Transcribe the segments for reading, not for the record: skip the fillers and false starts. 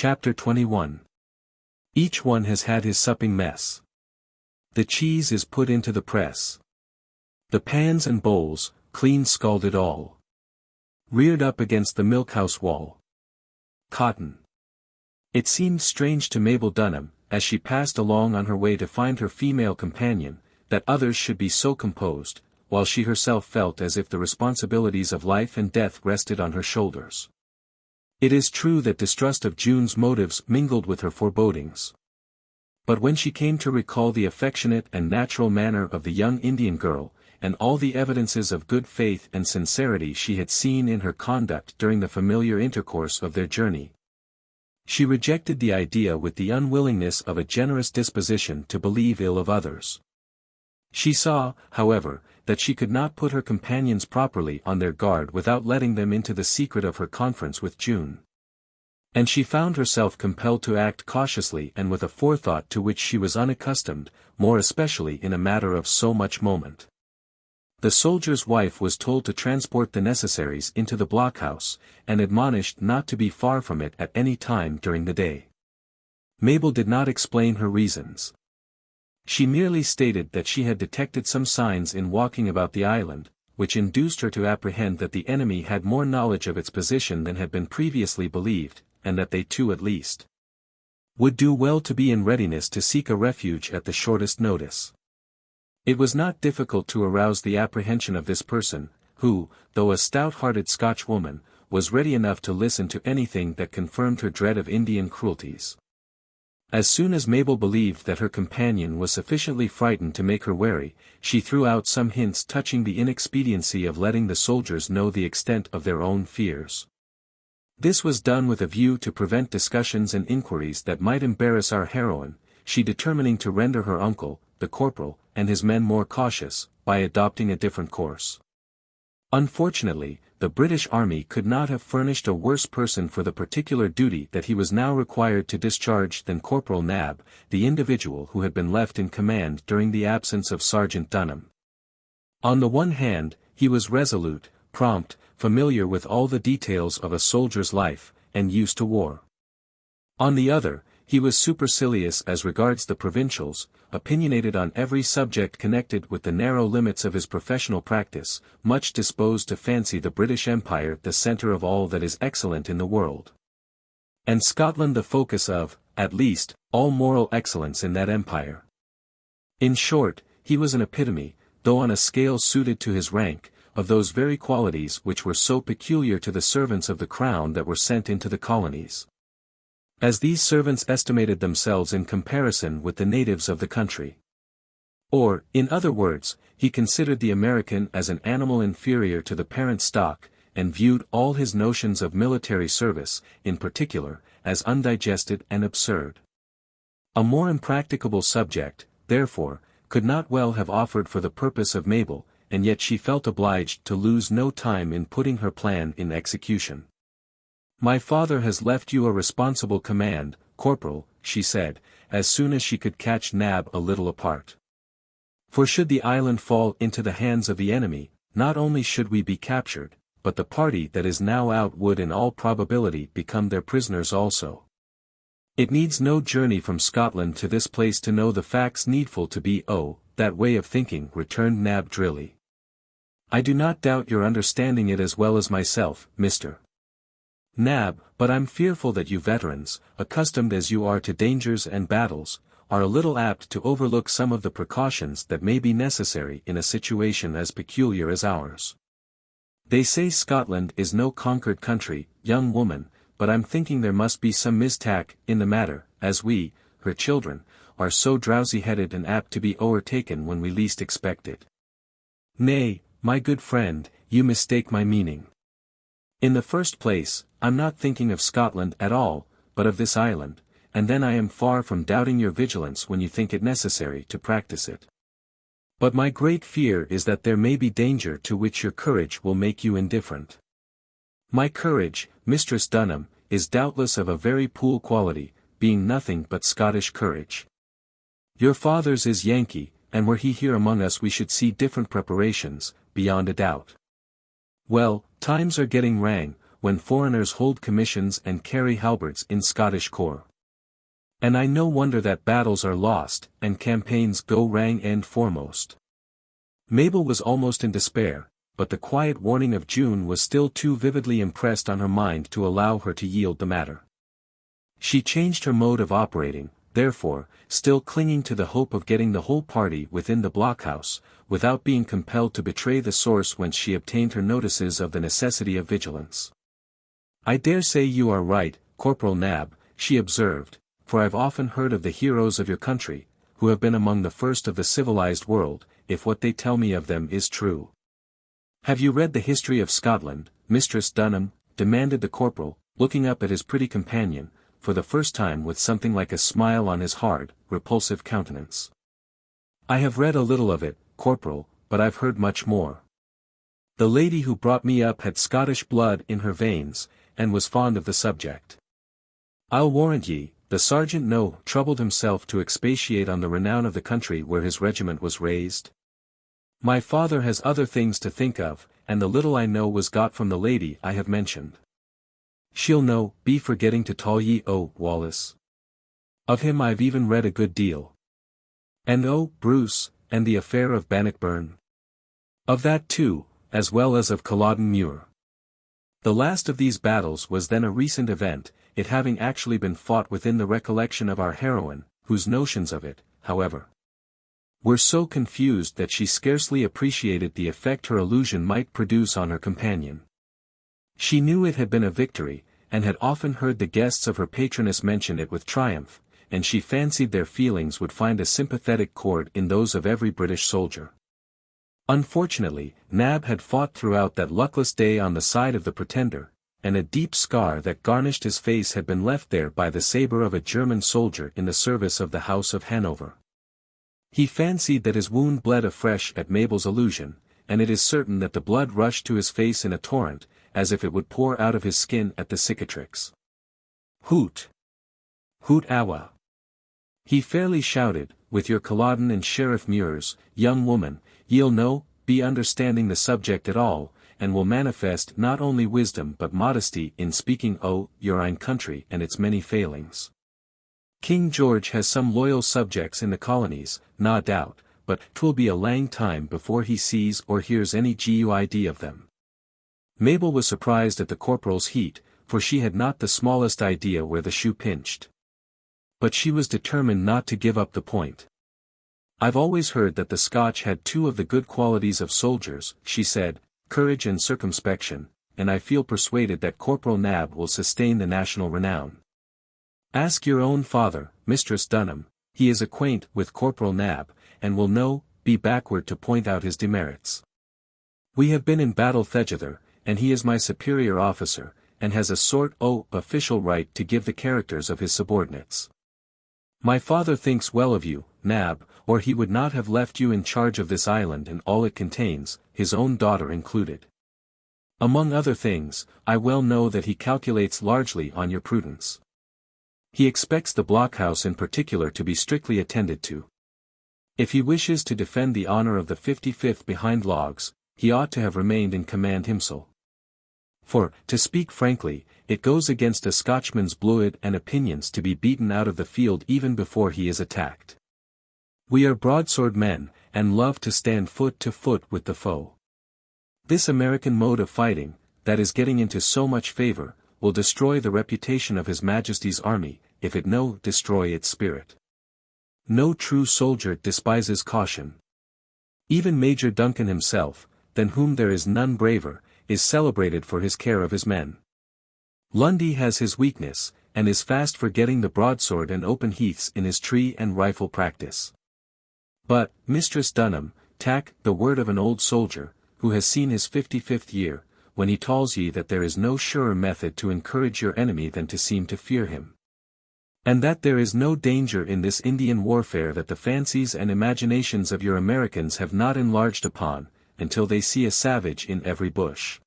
Chapter 21. Each one has had his supping mess. The cheese is put into the press. The pans and bowls, clean scalded all. Reared up against the milkhouse wall. Cotton. It seemed strange to Mabel Dunham, as she passed along on her way to find her female companion, that others should be so composed, while she herself felt as if the responsibilities of life and death rested on her shoulders. It is true that distrust of June's motives mingled with her forebodings. But when she came to recall the affectionate and natural manner of the young Indian girl, and all the evidences of good faith and sincerity she had seen in her conduct during the familiar intercourse of their journey, she rejected the idea with the unwillingness of a generous disposition to believe ill of others. She saw, however, that she could not put her companions properly on their guard without letting them into the secret of her conference with June. And she found herself compelled to act cautiously and with a forethought to which she was unaccustomed, more especially in a matter of so much moment. The soldier's wife was told to transport the necessaries into the blockhouse, and admonished not to be far from it at any time during the day. Mabel did not explain her reasons. She merely stated that she had detected some signs in walking about the island, which induced her to apprehend that the enemy had more knowledge of its position than had been previously believed, and that they too at least would do well to be in readiness to seek a refuge at the shortest notice. It was not difficult to arouse the apprehension of this person, who, though a stout-hearted Scotchwoman, was ready enough to listen to anything that confirmed her dread of Indian cruelties. As soon as Mabel believed that her companion was sufficiently frightened to make her wary, she threw out some hints touching the inexpediency of letting the soldiers know the extent of their own fears. This was done with a view to prevent discussions and inquiries that might embarrass our heroine, she determining to render her uncle, the corporal, and his men more cautious, by adopting a different course. Unfortunately, the British Army could not have furnished a worse person for the particular duty that he was now required to discharge than Corporal Nab, the individual who had been left in command during the absence of Sergeant Dunham. On the one hand, he was resolute, prompt, familiar with all the details of a soldier's life, and used to war. On the other, he was supercilious as regards the provincials, opinionated on every subject connected with the narrow limits of his professional practice, much disposed to fancy the British Empire the centre of all that is excellent in the world, and Scotland the focus of, at least, all moral excellence in that empire. In short, he was an epitome, though on a scale suited to his rank, of those very qualities which were so peculiar to the servants of the crown that were sent into the colonies. As these servants estimated themselves in comparison with the natives of the country. Or, in other words, he considered the American as an animal inferior to the parent stock, and viewed all his notions of military service, in particular, as undigested and absurd. A more impracticable subject, therefore, could not well have offered for the purpose of Mabel, and yet she felt obliged to lose no time in putting her plan in execution. "My father has left you a responsible command, Corporal," she said, as soon as she could catch Nab a little apart. "For should the island fall into the hands of the enemy, not only should we be captured, but the party that is now out would in all probability become their prisoners also. It needs no journey from Scotland to this place to know the facts needful to be that way of thinking," returned Nab drily. "I do not doubt your understanding it as well as myself, Mr. Nab, but I'm fearful that you veterans, accustomed as you are to dangers and battles, are a little apt to overlook some of the precautions that may be necessary in a situation as peculiar as ours. They say Scotland is no conquered country, young woman, but I'm thinking there must be some mistack in the matter, as we, her children, are so drowsy-headed and apt to be o'ertaken when we least expect it." "Nay, my good friend, you mistake my meaning. In the first place, I'm not thinking of Scotland at all, but of this island, and then I am far from doubting your vigilance when you think it necessary to practice it. But my great fear is that there may be danger to which your courage will make you indifferent. My courage, Mistress Dunham, is doubtless of a very poor quality, being nothing but Scottish courage. Your father's is Yankee, and were he here among us we should see different preparations, beyond a doubt. Well, times are getting wrang, when foreigners hold commissions and carry halberds in Scottish corps. And I no wonder that battles are lost, and campaigns go wrang end foremost. Mabel was almost in despair, but the quiet warning of June was still too vividly impressed on her mind to allow her to yield the matter. She changed her mode of operating, therefore, still clinging to the hope of getting the whole party within the blockhouse, without being compelled to betray the source whence she obtained her notices of the necessity of vigilance. "I dare say you are right, Corporal Nab," she observed, "for I've often heard of the heroes of your country, who have been among the first of the civilized world, if what they tell me of them is true." "Have you read the history of Scotland, Mistress Dunham?" demanded the corporal, looking up at his pretty companion, for the first time with something like a smile on his hard, repulsive countenance. "I have read a little of it, Corporal, but I've heard much more. The lady who brought me up had Scottish blood in her veins, and was fond of the subject. I'll warrant ye, the sergeant troubled himself to expatiate on the renown of the country where his regiment was raised. My father has other things to think of, and the little I know was got from the lady I have mentioned. She'll be forgetting to tell ye Wallace. Of him I've even read a good deal. And Bruce, and the affair of Bannockburn. Of that too, as well as of Culloden Muir. The last of these battles was then a recent event, it having actually been fought within the recollection of our heroine, whose notions of it, however, were so confused that she scarcely appreciated the effect her allusion might produce on her companion. She knew it had been a victory, and had often heard the guests of her patroness mention it with triumph, and she fancied their feelings would find a sympathetic chord in those of every British soldier. Unfortunately, Nab had fought throughout that luckless day on the side of the Pretender, and a deep scar that garnished his face had been left there by the sabre of a German soldier in the service of the House of Hanover. He fancied that his wound bled afresh at Mabel's allusion, and it is certain that the blood rushed to his face in a torrent, as if it would pour out of his skin at the cicatrix. "Hoot! Hoot awa!" he fairly shouted, "with your Culloden and Sheriff Muirs, young woman, ye'll be understanding the subject at all, and will manifest not only wisdom but modesty in speaking o' your own country and its many failings. King George has some loyal subjects in the colonies, nae doubt, but 'twill be a lang time before he sees or hears any good of them." Mabel was surprised at the corporal's heat, for she had not the smallest idea where the shoe pinched. But she was determined not to give up the point. "I've always heard that the Scotch had two of the good qualities of soldiers," she said, "courage and circumspection, and I feel persuaded that Corporal Nab will sustain the national renown. Ask your own father, Mistress Dunham, he is acquaint with Corporal Nab, and will be backward to point out his demerits. We have been in battle thegither, and he is my superior officer, and has a sort official right to give the characters of his subordinates. My father thinks well of you, Nab, or he would not have left you in charge of this island and all it contains, his own daughter included. Among other things, I well know that he calculates largely on your prudence. He expects the blockhouse in particular to be strictly attended to. If he wishes to defend the honor of the 55th behind logs, he ought to have remained in command himself. For, to speak frankly, it goes against a Scotchman's bluid and opinions to be beaten out of the field even before he is attacked. We are broadsword men, and love to stand foot to foot with the foe. This American mode of fighting, that is getting into so much favor, will destroy the reputation of His Majesty's army, if it destroy its spirit. No true soldier despises caution. Even Major Duncan himself, than whom there is none braver, is celebrated for his care of his men. Lundy has his weakness, and is fast forgetting the broadsword and open heaths in his tree and rifle practice. But, Mistress Dunham, tak the word of an old soldier, who has seen his 55th year, when he tells ye that there is no surer method to encourage your enemy than to seem to fear him. And that there is no danger in this Indian warfare that the fancies and imaginations of your Americans have not enlarged upon, until they see a savage in every bush.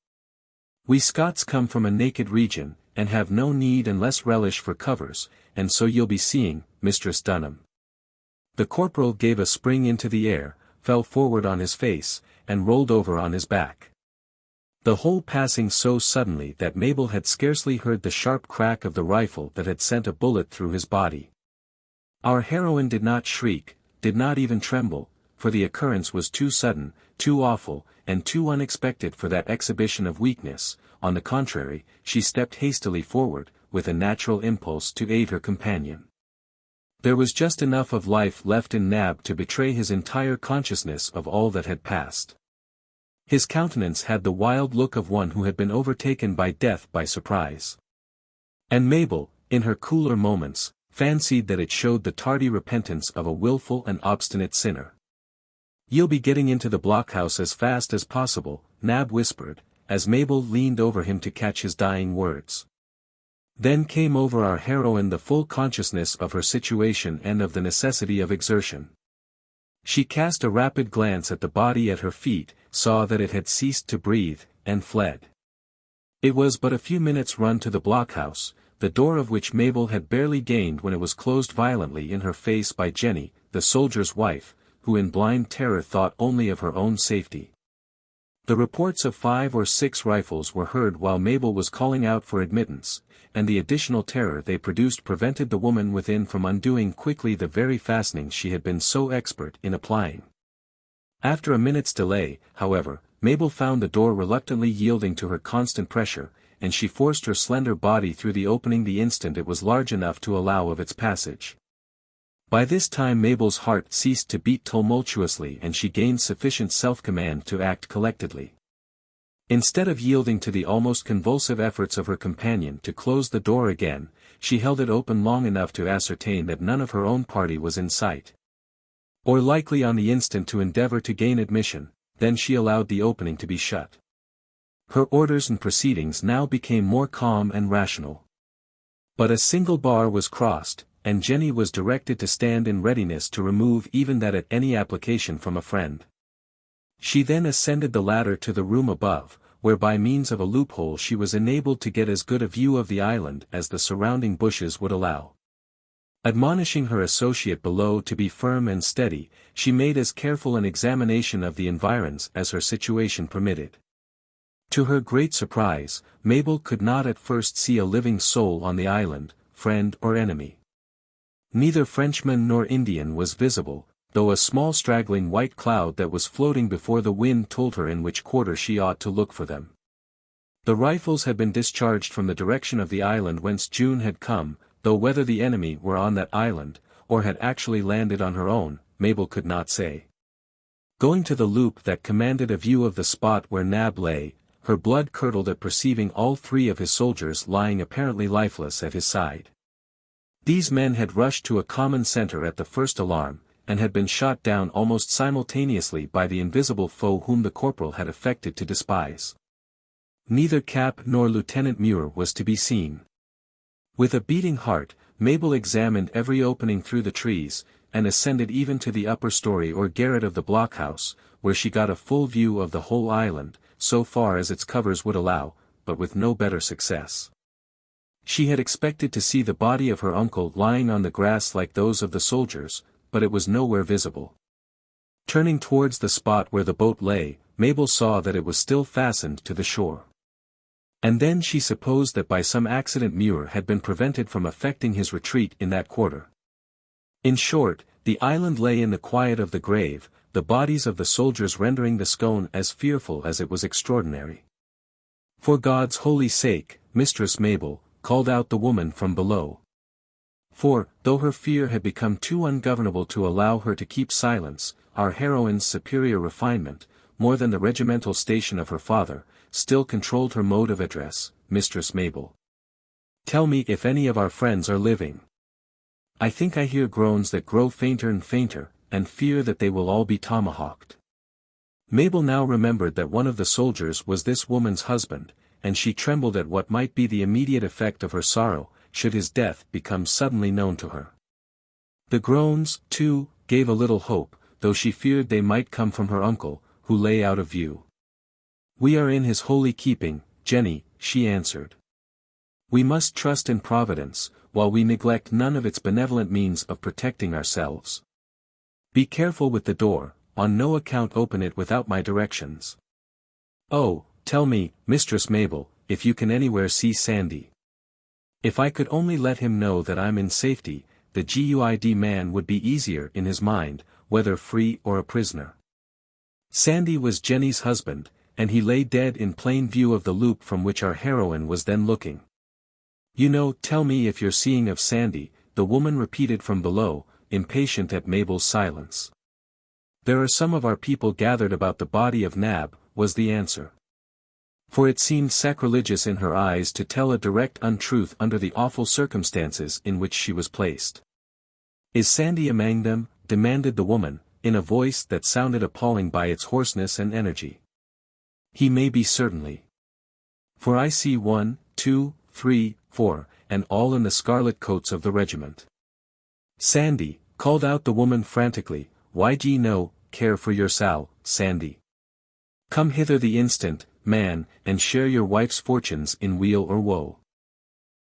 We Scots come from a naked region, and have no need and less relish for covers, and so you'll be seeing, Mistress Dunham. The corporal gave a spring into the air, fell forward on his face, and rolled over on his back. The whole passing so suddenly that Mabel had scarcely heard the sharp crack of the rifle that had sent a bullet through his body. Our heroine did not shriek, did not even tremble, for the occurrence was too sudden, too awful, and too unexpected for that exhibition of weakness. On the contrary, she stepped hastily forward, with a natural impulse to aid her companion. There was just enough of life left in Nab to betray his entire consciousness of all that had passed. His countenance had the wild look of one who had been overtaken by death by surprise. And Mabel, in her cooler moments, fancied that it showed the tardy repentance of a willful and obstinate sinner. "You'll be getting into the blockhouse as fast as possible," Nab whispered, as Mabel leaned over him to catch his dying words. Then came over our heroine the full consciousness of her situation and of the necessity of exertion. She cast a rapid glance at the body at her feet, saw that it had ceased to breathe, and fled. It was but a few minutes' run to the blockhouse, the door of which Mabel had barely gained when it was closed violently in her face by Jenny, the soldier's wife, who in blind terror thought only of her own safety. The reports of 5 or 6 rifles were heard while Mabel was calling out for admittance, and the additional terror they produced prevented the woman within from undoing quickly the very fastenings she had been so expert in applying. After a minute's delay, however, Mabel found the door reluctantly yielding to her constant pressure, and she forced her slender body through the opening the instant it was large enough to allow of its passage. By this time Mabel's heart ceased to beat tumultuously and she gained sufficient self-command to act collectedly. Instead of yielding to the almost convulsive efforts of her companion to close the door again, she held it open long enough to ascertain that none of her own party was in sight, or likely on the instant to endeavor to gain admission. Then she allowed the opening to be shut. Her orders and proceedings now became more calm and rational. But a single bar was crossed, and Jenny was directed to stand in readiness to remove even that at any application from a friend. She then ascended the ladder to the room above, where by means of a loophole she was enabled to get as good a view of the island as the surrounding bushes would allow. Admonishing her associate below to be firm and steady, she made as careful an examination of the environs as her situation permitted. To her great surprise, Mabel could not at first see a living soul on the island, friend or enemy. Neither Frenchman nor Indian was visible, though a small straggling white cloud that was floating before the wind told her in which quarter she ought to look for them. The rifles had been discharged from the direction of the island whence June had come, though whether the enemy were on that island, or had actually landed on her own, Mabel could not say. Going to the loop that commanded a view of the spot where Nab lay, her blood curdled at perceiving all 3 of his soldiers lying apparently lifeless at his side. These men had rushed to a common center at the first alarm, and had been shot down almost simultaneously by the invisible foe whom the corporal had affected to despise. Neither Cap nor Lieutenant Muir was to be seen. With a beating heart, Mabel examined every opening through the trees, and ascended even to the upper story or garret of the blockhouse, where she got a full view of the whole island, so far as its covers would allow, but with no better success. She had expected to see the body of her uncle lying on the grass like those of the soldiers, but it was nowhere visible. Turning towards the spot where the boat lay, Mabel saw that it was still fastened to the shore. And then she supposed that by some accident Muir had been prevented from effecting his retreat in that quarter. In short, the island lay in the quiet of the grave, the bodies of the soldiers rendering the scone as fearful as it was extraordinary. "For God's holy sake, Mistress Mabel," called out the woman from below. For, though her fear had become too ungovernable to allow her to keep silence, our heroine's superior refinement, more than the regimental station of her father, still controlled her mode of address. "Mistress Mabel, tell me if any of our friends are living. I think I hear groans that grow fainter and fainter, and fear that they will all be tomahawked." Mabel now remembered that one of the soldiers was this woman's husband, and she trembled at what might be the immediate effect of her sorrow, should his death become suddenly known to her. The groans, too, gave a little hope, though she feared they might come from her uncle, who lay out of view. "We are in his holy keeping, Jenny," she answered. "We must trust in Providence, while we neglect none of its benevolent means of protecting ourselves. Be careful with the door, on no account open it without my directions." "Oh, tell me, Mistress Mabel, if you can anywhere see Sandy. If I could only let him know that I'm in safety, the good man would be easier in his mind, whether free or a prisoner. Sandy was Jenny's husband, and he lay dead in plain view of the loop from which our heroine was then looking. You know, tell me if you're seeing of Sandy, the woman repeated from below, impatient at Mabel's silence. There are some of our people gathered about the body of Nab, was the answer. For it seemed sacrilegious in her eyes to tell a direct untruth under the awful circumstances in which she was placed. Is Sandy among them? Demanded the woman, in a voice that sounded appalling by its hoarseness and energy. He may be certainly. For I see 1, 2, 3, 4, and all in the scarlet coats of the regiment. Sandy, called out the woman frantically, why d'ye no care for your soul, Sandy? Come hither the instant, man, and share your wife's fortunes in weal or woe.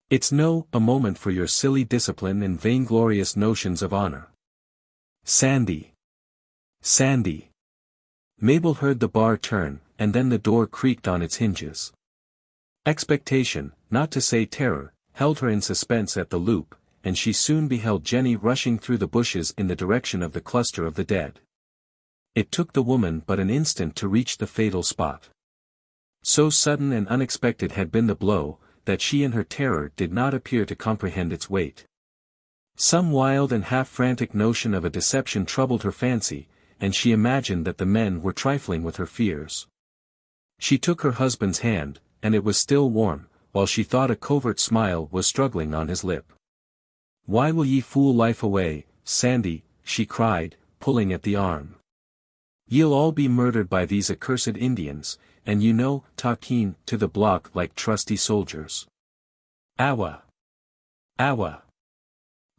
It's a moment for your silly discipline and vainglorious notions of honor. Sandy! Sandy! Mabel heard the bar turn, and then the door creaked on its hinges. Expectation, not to say terror, held her in suspense at the loop, and she soon beheld Jenny rushing through the bushes in the direction of the cluster of the dead. It took the woman but an instant to reach the fatal spot. So sudden and unexpected had been the blow, that she in her terror did not appear to comprehend its weight. Some wild and half-frantic notion of a deception troubled her fancy, and she imagined that the men were trifling with her fears. She took her husband's hand, and it was still warm, while she thought a covert smile was struggling on his lip. Why will ye fool life away, Sandy, she cried, pulling at the arm. Ye'll all be murdered by these accursed Indians, and you know, talking to the block like trusty soldiers. Awa! Awa!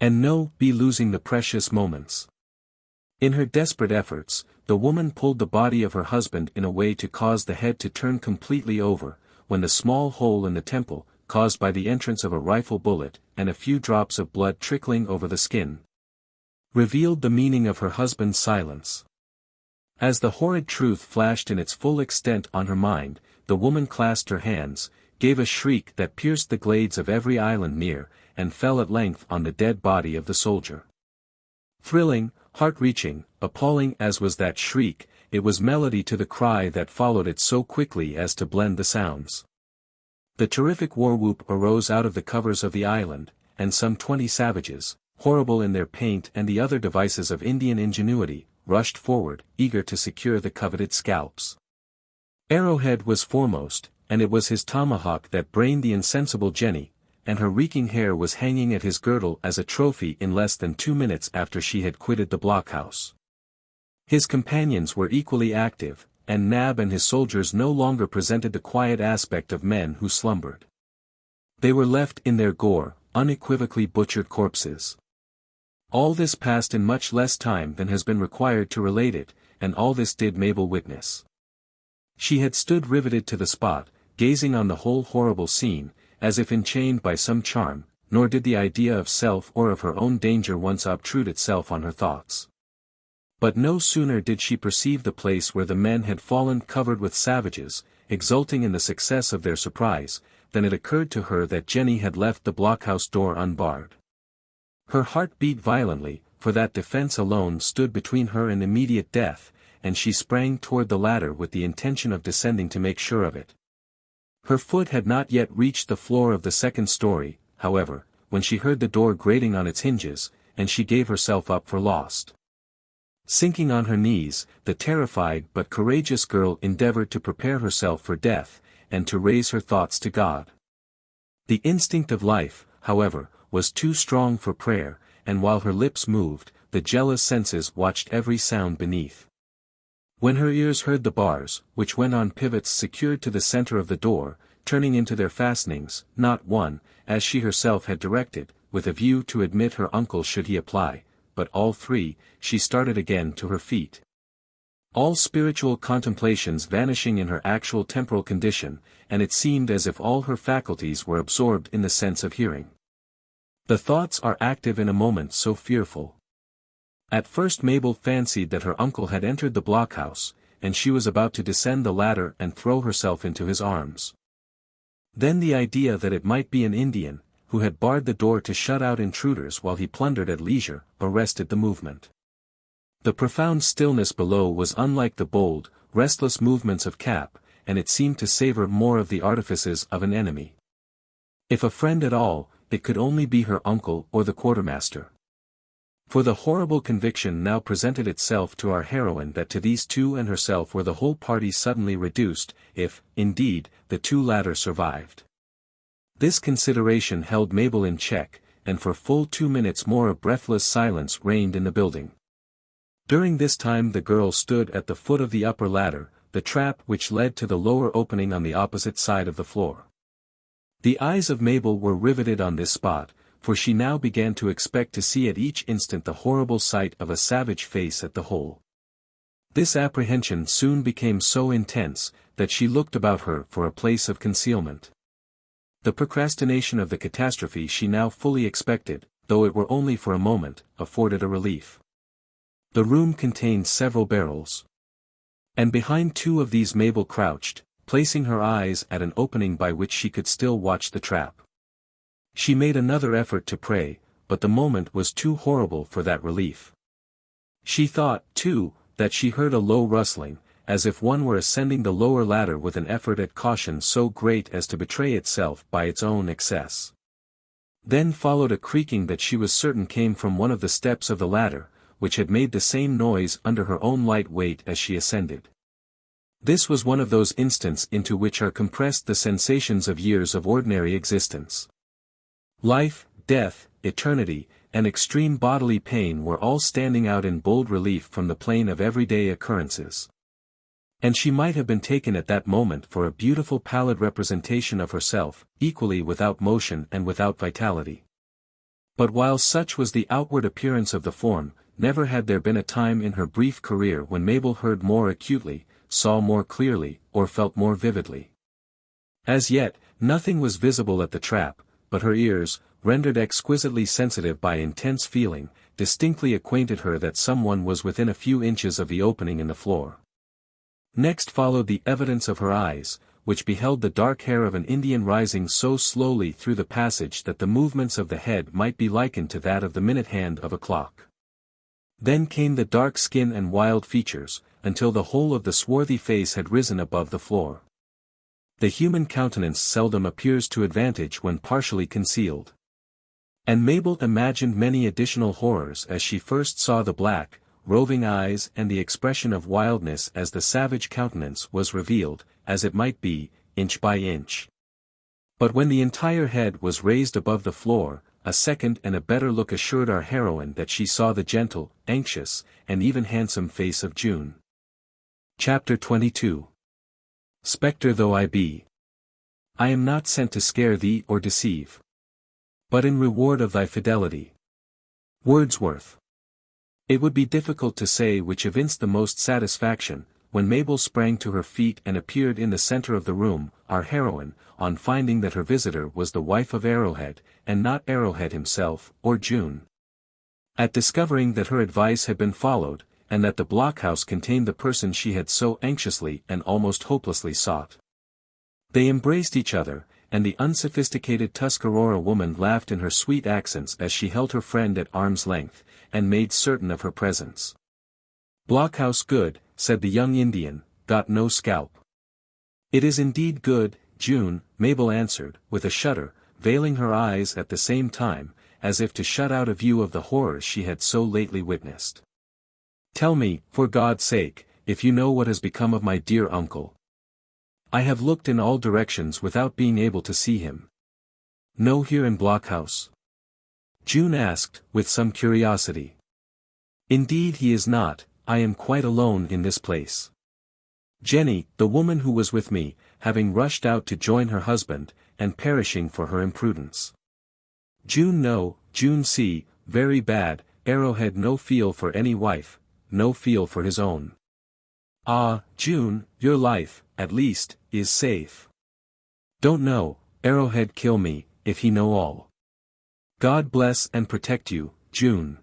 And be losing the precious moments. In her desperate efforts, the woman pulled the body of her husband in a way to cause the head to turn completely over, when the small hole in the temple, caused by the entrance of a rifle bullet, and a few drops of blood trickling over the skin, revealed the meaning of her husband's silence. As the horrid truth flashed in its full extent on her mind, the woman clasped her hands, gave a shriek that pierced the glades of every island near, and fell at length on the dead body of the soldier. Thrilling, heart-reaching, appalling as was that shriek, it was melody to the cry that followed it so quickly as to blend the sounds. The terrific war-whoop arose out of the covers of the island, and some 20 savages, horrible in their paint and the other devices of Indian ingenuity, rushed forward, eager to secure the coveted scalps. Arrowhead was foremost, and it was his tomahawk that brained the insensible Jenny, and her reeking hair was hanging at his girdle as a trophy in less than 2 minutes after she had quitted the blockhouse. His companions were equally active, and Nab and his soldiers no longer presented the quiet aspect of men who slumbered. They were left in their gore, unequivocally butchered corpses. All this passed in much less time than has been required to relate it, and all this did Mabel witness. She had stood riveted to the spot, gazing on the whole horrible scene, as if enchained by some charm, nor did the idea of self or of her own danger once obtrude itself on her thoughts. But no sooner did she perceive the place where the men had fallen covered with savages, exulting in the success of their surprise, than it occurred to her that Jenny had left the blockhouse door unbarred. Her heart beat violently, for that defense alone stood between her and immediate death, and she sprang toward the ladder with the intention of descending to make sure of it. Her foot had not yet reached the floor of the second story, however, when she heard the door grating on its hinges, and she gave herself up for lost. Sinking on her knees, the terrified but courageous girl endeavored to prepare herself for death, and to raise her thoughts to God. The instinct of life, however, was too strong for prayer, and while her lips moved, the jealous senses watched every sound beneath. When her ears heard the bars, which went on pivots secured to the center of the door, turning into their fastenings, not one, as she herself had directed, with a view to admit her uncle should he apply, but all 3, she started again to her feet. All spiritual contemplations vanishing in her actual temporal condition, and it seemed as if all her faculties were absorbed in the sense of hearing. The thoughts are active in a moment so fearful. At first Mabel fancied that her uncle had entered the blockhouse, and she was about to descend the ladder and throw herself into his arms. Then the idea that it might be an Indian, who had barred the door to shut out intruders while he plundered at leisure, arrested the movement. The profound stillness below was unlike the bold, restless movements of Cap, and it seemed to savor more of the artifices of an enemy. If a friend at all, it could only be her uncle or the quartermaster. For the horrible conviction now presented itself to our heroine that to these two and herself were the whole party suddenly reduced, if, indeed, the two latter survived. This consideration held Mabel in check, and for full 2 minutes more a breathless silence reigned in the building. During this time the girl stood at the foot of the upper ladder, the trap which led to the lower opening on the opposite side of the floor. The eyes of Mabel were riveted on this spot, for she now began to expect to see at each instant the horrible sight of a savage face at the hole. This apprehension soon became so intense, that she looked about her for a place of concealment. The procrastination of the catastrophe she now fully expected, though it were only for a moment, afforded a relief. The room contained several barrels. And behind 2 of these Mabel crouched, placing her eyes at an opening by which she could still watch the trap. She made another effort to pray, but the moment was too horrible for that relief. She thought, too, that she heard a low rustling, as if one were ascending the lower ladder with an effort at caution so great as to betray itself by its own excess. Then followed a creaking that she was certain came from one of the steps of the ladder, which had made the same noise under her own light weight as she ascended. This was one of those instants into which are compressed the sensations of years of ordinary existence. Life, death, eternity, and extreme bodily pain were all standing out in bold relief from the plane of everyday occurrences. And she might have been taken at that moment for a beautiful pallid representation of herself, equally without motion and without vitality. But while such was the outward appearance of the form, never had there been a time in her brief career when Mabel heard more acutely, saw more clearly, or felt more vividly. As yet, nothing was visible at the trap, but her ears, rendered exquisitely sensitive by intense feeling, distinctly acquainted her that someone was within a few inches of the opening in the floor. Next followed the evidence of her eyes, which beheld the dark hair of an Indian rising so slowly through the passage that the movements of the head might be likened to that of the minute hand of a clock. Then came the dark skin and wild features, until the whole of the swarthy face had risen above the floor. The human countenance seldom appears to advantage when partially concealed. And Mabel imagined many additional horrors as she first saw the black, roving eyes and the expression of wildness as the savage countenance was revealed, as it might be, inch by inch. But when the entire head was raised above the floor, a second and a better look assured our heroine that she saw the gentle, anxious, and even handsome face of June. Chapter 22. Spectre though I be, I am not sent to scare thee or deceive, but in reward of thy fidelity. Wordsworth. It would be difficult to say which evinced the most satisfaction. When Mabel sprang to her feet and appeared in the center of the room, our heroine, on finding that her visitor was the wife of Arrowhead, and not Arrowhead himself, or June. At discovering that her advice had been followed, and that the blockhouse contained the person she had so anxiously and almost hopelessly sought. They embraced each other, and the unsophisticated Tuscarora woman laughed in her sweet accents as she held her friend at arm's length, and made certain of her presence. "Blockhouse good," said the young Indian, "got no scalp." "It is indeed good, June," Mabel answered, with a shudder, veiling her eyes at the same time, as if to shut out a view of the horrors she had so lately witnessed. "Tell me, for God's sake, if you know what has become of my dear uncle. I have looked in all directions without being able to see him." "No here in Blockhouse?" June asked, with some curiosity. "Indeed he is not. I am quite alone in this place. Jenny, the woman who was with me, having rushed out to join her husband, and perishing for her imprudence. June no, June see, very bad, Arrowhead no feel for any wife, no feel for his own. Ah, June, your life, at least, is safe. Don't know, Arrowhead kill me, if he know all. God bless and protect you, June.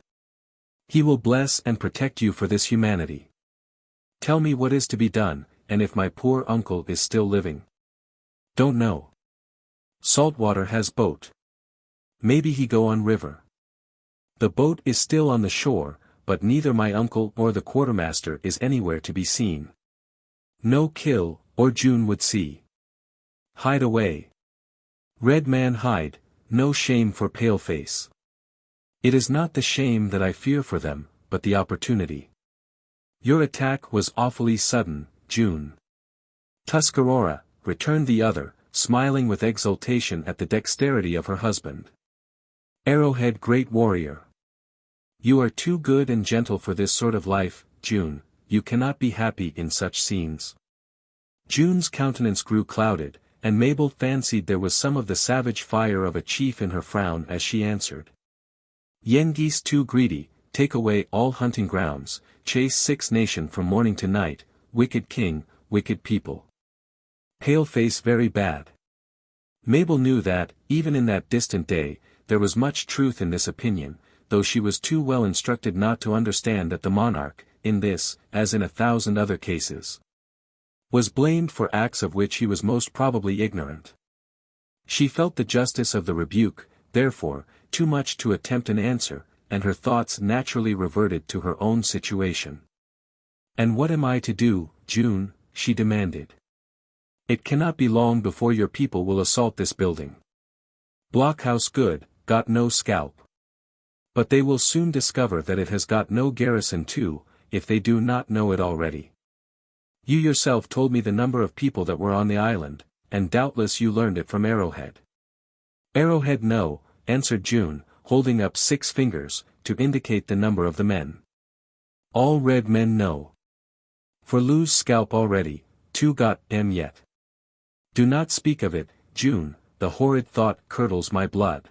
He will bless and protect you for this humanity. Tell me what is to be done, and if my poor uncle is still living. Don't know. Saltwater has boat. Maybe he go on river. The boat is still on the shore, but neither my uncle or the quartermaster is anywhere to be seen. No kill, or June would see. Hide away. Red man hide, no shame for paleface. It is not the shame that I fear for them, but the opportunity. Your attack was awfully sudden, June. Tuscarora, returned the other, smiling with exultation at the dexterity of her husband. Arrowhead great warrior. You are too good and gentle for this sort of life, June, you cannot be happy in such scenes. June's countenance grew clouded, and Mabel fancied there was some of the savage fire of a chief in her frown as she answered. Yengeese too greedy, take away all hunting grounds, chase 6 nation from morning to night, wicked king, wicked people. Paleface very bad. Mabel knew that, even in that distant day, there was much truth in this opinion, though she was too well instructed not to understand that the monarch, in this, as in 1,000 other cases, was blamed for acts of which he was most probably ignorant. She felt the justice of the rebuke, therefore, too much to attempt an answer, and her thoughts naturally reverted to her own situation. And what am I to do, June? She demanded. It cannot be long before your people will assault this building. Blockhouse good, got no scalp. But they will soon discover that it has got no garrison too, if they do not know it already. You yourself told me the number of people that were on the island, and doubtless you learned it from Arrowhead. Arrowhead no, answered June, holding up 6 fingers, to indicate the number of the men. All red men know. For lose scalp already, 2 got yet. Do not speak of it, June, the horrid thought curdles my blood.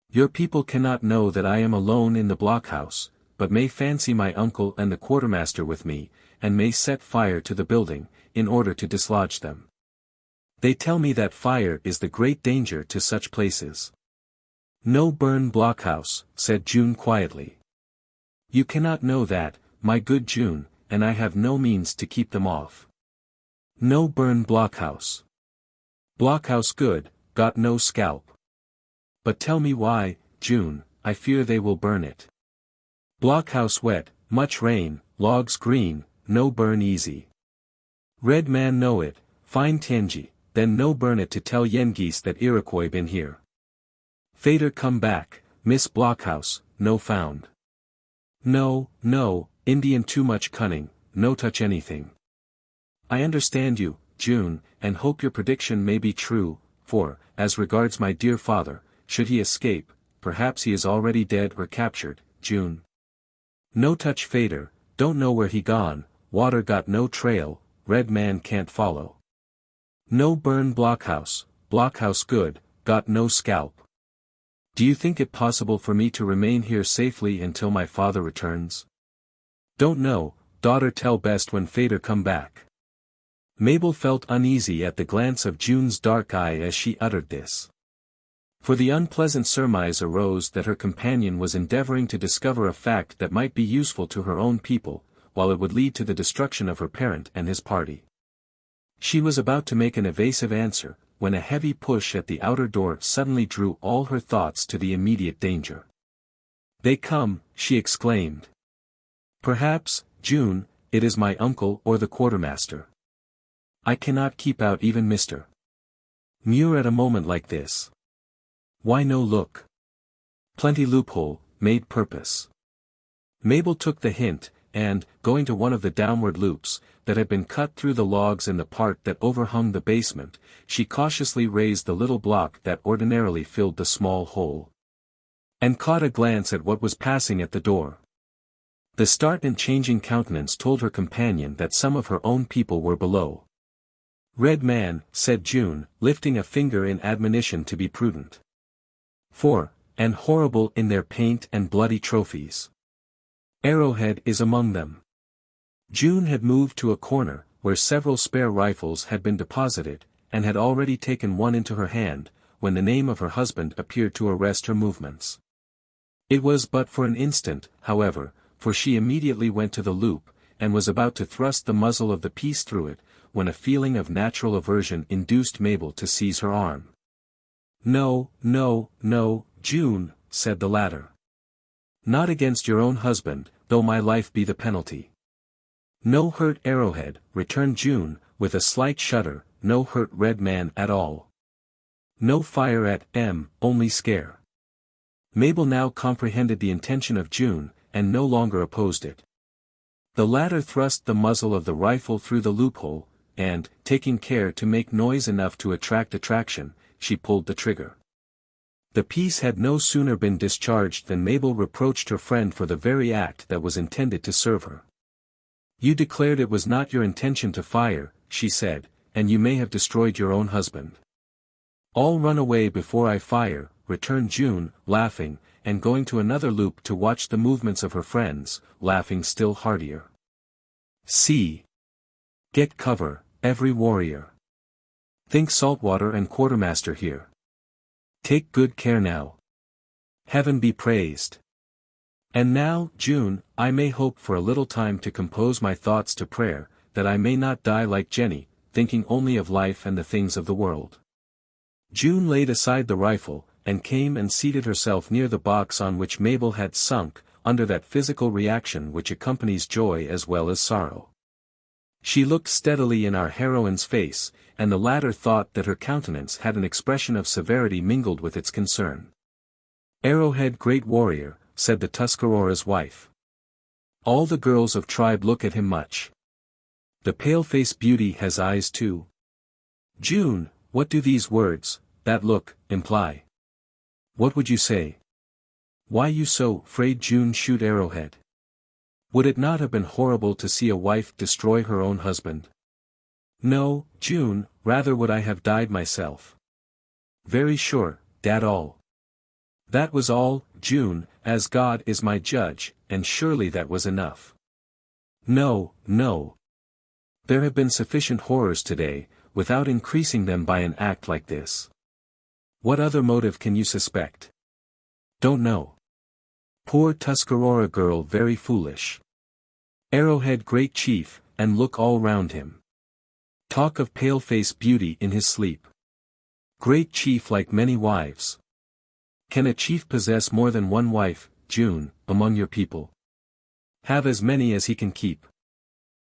Your people cannot know that I am alone in the blockhouse, but may fancy my uncle and the quartermaster with me, and may set fire to the building, in order to dislodge them. They tell me that fire is the great danger to such places. No burn blockhouse, said June quietly. You cannot know that, my good June, and I have no means to keep them off. No burn blockhouse. Blockhouse good, got no scalp. But tell me why, June, I fear they will burn it. Blockhouse wet, much rain, logs green, no burn easy. Red man know it, fine Tenji, then no burn it to tell Yengeese that Iroquois been here. Fader come back, miss blockhouse, no found. No, no, Indian too much cunning, no touch anything. I understand you, June, and hope your prediction may be true, for, as regards my dear father, should he escape, perhaps he is already dead or captured, June. No touch Fader, don't know where he gone, water got no trail, red man can't follow. No burn blockhouse good, got no scalp. Do you think it possible for me to remain here safely until my father returns? Don't know, daughter tell best when Fader come back. Mabel felt uneasy at the glance of June's dark eye as she uttered this. For the unpleasant surmise arose that her companion was endeavoring to discover a fact that might be useful to her own people, while it would lead to the destruction of her parent and his party. She was about to make an evasive answer, when a heavy push at the outer door suddenly drew all her thoughts to the immediate danger. They come, she exclaimed. Perhaps, June, it is my uncle or the quartermaster. I cannot keep out even Mr. Muir at a moment like this. Why no look? Plenty loophole, made purpose. Mabel took the hint, and, going to one of the downward loops, that had been cut through the logs in the part that overhung the basement, she cautiously raised the little block that ordinarily filled the small hole. And caught a glance at what was passing at the door. The start and changing countenance told her companion that some of her own people were below. Red man, said June, lifting a finger in admonition to be prudent. For, and horrible in their paint and bloody trophies. Arrowhead is among them. June had moved to a corner, where several spare rifles had been deposited, and had already taken one into her hand, when the name of her husband appeared to arrest her movements. It was but for an instant, however, for she immediately went to the loop, and was about to thrust the muzzle of the piece through it, when a feeling of natural aversion induced Mabel to seize her arm. "No, no, no, June," said the latter. "Not against your own husband, though my life be the penalty." "No hurt Arrowhead," returned June, with a slight shudder, "no hurt Red Man at all. No fire at only scare." Mabel now comprehended the intention of June, and no longer opposed it. The latter thrust the muzzle of the rifle through the loophole, and, taking care to make noise enough to attract attraction, she pulled the trigger. The piece had no sooner been discharged than Mabel reproached her friend for the very act that was intended to serve her. "You declared it was not your intention to fire," she said, "and you may have destroyed your own husband." "I'll run away before I fire," returned June, laughing, and going to another loop to watch the movements of her friends, laughing still heartier. "See! Get cover, every warrior. Think Saltwater and Quartermaster here. Take good care now. Heaven be praised. And now, June, I may hope for a little time to compose my thoughts to prayer, that I may not die like Jenny, thinking only of life and the things of the world." June laid aside the rifle, and came and seated herself near the box on which Mabel had sunk, under that physical reaction which accompanies joy as well as sorrow. She looked steadily in our heroine's face, and the latter thought that her countenance had an expression of severity mingled with its concern. "Arrowhead great warrior," said the Tuscarora's wife. "All the girls of tribe look at him much. The pale-faced beauty has eyes too." "June, what do these words, that look, imply? What would you say? Why you so 'fraid June shoot Arrowhead? Would it not have been horrible to see a wife destroy her own husband?" "No, June, rather would I have died myself." "Very sure, dat all." "That was all, June, as God is my judge, and surely that was enough." "No, no. There have been sufficient horrors today, without increasing them by an act like this. What other motive can you suspect?" "Don't know. Poor Tuscarora girl very foolish. Arrowhead great chief, and look all round him. Talk of pale-face beauty in his sleep. Great chief like many wives. Can a chief possess more than one wife, June, among your people? Have as many as he can keep.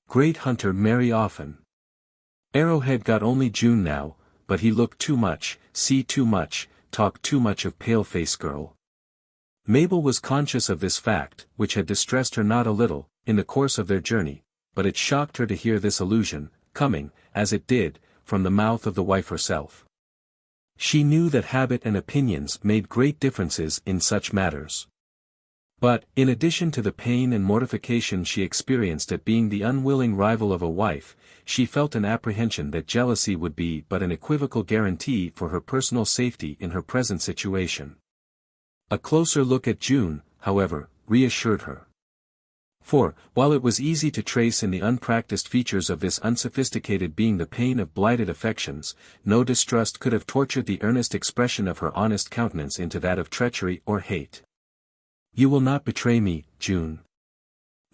Great hunter marry often. Arrowhead got only June now, but he looked too much, see too much, talk too much of pale-face girl." Mabel was conscious of this fact, which had distressed her not a little, in the course of their journey, but it shocked her to hear this allusion, coming, as it did, from the mouth of the wife herself. She knew that habit and opinions made great differences in such matters. But, in addition to the pain and mortification she experienced at being the unwilling rival of a wife, she felt an apprehension that jealousy would be but an equivocal guarantee for her personal safety in her present situation. A closer look at June, however, reassured her. For, while it was easy to trace in the unpracticed features of this unsophisticated being the pain of blighted affections, no distrust could have tortured the earnest expression of her honest countenance into that of treachery or hate. "You will not betray me, June?"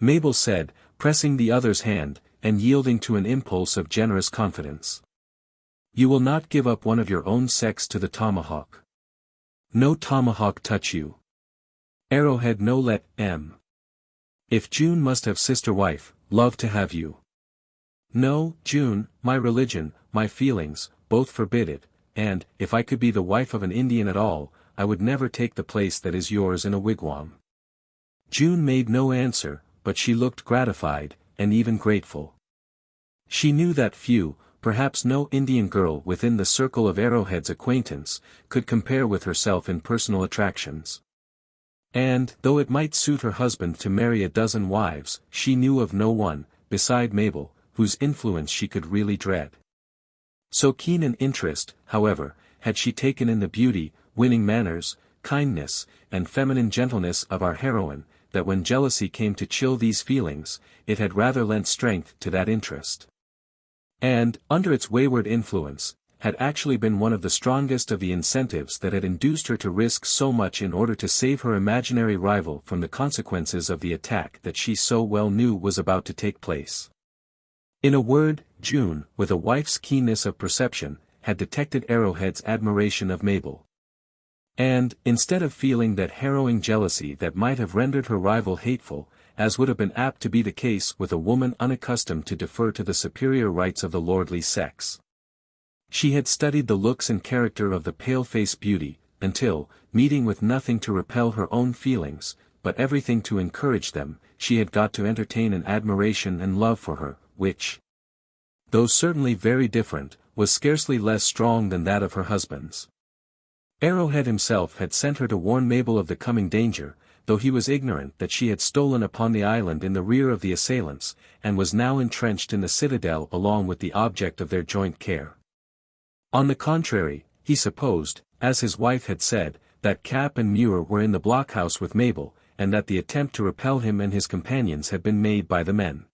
Mabel said, pressing the other's hand, and yielding to an impulse of generous confidence. "You will not give up one of your own sex to the tomahawk? No tomahawk touch you. Arrowhead no let If June must have sister wife, love to have you. No, June, my religion, my feelings, both forbid it, and, if I could be the wife of an Indian at all, I would never take the place that is yours in a wigwam." June made no answer, but she looked gratified, and even grateful. She knew that few, perhaps no Indian girl within the circle of Arrowhead's acquaintance, could compare with herself in personal attractions. And, though it might suit her husband to marry a dozen wives, she knew of no one, beside Mabel, whose influence she could really dread. So keen an interest, however, had she taken in the beauty, winning manners, kindness, and feminine gentleness of our heroine, that when jealousy came to chill these feelings, it had rather lent strength to that interest. And, under its wayward influence, had actually been one of the strongest of the incentives that had induced her to risk so much in order to save her imaginary rival from the consequences of the attack that she so well knew was about to take place. In a word, June, with a wife's keenness of perception, had detected Arrowhead's admiration of Mabel. And, instead of feeling that harrowing jealousy that might have rendered her rival hateful, as would have been apt to be the case with a woman unaccustomed to defer to the superior rights of the lordly sex, she had studied the looks and character of the pale-faced beauty, until, meeting with nothing to repel her own feelings, but everything to encourage them, she had got to entertain an admiration and love for her, which, though certainly very different, was scarcely less strong than that of her husband's. Arrowhead himself had sent her to warn Mabel of the coming danger, though he was ignorant that she had stolen upon the island in the rear of the assailants, and was now entrenched in the citadel along with the object of their joint care. On the contrary, he supposed, as his wife had said, that Cap and Muir were in the blockhouse with Mabel, and that the attempt to repel him and his companions had been made by the men.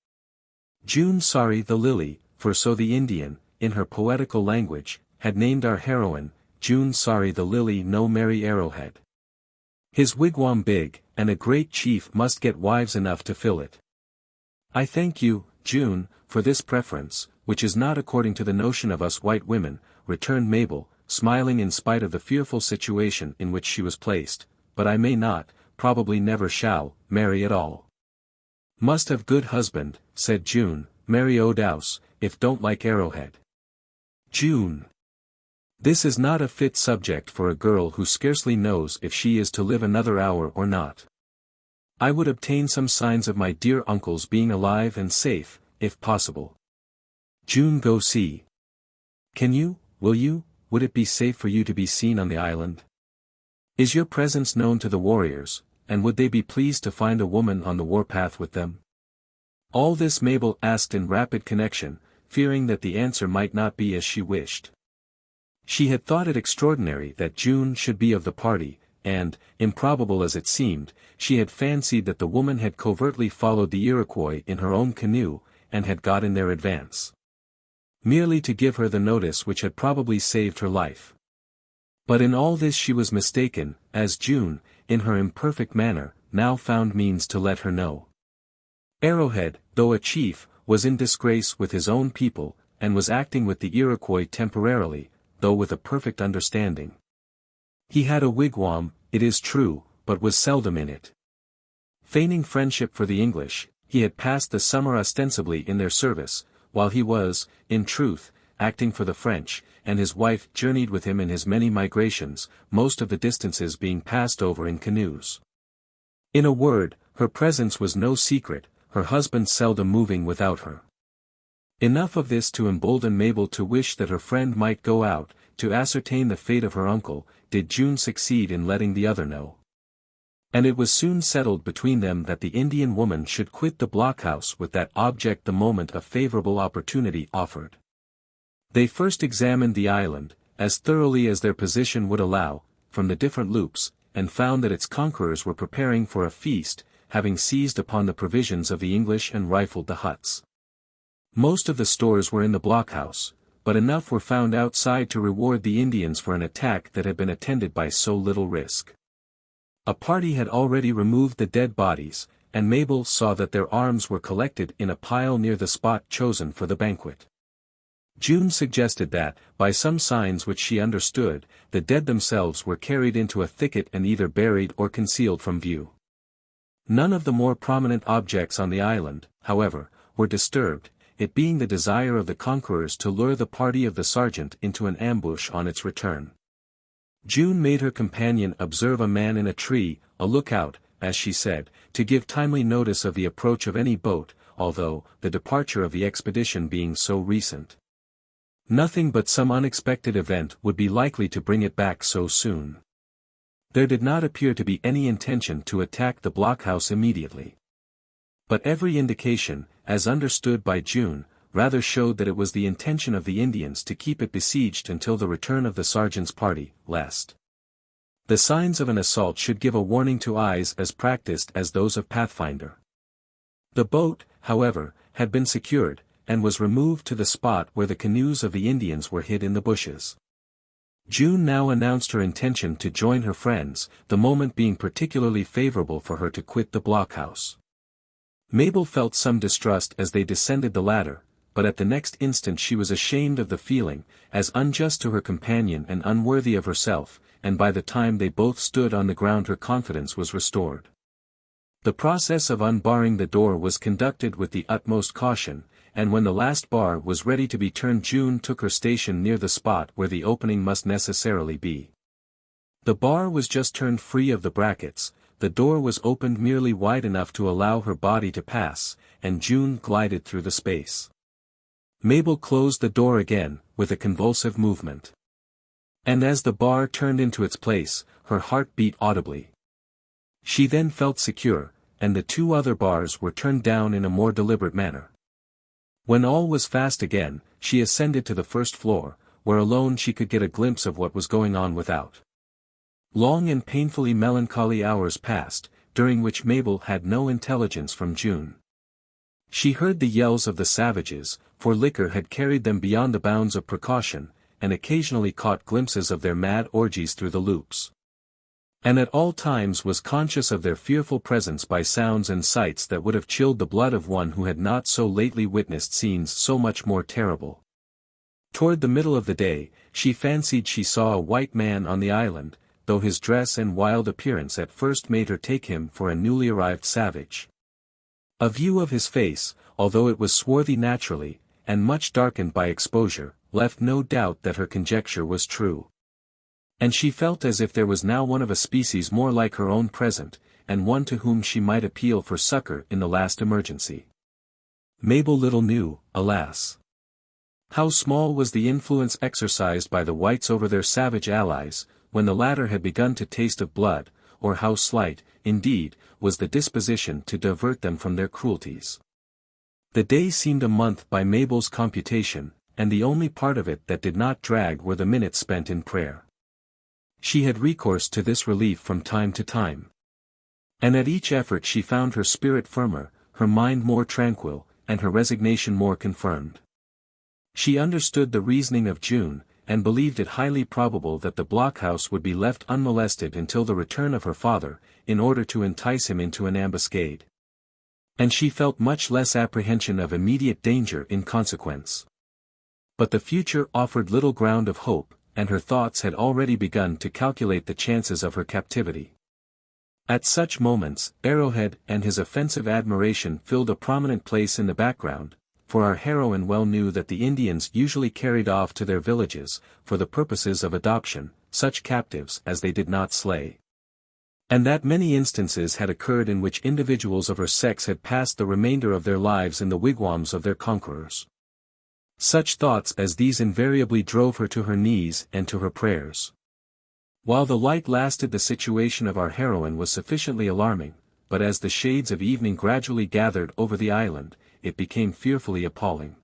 June Sorry the Lily, for so the Indian, in her poetical language, had named our heroine, June Sorry the Lily no merry Arrowhead. His wigwam big, and a great chief must get wives enough to fill it. I thank you, June, for this preference, which is not according to the notion of us white women, returned Mabel, smiling in spite of the fearful situation in which she was placed, but I may not, probably never shall, marry at all. Must have good husband, said June, marry O'Douse, if don't like Arrowhead. June. This is not a fit subject for a girl who scarcely knows if she is to live another hour or not. I would obtain some signs of my dear uncle's being alive and safe, if possible. June go see. Can you, will you, would it be safe for you to be seen on the island? Is your presence known to the warriors, and would they be pleased to find a woman on the warpath with them? All this Mabel asked in rapid connection, fearing that the answer might not be as she wished. She had thought it extraordinary that June should be of the party, and, improbable as it seemed, she had fancied that the woman had covertly followed the Iroquois in her own canoe, and had got in their advance, merely to give her the notice which had probably saved her life. But in all this she was mistaken, as June, in her imperfect manner, now found means to let her know. Arrowhead, though a chief, was in disgrace with his own people, and was acting with the Iroquois temporarily, though with a perfect understanding. He had a wigwam, it is true, but was seldom in it. Feigning friendship for the English, he had passed the summer ostensibly in their service, while he was, in truth, acting for the French, and his wife journeyed with him in his many migrations, most of the distances being passed over in canoes. In a word, her presence was no secret, her husband seldom moving without her. Enough of this to embolden Mabel to wish that her friend might go out, to ascertain the fate of her uncle, did June succeed in letting the other know. And it was soon settled between them that the Indian woman should quit the blockhouse with that object the moment a favorable opportunity offered. They first examined the island, as thoroughly as their position would allow, from the different loops, and found that its conquerors were preparing for a feast, having seized upon the provisions of the English and rifled the huts. Most of the stores were in the blockhouse, but enough were found outside to reward the Indians for an attack that had been attended by so little risk. A party had already removed the dead bodies, and Mabel saw that their arms were collected in a pile near the spot chosen for the banquet. June suggested that, by some signs which she understood, the dead themselves were carried into a thicket and either buried or concealed from view. None of the more prominent objects on the island, however, were disturbed, it being the desire of the conquerors to lure the party of the sergeant into an ambush on its return. June made her companion observe a man in a tree, a lookout, as she said, to give timely notice of the approach of any boat, although, the departure of the expedition being so recent, nothing but some unexpected event would be likely to bring it back so soon. There did not appear to be any intention to attack the blockhouse immediately. But every indication, as understood by June, rather showed that it was the intention of the Indians to keep it besieged until the return of the sergeant's party, lest the signs of an assault should give a warning to eyes as practiced as those of Pathfinder. The boat, however, had been secured, and was removed to the spot where the canoes of the Indians were hid in the bushes. June now announced her intention to join her friends, the moment being particularly favorable for her to quit the blockhouse. Mabel felt some distrust as they descended the ladder, but at the next instant she was ashamed of the feeling, as unjust to her companion and unworthy of herself, and by the time they both stood on the ground her confidence was restored. The process of unbarring the door was conducted with the utmost caution, and when the last bar was ready to be turned, June took her station near the spot where the opening must necessarily be. The bar was just turned free of the brackets, the door was opened merely wide enough to allow her body to pass, and June glided through the space. Mabel closed the door again, with a convulsive movement. And as the bar turned into its place, her heart beat audibly. She then felt secure, and the two other bars were turned down in a more deliberate manner. When all was fast again, she ascended to the first floor, where alone she could get a glimpse of what was going on without. Long and painfully melancholy hours passed, during which Mabel had no intelligence from June. She heard the yells of the savages, for liquor had carried them beyond the bounds of precaution, and occasionally caught glimpses of their mad orgies through the loops. And at all times was conscious of their fearful presence by sounds and sights that would have chilled the blood of one who had not so lately witnessed scenes so much more terrible. Toward the middle of the day, she fancied she saw a white man on the island, though his dress and wild appearance at first made her take him for a newly arrived savage. A view of his face, although it was swarthy naturally, and much darkened by exposure, left no doubt that her conjecture was true. And she felt as if there was now one of a species more like her own present, and one to whom she might appeal for succor in the last emergency. Mabel little knew, alas, how small was the influence exercised by the whites over their savage allies, when the latter had begun to taste of blood, or how slight, indeed, was the disposition to divert them from their cruelties. The day seemed a month by Mabel's computation, and the only part of it that did not drag were the minutes spent in prayer. She had recourse to this relief from time to time. And at each effort she found her spirit firmer, her mind more tranquil, and her resignation more confirmed. She understood the reasoning of June, and believed it highly probable that the blockhouse would be left unmolested until the return of her father, in order to entice him into an ambuscade. And she felt much less apprehension of immediate danger in consequence. But the future offered little ground of hope, and her thoughts had already begun to calculate the chances of her captivity. At such moments, Arrowhead and his offensive admiration filled a prominent place in the background, for our heroine well knew that the Indians usually carried off to their villages, for the purposes of adoption, such captives as they did not slay. And that many instances had occurred in which individuals of her sex had passed the remainder of their lives in the wigwams of their conquerors. Such thoughts as these invariably drove her to her knees and to her prayers. While the light lasted, the situation of our heroine was sufficiently alarming, but as the shades of evening gradually gathered over the island, it became fearfully appalling.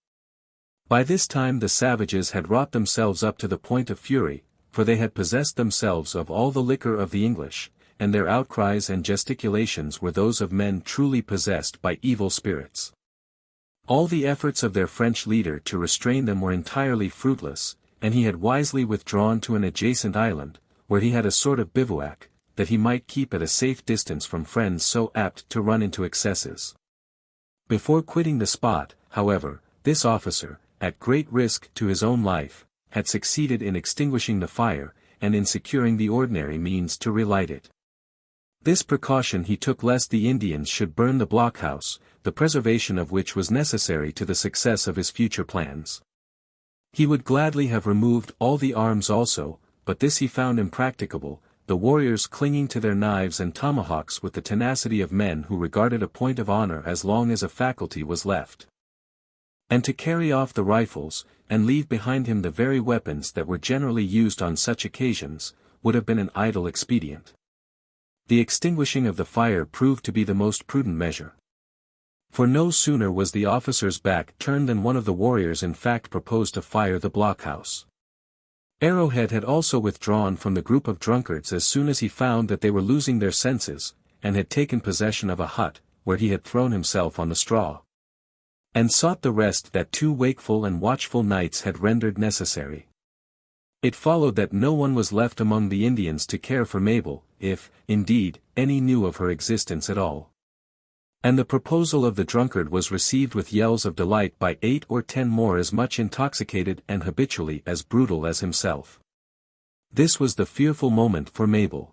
By this time the savages had wrought themselves up to the point of fury, for they had possessed themselves of all the liquor of the English, and their outcries and gesticulations were those of men truly possessed by evil spirits. All the efforts of their French leader to restrain them were entirely fruitless, and he had wisely withdrawn to an adjacent island, where he had a sort of bivouac, that he might keep at a safe distance from friends so apt to run into excesses. Before quitting the spot, however, this officer, at great risk to his own life, had succeeded in extinguishing the fire, and in securing the ordinary means to relight it. This precaution he took lest the Indians should burn the blockhouse, the preservation of which was necessary to the success of his future plans. He would gladly have removed all the arms also, but this he found impracticable, the warriors clinging to their knives and tomahawks with the tenacity of men who regarded a point of honor as long as a faculty was left. And to carry off the rifles, and leave behind him the very weapons that were generally used on such occasions, would have been an idle expedient. The extinguishing of the fire proved to be the most prudent measure. For no sooner was the officer's back turned than one of the warriors in fact proposed to fire the blockhouse. Arrowhead had also withdrawn from the group of drunkards as soon as he found that they were losing their senses, and had taken possession of a hut, where he had thrown himself on the straw. and sought the rest that 2 wakeful and watchful nights had rendered necessary. It followed that no one was left among the Indians to care for Mabel, if, indeed, any knew of her existence at all. And the proposal of the drunkard was received with yells of delight by 8 or 10 more as much intoxicated and habitually as brutal as himself. This was the fearful moment for Mabel.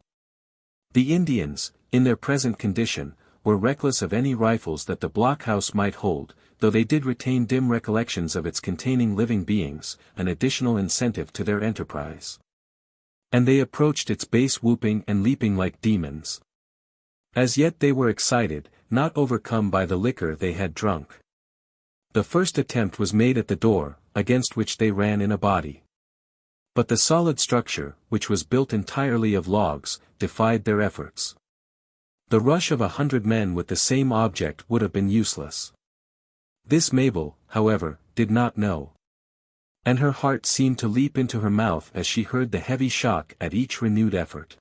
The Indians, in their present condition, were reckless of any rifles that the blockhouse might hold, though they did retain dim recollections of its containing living beings, an additional incentive to their enterprise. And they approached its base whooping and leaping like demons. As yet they were excited, not overcome by the liquor they had drunk. The first attempt was made at the door, against which they ran in a body. But the solid structure, which was built entirely of logs, defied their efforts. The rush of 100 men with the same object would have been useless. This Mabel, however, did not know. And her heart seemed to leap into her mouth as she heard the heavy shock at each renewed effort.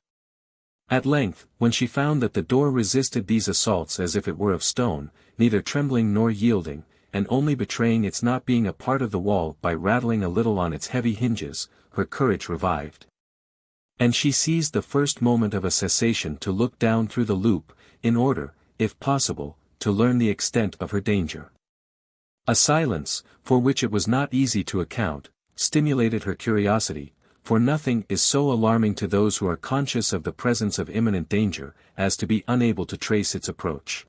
At length, when she found that the door resisted these assaults as if it were of stone, neither trembling nor yielding, and only betraying its not being a part of the wall by rattling a little on its heavy hinges, her courage revived. And she seized the first moment of a cessation to look down through the loop, in order, if possible, to learn the extent of her danger. A silence, for which it was not easy to account, stimulated her curiosity, for nothing is so alarming to those who are conscious of the presence of imminent danger, as to be unable to trace its approach.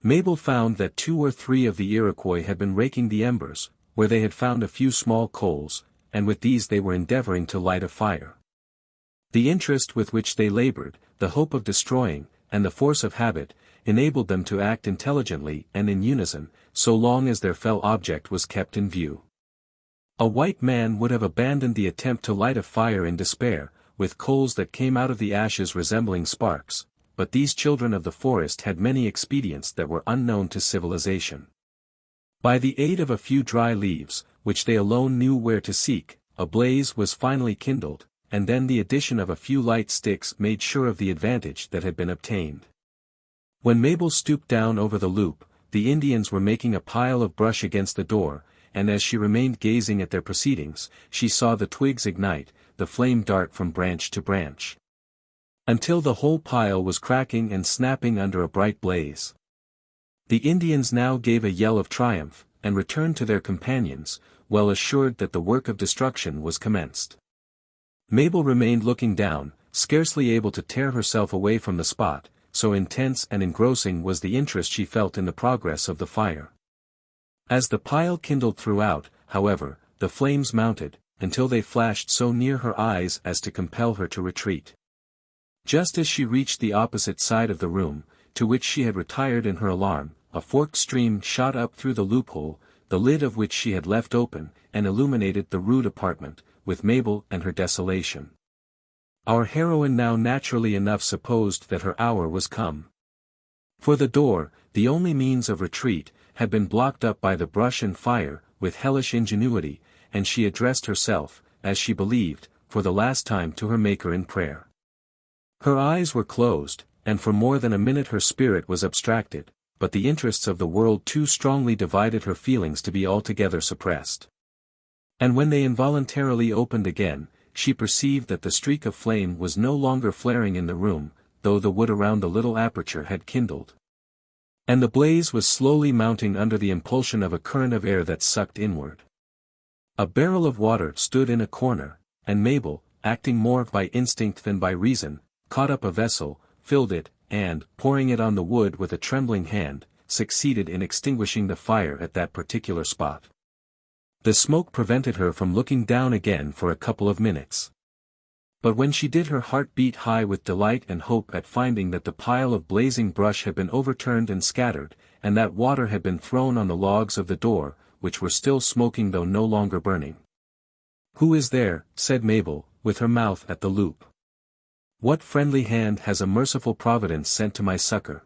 Mabel found that 2 or 3 of the Iroquois had been raking the embers, where they had found a few small coals, and with these they were endeavoring to light a fire. The interest with which they labored, the hope of destroying, and the force of habit, enabled them to act intelligently and in unison, so long as their fell object was kept in view. A white man would have abandoned the attempt to light a fire in despair, with coals that came out of the ashes resembling sparks, but these children of the forest had many expedients that were unknown to civilization. By the aid of a few dry leaves, which they alone knew where to seek, a blaze was finally kindled, and then the addition of a few light sticks made sure of the advantage that had been obtained. When Mabel stooped down over the loop, the Indians were making a pile of brush against the door, and as she remained gazing at their proceedings, she saw the twigs ignite, the flame dart from branch to branch, until the whole pile was cracking and snapping under a bright blaze. The Indians now gave a yell of triumph, and returned to their companions, well assured that the work of destruction was commenced. Mabel remained looking down, scarcely able to tear herself away from the spot, so intense and engrossing was the interest she felt in the progress of the fire. As the pile kindled throughout, however, the flames mounted, until they flashed so near her eyes as to compel her to retreat. Just as she reached the opposite side of the room, to which she had retired in her alarm, a forked stream shot up through the loophole, the lid of which she had left open, and illuminated the rude apartment, with Mabel and her desolation. Our heroine now naturally enough supposed that her hour was come. For the door, the only means of retreat, had been blocked up by the brush and fire, with hellish ingenuity, and she addressed herself, as she believed, for the last time to her Maker in prayer. Her eyes were closed, and for more than a minute her spirit was abstracted, but the interests of the world too strongly divided her feelings to be altogether suppressed. And when they involuntarily opened again, she perceived that the streak of flame was no longer flaring in the room, though the wood around the little aperture had kindled. And the blaze was slowly mounting under the impulsion of a current of air that sucked inward. A barrel of water stood in a corner, and Mabel, acting more by instinct than by reason, caught up a vessel, filled it, and, pouring it on the wood with a trembling hand, succeeded in extinguishing the fire at that particular spot. The smoke prevented her from looking down again for a couple of minutes. But when she did, her heart beat high with delight and hope at finding that the pile of blazing brush had been overturned and scattered, and that water had been thrown on the logs of the door, which were still smoking though no longer burning. "Who is there?" said Mabel, with her mouth at the loop. "What friendly hand has a merciful Providence sent to my succor?"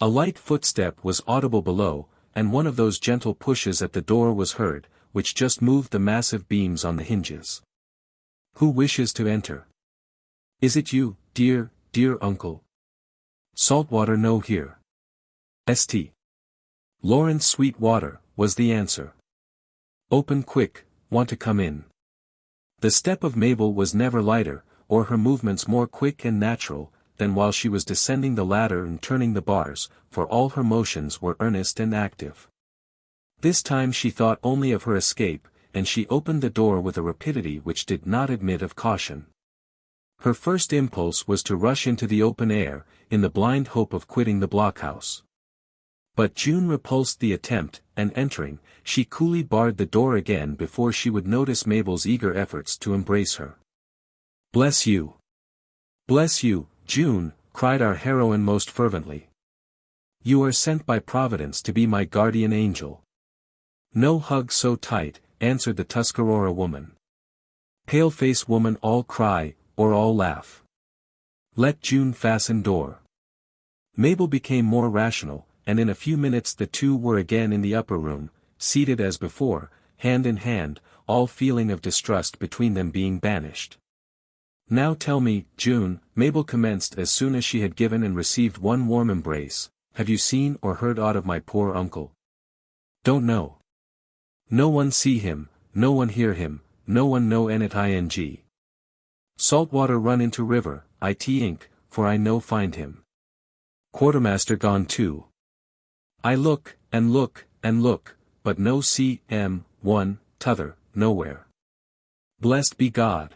A light footstep was audible below, and one of those gentle pushes at the door was heard, which just moved the massive beams on the hinges. "Who wishes to enter?" "Is it you, dear, dear uncle?" "Saltwater no here. St. Lawrence Sweetwater, was the answer. Open quick, want to come in. The step of Mabel was never lighter, or her movements more quick and natural, than while she was descending the ladder and turning the bars, for all her motions were earnest and active. This time she thought only of her escape, and she opened the door with a rapidity which did not admit of caution. Her first impulse was to rush into the open air, in the blind hope of quitting the blockhouse. But June repulsed the attempt, and entering, she coolly barred the door again before she would notice Mabel's eager efforts to embrace her. "Bless you! Bless you, June!" cried our heroine most fervently. "You are sent by Providence to be my guardian angel." "No hug so tight," answered the Tuscarora woman. "Pale-face woman all cry, or all laugh. Let June fasten door." Mabel became more rational, and in a few minutes the two were again in the upper room, seated as before, hand in hand, all feeling of distrust between them being banished. "Now tell me, June," Mabel commenced as soon as she had given and received one warm embrace, "have you seen or heard aught of my poor uncle?" "Don't know. No one see him, no one hear him, no one know anything. Saltwater run into river, XXIX, for I no find him. Quartermaster gone too. I look, and look, and look, but no see one, t'other, nowhere. Blessed be God.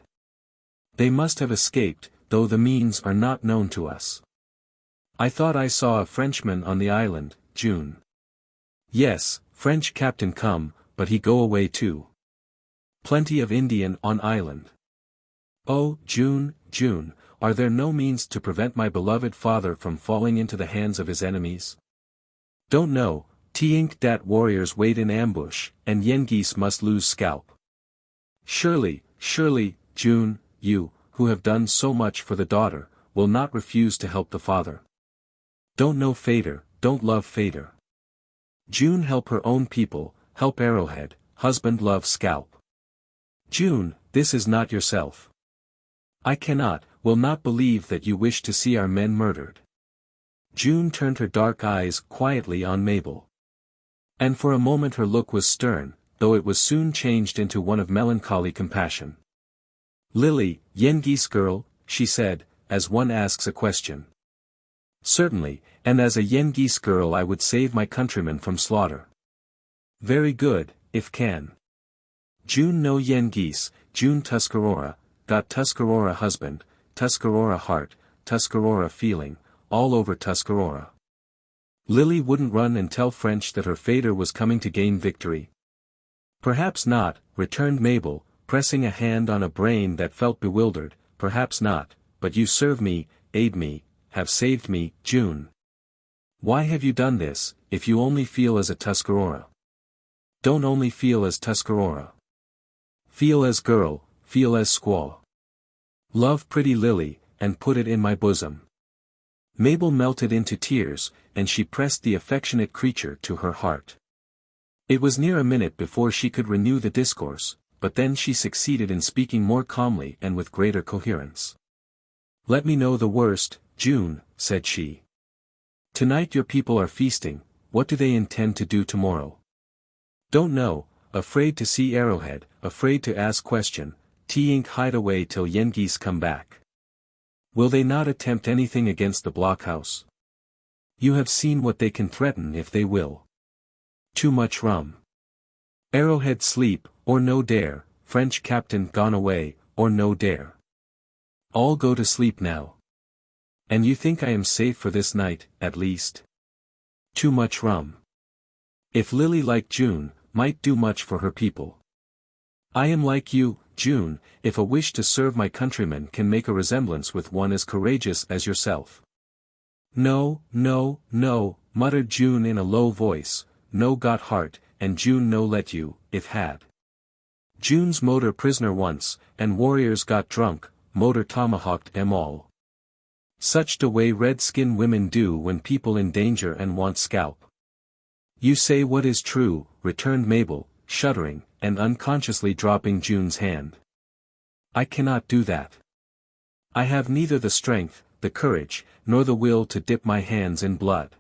They must have escaped, though the means are not known to us. I thought I saw a Frenchman on the island, June." "Yes, French captain come, but he go away too. Plenty of Indian on island." "Oh, June, June, are there no means to prevent my beloved father from falling into the hands of his enemies?" "Don't know, t'ink dat warriors wait in ambush, and Yengeese must lose scalp. Surely, June, you, who have done so much for the daughter, will not refuse to help the father. Don't know fader, don't love fader. June help her own people, help Arrowhead, husband love scalp. June, this is not yourself. I cannot, will not believe that you wish to see our men murdered." June turned her dark eyes quietly on Mabel. And for a moment her look was stern, though it was soon changed into one of melancholy compassion. "Lily, Yengeese girl," she said, as one asks a question. "Certainly, and as a Yengeese girl I would save my countrymen from slaughter." "Very good, if can. June no Yengeese, June Tuscarora, got Tuscarora husband, Tuscarora heart, Tuscarora feeling, all over Tuscarora. Lily wouldn't run and tell French that her fader was coming to gain victory." "Perhaps not," returned Mabel, pressing a hand on a brain that felt bewildered, "perhaps not, but you serve me, aid me, have saved me, June. Why have you done this, if you only feel as a Tuscarora? Don't only feel as Tuscarora. Feel as girl, feel as squaw. Love pretty Lily, and put it in my bosom." Mabel melted into tears, and she pressed the affectionate creature to her heart. It was near a minute before she could renew the discourse, but then she succeeded in speaking more calmly and with greater coherence. "Let me know the worst, June," said she. "Tonight your people are feasting, what do they intend to do tomorrow?" "Don't know, afraid to see Arrowhead, afraid to ask question, t'ink hide away till Yengeese come back." "Will they not attempt anything against the blockhouse?" "You have seen what they can threaten if they will. Too much rum. Arrowhead sleep, or no dare, French captain gone away, or no dare. All go to sleep now. And you think I am safe for this night, at least? Too much rum. If Lily like June, might do much for her people. I am like you, June, if a wish to serve my countrymen can make a resemblance with one as courageous as yourself." "No, no, no," muttered June in a low voice, "no got heart, and June no let you, if had. June's motor prisoner once, and warriors got drunk, motor tomahawked em all. Such the way red-skin women do when people in danger and want scalp." "You say what is true," returned Mabel, shuddering, and unconsciously dropping June's hand. "I cannot do that. I have neither the strength, the courage, nor the will to dip my hands in blood.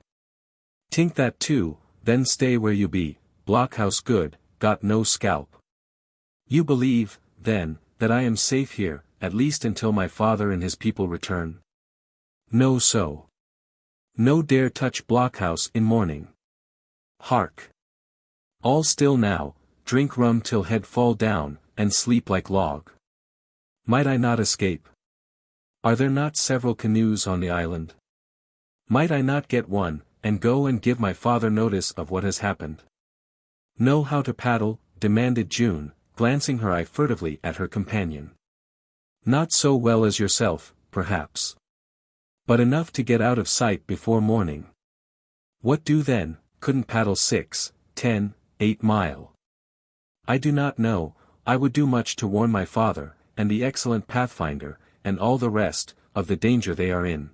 Think that too, then stay where you be, blockhouse good, got no scalp. You believe, then, that I am safe here, at least until my father and his people return? No so. No dare touch blockhouse in morning. Hark! All still now, drink rum till head fall down, and sleep like log. Might I not escape? Are there not several canoes on the island? Might I not get one, and go and give my father notice of what has happened? Know how to paddle? Demanded June, glancing her eye furtively at her companion. Not so well as yourself, perhaps. But enough to get out of sight before morning. What do then? Couldn't paddle 6, 10, 8 mile. I do not know. I would do much to warn my father, and the excellent Pathfinder, and all the rest, of the danger they are in.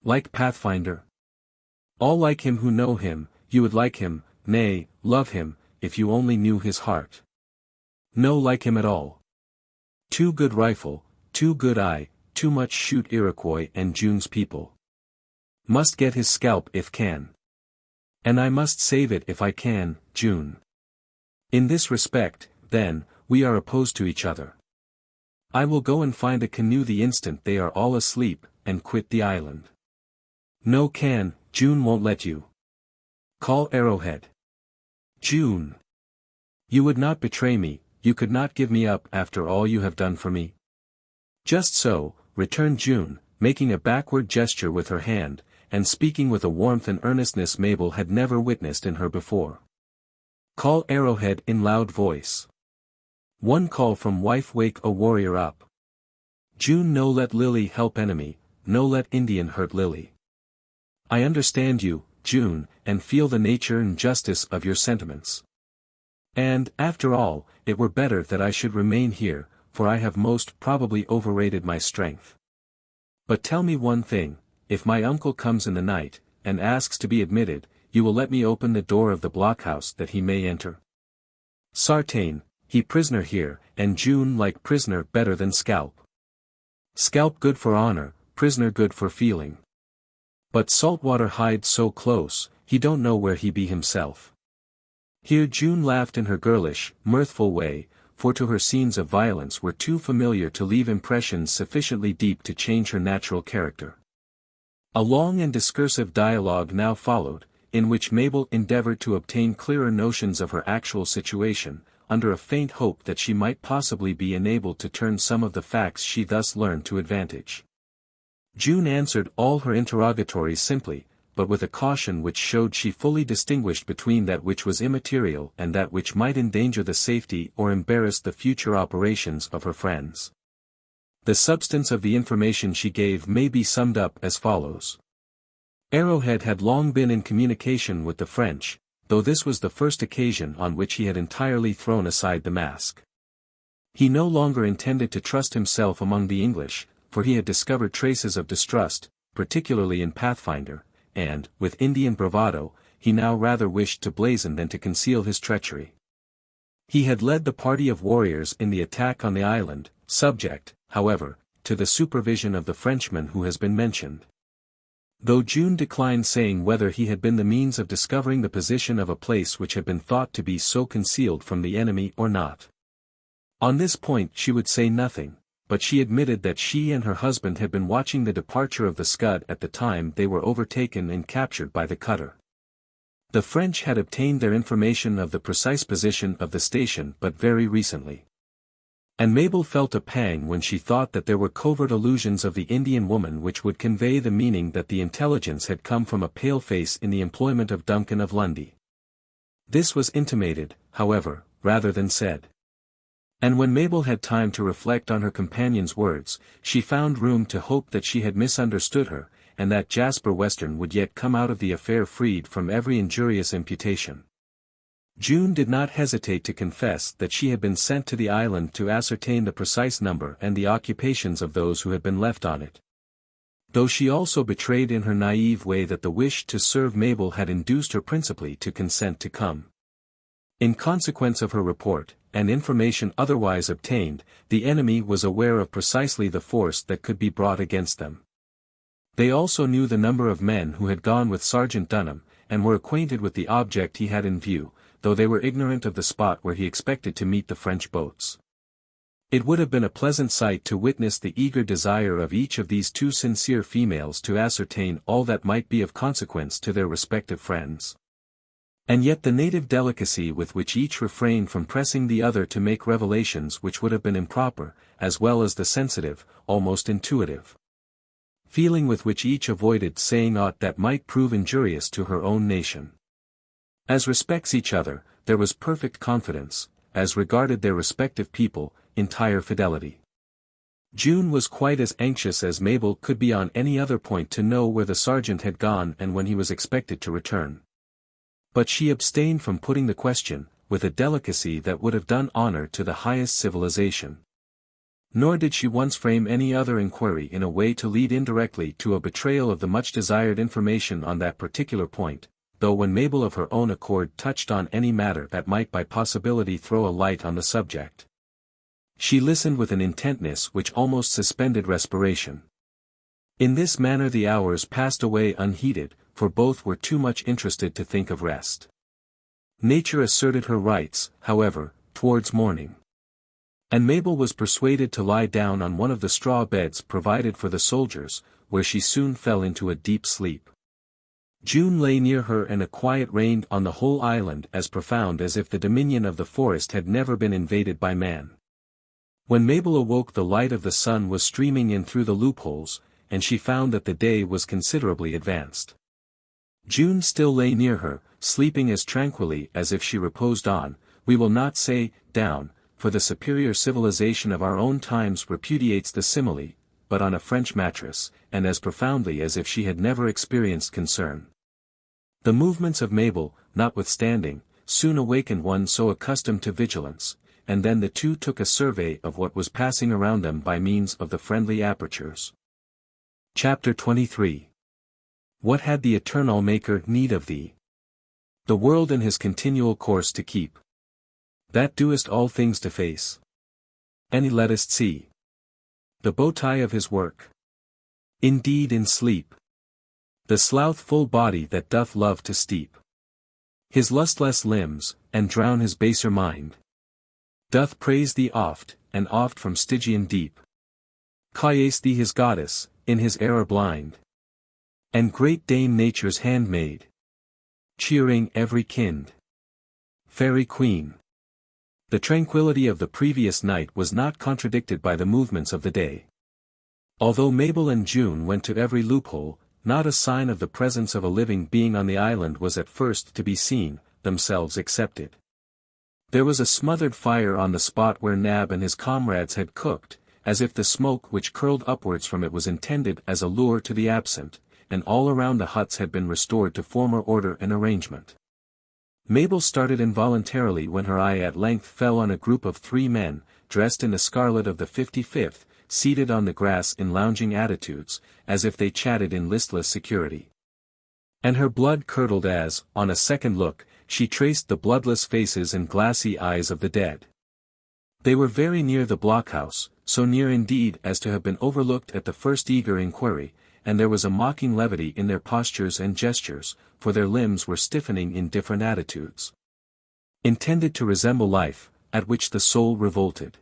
Like Pathfinder? All like him who know him, you would like him, nay, love him, if you only knew his heart. No like him at all. Too good rifle, too good eye, too much shoot Iroquois and June's people. Must get his scalp if can. And I must save it if I can, June. In this respect, then, we are opposed to each other. I will go and find a canoe the instant they are all asleep, and quit the island. No can, June won't let you. Call Arrowhead. June. You would not betray me, you could not give me up after all you have done for me. Just so, returned June, making a backward gesture with her hand, and speaking with a warmth and earnestness Mabel had never witnessed in her before. Call Arrowhead in loud voice. One call from wife wake a warrior up. June no let Lily help enemy, no let Indian hurt Lily. I understand you, June, and feel the nature and justice of your sentiments. And, after all, it were better that I should remain here, for I have most probably overrated my strength. But tell me one thing, if my uncle comes in the night, and asks to be admitted, you will let me open the door of the blockhouse that he may enter? Sartain, he prisoner here, and June like prisoner better than scalp. Scalp good for honor, prisoner good for feeling. But Saltwater hides so close, he don't know where he be himself. Here June laughed in her girlish, mirthful way, for to her scenes of violence were too familiar to leave impressions sufficiently deep to change her natural character. A long and discursive dialogue now followed, in which Mabel endeavored to obtain clearer notions of her actual situation, under a faint hope that she might possibly be enabled to turn some of the facts she thus learned to advantage. June answered all her interrogatories simply, but with a caution which showed she fully distinguished between that which was immaterial and that which might endanger the safety or embarrass the future operations of her friends. The substance of the information she gave may be summed up as follows. Arrowhead had long been in communication with the French, though this was the first occasion on which he had entirely thrown aside the mask. He no longer intended to trust himself among the English, for he had discovered traces of distrust, particularly in Pathfinder, and, with Indian bravado, he now rather wished to blazon than to conceal his treachery. He had led the party of warriors in the attack on the island, subject, however, to the supervision of the Frenchman who has been mentioned. Though June declined saying whether he had been the means of discovering the position of a place which had been thought to be so concealed from the enemy or not. On this point she would say nothing, but she admitted that she and her husband had been watching the departure of the Scud at the time they were overtaken and captured by the cutter. The French had obtained their information of the precise position of the station but very recently. And Mabel felt a pang when she thought that there were covert allusions of the Indian woman which would convey the meaning that the intelligence had come from a paleface in the employment of Duncan of Lundy. This was intimated, however, rather than said. And when Mabel had time to reflect on her companion's words, she found room to hope that she had misunderstood her, and that Jasper Western would yet come out of the affair freed from every injurious imputation. June did not hesitate to confess that she had been sent to the island to ascertain the precise number and the occupations of those who had been left on it. Though she also betrayed in her naive way that the wish to serve Mabel had induced her principally to consent to come. In consequence of her report, and information otherwise obtained, the enemy was aware of precisely the force that could be brought against them. They also knew the number of men who had gone with Sergeant Dunham, and were acquainted with the object he had in view, though they were ignorant of the spot where he expected to meet the French boats. It would have been a pleasant sight to witness the eager desire of each of these two sincere females to ascertain all that might be of consequence to their respective friends. And yet the native delicacy with which each refrained from pressing the other to make revelations which would have been improper, as well as the sensitive, almost intuitive feeling with which each avoided saying aught that might prove injurious to her own nation. As respects each other, there was perfect confidence; as regarded their respective people, entire fidelity. June was quite as anxious as Mabel could be on any other point to know where the sergeant had gone and when he was expected to return. But she abstained from putting the question, with a delicacy that would have done honor to the highest civilization. Nor did she once frame any other inquiry in a way to lead indirectly to a betrayal of the much-desired information on that particular point, though when Mabel of her own accord touched on any matter that might by possibility throw a light on the subject, she listened with an intentness which almost suspended respiration. In this manner the hours passed away unheeded, for both were too much interested to think of rest. Nature asserted her rights, however, towards morning, and Mabel was persuaded to lie down on one of the straw beds provided for the soldiers, where she soon fell into a deep sleep. June lay near her, and a quiet reigned on the whole island as profound as if the dominion of the forest had never been invaded by man. When Mabel awoke the light of the sun was streaming in through the loopholes, and she found that the day was considerably advanced. June still lay near her, sleeping as tranquilly as if she reposed on, we will not say, down, for the superior civilization of our own times repudiates the simile, but on a French mattress, and as profoundly as if she had never experienced concern. The movements of Mabel, notwithstanding, soon awakened one so accustomed to vigilance, and then the two took a survey of what was passing around them by means of the friendly apertures. Chapter 23. What had the Eternal Maker need of thee? The world in his continual course to keep, that doest all things to face, and he lettest see the bowtie of his work. Indeed in sleep, the slothful body that doth love to steep his lustless limbs, and drown his baser mind, doth praise thee oft, and oft from Stygian deep calls thee his goddess, in his error blind, and great Dame Nature's handmaid, cheering every kind, fairy queen. The tranquility of the previous night was not contradicted by the movements of the day. Although Mabel and June went to every loophole, not a sign of the presence of a living being on the island was at first to be seen, themselves excepted. There was a smothered fire on the spot where Nab and his comrades had cooked, as if the smoke which curled upwards from it was intended as a lure to the absent, and all around the huts had been restored to former order and arrangement. Mabel started involuntarily when her eye at length fell on a group of 3 men, dressed in the scarlet of the 55th, seated on the grass in lounging attitudes, as if they chatted in listless security. And her blood curdled as, on a second look, she traced the bloodless faces and glassy eyes of the dead. They were very near the blockhouse, so near indeed as to have been overlooked at the first eager inquiry, and there was a mocking levity in their postures and gestures, for their limbs were stiffening in different attitudes, intended to resemble life, at which the soul revolted.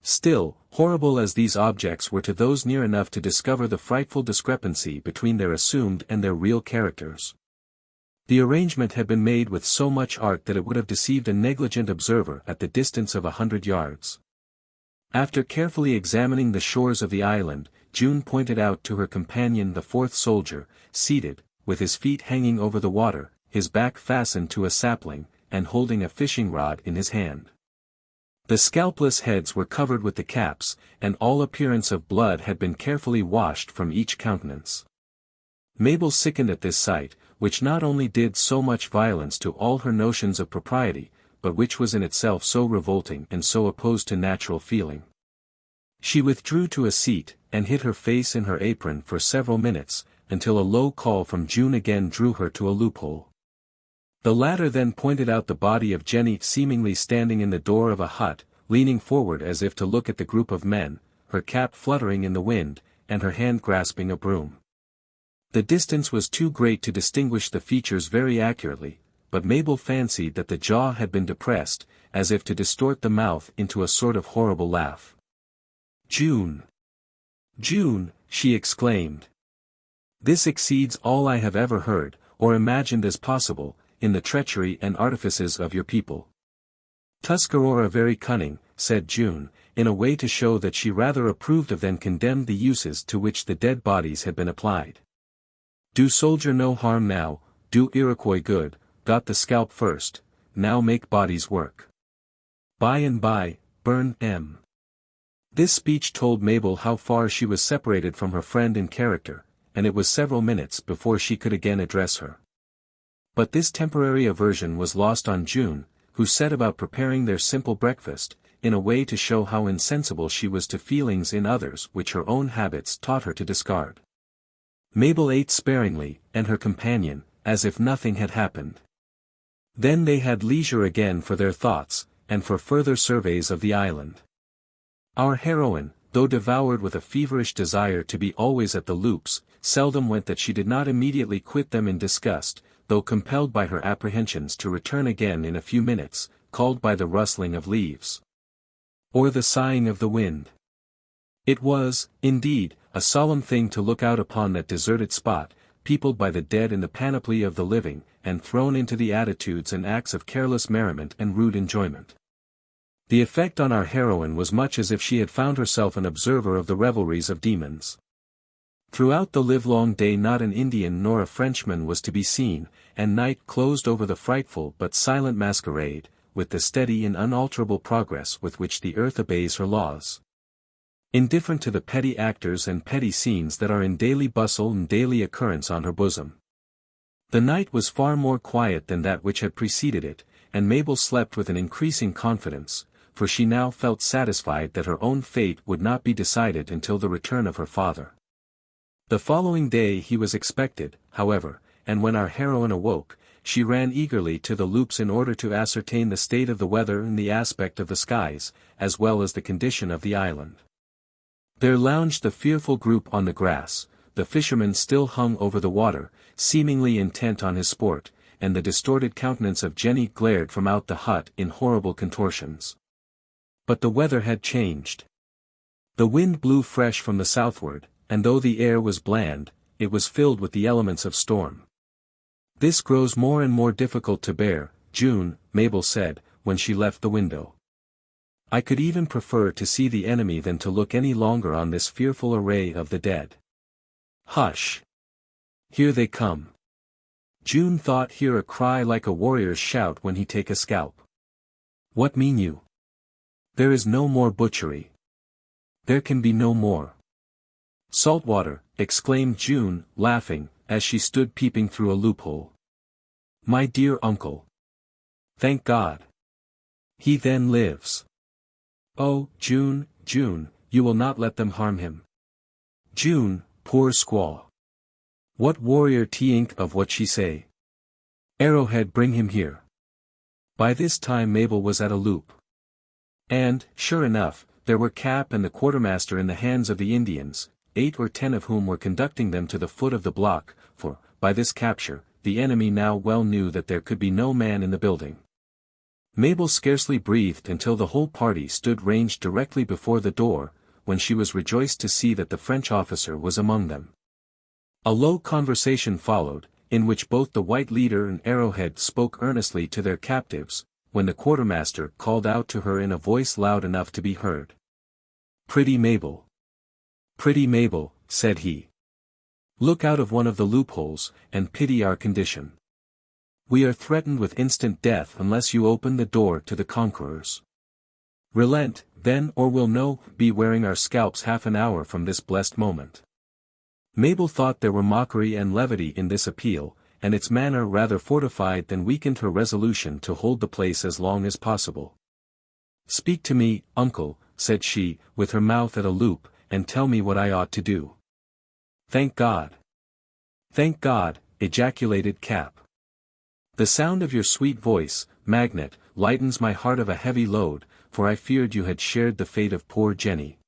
Still, horrible as these objects were to those near enough to discover the frightful discrepancy between their assumed and their real characters, the arrangement had been made with so much art that it would have deceived a negligent observer at the distance of 100 yards. After carefully examining the shores of the island, June pointed out to her companion the 4th soldier, seated, with his feet hanging over the water, his back fastened to a sapling, and holding a fishing rod in his hand. The scalpless heads were covered with the caps, and all appearance of blood had been carefully washed from each countenance. Mabel sickened at this sight, which not only did so much violence to all her notions of propriety, but which was in itself so revolting and so opposed to natural feeling. She withdrew to a seat, and hid her face in her apron for several minutes, until a low call from June again drew her to a loophole. The latter then pointed out the body of Jenny seemingly standing in the door of a hut, leaning forward as if to look at the group of men, her cap fluttering in the wind, and her hand grasping a broom. The distance was too great to distinguish the features very accurately, but Mabel fancied that the jaw had been depressed, as if to distort the mouth into a sort of horrible laugh. "June! June!" she exclaimed. "This exceeds all I have ever heard, or imagined as possible, in the treachery and artifices of your people." "Tuscarora very cunning," said June, in a way to show that she rather approved of than condemned the uses to which the dead bodies had been applied. "Do soldier no harm now, do Iroquois good, got the scalp first, now make bodies work. By and by, burn em." This speech told Mabel how far she was separated from her friend in character, and it was several minutes before she could again address her. But this temporary aversion was lost on June, who set about preparing their simple breakfast, in a way to show how insensible she was to feelings in others which her own habits taught her to discard. Mabel ate sparingly, and her companion, as if nothing had happened. Then they had leisure again for their thoughts, and for further surveys of the island. Our heroine, though devoured with a feverish desire to be always at the loops, seldom went that she did not immediately quit them in disgust, though compelled by her apprehensions to return again in a few minutes, called by the rustling of leaves, or the sighing of the wind. It was, indeed, a solemn thing to look out upon that deserted spot, peopled by the dead in the panoply of the living, and thrown into the attitudes and acts of careless merriment and rude enjoyment. The effect on our heroine was much as if she had found herself an observer of the revelries of demons. Throughout the livelong day not an Indian nor a Frenchman was to be seen, and night closed over the frightful but silent masquerade, with the steady and unalterable progress with which the earth obeys her laws. Indifferent to the petty actors and petty scenes that are in daily bustle and daily occurrence on her bosom. The night was far more quiet than that which had preceded it, and Mabel slept with an increasing confidence, for she now felt satisfied that her own fate would not be decided until the return of her father. The following day he was expected, however, and when our heroine awoke, she ran eagerly to the loops in order to ascertain the state of the weather and the aspect of the skies, as well as the condition of the island. There lounged the fearful group on the grass, the fisherman still hung over the water, seemingly intent on his sport, and the distorted countenance of Jenny glared from out the hut in horrible contortions. But the weather had changed. The wind blew fresh from the southward, and though the air was bland, it was filled with the elements of storm. "This grows more and more difficult to bear, June," Mabel said, when she left the window. "I could even prefer to see the enemy than to look any longer on this fearful array of the dead. Hush! Here they come." June thought hear a cry like a warrior's shout when he take a scalp. "What mean you?" "There is no more butchery. There can be no more." "Saltwater," exclaimed June, laughing, as she stood peeping through a loophole. "My dear uncle! Thank God! He then lives." "Oh, June, June, you will not let them harm him." "June, poor squaw! What warrior t'ink of what she say? Arrowhead bring him here." By this time Mabel was at a loop. And, sure enough, there were Cap and the quartermaster in the hands of the Indians, 8 or 10 of whom were conducting them to the foot of the block, for, by this capture, the enemy now well knew that there could be no man in the building. Mabel scarcely breathed until the whole party stood ranged directly before the door, when she was rejoiced to see that the French officer was among them. A low conversation followed, in which both the white leader and Arrowhead spoke earnestly to their captives, when the quartermaster called out to her in a voice loud enough to be heard. "Pretty Mabel! Pretty Mabel," said he. "Look out of one of the loopholes, and pity our condition. We are threatened with instant death unless you open the door to the conquerors. Relent, then, or we'll no be wearing our scalps half an hour from this blessed moment." Mabel thought there were mockery and levity in this appeal, and its manner rather fortified than weakened her resolution to hold the place as long as possible. "Speak to me, uncle," said she, with her mouth at a loop, "and tell me what I ought to do." "Thank God! Thank God!" ejaculated Cap. "The sound of your sweet voice, Magnet, lightens my heart of a heavy load, for I feared you had shared the fate of poor Jenny."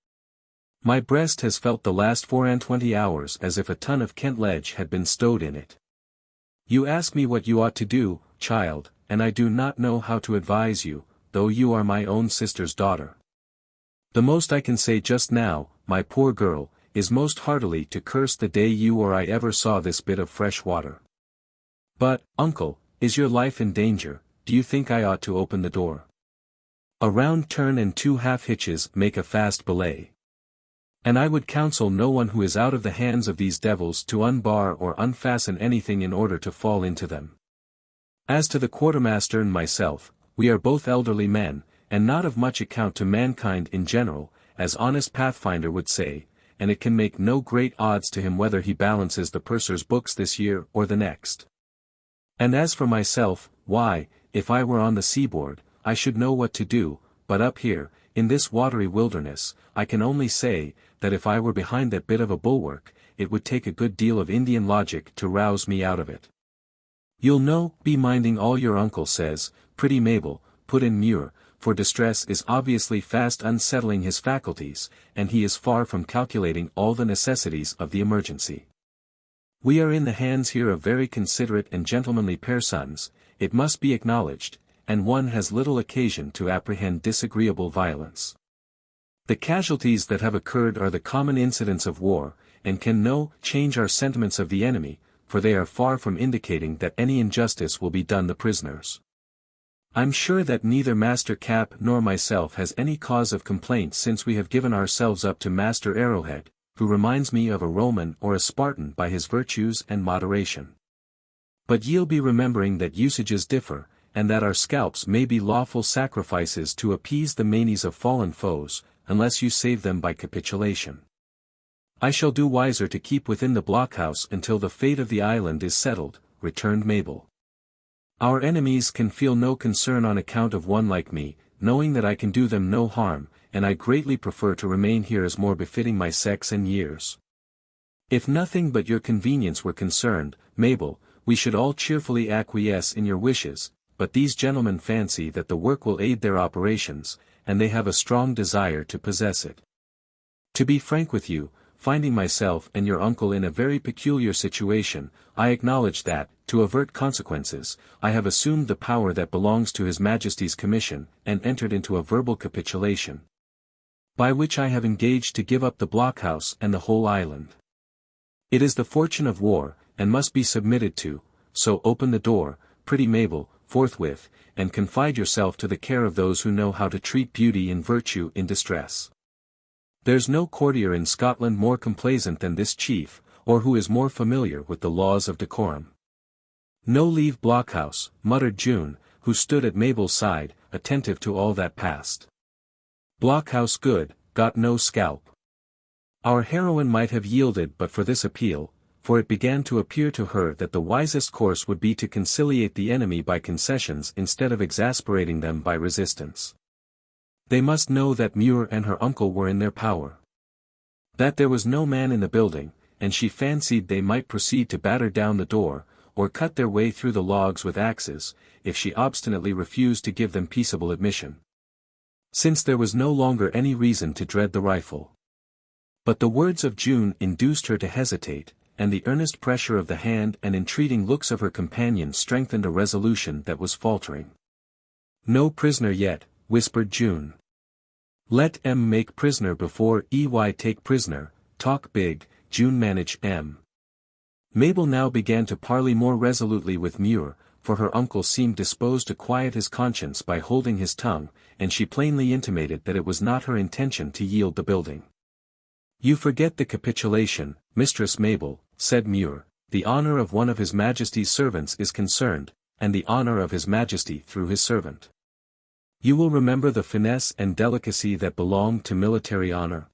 My breast has felt the last 24 hours as if a ton of Kent ledge had been stowed in it. You ask me what you ought to do, child, and I do not know how to advise you, though you are my own sister's daughter. The most I can say just now, my poor girl, is most heartily to curse the day you or I ever saw this bit of fresh water. But, uncle, is your life in danger? Do you think I ought to open the door? A round turn and 2 half hitches make a fast belay. And I would counsel no one who is out of the hands of these devils to unbar or unfasten anything in order to fall into them. As to the quartermaster and myself, we are both elderly men, and not of much account to mankind in general, as honest Pathfinder would say, and it can make no great odds to him whether he balances the purser's books this year or the next. And as for myself, why, if I were on the seaboard, I should know what to do, but up here, in this watery wilderness, I can only say, that if I were behind that bit of a bulwark, it would take a good deal of Indian logic to rouse me out of it. You'll know, be minding all your uncle says, pretty Mabel, put in Muir, for distress is obviously fast unsettling his faculties, and he is far from calculating all the necessities of the emergency. We are in the hands here of very considerate and gentlemanly persons, it must be acknowledged, and one has little occasion to apprehend disagreeable violence. The casualties that have occurred are the common incidents of war, and can no change our sentiments of the enemy, for they are far from indicating that any injustice will be done the prisoners. I'm sure that neither Master Cap nor myself has any cause of complaint since we have given ourselves up to Master Arrowhead, who reminds me of a Roman or a Spartan by his virtues and moderation. But ye'll be remembering that usages differ, and that our scalps may be lawful sacrifices to appease the manes of fallen foes, unless you save them by capitulation. I shall do wiser to keep within the blockhouse until the fate of the island is settled, returned Mabel. Our enemies can feel no concern on account of one like me, knowing that I can do them no harm, and I greatly prefer to remain here as more befitting my sex and years. If nothing but your convenience were concerned, Mabel, we should all cheerfully acquiesce in your wishes, but these gentlemen fancy that the work will aid their operations, and they have a strong desire to possess it. To be frank with you, finding myself and your uncle in a very peculiar situation, I acknowledge that, to avert consequences, I have assumed the power that belongs to His Majesty's commission, and entered into a verbal capitulation, by which I have engaged to give up the blockhouse and the whole island. It is the fortune of war, and must be submitted to, so open the door, pretty Mabel, forthwith, and confide yourself to the care of those who know how to treat beauty and virtue in distress. There's no courtier in Scotland more complaisant than this chief, or who is more familiar with the laws of decorum. No leave blockhouse, muttered June, who stood at Mabel's side, attentive to all that passed. Blockhouse good, got no scalp. Our heroine might have yielded but for this appeal, for it began to appear to her that the wisest course would be to conciliate the enemy by concessions instead of exasperating them by resistance. They must know that Muir and her uncle were in their power. That there was no man in the building, and she fancied they might proceed to batter down the door, or cut their way through the logs with axes, if she obstinately refused to give them peaceable admission. Since there was no longer any reason to dread the rifle. But the words of June induced her to hesitate, and the earnest pressure of the hand and entreating looks of her companion strengthened a resolution that was faltering. No prisoner yet, whispered June. Let M make prisoner before EY take prisoner, talk big, June manage M. Mabel now began to parley more resolutely with Muir, for her uncle seemed disposed to quiet his conscience by holding his tongue, and she plainly intimated that it was not her intention to yield the building. You forget the capitulation, Mistress Mabel, said Muir, the honor of one of His Majesty's servants is concerned, and the honor of His Majesty through his servant. You will remember the finesse and delicacy that belong to military honor.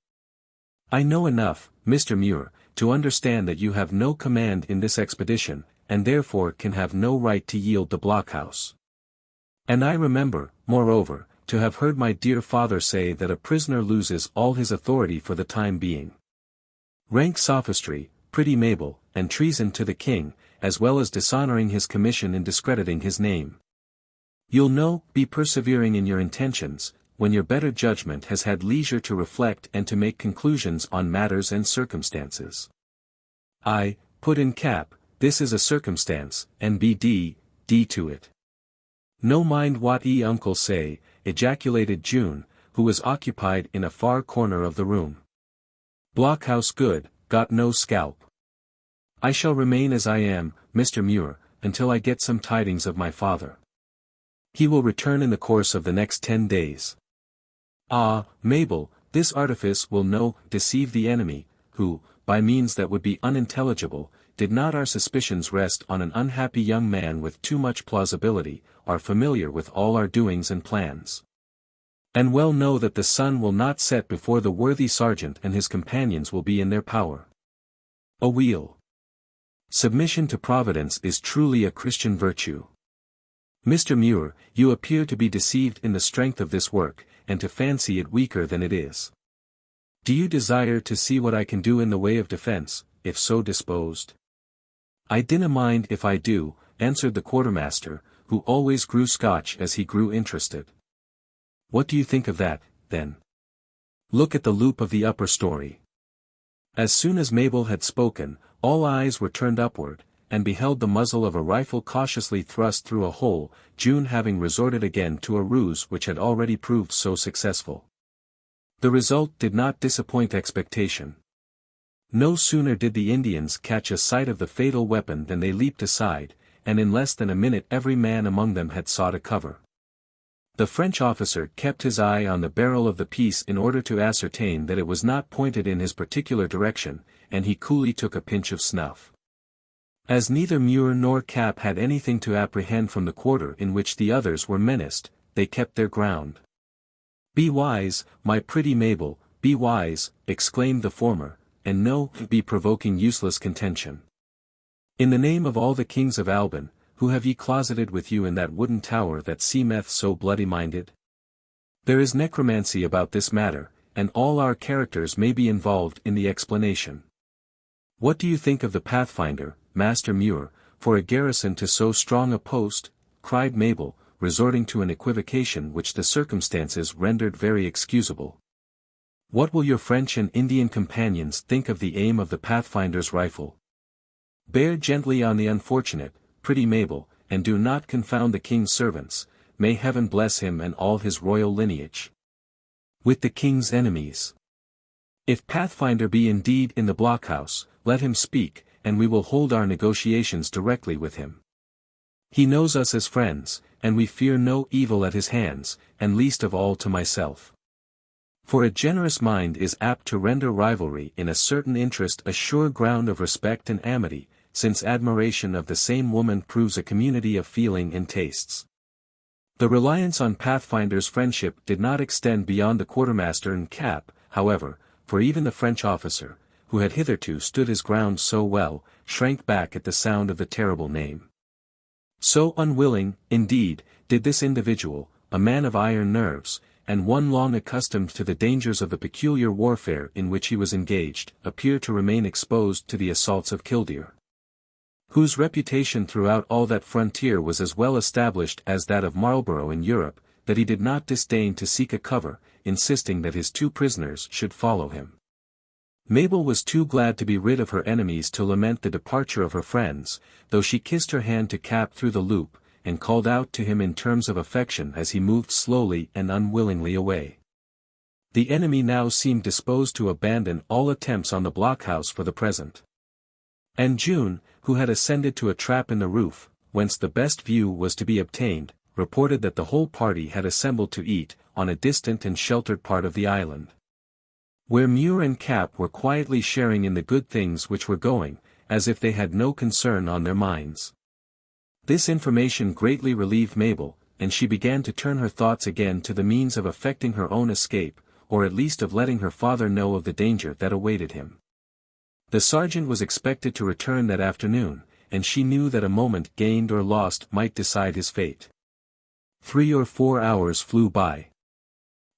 I know enough, Mr. Muir, to understand that you have no command in this expedition, and therefore can have no right to yield the blockhouse. And I remember, moreover, to have heard my dear father say that a prisoner loses all his authority for the time being. Rank sophistry, pretty Mabel, and treason to the king, as well as dishonoring his commission and discrediting his name. You'll know, be persevering in your intentions, when your better judgment has had leisure to reflect and to make conclusions on matters and circumstances. I, put in Cap, this is a circumstance, and B.D. to it. No mind what ye uncle say, ejaculated June, who was occupied in a far corner of the room. Blockhouse good, got no scalp. I shall remain as I am, Mr. Muir, until I get some tidings of my father. He will return in the course of the next 10 days. Ah, Mabel, this artifice will no deceive the enemy, who, by means that would be unintelligible, did not our suspicions rest on an unhappy young man with too much plausibility, are familiar with all our doings and plans. And well know that the sun will not set before the worthy sergeant and his companions will be in their power. Aweel. Submission to Providence is truly a Christian virtue. Mr. Muir, you appear to be deceived in the strength of this work, and to fancy it weaker than it is. Do you desire to see what I can do in the way of defense, if so disposed? I dinna mind if I do, answered the quartermaster, who always grew Scotch as he grew interested. What do you think of that, then? Look at the loop of the upper story. As soon as Mabel had spoken, all eyes were turned upward, and beheld the muzzle of a rifle cautiously thrust through a hole, June having resorted again to a ruse which had already proved so successful. The result did not disappoint expectation. No sooner did the Indians catch a sight of the fatal weapon than they leaped aside, and in less than a minute every man among them had sought a cover. The French officer kept his eye on the barrel of the piece in order to ascertain that it was not pointed in his particular direction, and he coolly took a pinch of snuff. As neither Muir nor Cap had anything to apprehend from the quarter in which the others were menaced, they kept their ground. "Be wise, my pretty Mabel, be wise," exclaimed the former, "and no be provoking useless contention. In the name of all the kings of Alban, who have ye closeted with you in that wooden tower that seemeth so bloody-minded? There is necromancy about this matter, and all our characters may be involved in the explanation. What do you think of the Pathfinder, Master Muir, for a garrison to so strong a post?" cried Mabel, resorting to an equivocation which the circumstances rendered very excusable. "What will your French and Indian companions think of the aim of the Pathfinder's rifle? Bear gently on the unfortunate, pretty Mabel, and do not confound the king's servants, may heaven bless him and all his royal lineage, with the king's enemies. If Pathfinder be indeed in the blockhouse, let him speak, and we will hold our negotiations directly with him. He knows us as friends, and we fear no evil at his hands, and least of all to myself. For a generous mind is apt to render rivalry in a certain interest a sure ground of respect and amity, since admiration of the same woman proves a community of feeling and tastes." The reliance on Pathfinder's friendship did not extend beyond the quartermaster and Cap, however, for even the French officer, who had hitherto stood his ground so well, shrank back at the sound of the terrible name. So unwilling, indeed, did this individual, a man of iron nerves, and one long accustomed to the dangers of the peculiar warfare in which he was engaged, appear to remain exposed to the assaults of Killdeer, whose reputation throughout all that frontier was as well established as that of Marlborough in Europe, that he did not disdain to seek a cover, insisting that his 2 prisoners should follow him. Mabel was too glad to be rid of her enemies to lament the departure of her friends, though she kissed her hand to Cap through the loop, and called out to him in terms of affection as he moved slowly and unwillingly away. The enemy now seemed disposed to abandon all attempts on the blockhouse for the present. And June, who had ascended to a trap in the roof, whence the best view was to be obtained, reported that the whole party had assembled to eat, on a distant and sheltered part of the island, where Muir and Cap were quietly sharing in the good things which were going, as if they had no concern on their minds. This information greatly relieved Mabel, and she began to turn her thoughts again to the means of effecting her own escape, or at least of letting her father know of the danger that awaited him. The sergeant was expected to return that afternoon, and she knew that a moment gained or lost might decide his fate. 3 or 4 hours flew by.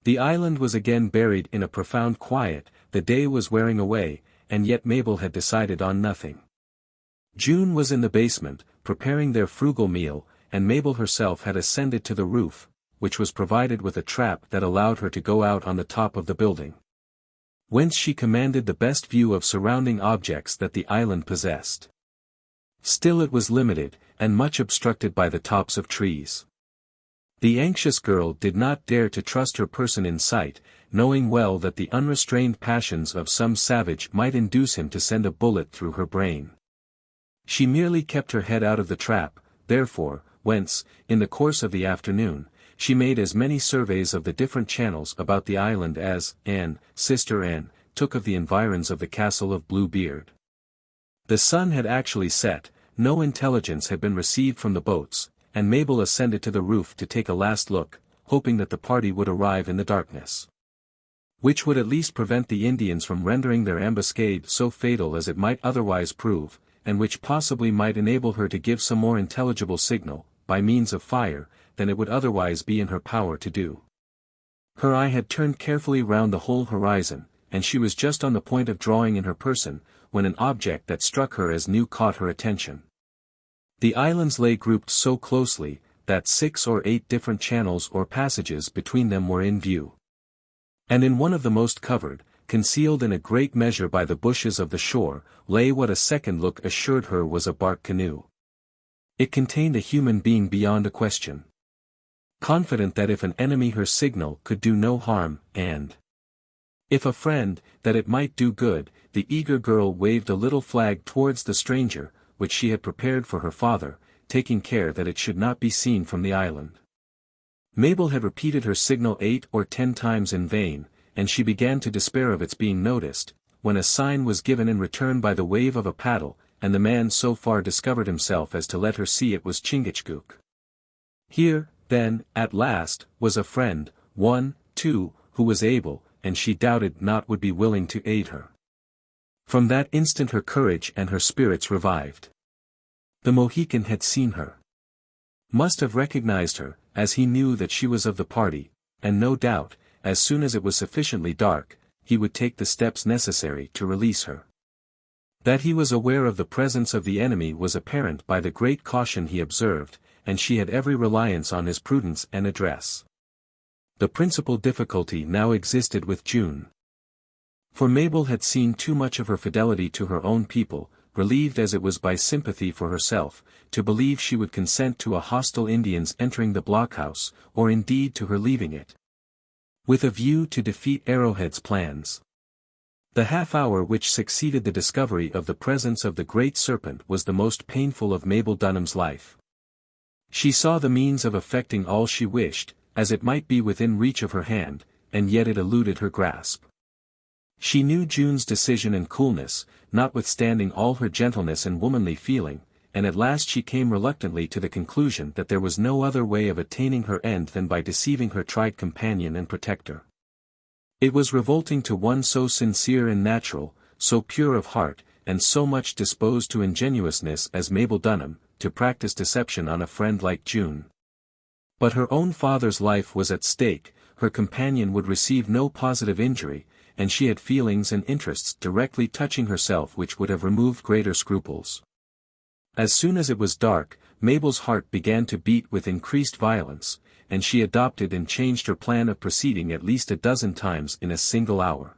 The island was again buried in a profound quiet, the day was wearing away, and yet Mabel had decided on nothing. June was in the basement, preparing their frugal meal, and Mabel herself had ascended to the roof, which was provided with a trap that allowed her to go out on the top of the building, whence she commanded the best view of surrounding objects that the island possessed. Still it was limited, and much obstructed by the tops of trees. The anxious girl did not dare to trust her person in sight, knowing well that the unrestrained passions of some savage might induce him to send a bullet through her brain. She merely kept her head out of the trap, therefore, whence, in the course of the afternoon, she made as many surveys of the different channels about the island as Anne, Sister Anne, took of the environs of the castle of Bluebeard. The sun had actually set, no intelligence had been received from the boats, and Mabel ascended to the roof to take a last look, hoping that the party would arrive in the darkness, which would at least prevent the Indians from rendering their ambuscade so fatal as it might otherwise prove, and which possibly might enable her to give some more intelligible signal, by means of fire, than it would otherwise be in her power to do. Her eye had turned carefully round the whole horizon, and she was just on the point of drawing in her person, when an object that struck her as new caught her attention. The islands lay grouped so closely, that 6 or 8 different channels or passages between them were in view. And in one of the most covered, concealed in a great measure by the bushes of the shore, lay what a second look assured her was a bark canoe. It contained a human being beyond a question. Confident that if an enemy her signal could do no harm, and if a friend, that it might do good, the eager girl waved a little flag towards the stranger, which she had prepared for her father, taking care that it should not be seen from the island. Mabel had repeated her signal 8 or 10 times in vain, and she began to despair of its being noticed, when a sign was given in return by the wave of a paddle, and the man so far discovered himself as to let her see it was Chingachgook. Here, then, at last, was a friend, one, too, who was able, and she doubted not would be willing to aid her. From that instant her courage and her spirits revived. The Mohican had seen her. Must have recognized her, as he knew that she was of the party, and no doubt, as soon as it was sufficiently dark, he would take the steps necessary to release her. That he was aware of the presence of the enemy was apparent by the great caution he observed, and she had every reliance on his prudence and address. The principal difficulty now existed with June. For Mabel had seen too much of her fidelity to her own people, relieved as it was by sympathy for herself, to believe she would consent to a hostile Indians entering the blockhouse, or indeed to her leaving it, with a view to defeat Arrowhead's plans. The half-hour which succeeded the discovery of the presence of the great serpent was the most painful of Mabel Dunham's life. She saw the means of effecting all she wished, as it might be within reach of her hand, and yet it eluded her grasp. She knew June's decision and coolness, notwithstanding all her gentleness and womanly feeling, and at last she came reluctantly to the conclusion that there was no other way of attaining her end than by deceiving her tried companion and protector. It was revolting to one so sincere and natural, so pure of heart, and so much disposed to ingenuousness as Mabel Dunham, to practice deception on a friend like June. But her own father's life was at stake, her companion would receive no positive injury, and she had feelings and interests directly touching herself which would have removed greater scruples. As soon as it was dark, Mabel's heart began to beat with increased violence, and she adopted and changed her plan of proceeding at least 12 times in a single hour.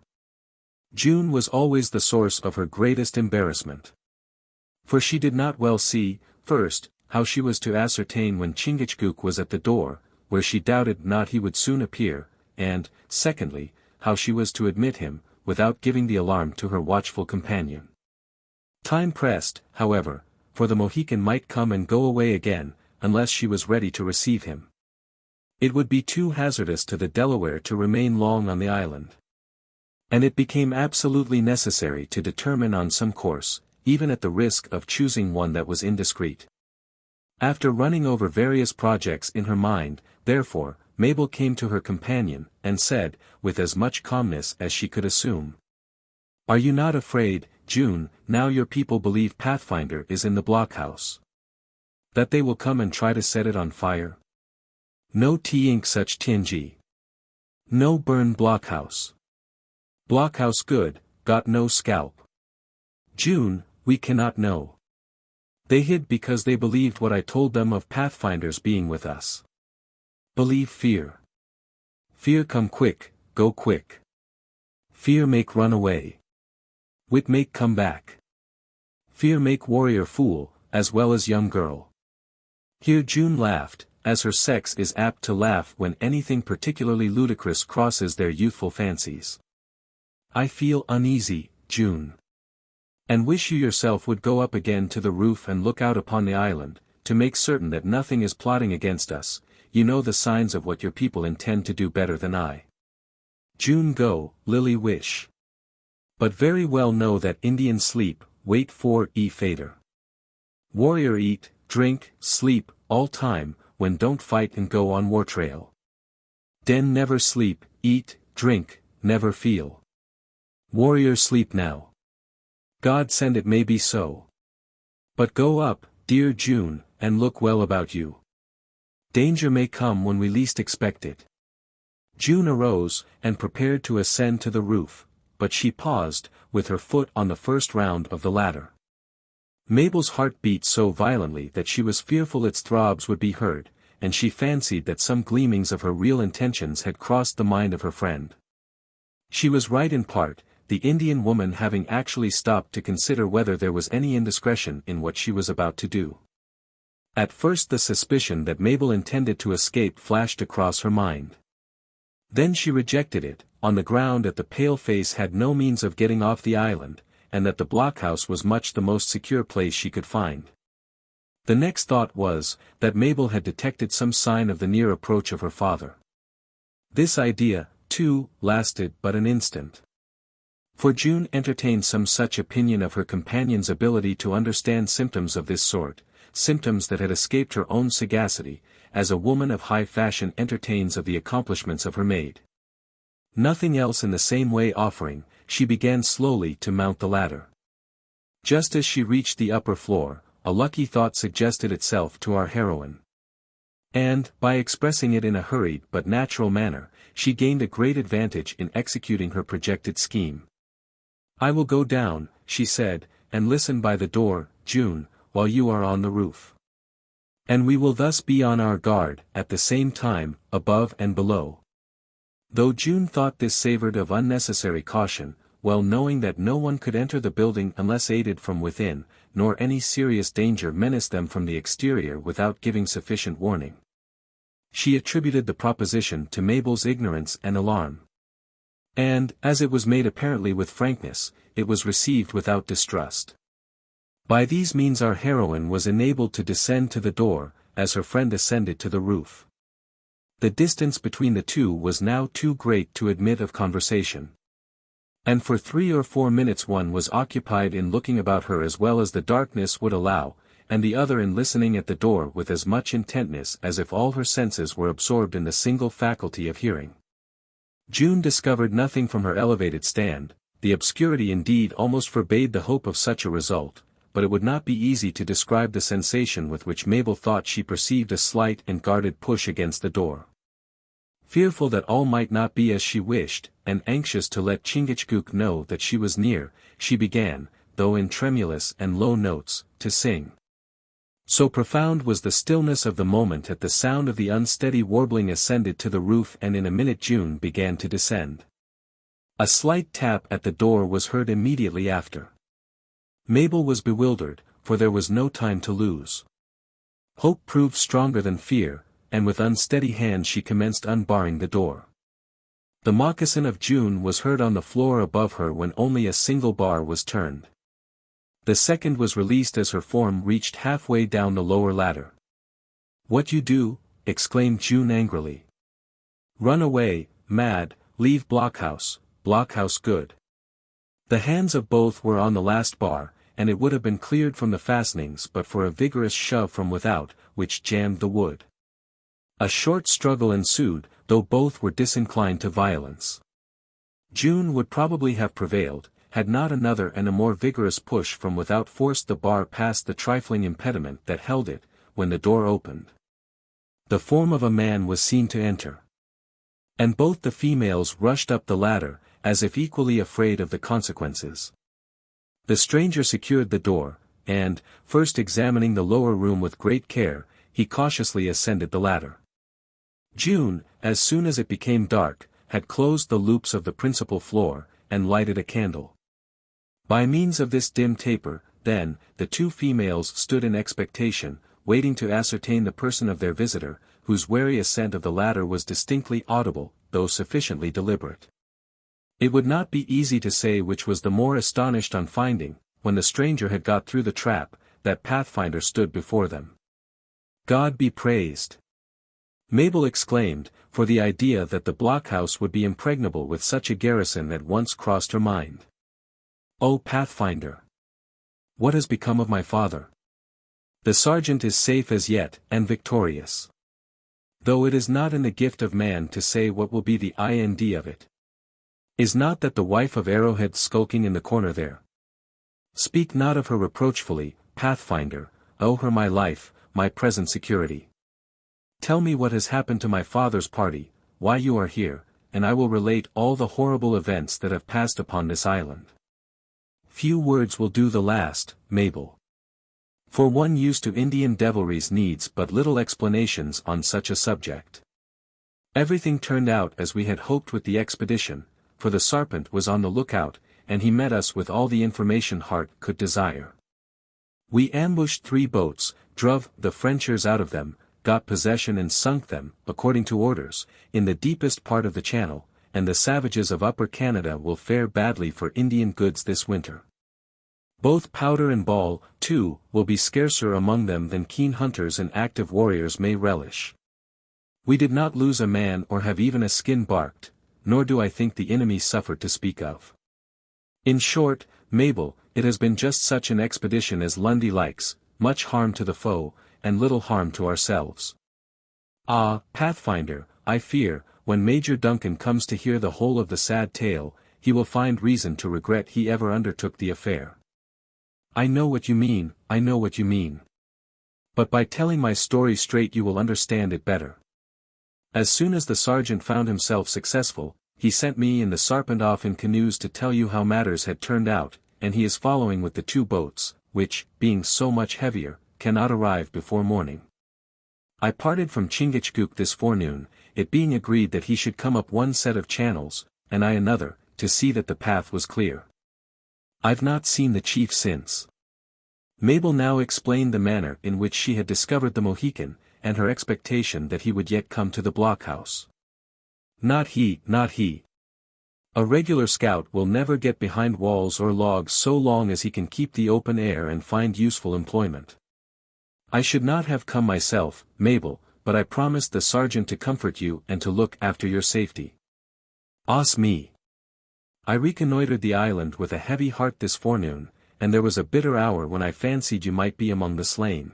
June was always the source of her greatest embarrassment. For she did not well see, first, how she was to ascertain when Chingachgook was at the door, where she doubted not he would soon appear, and, secondly, how she was to admit him, without giving the alarm to her watchful companion. Time pressed, however, for the Mohican might come and go away again, unless she was ready to receive him. It would be too hazardous to the Delaware to remain long on the island. And it became absolutely necessary to determine on some course, even at the risk of choosing one that was indiscreet. After running over various projects in her mind, therefore, Mabel came to her companion, and said, with as much calmness as she could assume, "Are you not afraid, June, now your people believe Pathfinder is in the blockhouse, that they will come and try to set it on fire? No XXIX. No burn blockhouse. Blockhouse good, got no scalp. June, we cannot know. They hid because they believed what I told them of Pathfinder's being with us. Believe fear. Fear come quick, go quick. Fear make run away. Wit make come back. Fear make warrior fool, as well as young girl. Here June laughed, as her sex is apt to laugh when anything particularly ludicrous crosses their youthful fancies. I feel uneasy, June. And wish you yourself would go up again to the roof and look out upon the island, to make certain that nothing is plotting against us. You know the signs of what your people intend to do better than I. June go, Lily wish. But very well know that Indian sleep, wait for fader. Warrior eat, drink, sleep, all time, when don't fight and go on war trail. Den never sleep, eat, drink, never feel. Warrior sleep now. God send it may be so. But go up, dear June, and look well about you. Danger may come when we least expect it. June arose, and prepared to ascend to the roof, but she paused, with her foot on the first round of the ladder. Mabel's heart beat so violently that she was fearful its throbs would be heard, and she fancied that some gleamings of her real intentions had crossed the mind of her friend. She was right in part, the Indian woman having actually stopped to consider whether there was any indiscretion in what she was about to do. At first the suspicion that Mabel intended to escape flashed across her mind. Then she rejected it, on the ground that the pale-face had no means of getting off the island, and that the blockhouse was much the most secure place she could find. The next thought was, that Mabel had detected some sign of the near approach of her father. This idea, too, lasted but an instant. For June entertained some such opinion of her companion's ability to understand symptoms of this sort, symptoms that had escaped her own sagacity, as a woman of high fashion entertains of the accomplishments of her maid. Nothing else in the same way offering, she began slowly to mount the ladder. Just as she reached the upper floor, a lucky thought suggested itself to our heroine. And, by expressing it in a hurried but natural manner, she gained a great advantage in executing her projected scheme. I will go down, she said, and listen by the door, June, while you are on the roof. And we will thus be on our guard, at the same time, above and below. Though June thought this savored of unnecessary caution, well knowing that no one could enter the building unless aided from within, nor any serious danger menaced them from the exterior without giving sufficient warning. She attributed the proposition to Mabel's ignorance and alarm. And, as it was made apparently with frankness, it was received without distrust. By these means our heroine was enabled to descend to the door, as her friend ascended to the roof. The distance between the two was now too great to admit of conversation. And for 3 or 4 minutes one was occupied in looking about her as well as the darkness would allow, and the other in listening at the door with as much intentness as if all her senses were absorbed in the single faculty of hearing. June discovered nothing from her elevated stand, the obscurity indeed almost forbade the hope of such a result, but it would not be easy to describe the sensation with which Mabel thought she perceived a slight and guarded push against the door. Fearful that all might not be as she wished, and anxious to let Chingachgook know that she was near, she began, though in tremulous and low notes, to sing. So profound was the stillness of the moment that the sound of the unsteady warbling ascended to the roof, and in a minute June began to descend. A slight tap at the door was heard immediately after. Mabel was bewildered, for there was no time to lose. Hope proved stronger than fear, and with unsteady hands she commenced unbarring the door. The moccasin of June was heard on the floor above her when only a single bar was turned. The second was released as her form reached halfway down the lower ladder. "What you do?" exclaimed June angrily. "Run away, mad, leave blockhouse good." The hands of both were on the last bar, and it would have been cleared from the fastenings but for a vigorous shove from without, which jammed the wood. A short struggle ensued, though both were disinclined to violence. June would probably have prevailed, had not another and a more vigorous push from without forced the bar past the trifling impediment that held it, when the door opened. The form of a man was seen to enter. And both the females rushed up the ladder, as if equally afraid of the consequences. The stranger secured the door, and, first examining the lower room with great care, he cautiously ascended the ladder. June, as soon as it became dark, had closed the loops of the principal floor, and lighted a candle. By means of this dim taper, then, the two females stood in expectation, waiting to ascertain the person of their visitor, whose wary ascent of the ladder was distinctly audible, though sufficiently deliberate. It would not be easy to say which was the more astonished on finding, when the stranger had got through the trap, that Pathfinder stood before them. God be praised! Mabel exclaimed, for the idea that the blockhouse would be impregnable with such a garrison at once crossed her mind. "Oh, Pathfinder! What has become of my father? The sergeant is safe as yet, and victorious. Though it is not in the gift of man to say what will be the end of it. Is not that the wife of Arrowhead skulking in the corner there? Speak not of her reproachfully, Pathfinder, owe her my life, my present security. Tell me what has happened to my father's party, why you are here, and I will relate all the horrible events that have passed upon this island." Few words will do the last, Mabel. For one used to Indian devilries needs but little explanations on such a subject. Everything turned out as we had hoped with the expedition, for the Serpent was on the lookout, and he met us with all the information heart could desire. We ambushed 3 boats, drove the Frenchers out of them, got possession and sunk them, according to orders, in the deepest part of the channel, and the savages of Upper Canada will fare badly for Indian goods this winter. Both powder and ball, too, will be scarcer among them than keen hunters and active warriors may relish. We did not lose a man or have even a skin barked, nor do I think the enemy suffered to speak of. In short, Mabel, it has been just such an expedition as Lundy likes, much harm to the foe, and little harm to ourselves. Ah, Pathfinder, I fear, when Major Duncan comes to hear the whole of the sad tale, he will find reason to regret he ever undertook the affair. I know what you mean, I know what you mean. But by telling my story straight you will understand it better. As soon as the sergeant found himself successful, he sent me and the Serpent off in canoes to tell you how matters had turned out, and he is following with the 2 boats, which, being so much heavier, cannot arrive before morning. I parted from Chingachgook this forenoon, it being agreed that he should come up one set of channels, and I another, to see that the path was clear. I've not seen the chief since. Mabel now explained the manner in which she had discovered the Mohican, and her expectation that he would yet come to the blockhouse. Not he, not he. A regular scout will never get behind walls or logs so long as he can keep the open air and find useful employment. I should not have come myself, Mabel, but I promised the sergeant to comfort you and to look after your safety. Os me! I reconnoitred the island with a heavy heart this forenoon, and there was a bitter hour when I fancied you might be among the slain.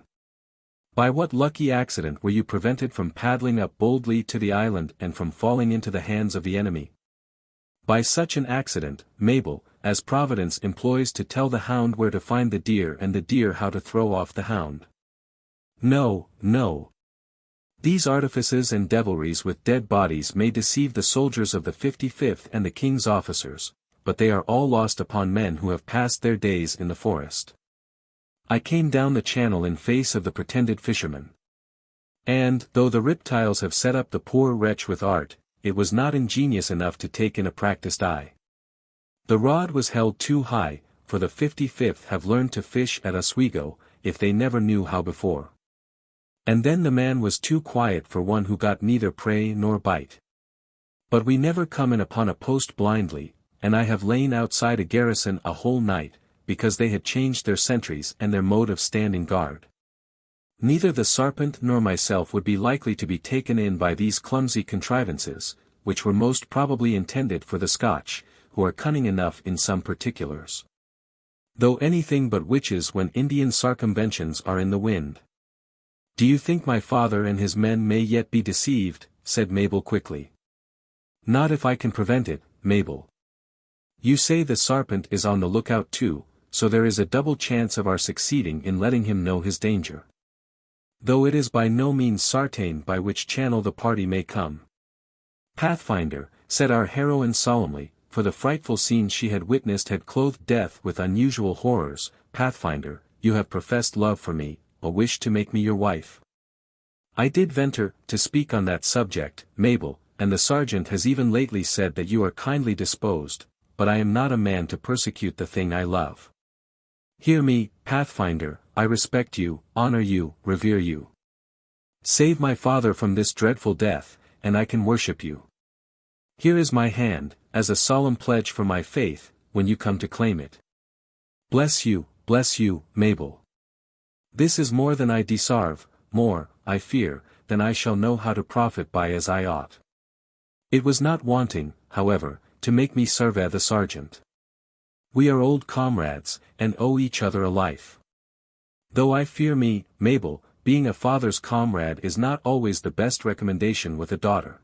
By what lucky accident were you prevented from paddling up boldly to the island and from falling into the hands of the enemy? By such an accident, Mabel, as Providence employs to tell the hound where to find the deer and the deer how to throw off the hound. No, no. These artifices and devilries with dead bodies may deceive the soldiers of the 55th and the king's officers, but they are all lost upon men who have passed their days in the forest. I came down the channel in face of the pretended fishermen. And, though the reptiles have set up the poor wretch with art, it was not ingenious enough to take in a practiced eye. The rod was held too high, for the 55th have learned to fish at Oswego, if they never knew how before. And then the man was too quiet for one who got neither prey nor bite. But we never come in upon a post blindly, and I have lain outside a garrison a whole night, because they had changed their sentries and their mode of standing guard. Neither the Serpent nor myself would be likely to be taken in by these clumsy contrivances, which were most probably intended for the Scotch, who are cunning enough in some particulars. Though anything but witches when Indian circumventions are in the wind. Do you think my father and his men may yet be deceived? Said Mabel quickly. Not if I can prevent it, Mabel. You say the Serpent is on the lookout too, so there is a double chance of our succeeding in letting him know his danger. Though it is by no means certain by which channel the party may come. Pathfinder, said our heroine solemnly, for the frightful scenes she had witnessed had clothed death with unusual horrors, Pathfinder, you have professed love for me, a wish to make me your wife. I did venture to speak on that subject, Mabel, and the sergeant has even lately said that you are kindly disposed, but I am not a man to persecute the thing I love. Hear me, Pathfinder, I respect you, honor you, revere you. Save my father from this dreadful death, and I can worship you. Here is my hand, as a solemn pledge for my faith, when you come to claim it. Bless you, Mabel. This is more than I deserve, more, I fear, than I shall know how to profit by as I ought. It was not wanting, however, to make me serve the sergeant. We are old comrades, and owe each other a life. Though I fear me, Mabel, being a father's comrade is not always the best recommendation with a daughter.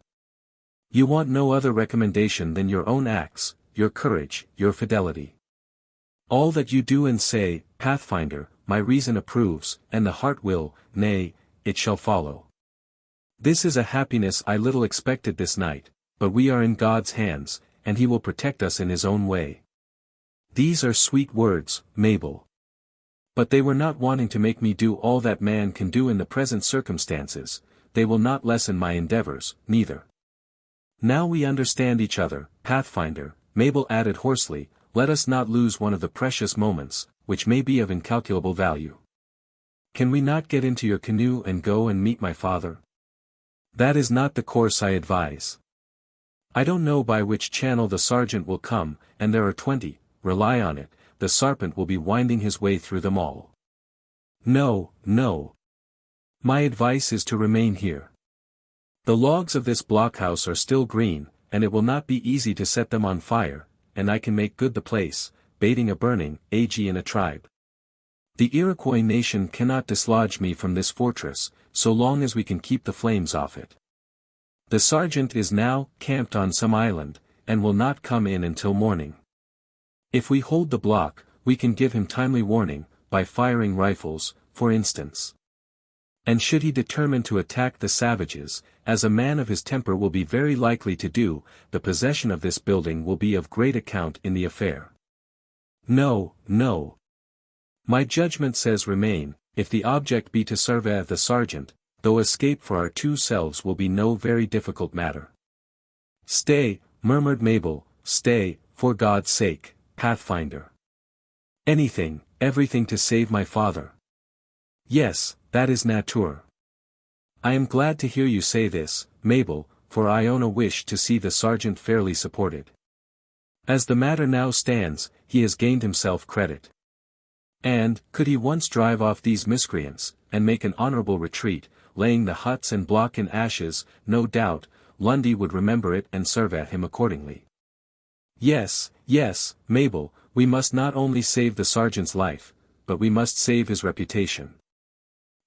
You want no other recommendation than your own acts, your courage, your fidelity. All that you do and say, Pathfinder, my reason approves, and the heart will, nay, it shall follow. This is a happiness I little expected this night, but we are in God's hands, and He will protect us in His own way. These are sweet words, Mabel. But they were not wanting to make me do all that man can do in the present circumstances, they will not lessen my endeavors, neither. Now we understand each other, Pathfinder, Mabel added hoarsely, let us not lose one of the precious moments, which may be of incalculable value. Can we not get into your canoe and go and meet my father? That is not the course I advise. I don't know by which channel the sergeant will come, and there are 20, rely on it, the serpent will be winding his way through them all. No. My advice is to remain here. The logs of this blockhouse are still green, and it will not be easy to set them on fire, and I can make good the place, baiting a burning, AG in a tribe. The Iroquois nation cannot dislodge me from this fortress, so long as we can keep the flames off it. The sergeant is now camped on some island, and will not come in until morning. If we hold the block, we can give him timely warning, by firing rifles, for instance. And should he determine to attack the savages, as a man of his temper will be very likely to do, the possession of this building will be of great account in the affair. No. My judgment says remain, if the object be to serve the sergeant, though escape for our two selves will be no very difficult matter. Stay, murmured Mabel, stay, for God's sake, Pathfinder. Anything, everything to save my father. Yes, that is nature. I am glad to hear you say this, Mabel, for I own a wish to see the sergeant fairly supported. As the matter now stands, he has gained himself credit. And, could he once drive off these miscreants, and make an honorable retreat, laying the huts and block in ashes, no doubt, Lundy would remember it and serve at him accordingly. Yes, Mabel, we must not only save the sergeant's life, but we must save his reputation.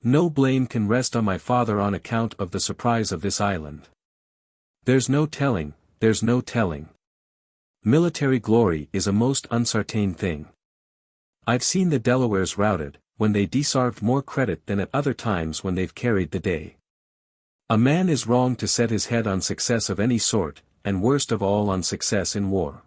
No blame can rest on my father on account of the surprise of this island. There's no telling. Military glory is a most uncertain thing. I've seen the Delawares routed, when they deserved more credit than at other times when they've carried the day. A man is wrong to set his head on success of any sort, and worst of all on success in war.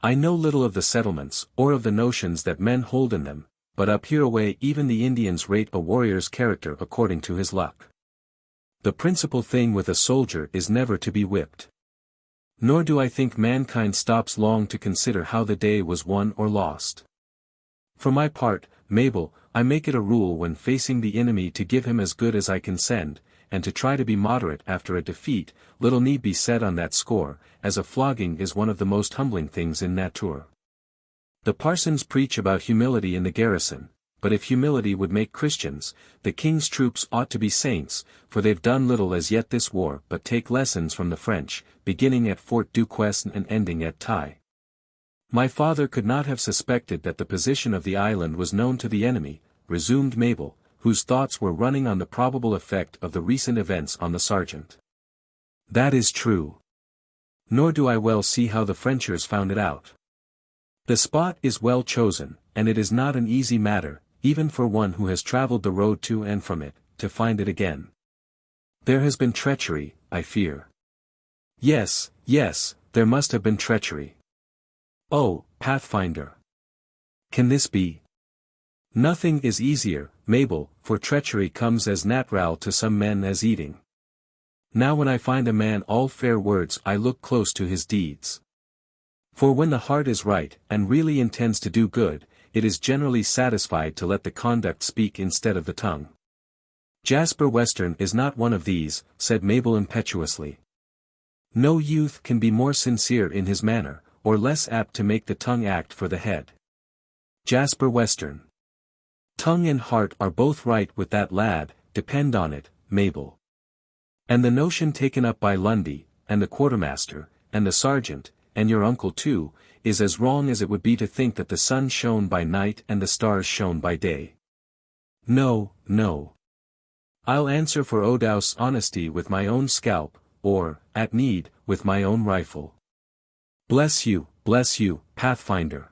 I know little of the settlements, or of the notions that men hold in them, but up hereaway even the Indians rate a warrior's character according to his luck. The principal thing with a soldier is never to be whipped. Nor do I think mankind stops long to consider how the day was won or lost. For my part, Mabel, I make it a rule when facing the enemy to give him as good as I can send, and to try to be moderate after a defeat. Little need be said on that score, as a flogging is one of the most humbling things in nature. The parsons preach about humility in the garrison, but if humility would make Christians, the king's troops ought to be saints, for they've done little as yet this war but take lessons from the French, beginning at Fort Duquesne and ending at Tai. My father could not have suspected that the position of the island was known to the enemy, resumed Mabel, whose thoughts were running on the probable effect of the recent events on the sergeant. That is true. Nor do I well see how the Frenchers found it out. The spot is well chosen, and it is not an easy matter, even for one who has traveled the road to and from it, to find it again. There has been treachery, I fear. Yes, there must have been treachery. Oh, Pathfinder! Can this be? Nothing is easier, Mabel, for treachery comes as natural to some men as eating. Now when I find a man all fair words I look close to his deeds. For when the heart is right and really intends to do good, it is generally satisfied to let the conduct speak instead of the tongue. Jasper Western is not one of these, said Mabel impetuously. No youth can be more sincere in his manner, or less apt to make the tongue act for the head. Jasper Western. Tongue and heart are both right with that lad, depend on it, Mabel. And the notion taken up by Lundy, and the quartermaster, and the sergeant, and your uncle too, is as wrong as it would be to think that the sun shone by night and the stars shone by day. No, no. I'll answer for O'Dowd's honesty with my own scalp, or, at need, with my own rifle. Bless you, Pathfinder!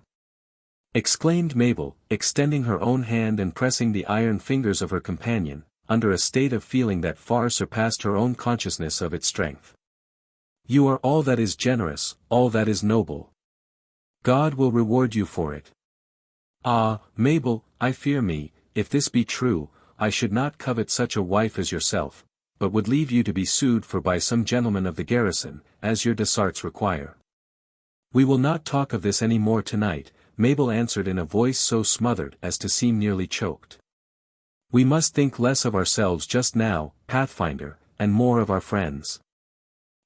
Exclaimed Mabel, extending her own hand and pressing the iron fingers of her companion, under a state of feeling that far surpassed her own consciousness of its strength. You are all that is generous, all that is noble. God will reward you for it. Ah, Mabel, I fear me, if this be true, I should not covet such a wife as yourself, but would leave you to be sued for by some gentleman of the garrison, as your desarts require. We will not talk of this any more tonight, Mabel answered in a voice so smothered as to seem nearly choked. We must think less of ourselves just now, Pathfinder, and more of our friends.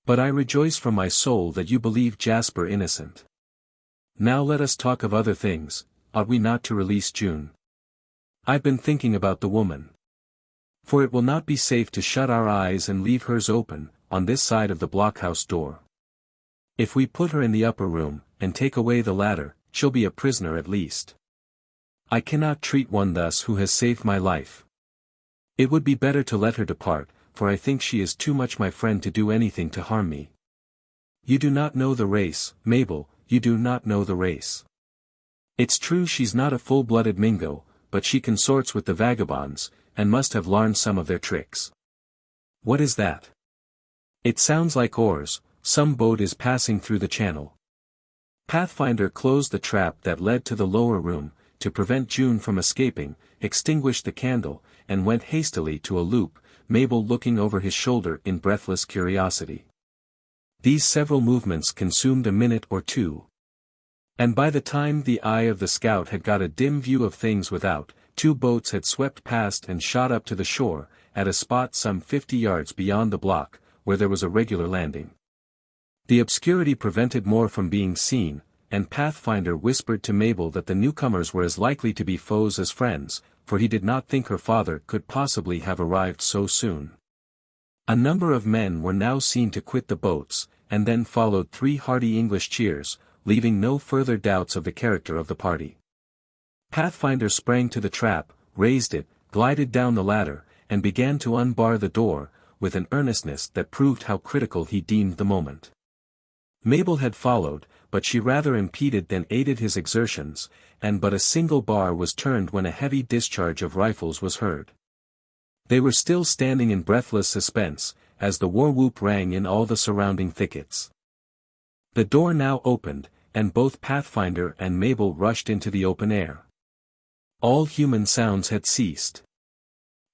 But I rejoice from my soul that you believe Jasper innocent. Now let us talk of other things, ought we not to release June? I've been thinking about the woman. For it will not be safe to shut our eyes and leave hers open, on this side of the blockhouse door. If we put her in the upper room, and take away the ladder, she'll be a prisoner at least. I cannot treat one thus who has saved my life. It would be better to let her depart, for I think she is too much my friend to do anything to harm me. You do not know the race, Mabel, you do not know the race. It's true she's not a full-blooded Mingo, but she consorts with the vagabonds, and must have learned some of their tricks. What is that? It sounds like oars, some boat is passing through the channel. Pathfinder closed the trap that led to the lower room, to prevent June from escaping, extinguished the candle, and went hastily to a loop, Mabel looking over his shoulder in breathless curiosity. These several movements consumed a minute or two. And by the time the eye of the scout had got a dim view of things without, 2 boats had swept past and shot up to the shore, at a spot some 50 yards beyond the block, where there was a regular landing. The obscurity prevented more from being seen, and Pathfinder whispered to Mabel that the newcomers were as likely to be foes as friends, for he did not think her father could possibly have arrived so soon. A number of men were now seen to quit the boats, and then followed 3 hearty English cheers, leaving no further doubts of the character of the party. Pathfinder sprang to the trap, raised it, glided down the ladder, and began to unbar the door, with an earnestness that proved how critical he deemed the moment. Mabel had followed, but she rather impeded than aided his exertions, and but a single bar was turned when a heavy discharge of rifles was heard. They were still standing in breathless suspense, as the war-whoop rang in all the surrounding thickets. The door now opened, and both Pathfinder and Mabel rushed into the open air. All human sounds had ceased.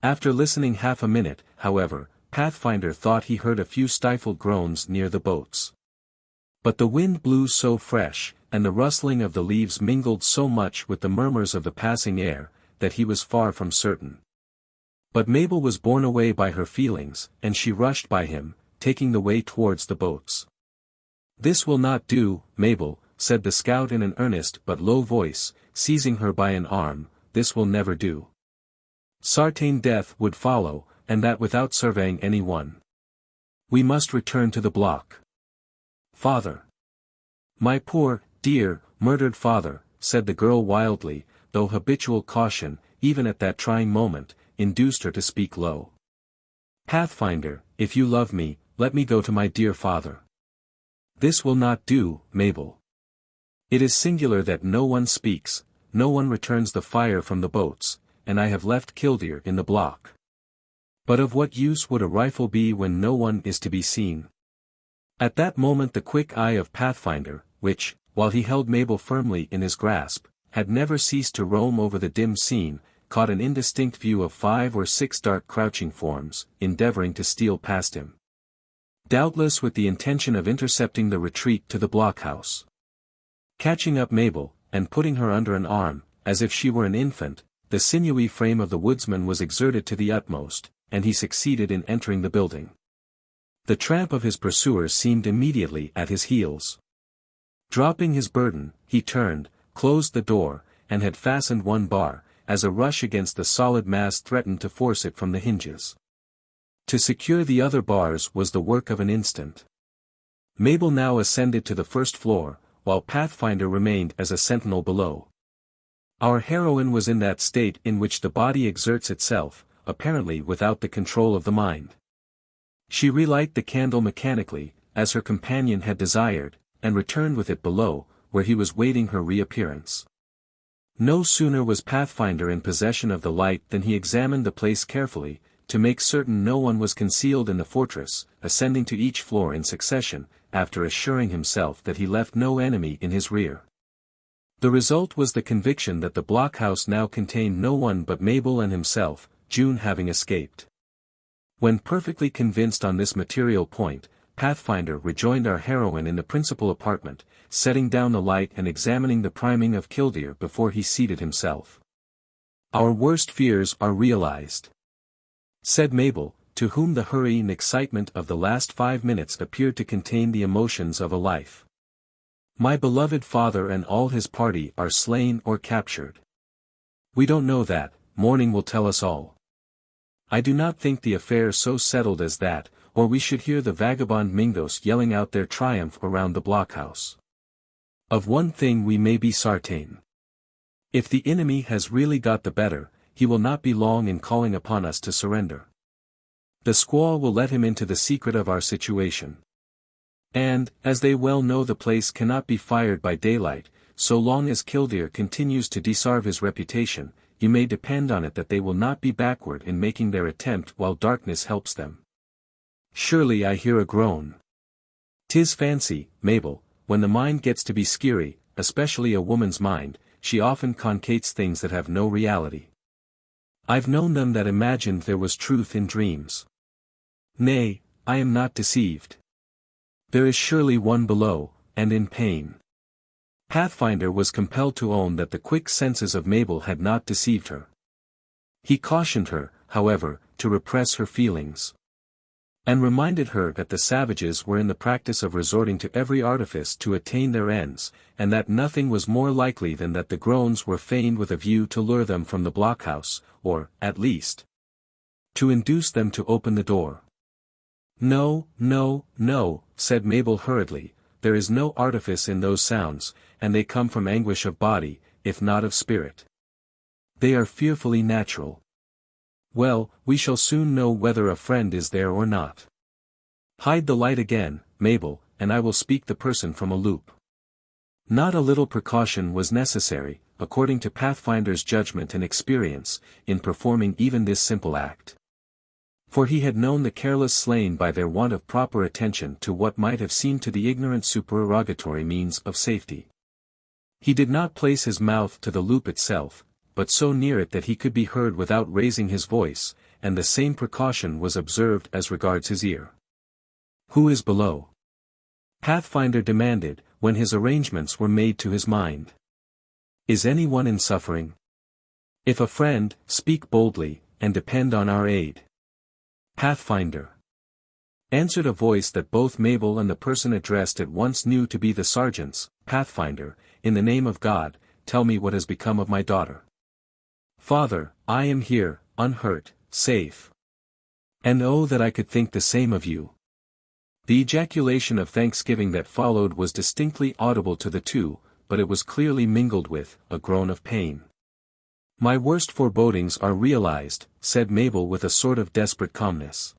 After listening half a minute, however, Pathfinder thought he heard a few stifled groans near the boats. But the wind blew so fresh, and the rustling of the leaves mingled so much with the murmurs of the passing air, that he was far from certain. But Mabel was borne away by her feelings, and she rushed by him, taking the way towards the boats. "This will not do, Mabel," said the scout in an earnest but low voice, seizing her by an arm, "this will never do. Certain death would follow, and that without surveying any one. We must return to the block." "Father! My poor, dear, murdered father," said the girl wildly, though habitual caution, even at that trying moment, induced her to speak low. "Pathfinder, if you love me, let me go to my dear father." "This will not do, Mabel. It is singular that no one speaks, no one returns the fire from the boats, and I have left Killdeer in the block. But of what use would a rifle be when no one is to be seen?" At that moment the quick eye of Pathfinder, which, while he held Mabel firmly in his grasp, had never ceased to roam over the dim scene, caught an indistinct view of 5 or 6 dark crouching forms, endeavoring to steal past him. Doubtless with the intention of intercepting the retreat to the blockhouse. Catching up Mabel, and putting her under an arm, as if she were an infant, the sinewy frame of the woodsman was exerted to the utmost, and he succeeded in entering the building. The tramp of his pursuers seemed immediately at his heels. Dropping his burden, he turned, closed the door, and had fastened one bar, as a rush against the solid mass threatened to force it from the hinges. To secure the other bars was the work of an instant. Mabel now ascended to the first floor, while Pathfinder remained as a sentinel below. Our heroine was in that state in which the body exerts itself, apparently without the control of the mind. She relighted the candle mechanically, as her companion had desired, and returned with it below, where he was waiting her reappearance. No sooner was Pathfinder in possession of the light than he examined the place carefully, to make certain no one was concealed in the fortress, ascending to each floor in succession, after assuring himself that he left no enemy in his rear. The result was the conviction that the blockhouse now contained no one but Mabel and himself, June having escaped. When perfectly convinced on this material point, Pathfinder rejoined our heroine in the principal apartment, setting down the light and examining the priming of Killdeer before he seated himself. "Our worst fears are realized," said Mabel, to whom the hurry and excitement of the last 5 minutes appeared to contain the emotions of a life. "My beloved father and all his party are slain or captured. We don't know that, morning will tell us all. I do not think the affair so settled as that, or we should hear the vagabond Mingos yelling out their triumph around the blockhouse. Of one thing we may be certain. If the enemy has really got the better, he will not be long in calling upon us to surrender. The squaw will let him into the secret of our situation. And, as they well know, the place cannot be fired by daylight, so long as Killdeer continues to deserve his reputation, you may depend on it that they will not be backward in making their attempt while darkness helps them. Surely I hear a groan. 'Tis fancy, Mabel, when the mind gets to be skeery, especially a woman's mind, she often concates things that have no reality. I've known them that imagined there was truth in dreams. Nay, I am not deceived. There is surely one below, and in pain." Pathfinder was compelled to own that the quick senses of Mabel had not deceived her. He cautioned her, however, to repress her feelings. And reminded her that the savages were in the practice of resorting to every artifice to attain their ends, and that nothing was more likely than that the groans were feigned with a view to lure them from the blockhouse, or, at least, to induce them to open the door. "No, no, no," said Mabel hurriedly, "there is no artifice in those sounds, and they come from anguish of body, if not of spirit. They are fearfully natural. Well, we shall soon know whether a friend is there or not. Hide the light again, Mabel, and I will speak the person from a loop." Not a little precaution was necessary, according to Pathfinder's judgment and experience, in performing even this simple act. For he had known the careless slain by their want of proper attention to what might have seemed to the ignorant supererogatory means of safety. He did not place his mouth to the loop itself, but so near it that he could be heard without raising his voice, and the same precaution was observed as regards his ear. "Who is below?" Pathfinder demanded, when his arrangements were made to his mind. "Is anyone in suffering? If a friend, speak boldly, and depend on our aid." "Pathfinder," answered a voice that both Mabel and the person addressed at once knew to be the sergeant's. "Pathfinder, in the name of God, tell me what has become of my daughter." "Father, I am here, unhurt, safe. And oh that I could think the same of you." The ejaculation of thanksgiving that followed was distinctly audible to the two, but it was clearly mingled with a groan of pain. "My worst forebodings are realized," said Mabel with a sort of desperate calmness.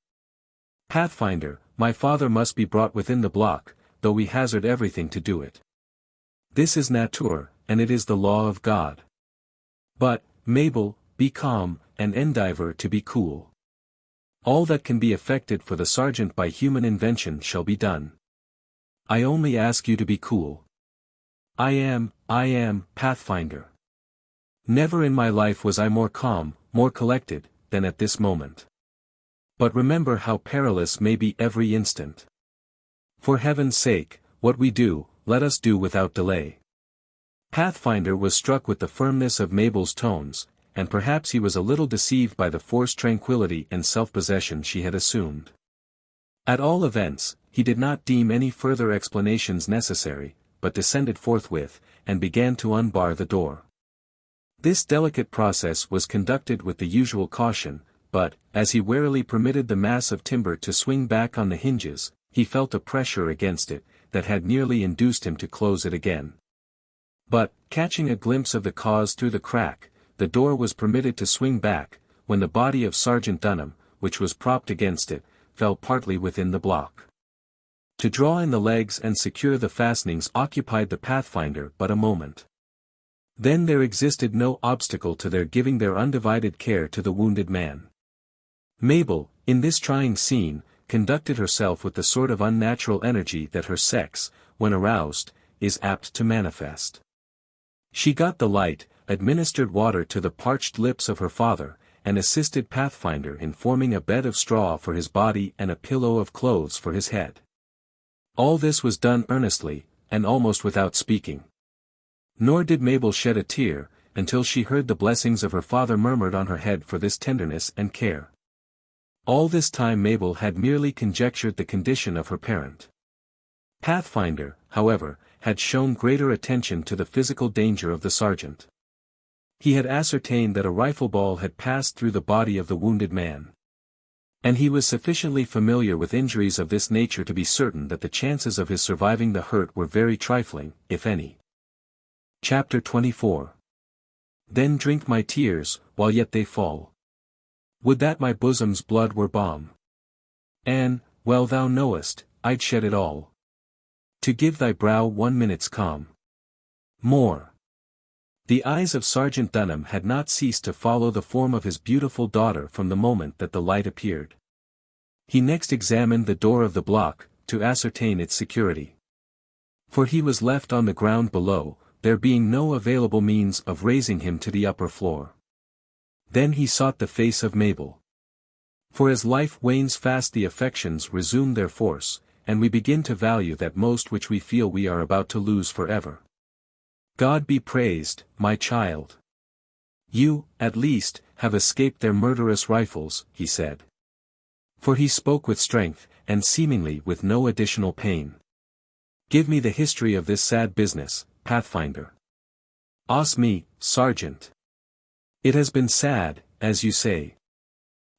"Pathfinder, my father must be brought within the block, though we hazard everything to do it. This is nature, and it is the law of God. But, Mabel, be calm, and endeavor to be cool. All that can be effected for the sergeant by human invention shall be done. I only ask you to be cool." I am, Pathfinder." Never in my life was I more calm, more collected, than at this moment. But remember how perilous may be every instant. For heaven's sake, what we do, let us do without delay. Pathfinder was struck with the firmness of Mabel's tones, and perhaps he was a little deceived by the forced tranquility and self-possession she had assumed. At all events, he did not deem any further explanations necessary, but descended forthwith, and began to unbar the door. This delicate process was conducted with the usual caution, but, as he warily permitted the mass of timber to swing back on the hinges, he felt a pressure against it, that had nearly induced him to close it again. But, catching a glimpse of the cause through the crack, the door was permitted to swing back, when the body of Sergeant Dunham, which was propped against it, fell partly within the block. To draw in the legs and secure the fastenings occupied the Pathfinder but a moment. Then there existed no obstacle to their giving their undivided care to the wounded man. Mabel, in this trying scene, conducted herself with the sort of unnatural energy that her sex, when aroused, is apt to manifest. She got the light, administered water to the parched lips of her father, and assisted Pathfinder in forming a bed of straw for his body and a pillow of clothes for his head. All this was done earnestly, and almost without speaking. Nor did Mabel shed a tear, until she heard the blessings of her father murmured on her head for this tenderness and care. All this time Mabel had merely conjectured the condition of her parent. Pathfinder, however, had shown greater attention to the physical danger of the sergeant. He had ascertained that a rifle ball had passed through the body of the wounded man. And he was sufficiently familiar with injuries of this nature to be certain that the chances of his surviving the hurt were very trifling, if any. Chapter 24. Then drink my tears, while yet they fall. Would that my bosom's blood were balm. And, well thou knowest, I'd shed it all, to give thy brow 1 minute's calm. More. The eyes of Sergeant Dunham had not ceased to follow the form of his beautiful daughter from the moment that the light appeared. He next examined the door of the block, to ascertain its security. For he was left on the ground below, there being no available means of raising him to the upper floor. Then he sought the face of Mabel. For as life wanes fast the affections resume their force, and we begin to value that most which we feel we are about to lose forever. God be praised, my child. You, at least, have escaped their murderous rifles, he said. For he spoke with strength, and seemingly with no additional pain. Give me the history of this sad business, Pathfinder. Os me, Sergeant. It has been sad, as you say.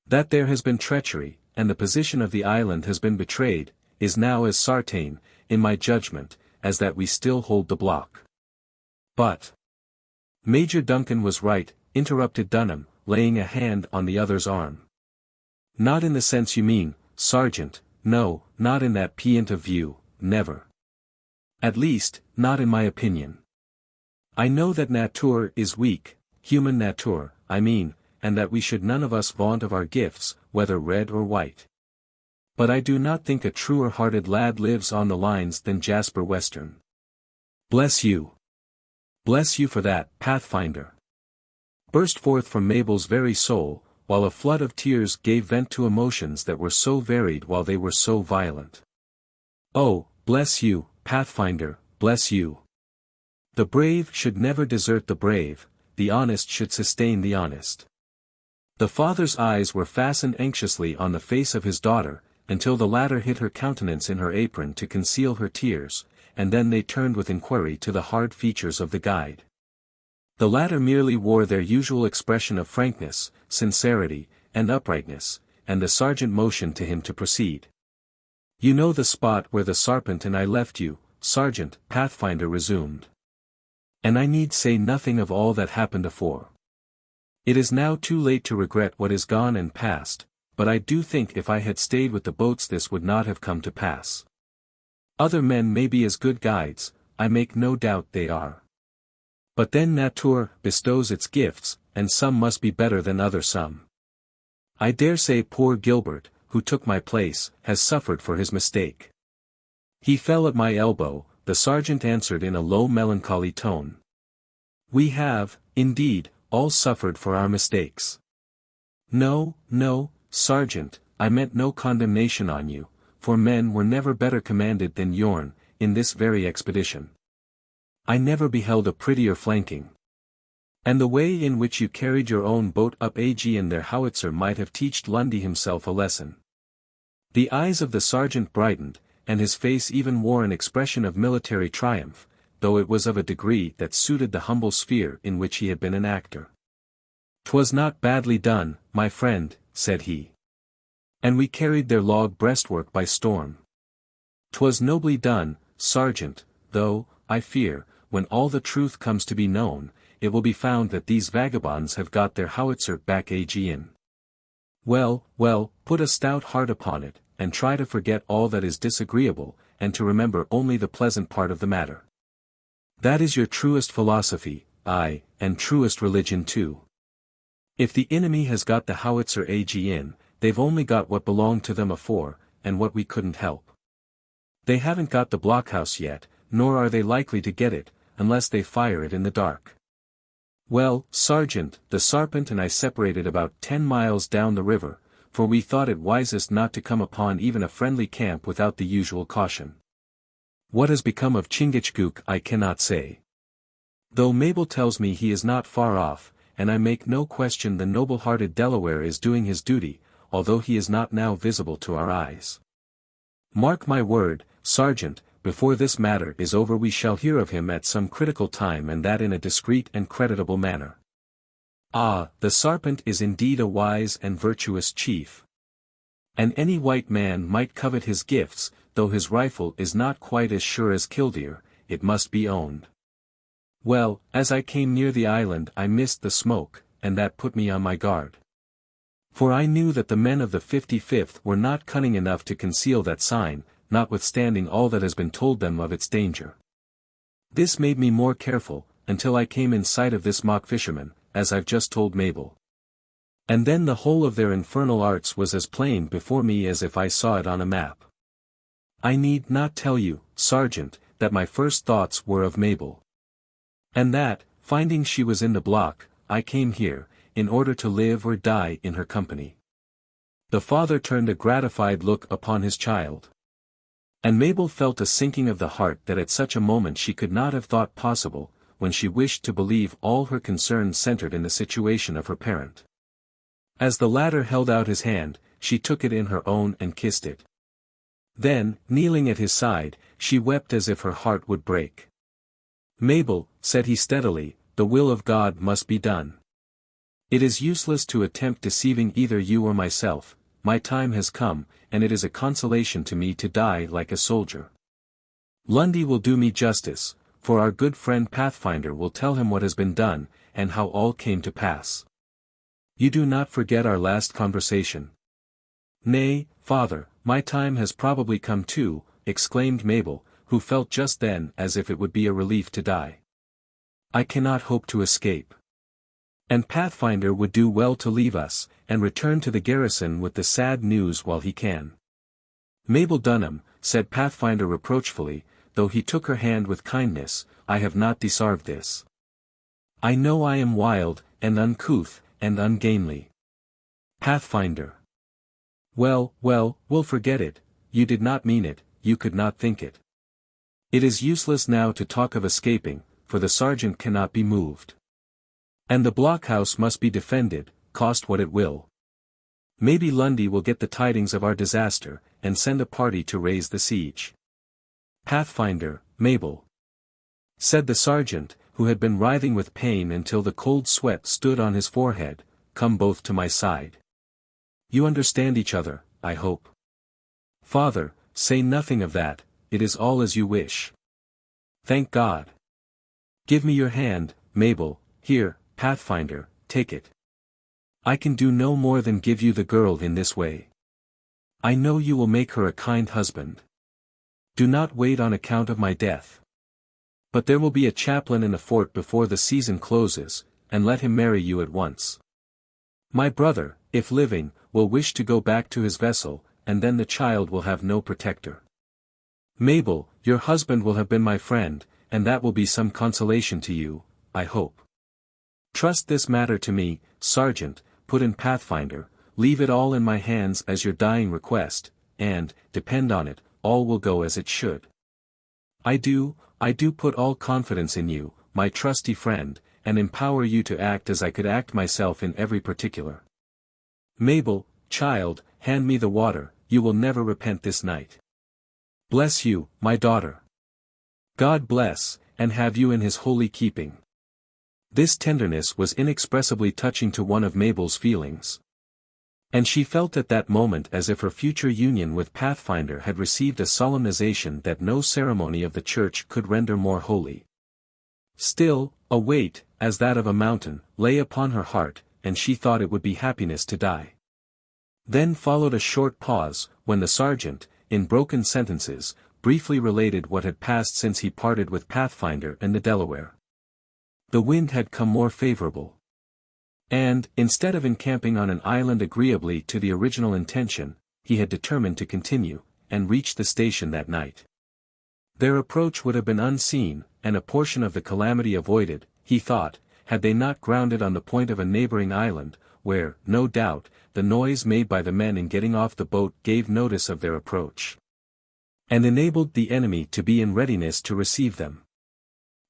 That there has been treachery, and the position of the island has been betrayed, is now as certain, in my judgment, as that we still hold the block. But Major Duncan was right, interrupted Dunham, laying a hand on the other's arm. Not in the sense you mean, Sergeant, no, not in that point of view, never. At least, not in my opinion. I know that nature is weak, human nature, I mean, and that we should none of us vaunt of our gifts, whether red or white. But I do not think a truer-hearted lad lives on the lines than Jasper Western. Bless you. Bless you for that, Pathfinder. Burst forth from Mabel's very soul, while a flood of tears gave vent to emotions that were so varied while they were so violent. Oh, bless you, Pathfinder, bless you. The brave should never desert the brave, the honest should sustain the honest. The father's eyes were fastened anxiously on the face of his daughter, until the latter hid her countenance in her apron to conceal her tears, and then they turned with inquiry to the hard features of the guide. The latter merely wore their usual expression of frankness, sincerity, and uprightness, and the sergeant motioned to him to proceed. You know the spot where the serpent and I left you, Sergeant, Pathfinder resumed. And I need say nothing of all that happened afore. It is now too late to regret what is gone and past, but I do think if I had stayed with the boats this would not have come to pass. Other men may be as good guides, I make no doubt they are. But then nature bestows its gifts, and some must be better than other some. I dare say poor Gilbert, who took my place, has suffered for his mistake. He fell at my elbow, the sergeant answered in a low melancholy tone. We have, indeed, all suffered for our mistakes. No, no, Sergeant, I meant no condemnation on you, for men were never better commanded than yourn, in this very expedition. I never beheld a prettier flanking. And the way in which you carried your own boat up Aegean their howitzer might have teached Lundy himself a lesson. The eyes of the sergeant brightened, and his face even wore an expression of military triumph, though it was of a degree that suited the humble sphere in which he had been an actor. "'Twas not badly done, my friend," said he. "And we carried their log breastwork by storm. 'Twas nobly done, Sergeant, though, I fear, when all the truth comes to be known, it will be found that these vagabonds have got their howitzer back Aegean. Well, well, put a stout heart upon it, and try to forget all that is disagreeable, and to remember only the pleasant part of the matter. That is your truest philosophy, aye, and truest religion too. If the enemy has got the howitzer Aegean, they've only got what belonged to them afore, and what we couldn't help. They haven't got the blockhouse yet, nor are they likely to get it, unless they fire it in the dark. Well, Sergeant, the Sarpent and I separated about 10 miles down the river, for we thought it wisest not to come upon even a friendly camp without the usual caution. What has become of Chingachgook I cannot say. Though Mabel tells me he is not far off, and I make no question the noble-hearted Delaware is doing his duty, although he is not now visible to our eyes. Mark my word, Sergeant, before this matter is over we shall hear of him at some critical time and that in a discreet and creditable manner. Ah, the Sarpent is indeed a wise and virtuous chief. And any white man might covet his gifts, though his rifle is not quite as sure as Killdeer, it must be owned. Well, as I came near the island I missed the smoke, and that put me on my guard. For I knew that the men of the 55th were not cunning enough to conceal that sign, notwithstanding all that has been told them of its danger. This made me more careful, until I came in sight of this mock fisherman, as I've just told Mabel. And then the whole of their infernal arts was as plain before me as if I saw it on a map. I need not tell you, Sergeant, that my first thoughts were of Mabel. And that, finding she was in the block, I came here, in order to live or die in her company." The father turned a gratified look upon his child. And Mabel felt a sinking of the heart that at such a moment she could not have thought possible, when she wished to believe all her concern centered in the situation of her parent. As the latter held out his hand, she took it in her own and kissed it. Then, kneeling at his side, she wept as if her heart would break. "Mabel," said he steadily, "the will of God must be done. It is useless to attempt deceiving either you or myself. My time has come, and it is a consolation to me to die like a soldier. Lundy will do me justice, for our good friend Pathfinder will tell him what has been done, and how all came to pass. You do not forget our last conversation." "Nay, father, my time has probably come too," exclaimed Mabel, who felt just then as if it would be a relief to die. "I cannot hope to escape. And Pathfinder would do well to leave us, and return to the garrison with the sad news while he can." "Mabel Dunham," said Pathfinder reproachfully, though he took her hand with kindness, "I have not deserved this. I know I am wild, and uncouth, and ungainly." "Pathfinder." "Well, well, we'll forget it. You did not mean it, you could not think it. It is useless now to talk of escaping, for the sergeant cannot be moved. And the blockhouse must be defended, cost what it will. Maybe Lundy will get the tidings of our disaster, and send a party to raise the siege." "Pathfinder, Mabel," said the sergeant, who had been writhing with pain until the cold sweat stood on his forehead, "come both to my side. You understand each other, I hope." "Father, say nothing of that, it is all as you wish." "Thank God. Give me your hand, Mabel. Here, Pathfinder, take it. I can do no more than give you the girl in this way. I know you will make her a kind husband. Do not wait on account of my death. But there will be a chaplain in the fort before the season closes, and let him marry you at once. My brother, if living, will wish to go back to his vessel, and then the child will have no protector. Mabel, your husband will have been my friend, and that will be some consolation to you, I hope. "Trust this matter to me, Sergeant," put in Pathfinder, "leave it all in my hands as your dying request, and, depend on it, all will go as it should. I do put all confidence in you, my trusty friend, and empower you to act as I could act myself in every particular. Mabel, child, hand me the water, you will never repent this night. Bless you, my daughter. God bless, and have you in his holy keeping." This tenderness was inexpressibly touching to one of Mabel's feelings. And she felt at that moment as if her future union with Pathfinder had received a solemnization that no ceremony of the Church could render more holy. Still, a weight, as that of a mountain, lay upon her heart, and she thought it would be happiness to die. Then followed a short pause, when the sergeant, in broken sentences, briefly related what had passed since he parted with Pathfinder and the Delaware. The wind had come more favorable. And, instead of encamping on an island agreeably to the original intention, he had determined to continue, and reach the station that night. Their approach would have been unseen, and a portion of the calamity avoided, he thought, had they not grounded on the point of a neighboring island, where, no doubt, the noise made by the men in getting off the boat gave notice of their approach, and enabled the enemy to be in readiness to receive them.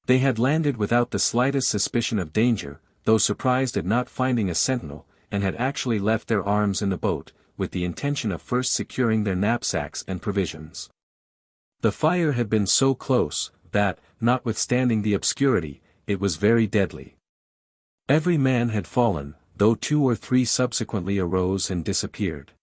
They had landed without the slightest suspicion of danger, though surprised at not finding a sentinel, and had actually left their arms in the boat, with the intention of first securing their knapsacks and provisions. The fire had been so close, that, notwithstanding the obscurity, it was very deadly. Every man had fallen, though 2 or 3 subsequently arose and disappeared.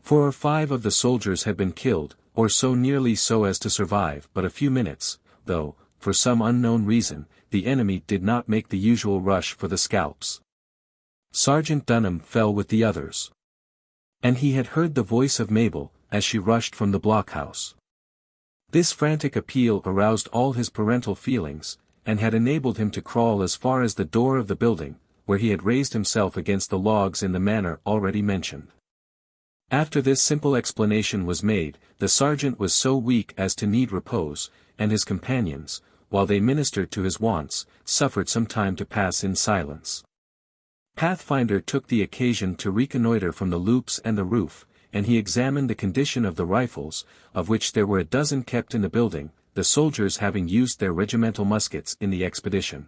4 or 5 of the soldiers had been killed, or so nearly so as to survive but a few minutes, though, for some unknown reason, the enemy did not make the usual rush for the scalps. Sergeant Dunham fell with the others. And he had heard the voice of Mabel, as she rushed from the blockhouse. This frantic appeal aroused all his parental feelings, and had enabled him to crawl as far as the door of the building, where he had raised himself against the logs in the manner already mentioned. After this simple explanation was made, the sergeant was so weak as to need repose, and his companions, while they ministered to his wants, suffered some time to pass in silence. Pathfinder took the occasion to reconnoiter from the loops and the roof, and he examined the condition of the rifles, of which there were a dozen kept in the building, the soldiers having used their regimental muskets in the expedition.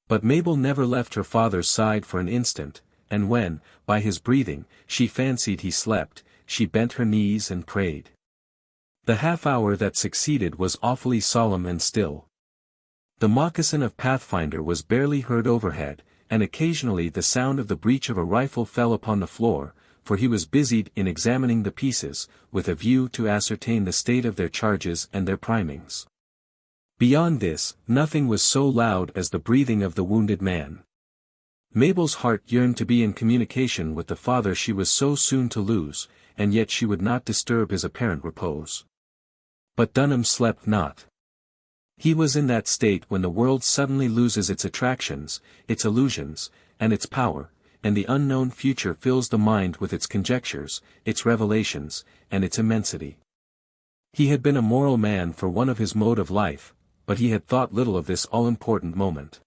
But Mabel never left her father's side for an instant, and when, by his breathing, she fancied he slept, she bent her knees and prayed. The half-hour that succeeded was awfully solemn and still. The moccasin of Pathfinder was barely heard overhead, and occasionally the sound of the breech of a rifle fell upon the floor, for he was busied in examining the pieces, with a view to ascertain the state of their charges and their primings. Beyond this, nothing was so loud as the breathing of the wounded man. Mabel's heart yearned to be in communication with the father she was so soon to lose, and yet she would not disturb his apparent repose. But Dunham slept not. He was in that state when the world suddenly loses its attractions, its illusions, and its power, and the unknown future fills the mind with its conjectures, its revelations, and its immensity. He had been a moral man for one of his mode of life, but he had thought little of this all-important moment.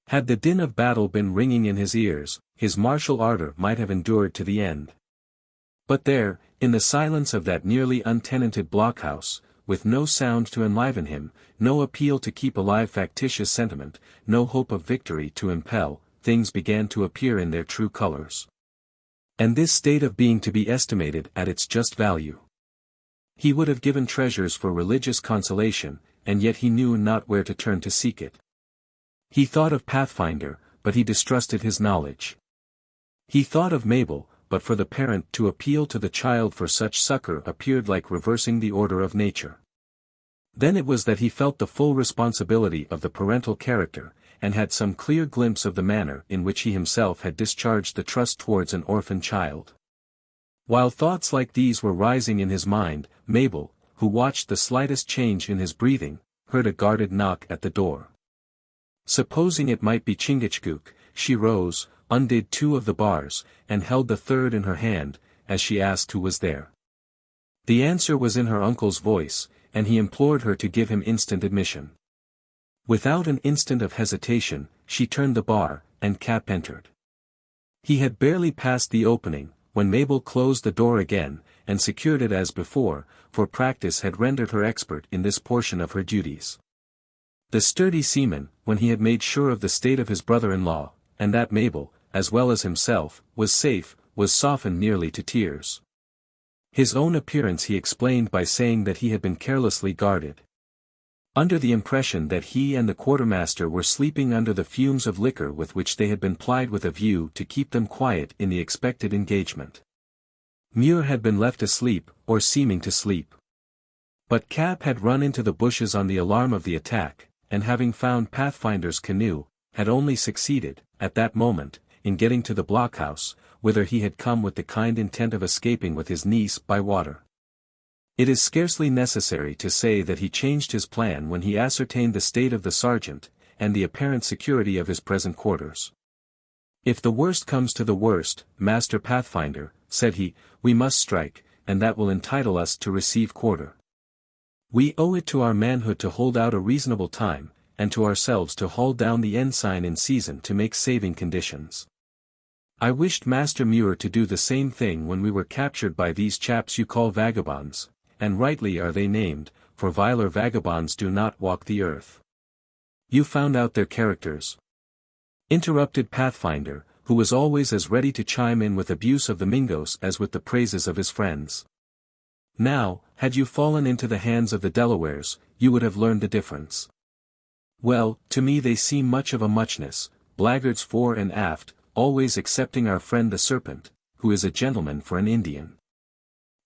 Had the din of battle been ringing in his ears, his martial ardor might have endured to the end. But there, in the silence of that nearly untenanted blockhouse, with no sound to enliven him, no appeal to keep alive factitious sentiment, no hope of victory to impel, things began to appear in their true colors. And this state of being to be estimated at its just value. He would have given treasures for religious consolation, and yet he knew not where to turn to seek it. He thought of Pathfinder, but he distrusted his knowledge. He thought of Mabel, but for the parent to appeal to the child for such succor appeared like reversing the order of nature. Then it was that he felt the full responsibility of the parental character, and had some clear glimpse of the manner in which he himself had discharged the trust towards an orphan child. While thoughts like these were rising in his mind, Mabel, who watched the slightest change in his breathing, heard a guarded knock at the door. Supposing it might be Chingachgook, she rose, undid 2 of the bars, and held the 3rd in her hand, as she asked who was there. The answer was in her uncle's voice, and he implored her to give him instant admission. Without an instant of hesitation, she turned the bar, and Cap entered. He had barely passed the opening, when Mabel closed the door again, and secured it as before, for practice had rendered her expert in this portion of her duties. The sturdy seaman, when he had made sure of the state of his brother-in-law, and that Mabel, as well as himself, was safe, was softened nearly to tears. His own appearance he explained by saying that he had been carelessly guarded. Under the impression that he and the quartermaster were sleeping under the fumes of liquor with which they had been plied with a view to keep them quiet in the expected engagement. Muir had been left asleep, or seeming to sleep. But Cap had run into the bushes on the alarm of the attack, and having found Pathfinder's canoe, had only succeeded, at that moment, in getting to the blockhouse, whither he had come with the kind intent of escaping with his niece by water. It is scarcely necessary to say that he changed his plan when he ascertained the state of the sergeant, and the apparent security of his present quarters. "If the worst comes to the worst, Master Pathfinder," said he, "we must strike, and that will entitle us to receive quarter. We owe it to our manhood to hold out a reasonable time, and to ourselves to haul down the ensign in season to make saving conditions. I wished Master Muir to do the same thing when we were captured by these chaps you call vagabonds, and rightly are they named, for viler vagabonds do not walk the earth." "You found out their characters?" interrupted Pathfinder, who was always as ready to chime in with abuse of the Mingos as with the praises of his friends. "Now, had you fallen into the hands of the Delawares, you would have learned the difference. Well, to me they seem much of a muchness, blackguards fore and aft, always excepting our friend the Serpent, who is a gentleman for an Indian.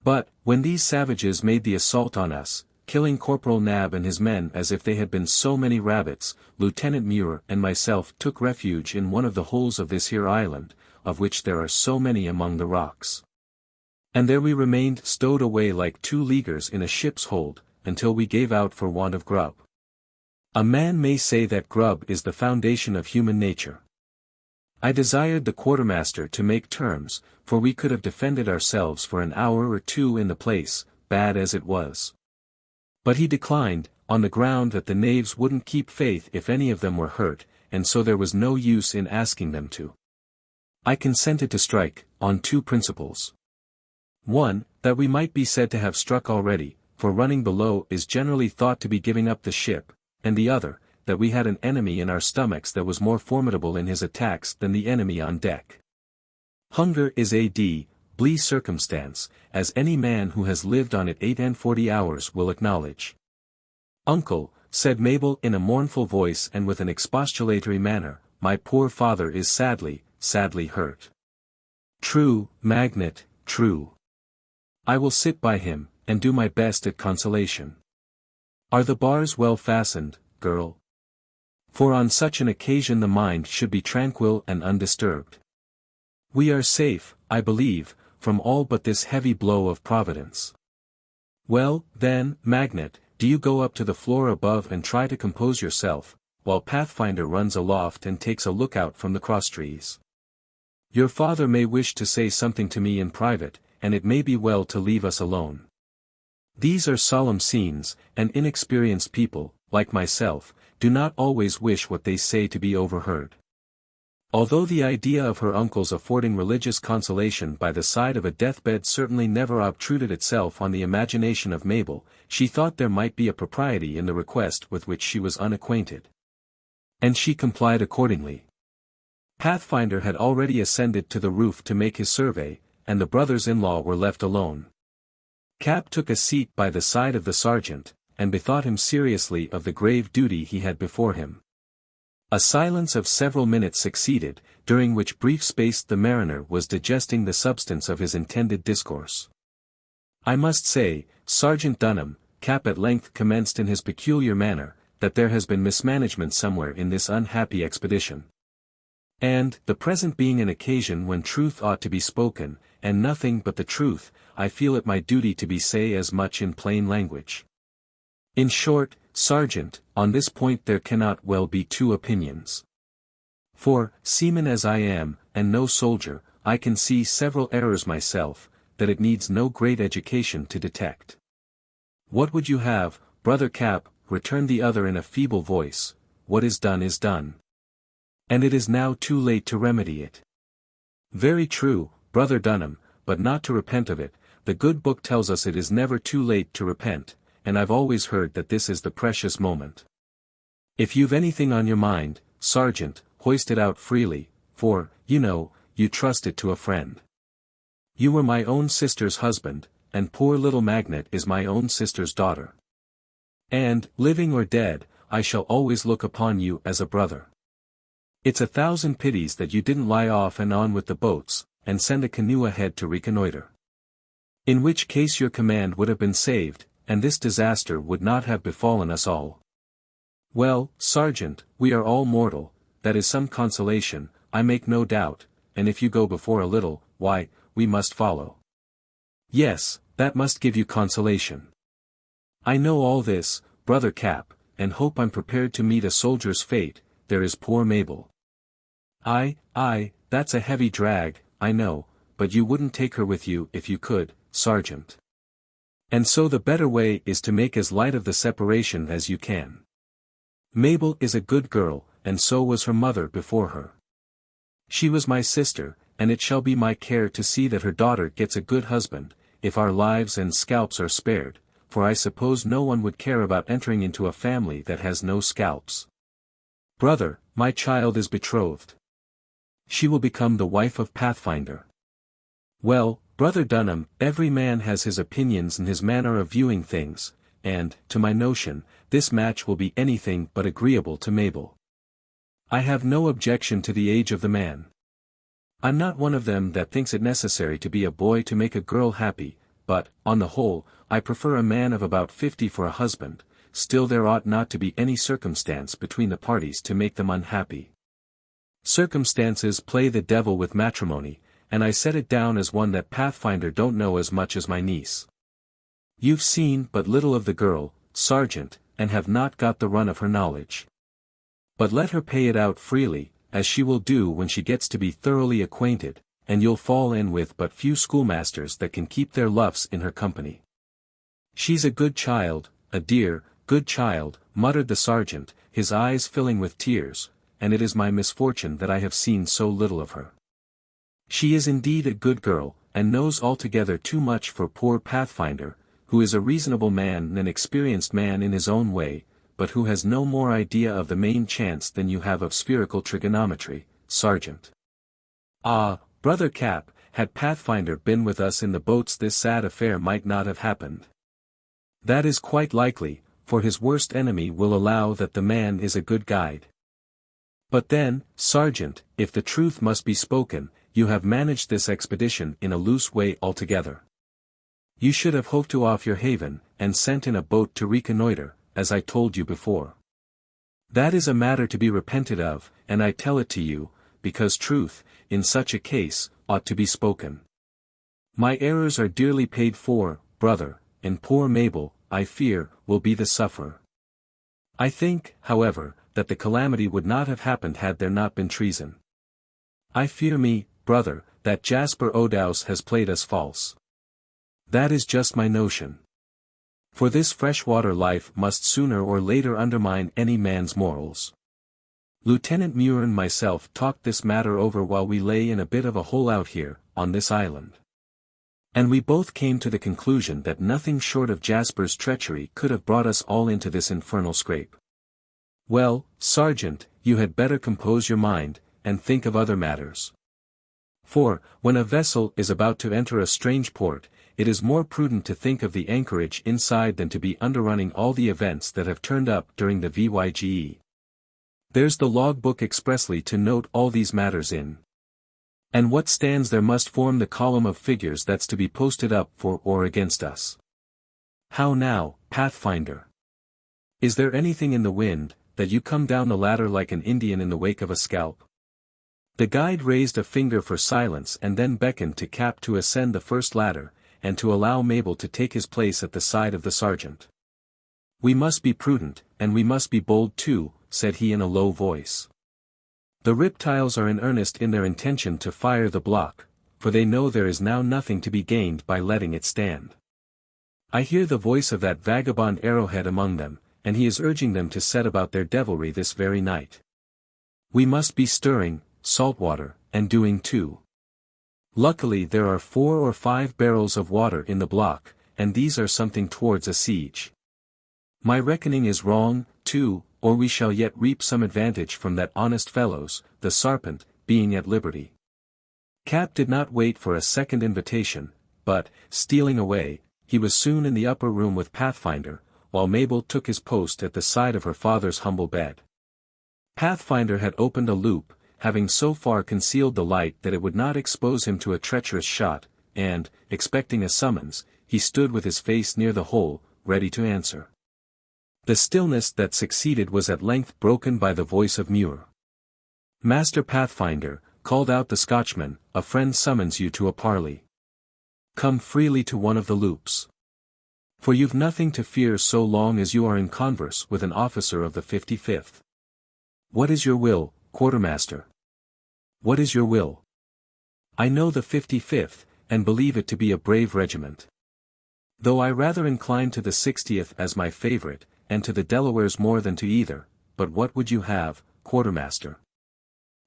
But, when these savages made the assault on us, killing Corporal Nab and his men as if they had been so many rabbits, Lieutenant Muir and myself took refuge in one of the holes of this here island, of which there are so many among the rocks. And there we remained stowed away like 2 leaguers in a ship's hold, until we gave out for want of grub. A man may say that grub is the foundation of human nature. I desired the quartermaster to make terms, for we could have defended ourselves for an hour or 2 in the place, bad as it was. But he declined, on the ground that the knaves wouldn't keep faith if any of them were hurt, and so there was no use in asking them to. I consented to strike, on 2 principles. 1, that we might be said to have struck already, for running below is generally thought to be giving up the ship, and the other, that we had an enemy in our stomachs that was more formidable in his attacks than the enemy on deck. Hunger is a blee circumstance, as any man who has lived on it 48 hours will acknowledge. "Uncle," said Mabel in a mournful voice and with an expostulatory manner, "my poor father is sadly, sadly hurt." "True, Magnet, true. I will sit by him, and do my best at consolation. Are the bars well fastened, girl? For on such an occasion the mind should be tranquil and undisturbed. We are safe, I believe, from all but this heavy blow of Providence. Well, then, Magnet, do you go up to the floor above and try to compose yourself, while Pathfinder runs aloft and takes a lookout from the crosstrees. Your father may wish to say something to me in private, and it may be well to leave us alone. These are solemn scenes, and inexperienced people, like myself, do not always wish what they say to be overheard." Although the idea of her uncle's affording religious consolation by the side of a deathbed certainly never obtruded itself on the imagination of Mabel, she thought there might be a propriety in the request with which she was unacquainted. And she complied accordingly. Pathfinder had already ascended to the roof to make his survey, and the brothers-in-law were left alone. Cap took a seat by the side of the sergeant, and bethought him seriously of the grave duty he had before him. A silence of several minutes succeeded, during which brief space the mariner was digesting the substance of his intended discourse. "I must say, Sergeant Dunham," Cap at length commenced in his peculiar manner, "that there has been mismanagement somewhere in this unhappy expedition. And, the present being an occasion when truth ought to be spoken, and nothing but the truth, I feel it my duty to say as much in plain language. In short, Sergeant, on this point there cannot well be 2 opinions. For, seaman as I am, and no soldier, I can see several errors myself, that it needs no great education to detect." "What would you have, Brother Cap?" returned the other in a feeble voice, what is done is done. And it is now too late to remedy it. Very true, Brother Dunham, but not to repent of it. The good book tells us it is never too late to repent, and I've always heard that this is the precious moment. If you've anything on your mind, Sergeant, hoist it out freely, for, you know, you trust it to a friend. You were my own sister's husband, and poor little Magnet is my own sister's daughter. And, living or dead, I shall always look upon you as a brother. It's 1,000 pities that you didn't lie off and on with the boats, and send a canoe ahead to reconnoiter. In which case your command would have been saved, and this disaster would not have befallen us all. Well, Sergeant, we are all mortal, that is some consolation, I make no doubt, and if you go before a little, why, we must follow. Yes, that must give you consolation. I know all this, Brother Cap, and hope I'm prepared to meet a soldier's fate. There is poor Mabel. Aye, that's a heavy drag, I know, but you wouldn't take her with you if you could, Sergeant. And so the better way is to make as light of the separation as you can. Mabel is a good girl, and so was her mother before her. She was my sister, and it shall be my care to see that her daughter gets a good husband, if our lives and scalps are spared, for I suppose no one would care about entering into a family that has no scalps. Brother, my child is betrothed. She will become the wife of Pathfinder. Well, Brother Dunham, every man has his opinions and his manner of viewing things, and, to my notion, this match will be anything but agreeable to Mabel. I have no objection to the age of the man. I'm not one of them that thinks it necessary to be a boy to make a girl happy, but, on the whole, I prefer a man of about 50 for a husband. Still there ought not to be any circumstance between the parties to make them unhappy. Circumstances play the devil with matrimony, and I set it down as one that Pathfinder don't know as much as my niece. You've seen but little of the girl, Sergeant, and have not got the run of her knowledge. But let her pay it out freely, as she will do when she gets to be thoroughly acquainted, and you'll fall in with but few schoolmasters that can keep their luffs in her company. She's a good child, a dear, good child, muttered the sergeant, his eyes filling with tears, and it is my misfortune that I have seen so little of her. She is indeed a good girl, and knows altogether too much for poor Pathfinder, who is a reasonable man and an experienced man in his own way, but who has no more idea of the main chance than you have of spherical trigonometry, Sergeant. Ah, Brother Cap, had Pathfinder been with us in the boats this sad affair might not have happened. That is quite likely, for his worst enemy will allow that the man is a good guide. But then, Sergeant, if the truth must be spoken, you have managed this expedition in a loose way altogether. You should have hove to off your haven, and sent in a boat to reconnoiter, as I told you before. That is a matter to be repented of, and I tell it to you, because truth, in such a case, ought to be spoken. My errors are dearly paid for, brother, and poor Mabel, I fear, will be the sufferer. I think, however, that the calamity would not have happened had there not been treason. I fear me, brother, that Jasper O'Douse has played us false. That is just my notion. For this freshwater life must sooner or later undermine any man's morals. Lieutenant Muir and myself talked this matter over while we lay in a bit of a hole out here, on this island. And we both came to the conclusion that nothing short of Jasper's treachery could have brought us all into this infernal scrape. Well, Sergeant, you had better compose your mind, and think of other matters. For, when a vessel is about to enter a strange port, it is more prudent to think of the anchorage inside than to be underrunning all the events that have turned up during the VYGE. There's the logbook expressly to note all these matters in. And what stands there must form the column of figures that's to be posted up for or against us. How now, Pathfinder? Is there anything in the wind, that you come down the ladder like an Indian in the wake of a scalp? The guide raised a finger for silence and then beckoned to Cap to ascend the first ladder, and to allow Mabel to take his place at the side of the sergeant. We must be prudent, and we must be bold too, said he in a low voice. The reptiles are in earnest in their intention to fire the block, for they know there is now nothing to be gained by letting it stand. I hear the voice of that vagabond Arrowhead among them, and he is urging them to set about their devilry this very night. We must be stirring, salt water, and doing too. Luckily there are 4 or 5 barrels of water in the block, and these are something towards a siege. My reckoning is wrong, too, or we shall yet reap some advantage from that honest fellow's, the Sarpent, being at liberty. Cap did not wait for a second invitation, but, stealing away, he was soon in the upper room with Pathfinder, while Mabel took his post at the side of her father's humble bed. Pathfinder had opened a loop, having so far concealed the light that it would not expose him to a treacherous shot, and, expecting a summons, he stood with his face near the hole, ready to answer. The stillness that succeeded was at length broken by the voice of Muir. "Master Pathfinder," called out the Scotchman, "a friend summons you to a parley. Come freely to one of the loops. For you've nothing to fear so long as you are in converse with an officer of the 55th. What is your will, quartermaster? What is your will? I know the 55th, and believe it to be a brave regiment. Though I rather incline to the 60th as my favorite, and to the Delawares more than to either, but what would you have, quartermaster?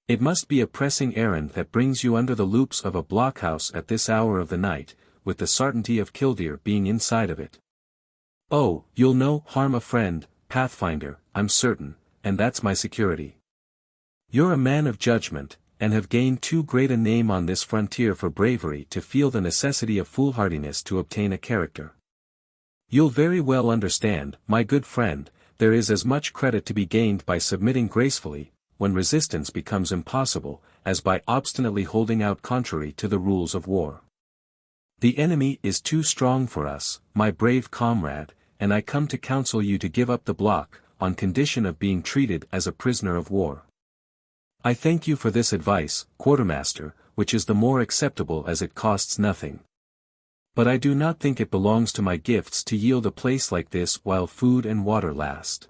It must be a pressing errand that brings you under the loops of a blockhouse at this hour of the night, with the certainty of Killdeer being inside of it. Oh, you'll no harm a friend, Pathfinder, I'm certain, and that's my security. You're a man of judgment, and have gained too great a name on this frontier for bravery to feel the necessity of foolhardiness to obtain a character. You'll very well understand, my good friend, there is as much credit to be gained by submitting gracefully, when resistance becomes impossible, as by obstinately holding out contrary to the rules of war. The enemy is too strong for us, my brave comrade, and I come to counsel you to give up the block, on condition of being treated as a prisoner of war. I thank you for this advice, quartermaster, which is the more acceptable as it costs nothing. But I do not think it belongs to my gifts to yield a place like this while food and water last.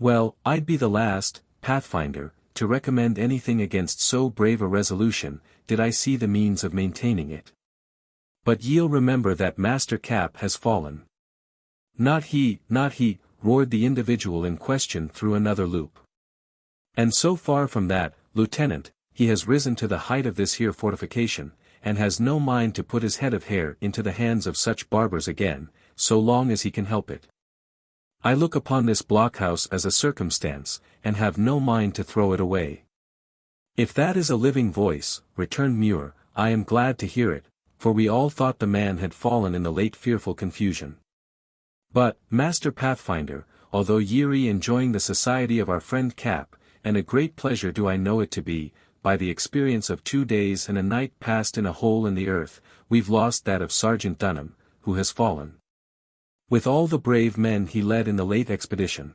Well, I'd be the last, Pathfinder, to recommend anything against so brave a resolution, did I see the means of maintaining it. But ye'll remember that Master Cap has fallen. Not he, roared the individual in question through another loop. And so far from that, Lieutenant, he has risen to the height of this here fortification, and has no mind to put his head of hair into the hands of such barbers again, so long as he can help it. I look upon this blockhouse as a circumstance, and have no mind to throw it away. If that is a living voice, returned Muir, I am glad to hear it, for we all thought the man had fallen in the late fearful confusion. But, Master Pathfinder, although ye're enjoying the society of our friend Cap, and a great pleasure do I know it to be, by the experience of 2 days and a night passed in a hole in the earth, we've lost that of Sergeant Dunham, who has fallen. With all the brave men he led in the late expedition.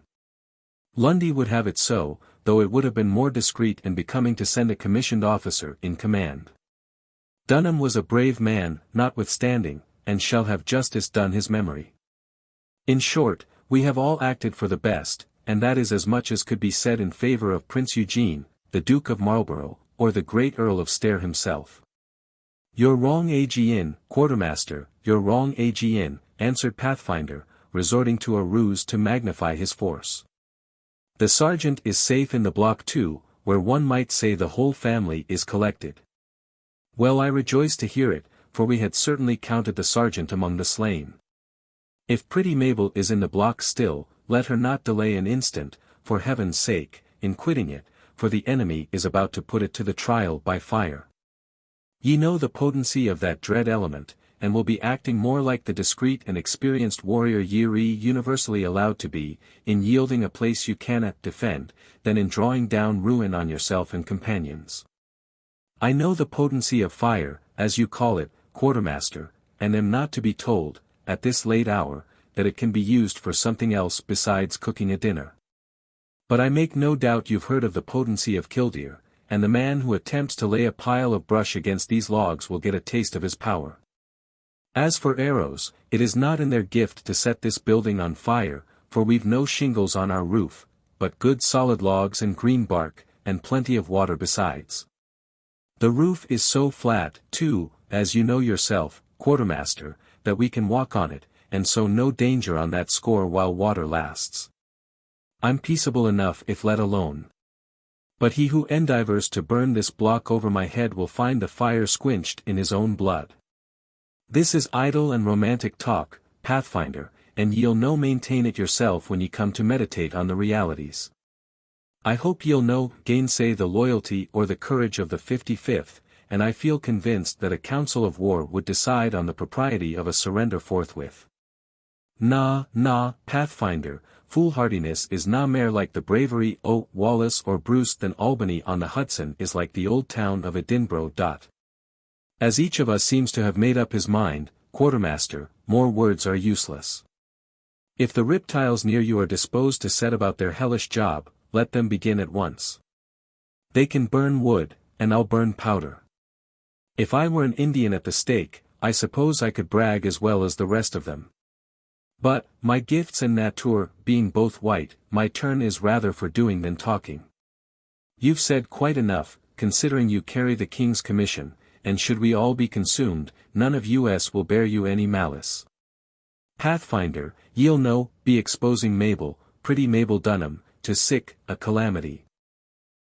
Lundy would have it so, though it would have been more discreet and becoming to send a commissioned officer in command. Dunham was a brave man, notwithstanding, and shall have justice done his memory. In short, we have all acted for the best, and that is as much as could be said in favor of Prince Eugene, the Duke of Marlborough, or the great Earl of Stair himself. You're wrong again, quartermaster, you're wrong again, answered Pathfinder, resorting to a ruse to magnify his force. The sergeant is safe in the block too, where one might say the whole family is collected. Well, I rejoice to hear it, for we had certainly counted the sergeant among the slain. If pretty Mabel is in the block still, let her not delay an instant, for heaven's sake, in quitting it, for the enemy is about to put it to the trial by fire. Ye know the potency of that dread element, and will be acting more like the discreet and experienced warrior ye're universally allowed to be, in yielding a place you cannot defend, than in drawing down ruin on yourself and companions. I know the potency of fire, as you call it, quartermaster, and am not to be told, at this late hour, that it can be used for something else besides cooking a dinner. But I make no doubt you've heard of the potency of Killdeer, and the man who attempts to lay a pile of brush against these logs will get a taste of his power. As for arrows, it is not in their gift to set this building on fire, for we've no shingles on our roof, but good solid logs and green bark, and plenty of water besides. The roof is so flat, too, as you know yourself, quartermaster, that we can walk on it, and so no danger on that score while water lasts. I'm peaceable enough if let alone. But he who endeavours to burn this block over my head will find the fire squenched in his own blood. This is idle and romantic talk, Pathfinder, and ye'll no maintain it yourself when ye come to meditate on the realities. I hope ye'll no gainsay the loyalty or the courage of the 55th, and I feel convinced that a council of war would decide on the propriety of a surrender forthwith. Na, Pathfinder, foolhardiness is na mair like the bravery o' Wallace or Bruce than Albany on the Hudson is like the old town of Edinburgh. As each of us seems to have made up his mind, quartermaster, more words are useless. If the reptiles near you are disposed to set about their hellish job, let them begin at once. They can burn wood, and I'll burn powder. If I were an Indian at the stake, I suppose I could brag as well as the rest of them. But, my gifts and nature being both white, my turn is rather for doing than talking. You've said quite enough, considering you carry the king's commission, and should we all be consumed, none of us will bear you any malice. Pathfinder, ye'll no be exposing Mabel, pretty Mabel Dunham, to a calamity.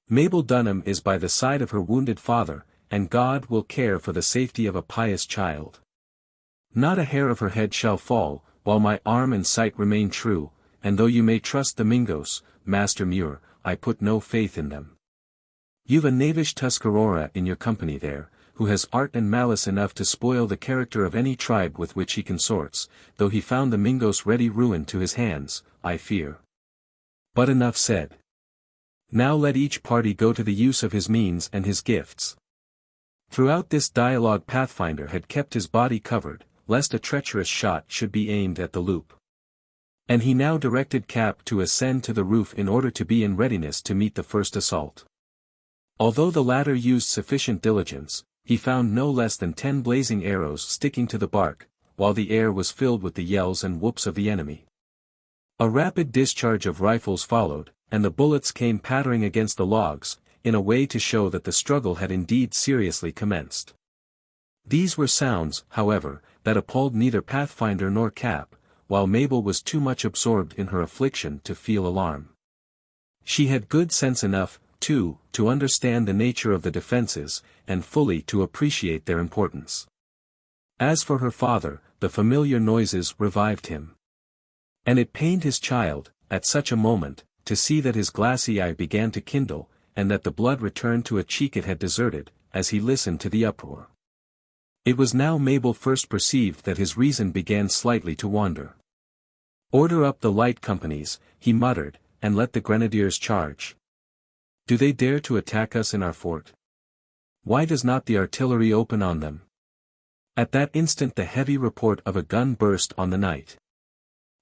Mabel Dunham is by the side of her wounded father, and God will care for the safety of a pious child. Not a hair of her head shall fall, while my arm and sight remain true, and though you may trust the Mingos, Master Muir, I put no faith in them. You've a knavish Tuscarora in your company there, who has art and malice enough to spoil the character of any tribe with which he consorts, though he found the Mingos ready ruin to his hands, I fear. But enough said. Now let each party go to the use of his means and his gifts. Throughout this dialogue Pathfinder had kept his body covered, lest a treacherous shot should be aimed at the loop. And he now directed Cap to ascend to the roof in order to be in readiness to meet the first assault. Although the latter used sufficient diligence, he found no less than 10 blazing arrows sticking to the bark, while the air was filled with the yells and whoops of the enemy. A rapid discharge of rifles followed, and the bullets came pattering against the logs, in a way to show that the struggle had indeed seriously commenced. These were sounds, however, that appalled neither Pathfinder nor Cap, while Mabel was too much absorbed in her affliction to feel alarm. She had good sense enough, too, to understand the nature of the defenses, and fully to appreciate their importance. As for her father, the familiar noises revived him. And it pained his child, at such a moment, to see that his glassy eye began to kindle, and that the blood returned to a cheek it had deserted, as he listened to the uproar. It was now Mabel first perceived that his reason began slightly to wander. "Order up the light companies," he muttered, "and let the grenadiers charge. Do they dare to attack us in our fort? Why does not the artillery open on them?" At that instant the heavy report of a gun burst on the night.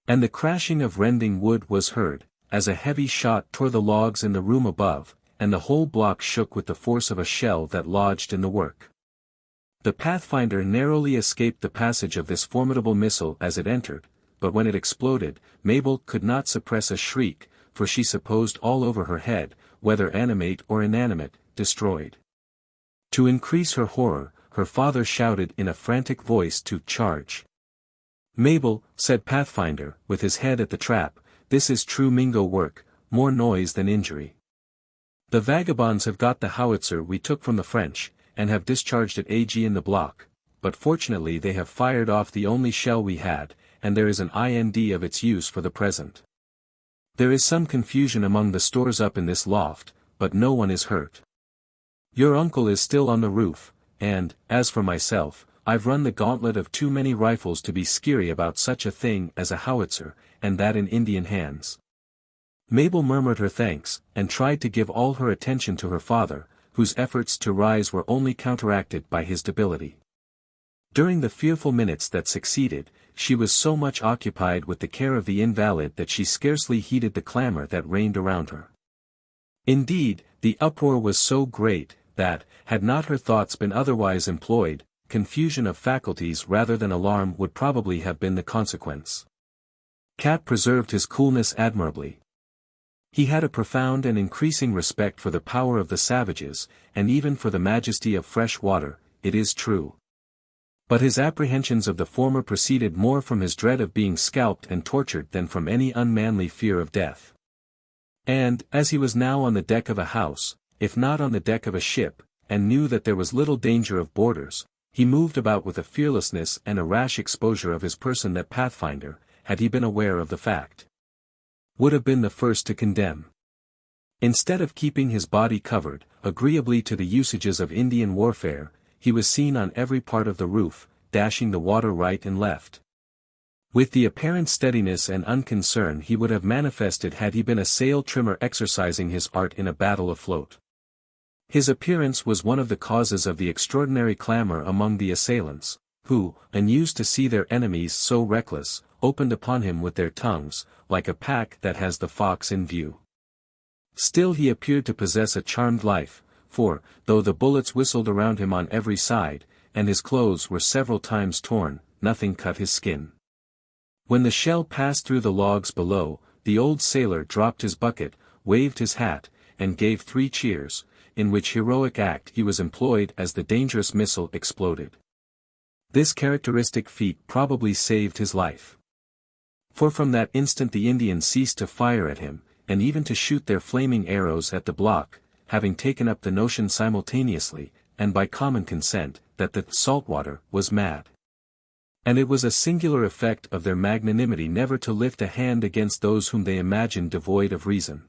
And the crashing of rending wood was heard, as a heavy shot tore the logs in the room above, and the whole block shook with the force of a shell that lodged in the work. The Pathfinder narrowly escaped the passage of this formidable missile as it entered, but when it exploded, Mabel could not suppress a shriek, for she supposed all over her head, whether animate or inanimate, destroyed. To increase her horror, her father shouted in a frantic voice to charge. "Mabel," said Pathfinder, with his head at the trap, "this is true Mingo work, more noise than injury. The vagabonds have got the howitzer we took from the French, and have discharged it in the block, but fortunately they have fired off the only shell we had, and there is an ind of its use for the present. There is some confusion among the stores up in this loft, but no one is hurt. Your uncle is still on the roof, and, as for myself, I've run the gauntlet of too many rifles to be skeery about such a thing as a howitzer, and that in Indian hands." Mabel murmured her thanks, and tried to give all her attention to her father, whose efforts to rise were only counteracted by his debility. During the fearful minutes that succeeded, she was so much occupied with the care of the invalid that she scarcely heeded the clamor that reigned around her. Indeed, the uproar was so great, that, had not her thoughts been otherwise employed, confusion of faculties rather than alarm would probably have been the consequence. Cap preserved his coolness admirably. He had a profound and increasing respect for the power of the savages, and even for the majesty of fresh water, it is true. But his apprehensions of the former proceeded more from his dread of being scalped and tortured than from any unmanly fear of death. And, as he was now on the deck of a house, if not on the deck of a ship, and knew that there was little danger of boarders, he moved about with a fearlessness and a rash exposure of his person that Pathfinder, had he been aware of the fact, would have been the first to condemn. Instead of keeping his body covered, agreeably to the usages of Indian warfare, he was seen on every part of the roof, dashing the water right and left. With the apparent steadiness and unconcern he would have manifested had he been a sail trimmer exercising his art in a battle afloat. His appearance was one of the causes of the extraordinary clamor among the assailants, who, unused to see their enemies so reckless, opened upon him with their tongues, like a pack that has the fox in view. Still he appeared to possess a charmed life, for, though the bullets whistled around him on every side, and his clothes were several times torn, nothing cut his skin. When the shell passed through the logs below, the old sailor dropped his bucket, waved his hat, and gave 3 cheers, in which heroic act he was employed as the dangerous missile exploded. This characteristic feat probably saved his life. For from that instant the Indians ceased to fire at him, and even to shoot their flaming arrows at the block, having taken up the notion simultaneously, and by common consent, that the saltwater was mad. And it was a singular effect of their magnanimity never to lift a hand against those whom they imagined devoid of reason.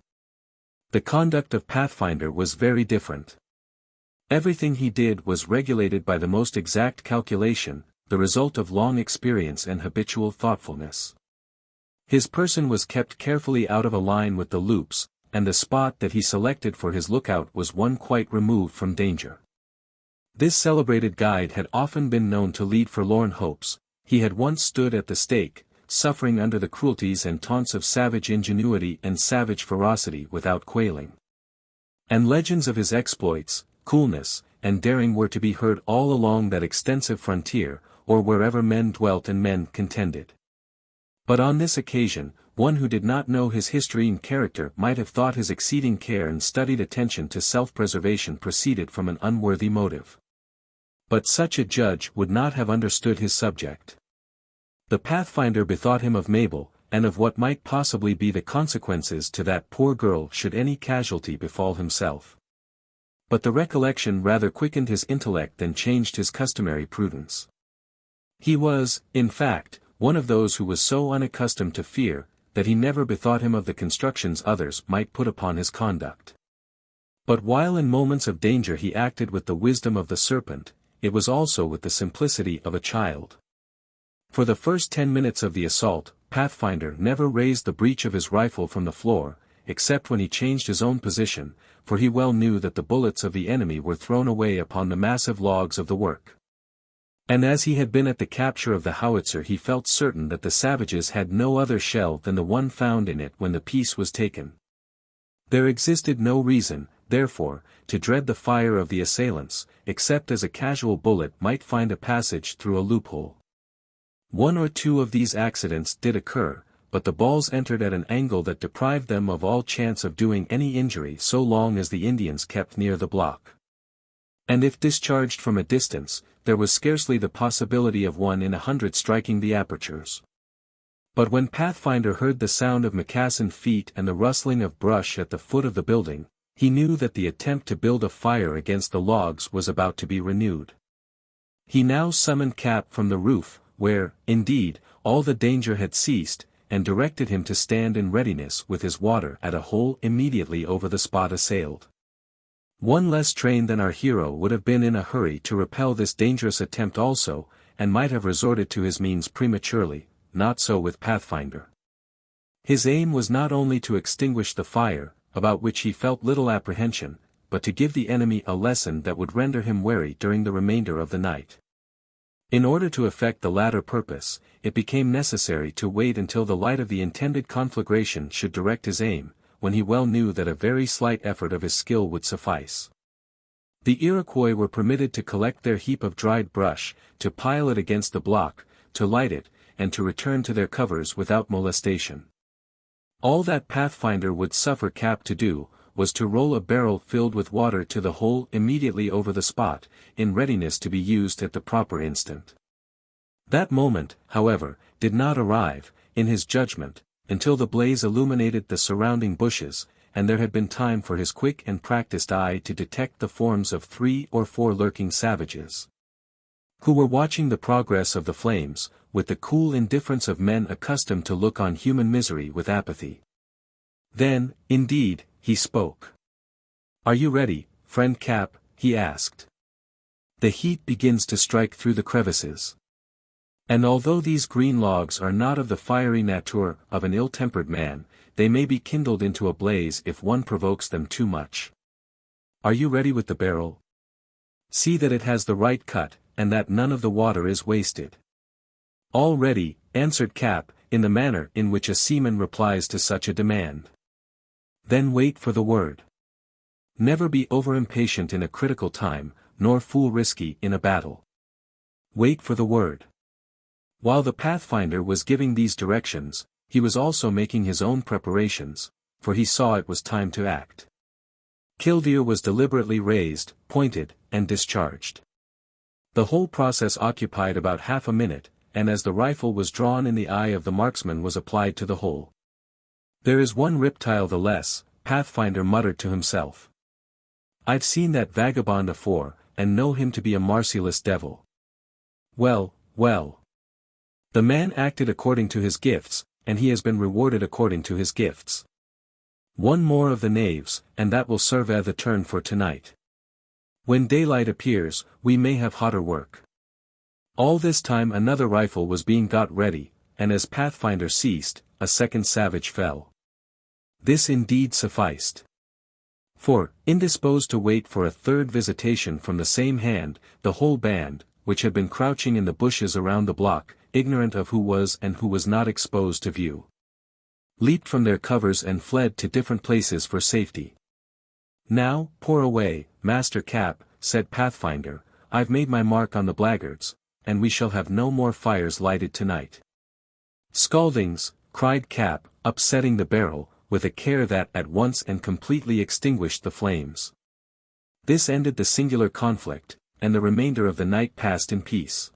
The conduct of Pathfinder was very different. Everything he did was regulated by the most exact calculation, the result of long experience and habitual thoughtfulness. His person was kept carefully out of a line with the loops, and the spot that he selected for his lookout was one quite removed from danger. This celebrated guide had often been known to lead forlorn hopes. He had once stood at the stake, suffering under the cruelties and taunts of savage ingenuity and savage ferocity without quailing. And legends of his exploits, coolness, and daring were to be heard all along that extensive frontier, or wherever men dwelt and men contended. But on this occasion, one who did not know his history and character might have thought his exceeding care and studied attention to self-preservation proceeded from an unworthy motive. But such a judge would not have understood his subject. The Pathfinder bethought him of Mabel, and of what might possibly be the consequences to that poor girl should any casualty befall himself. But the recollection rather quickened his intellect than changed his customary prudence. He was, in fact, one of those who was so unaccustomed to fear, that he never bethought him of the constructions others might put upon his conduct. But while in moments of danger he acted with the wisdom of the serpent, it was also with the simplicity of a child. For the first 10 minutes of the assault, Pathfinder never raised the breech of his rifle from the floor, except when he changed his own position, for he well knew that the bullets of the enemy were thrown away upon the massive logs of the work. And as he had been at the capture of the howitzer he felt certain that the savages had no other shell than the one found in it when the piece was taken. There existed no reason, therefore, to dread the fire of the assailants, except as a casual bullet might find a passage through a loophole. 1 or 2 of these accidents did occur, but the balls entered at an angle that deprived them of all chance of doing any injury so long as the Indians kept near the block. And if discharged from a distance, there was scarcely the possibility of 1 in 100 striking the apertures. But when Pathfinder heard the sound of moccasined feet and the rustling of brush at the foot of the building, he knew that the attempt to build a fire against the logs was about to be renewed. He now summoned Cap from the roof, where, indeed, all the danger had ceased, and directed him to stand in readiness with his water at a hole immediately over the spot assailed. One less trained than our hero would have been in a hurry to repel this dangerous attempt also, and might have resorted to his means prematurely, not so with Pathfinder. His aim was not only to extinguish the fire, about which he felt little apprehension, but to give the enemy a lesson that would render him wary during the remainder of the night. In order to effect the latter purpose, it became necessary to wait until the light of the intended conflagration should direct his aim, when he well knew that a very slight effort of his skill would suffice. The Iroquois were permitted to collect their heap of dried brush, to pile it against the block, to light it, and to return to their covers without molestation. All that Pathfinder would suffer Cap to do, was to roll a barrel filled with water to the hole immediately over the spot, in readiness to be used at the proper instant. That moment, however, did not arrive, in his judgment, until the blaze illuminated the surrounding bushes, and there had been time for his quick and practiced eye to detect the forms of 3 or 4 lurking savages, who were watching the progress of the flames, with the cool indifference of men accustomed to look on human misery with apathy. Then, indeed, he spoke. "Are you ready, friend Cap?" he asked. "The heat begins to strike through the crevices. And although these green logs are not of the fiery nature of an ill-tempered man, they may be kindled into a blaze if one provokes them too much. Are you ready with the barrel? See that it has the right cut, and that none of the water is wasted." "All ready," answered Cap, in the manner in which a seaman replies to such a demand. "Then wait for the word. Never be over-impatient in a critical time, nor fool-risky in a battle. Wait for the word." While the Pathfinder was giving these directions, he was also making his own preparations, for he saw it was time to act. Killdeer was deliberately raised, pointed, and discharged. The whole process occupied about half a minute, and as the rifle was drawn in the eye of the marksman was applied to the hole. "There is one reptile the less," Pathfinder muttered to himself. "I've seen that vagabond afore, and know him to be a merciless devil. Well, well. The man acted according to his gifts, and he has been rewarded according to his gifts. One more of the knaves, and that will serve as the turn for tonight. When daylight appears, we may have hotter work." All this time another rifle was being got ready, and as Pathfinder ceased, a second savage fell. This indeed sufficed. For, indisposed to wait for a third visitation from the same hand, the whole band, which had been crouching in the bushes around the block, ignorant of who was and who was not exposed to view, leaped from their covers and fled to different places for safety. "Now, pour away, Master Cap," said Pathfinder, "I've made my mark on the blackguards, and we shall have no more fires lighted tonight." "Scaldings," cried Cap, upsetting the barrel, with a care that at once and completely extinguished the flames. This ended the singular conflict, and the remainder of the night passed in peace.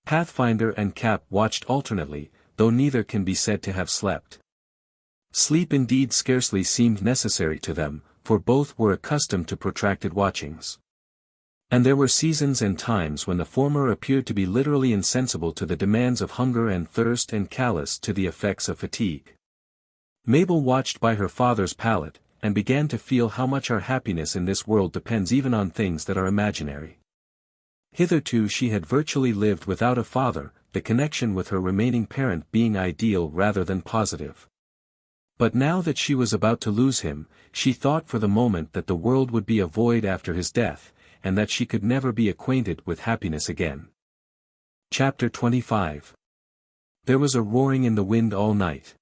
Pathfinder and Cap watched alternately, though neither can be said to have slept. Sleep indeed scarcely seemed necessary to them, for both were accustomed to protracted watchings. And there were seasons and times when the former appeared to be literally insensible to the demands of hunger and thirst and callous to the effects of fatigue. Mabel watched by her father's pallet, and began to feel how much our happiness in this world depends even on things that are imaginary. Hitherto she had virtually lived without a father, the connection with her remaining parent being ideal rather than positive. But now that she was about to lose him, she thought for the moment that the world would be a void after his death, and that she could never be acquainted with happiness again. Chapter 25. There was a roaring in the wind all night.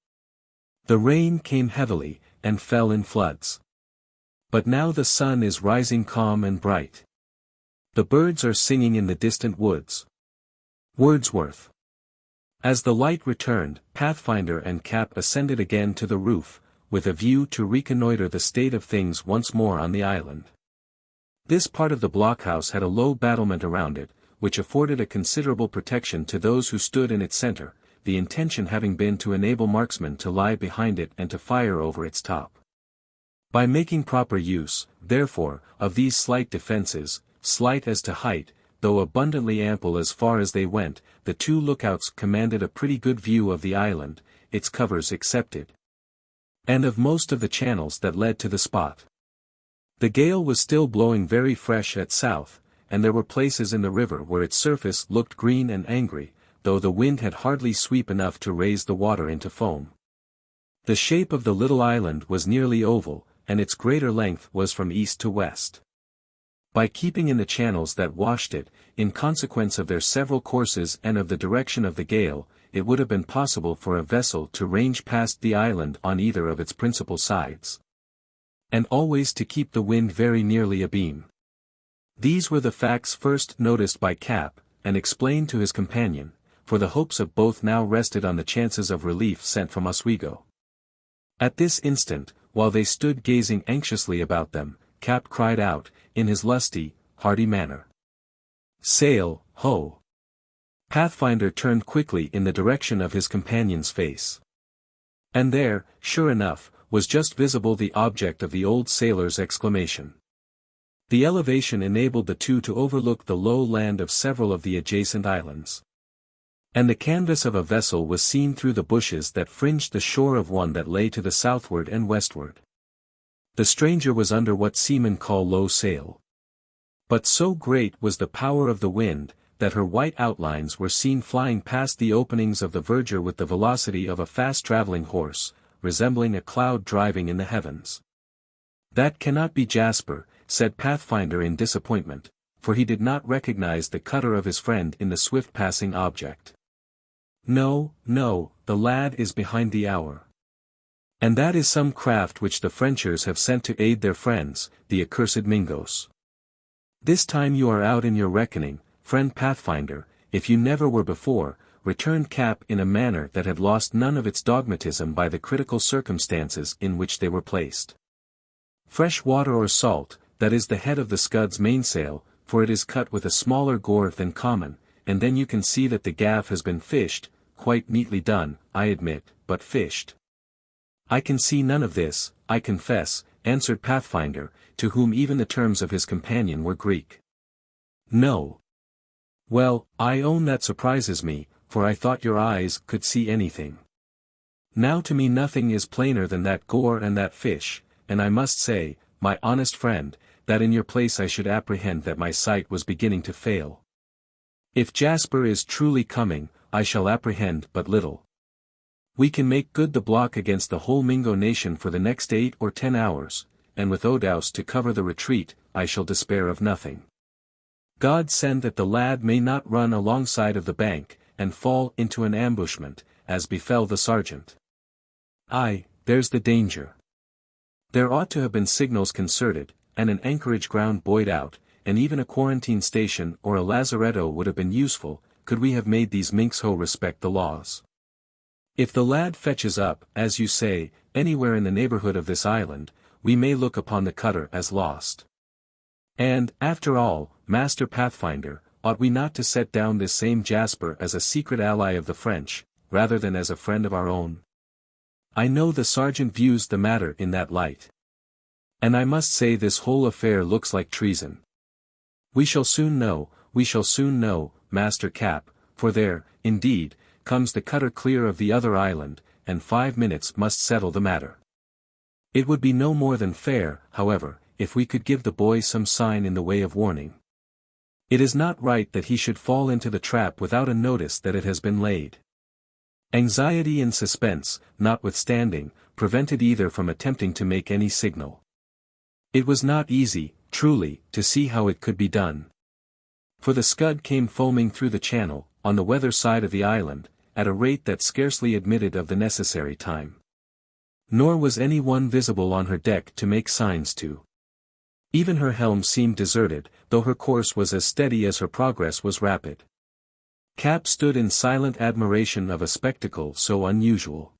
The rain came heavily, and fell in floods. But now the sun is rising calm and bright. The birds are singing in the distant woods. Wordsworth. As the light returned, Pathfinder and Cap ascended again to the roof, with a view to reconnoiter the state of things once more on the island. This part of the blockhouse had a low battlement around it, which afforded a considerable protection to those who stood in its center, the intention having been to enable marksmen to lie behind it and to fire over its top. By making proper use, therefore, of these slight defenses, slight as to height, though abundantly ample as far as they went, the two lookouts commanded a pretty good view of the island, its covers excepted, and of most of the channels that led to the spot. The gale was still blowing very fresh at south, and there were places in the river where its surface looked green and angry, though the wind had hardly sweep enough to raise the water into foam. The shape of the little island was nearly oval, and its greater length was from east to west. By keeping in the channels that washed it, in consequence of their several courses and of the direction of the gale, it would have been possible for a vessel to range past the island on either of its principal sides, and always to keep the wind very nearly abeam. These were the facts first noticed by Cap, and explained to his companion, for the hopes of both now rested on the chances of relief sent from Oswego. At this instant, while they stood gazing anxiously about them, Cap cried out, in his lusty, hearty manner, "Sail, ho! Pathfinder turned quickly in the direction of his companion's face. And there, sure enough, was just visible the object of the old sailor's exclamation. The elevation enabled the two to overlook the low land of several of the adjacent islands. And the canvas of a vessel was seen through the bushes that fringed the shore of one that lay to the southward and westward. The stranger was under what seamen call low sail. But so great was the power of the wind, that her white outlines were seen flying past the openings of the verdure with the velocity of a fast-traveling horse, resembling a cloud driving in the heavens. "That cannot be Jasper," said Pathfinder in disappointment, for he did not recognize the cutter of his friend in the swift-passing object. "No, no, the lad is behind the hour. And that is some craft which the Frenchers have sent to aid their friends, the accursed Mingos. This time you are out in your reckoning, friend Pathfinder, if you never were before," returned Cap in a manner that had lost none of its dogmatism by the critical circumstances in which they were placed. "Fresh water or salt, that is the head of the Scud's mainsail, for it is cut with a smaller gore than common, and then you can see that the gaff has been fished, quite neatly done, I admit, but fished." "I can see none of this, I confess," answered Pathfinder, to whom even the terms of his companion were Greek. "No. Well, I own that surprises me, for I thought your eyes could see anything. Now to me nothing is plainer than that gore and that fish, and I must say, my honest friend, that in your place I should apprehend that my sight was beginning to fail. If Jasper is truly coming, I shall apprehend but little. We can make good the block against the whole Mingo nation for the next 8 or 10 hours, and with Odaus to cover the retreat, I shall despair of nothing. God send that the lad may not run alongside of the bank, and fall into an ambushment, as befell the sergeant. Aye, there's the danger. There ought to have been signals concerted, and an anchorage ground buoyed out, and even a quarantine station or a lazaretto would have been useful, could we have made these Minxo respect the laws. If the lad fetches up, as you say, anywhere in the neighborhood of this island, we may look upon the cutter as lost. And, after all, Master Pathfinder, ought we not to set down this same Jasper as a secret ally of the French, rather than as a friend of our own? I know the sergeant views the matter in that light. And I must say this whole affair looks like treason. We shall soon know, Master Cap, for there, indeed, comes the cutter clear of the other island, and 5 minutes must settle the matter. It would be no more than fair, however, if we could give the boy some sign in the way of warning. It is not right that he should fall into the trap without a notice that it has been laid." Anxiety and suspense, notwithstanding, prevented either from attempting to make any signal. It was not easy, truly, to see how it could be done. For the Scud came foaming through the channel, on the weather side of the island, at a rate that scarcely admitted of the necessary time. Nor was any one visible on her deck to make signs to. Even her helm seemed deserted, though her course was as steady as her progress was rapid. Cap stood in silent admiration of a spectacle so unusual.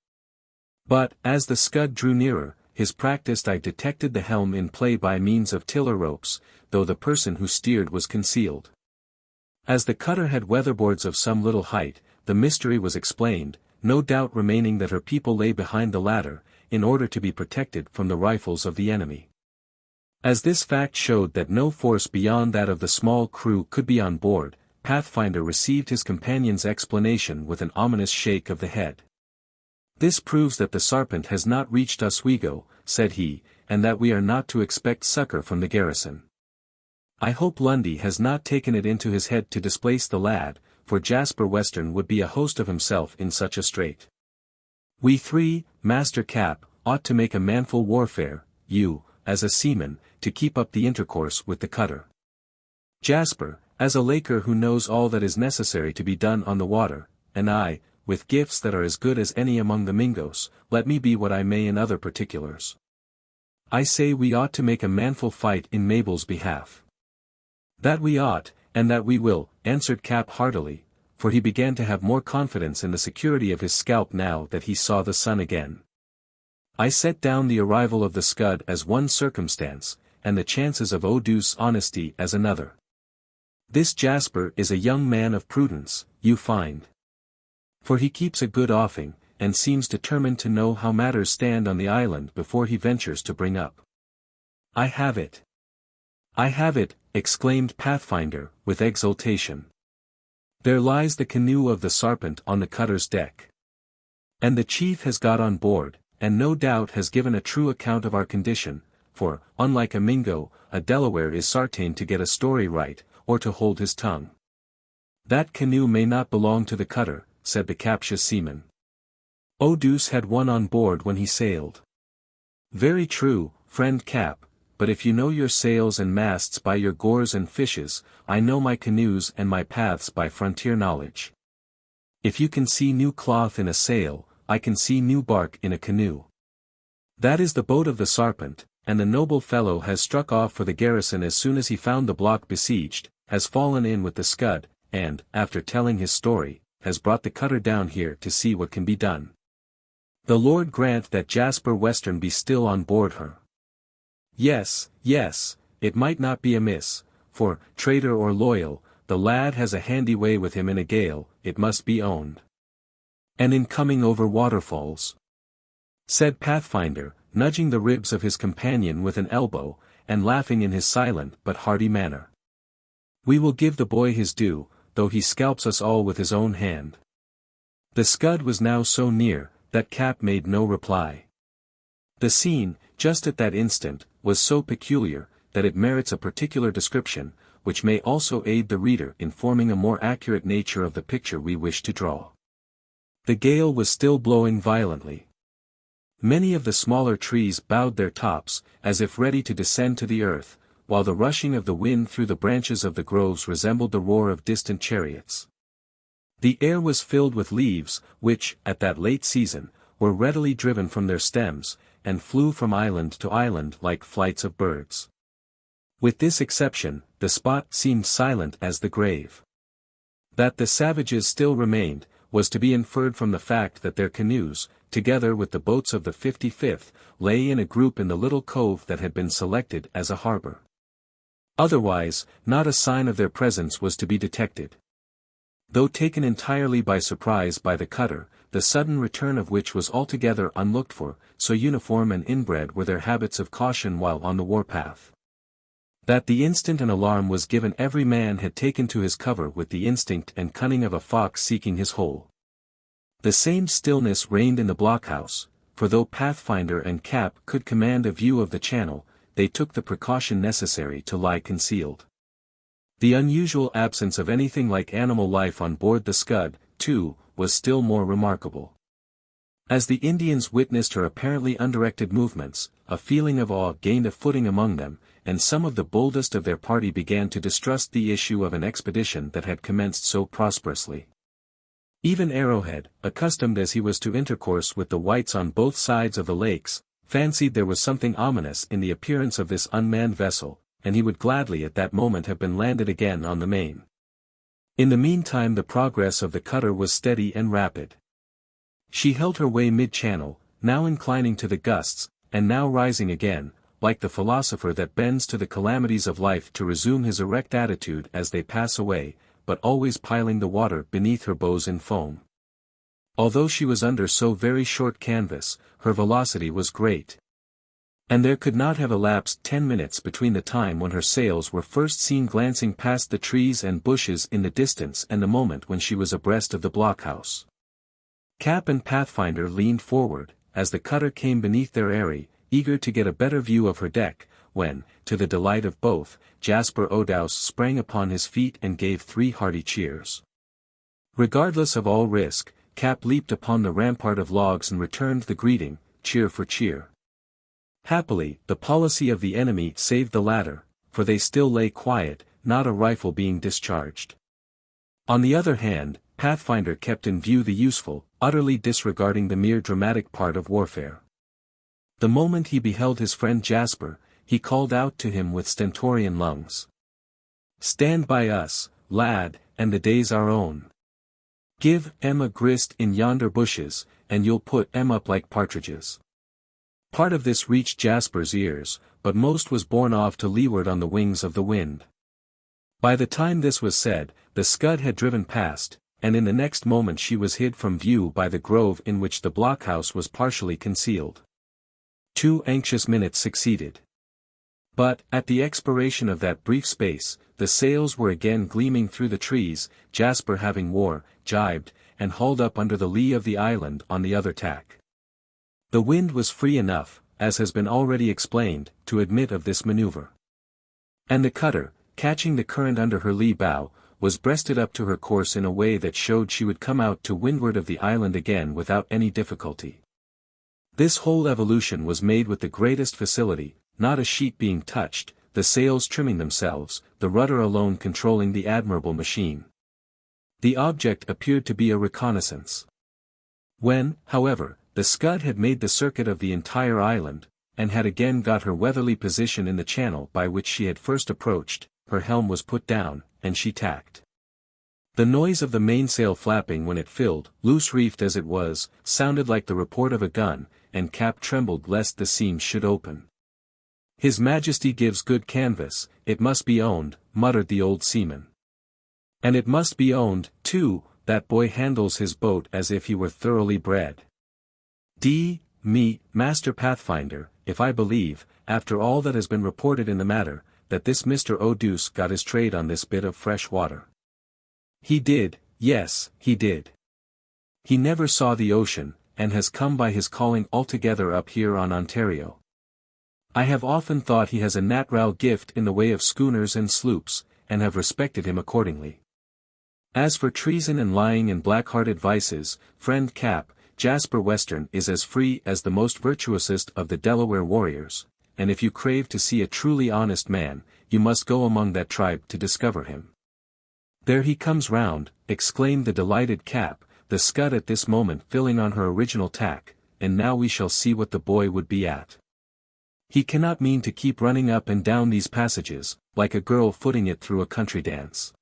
But, as the Scud drew nearer, his practiced eye detected the helm in play by means of tiller ropes, though the person who steered was concealed. As the cutter had weatherboards of some little height, the mystery was explained, no doubt remaining that her people lay behind the latter, in order to be protected from the rifles of the enemy. As this fact showed that no force beyond that of the small crew could be on board, Pathfinder received his companion's explanation with an ominous shake of the head. "This proves that the Sarpent has not reached Oswego," said he, "and that we are not to expect succor from the garrison. I hope Lundy has not taken it into his head to displace the lad, for Jasper Western would be a host of himself in such a strait. We three, Master Cap, ought to make a manful warfare, you, as a seaman, to keep up the intercourse with the cutter. Jasper, as a laker who knows all that is necessary to be done on the water, and I, with gifts that are as good as any among the Mingos, let me be what I may in other particulars. I say we ought to make a manful fight in Mabel's behalf." "That we ought, and that we will," answered Cap heartily, for he began to have more confidence in the security of his scalp now that he saw the sun again. "I set down the arrival of the Scud as one circumstance, and the chances of Odu's honesty as another. This Jasper is a young man of prudence, you find. For he keeps a good offing, and seems determined to know how matters stand on the island before he ventures to bring up. I have it. I have it, exclaimed Pathfinder, with exultation. There lies the canoe of the Serpent on the cutter's deck. And the chief has got on board, and no doubt has given a true account of our condition, for, unlike a Mingo, a Delaware is sartain to get a story right, or to hold his tongue. That canoe may not belong to the cutter, said the captious seaman. O'Deuce had one on board when he sailed. Very true, friend Cap, but if you know your sails and masts by your gores and fishes, I know my canoes and my paths by frontier knowledge. If you can see new cloth in a sail, I can see new bark in a canoe. That is the boat of the Serpent, and the noble fellow has struck off for the garrison as soon as he found the block besieged, has fallen in with the scud, and, after telling his story, has brought the cutter down here to see what can be done. The Lord grant that Jasper Western be still on board her. Yes, yes, it might not be amiss, for, traitor or loyal, the lad has a handy way with him in a gale, it must be owned. And in coming over waterfalls, said Pathfinder, nudging the ribs of his companion with an elbow, and laughing in his silent but hearty manner. We will give the boy his due, though he scalps us all with his own hand. The scud was now so near, that Cap made no reply. The scene, just at that instant, was so peculiar, that it merits a particular description, which may also aid the reader in forming a more accurate nature of the picture we wish to draw. The gale was still blowing violently. Many of the smaller trees bowed their tops, as if ready to descend to the earth, while the rushing of the wind through the branches of the groves resembled the roar of distant chariots. The air was filled with leaves, which, at that late season, were readily driven from their stems, and flew from island to island like flights of birds. With this exception, the spot seemed silent as the grave. That the savages still remained, was to be inferred from the fact that their canoes, together with the boats of the 55th, lay in a group in the little cove that had been selected as a harbor. Otherwise, not a sign of their presence was to be detected. Though taken entirely by surprise by the cutter, the sudden return of which was altogether unlooked for, so uniform and inbred were their habits of caution while on the warpath. That the instant an alarm was given every man had taken to his cover with the instinct and cunning of a fox seeking his hole. The same stillness reigned in the blockhouse, for though Pathfinder and Cap could command a view of the channel, they took the precaution necessary to lie concealed. The unusual absence of anything like animal life on board the Scud, too, was still more remarkable. As the Indians witnessed her apparently undirected movements, a feeling of awe gained a footing among them, and some of the boldest of their party began to distrust the issue of an expedition that had commenced so prosperously. Even Arrowhead, accustomed as he was to intercourse with the whites on both sides of the lakes, fancied there was something ominous in the appearance of this unmanned vessel, and he would gladly at that moment have been landed again on the main. In the meantime the progress of the cutter was steady and rapid. She held her way mid-channel, now inclining to the gusts, and now rising again, like the philosopher that bends to the calamities of life to resume his erect attitude as they pass away, but always piling the water beneath her bows in foam. Although she was under so very short canvas, her velocity was great. And there could not have elapsed 10 minutes between the time when her sails were first seen glancing past the trees and bushes in the distance and the moment when she was abreast of the blockhouse. Cap and Pathfinder leaned forward, as the cutter came beneath their eyrie, eager to get a better view of her deck, when, to the delight of both, Jasper O'Dowse sprang upon his feet and gave 3 hearty cheers. Regardless of all risk, Cap leaped upon the rampart of logs and returned the greeting, cheer for cheer. Happily, the policy of the enemy saved the latter, for they still lay quiet, not a rifle being discharged. On the other hand, Pathfinder kept in view the useful, utterly disregarding the mere dramatic part of warfare. The moment he beheld his friend Jasper, he called out to him with stentorian lungs. "Stand by us, lad, and the day's our own. Give 'em a grist in yonder bushes, and you'll put 'em up like partridges." Part of this reached Jasper's ears, but most was borne off to leeward on the wings of the wind. By the time this was said, the scud had driven past, and in the next moment she was hid from view by the grove in which the blockhouse was partially concealed. 2 anxious minutes succeeded. But, at the expiration of that brief space, the sails were again gleaming through the trees, Jasper having jibed, and hauled up under the lee of the island on the other tack. The wind was free enough, as has been already explained, to admit of this maneuver. And the cutter, catching the current under her lee bow, was breasted up to her course in a way that showed she would come out to windward of the island again without any difficulty. This whole evolution was made with the greatest facility, not a sheet being touched, the sails trimming themselves, the rudder alone controlling the admirable machine. The object appeared to be a reconnaissance. When, however, the scud had made the circuit of the entire island, and had again got her weatherly position in the channel by which she had first approached, her helm was put down, and she tacked. The noise of the mainsail flapping when it filled, loose-reefed as it was, sounded like the report of a gun, and Cap trembled lest the seams should open. "His Majesty gives good canvas, it must be owned," muttered the old seaman. "And it must be owned, too, that boy handles his boat as if he were thoroughly bred. Me, Master Pathfinder, if I believe, after all that has been reported in the matter, that this Mr. O'Deuce got his trade on this bit of fresh water. He did, yes, he did. He never saw the ocean, and has come by his calling altogether up here on Ontario. I have often thought he has a natural gift in the way of schooners and sloops, and have respected him accordingly. As for treason and lying and black-hearted vices, friend Cap, Jasper Western is as free as the most virtuousest of the Delaware warriors, and if you crave to see a truly honest man, you must go among that tribe to discover him." "There he comes round," exclaimed the delighted Cap, the scud at this moment filling on her original tack, "and now we shall see what the boy would be at. He cannot mean to keep running up and down these passages, like a girl footing it through a country dance."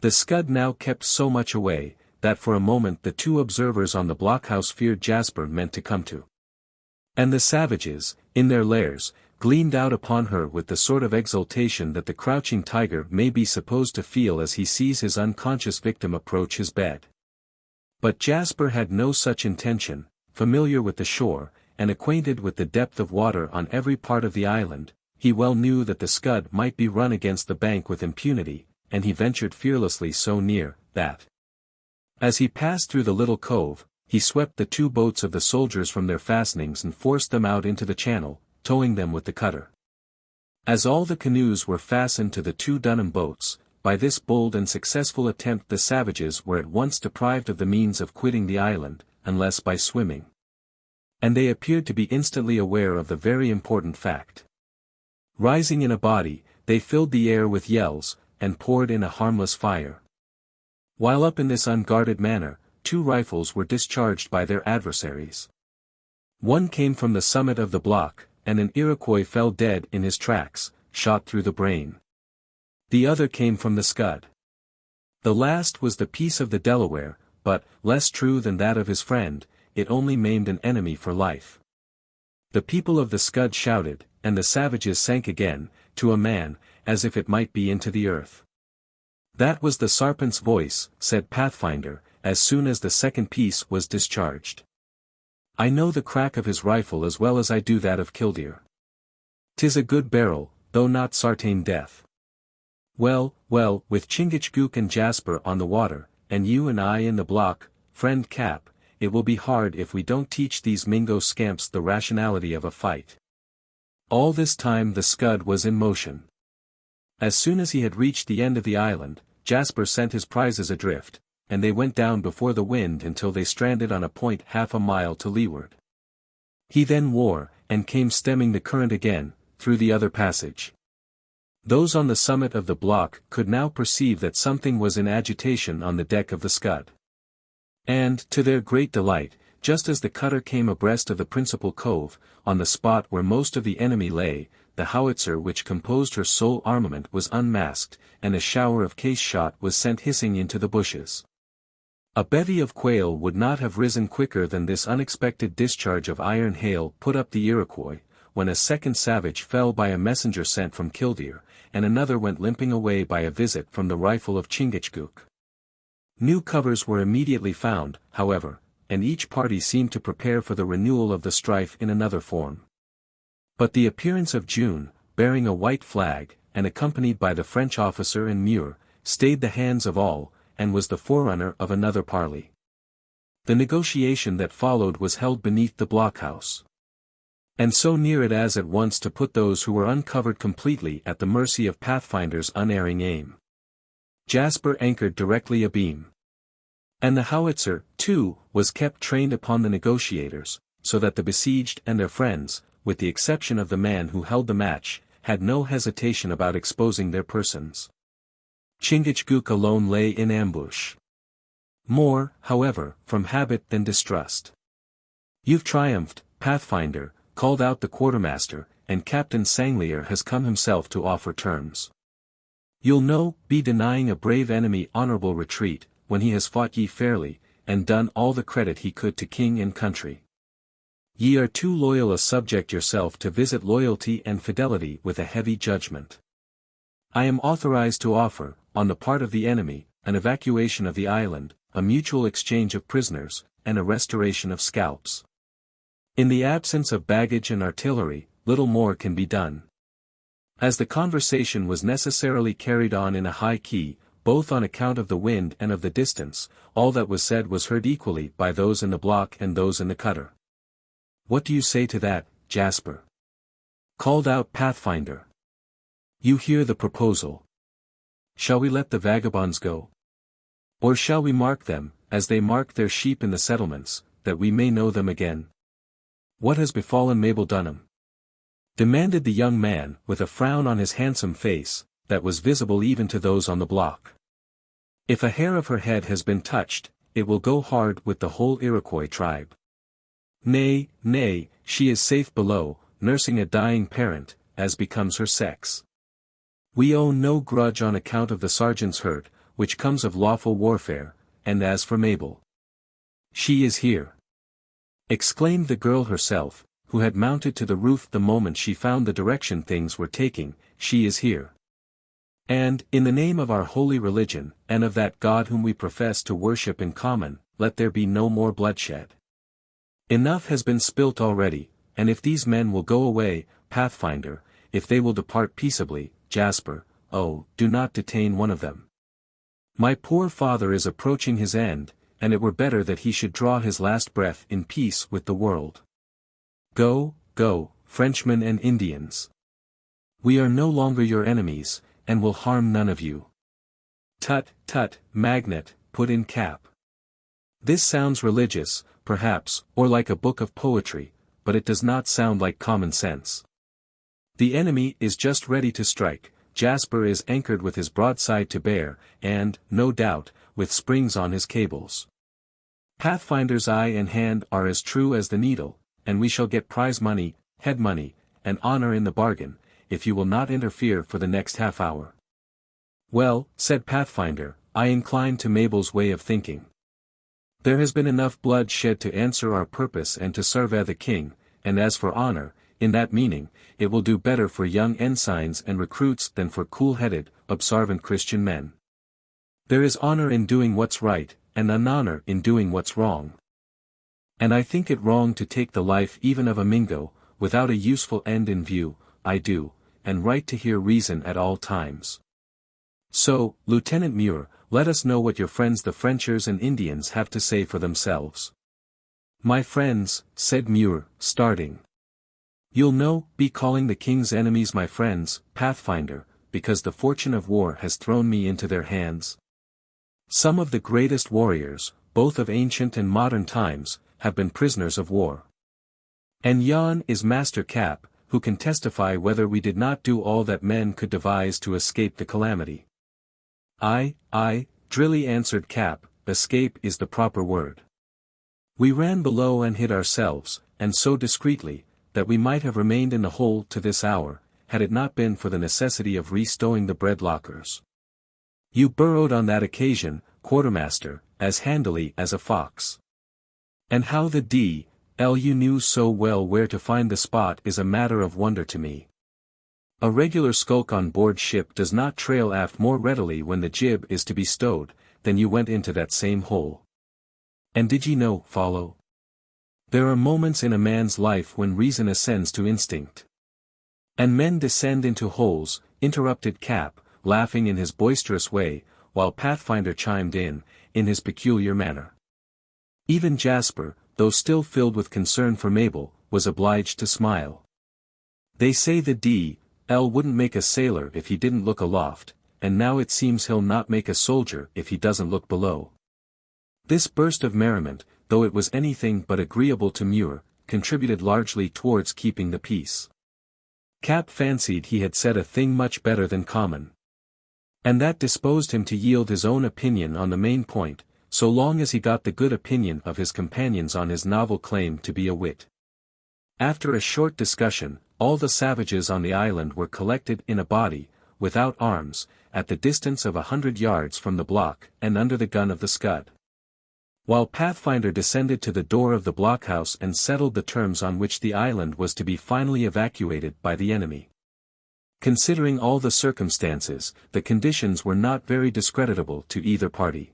The scud now kept so much away, that for a moment the 2 observers on the blockhouse feared Jasper meant to come to. And the savages, in their lairs, gleamed out upon her with the sort of exultation that the crouching tiger may be supposed to feel as he sees his unconscious victim approach his bed. But Jasper had no such intention, familiar with the shore, and acquainted with the depth of water on every part of the island, he well knew that the scud might be run against the bank with impunity, and he ventured fearlessly so near, that, as he passed through the little cove, he swept the 2 boats of the soldiers from their fastenings and forced them out into the channel, towing them with the cutter. As all the canoes were fastened to the 2 Dunham boats, by this bold and successful attempt the savages were at once deprived of the means of quitting the island, unless by swimming. And they appeared to be instantly aware of the very important fact. Rising in a body, they filled the air with yells, and poured in a harmless fire. While up in this unguarded manner, 2 rifles were discharged by their adversaries. One came from the summit of the block, and an Iroquois fell dead in his tracks, shot through the brain. The other came from the scud. The last was the piece of the Delaware, but, less true than that of his friend, it only maimed an enemy for life. The people of the scud shouted, and the savages sank again, to a man, as if it might be into the earth. "That was the Sarpent's voice," said Pathfinder, as soon as the second piece was discharged. "I know the crack of his rifle as well as I do that of Killdeer. 'Tis a good barrel, though not sartain death. Well, with Chingachgook and Jasper on the water, and you and I in the block, friend Cap, it will be hard if we don't teach these Mingo scamps the rationality of a fight." All this time the scud was in motion. As soon as he had reached the end of the island, Jasper sent his prizes adrift, and they went down before the wind until they stranded on a point half a mile to leeward. He then wore, and came stemming the current again, through the other passage. Those on the summit of the block could now perceive that something was in agitation on the deck of the scud. And, to their great delight, just as the cutter came abreast of the principal cove, on the spot where most of the enemy lay, the howitzer which composed her sole armament was unmasked, and a shower of case shot was sent hissing into the bushes. A bevy of quail would not have risen quicker than this unexpected discharge of iron hail put up the Iroquois, when a second savage fell by a messenger sent from Killdeer, and another went limping away by a visit from the rifle of Chingachgook. New covers were immediately found, however, and each party seemed to prepare for the renewal of the strife in another form. But the appearance of June, bearing a white flag, and accompanied by the French officer and Muir, stayed the hands of all, and was the forerunner of another parley. The negotiation that followed was held beneath the blockhouse, and so near it as at once to put those who were uncovered completely at the mercy of Pathfinder's unerring aim. Jasper anchored directly abeam, and the howitzer, too, was kept trained upon the negotiators, so that the besieged and their friends, with the exception of the man who held the match, had no hesitation about exposing their persons. Chingachgook alone lay in ambush. More, however, from habit than distrust. "You've triumphed, Pathfinder," called out the quartermaster, "and Captain Sanglier has come himself to offer terms. You'll be denying a brave enemy honorable retreat, when he has fought ye fairly, and done all the credit he could to king and country. Ye are too loyal a subject yourself to visit loyalty and fidelity with a heavy judgment. I am authorized to offer, on the part of the enemy, an evacuation of the island, a mutual exchange of prisoners, and a restoration of scalps. In the absence of baggage and artillery, little more can be done." As the conversation was necessarily carried on in a high key, both on account of the wind and of the distance, all that was said was heard equally by those in the block and those in the cutter. "What do you say to that, Jasper?" called out Pathfinder. "You hear the proposal. Shall we let the vagabonds go? Or shall we mark them, as they mark their sheep in the settlements, that we may know them again? What has befallen Mabel Dunham?" demanded the young man, with a frown on his handsome face, that was visible even to those on the block. "If a hair of her head has been touched, it will go hard with the whole Iroquois tribe. Nay, nay, she is safe below, nursing a dying parent, as becomes her sex. We owe no grudge on account of the sergeant's hurt, which comes of lawful warfare, and as for Mabel, she is here," exclaimed the girl herself, who had mounted to the roof the moment she found the direction things were taking. "She is here. And, in the name of our holy religion, and of that God whom we profess to worship in common, let there be no more bloodshed. Enough has been spilt already, and if these men will go away, Pathfinder, if they will depart peaceably, Jasper, oh, do not detain one of them. My poor father is approaching his end, and it were better that he should draw his last breath in peace with the world. Go, go, Frenchmen and Indians. We are no longer your enemies, and will harm none of you." "Tut, tut, Magnet," put in Cap. "This sounds religious, perhaps, or like a book of poetry, but it does not sound like common sense. The enemy is just ready to strike, Jasper is anchored with his broadside to bear, and, no doubt, with springs on his cables. Pathfinder's eye and hand are as true as the needle, and we shall get prize money, head money, and honor in the bargain, if you will not interfere for the next half hour." "Well," said Pathfinder, "I incline to Mabel's way of thinking. There has been enough blood shed to answer our purpose and to serve the king, and as for honor, in that meaning, it will do better for young ensigns and recruits than for cool-headed, observant Christian men. There is honor in doing what's right, and unhonor in doing what's wrong. And I think it wrong to take the life even of a Mingo, without a useful end in view, I do, and right to hear reason at all times. So, Lieutenant Muir, let us know what your friends the Frenchers and Indians have to say for themselves." "My friends," said Muir, starting. "You'll be calling the king's enemies my friends, Pathfinder, because the fortune of war has thrown me into their hands. Some of the greatest warriors, both of ancient and modern times, have been prisoners of war. And yon is Master Cap, who can testify whether we did not do all that men could devise to escape the calamity." "Aye, aye," Drilly answered Cap, "escape is the proper word. We ran below and hid ourselves, and so discreetly, that we might have remained in the hold to this hour, had it not been for the necessity of re-stowing the bread lockers. You burrowed on that occasion, quartermaster, as handily as a fox. And how the D.L. you knew so well where to find the spot is a matter of wonder to me. A regular skulk on board ship does not trail aft more readily when the jib is to be stowed, than you went into that same hole. And did ye know, follow? There are moments in a man's life when reason ascends to instinct. And men descend into holes, interrupted Cap, laughing in his boisterous way, while Pathfinder chimed in his peculiar manner. Even Jasper, though still filled with concern for Mabel, was obliged to smile. They say the D.L. wouldn't make a sailor if he didn't look aloft, and now it seems he'll not make a soldier if he doesn't look below. This burst of merriment, though it was anything but agreeable to Muir, contributed largely towards keeping the peace. Cap fancied he had said a thing much better than common. And that disposed him to yield his own opinion on the main point, so long as he got the good opinion of his companions on his novel claim to be a wit. After a short discussion, all the savages on the island were collected in a body, without arms, at the distance of 100 yards from the block and under the gun of the Scud. While Pathfinder descended to the door of the blockhouse and settled the terms on which the island was to be finally evacuated by the enemy. Considering all the circumstances, the conditions were not very discreditable to either party.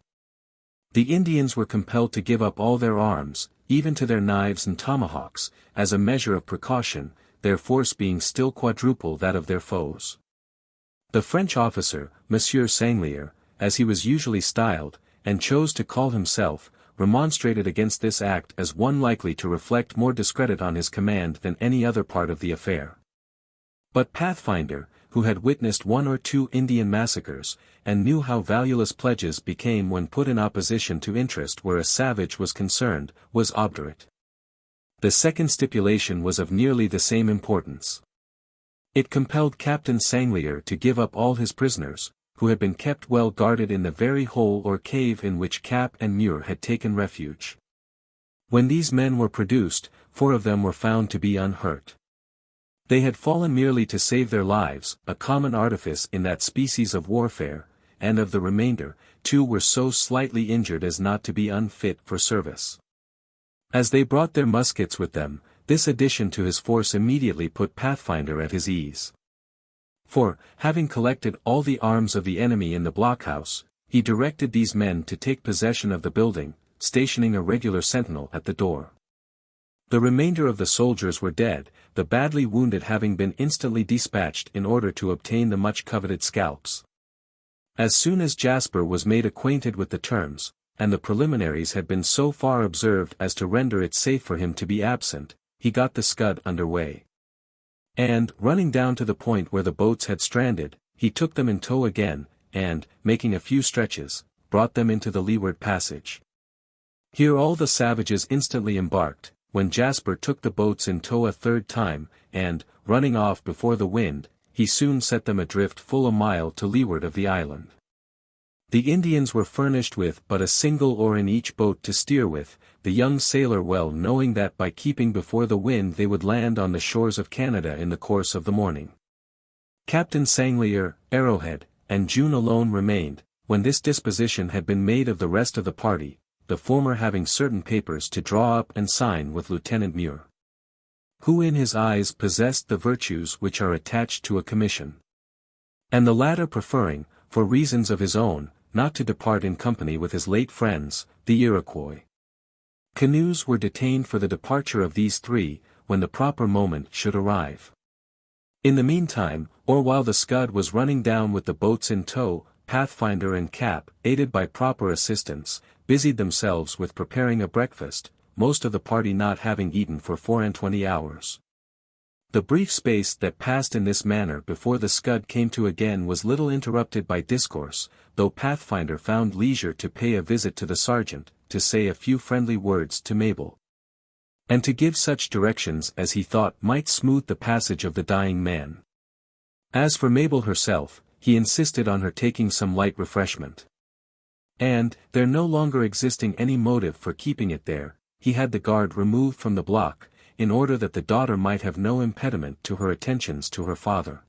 The Indians were compelled to give up all their arms, even to their knives and tomahawks, as a measure of precaution, their force being still quadruple that of their foes. The French officer, Monsieur Sanglier, as he was usually styled, and chose to call himself, remonstrated against this act as one likely to reflect more discredit on his command than any other part of the affair. But Pathfinder, who had witnessed 1 or 2 Indian massacres, and knew how valueless pledges became when put in opposition to interest where a savage was concerned, was obdurate. The second stipulation was of nearly the same importance. It compelled Captain Sanglier to give up all his prisoners, who had been kept well guarded in the very hole or cave in which Cap and Muir had taken refuge. When these men were produced, 4 of them were found to be unhurt. They had fallen merely to save their lives, a common artifice in that species of warfare, and of the remainder, 2 were so slightly injured as not to be unfit for service. As they brought their muskets with them, this addition to his force immediately put Pathfinder at his ease. For, having collected all the arms of the enemy in the blockhouse, he directed these men to take possession of the building, stationing a regular sentinel at the door. The remainder of the soldiers were dead, the badly wounded having been instantly dispatched in order to obtain the much-coveted scalps. As soon as Jasper was made acquainted with the terms, and the preliminaries had been so far observed as to render it safe for him to be absent, he got the Scud under way. And, running down to the point where the boats had stranded, he took them in tow again, and, making a few stretches, brought them into the leeward passage. Here all the savages instantly embarked, when Jasper took the boats in tow a 3rd time, and, running off before the wind, he soon set them adrift full a mile to leeward of the island. The Indians were furnished with but a single oar in each boat to steer with, the young sailor well knowing that by keeping before the wind they would land on the shores of Canada in the course of the morning. Captain Sanglier, Arrowhead, and June alone remained, when this disposition had been made of the rest of the party, the former having certain papers to draw up and sign with Lieutenant Muir, who in his eyes possessed the virtues which are attached to a commission, and the latter preferring, for reasons of his own, not to depart in company with his late friends, the Iroquois. Canoes were detained for the departure of these 3, when the proper moment should arrive. In the meantime, or while the Scud was running down with the boats in tow, Pathfinder and Cap, aided by proper assistance, busied themselves with preparing a breakfast, most of the party not having eaten for 24 hours. The brief space that passed in this manner before the Scud came to again was little interrupted by discourse, though Pathfinder found leisure to pay a visit to the sergeant, to say a few friendly words to Mabel, and to give such directions as he thought might smooth the passage of the dying man. As for Mabel herself, he insisted on her taking some light refreshment. And, there no longer existing any motive for keeping it there, he had the guard removed from the block, in order that the daughter might have no impediment to her attentions to her father.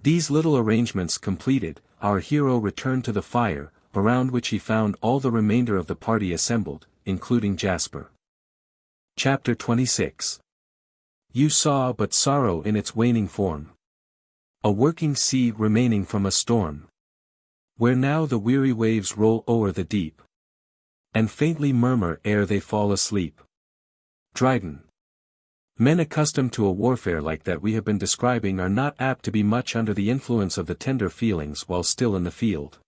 These little arrangements completed, our hero returned to the fire, around which he found all the remainder of the party assembled, including Jasper. Chapter 26. You saw but sorrow in its waning form. A working sea remaining from a storm. Where now the weary waves roll o'er the deep, and faintly murmur ere they fall asleep. Dryden. Men accustomed to a warfare like that we have been describing are not apt to be much under the influence of the tender feelings while still in the field.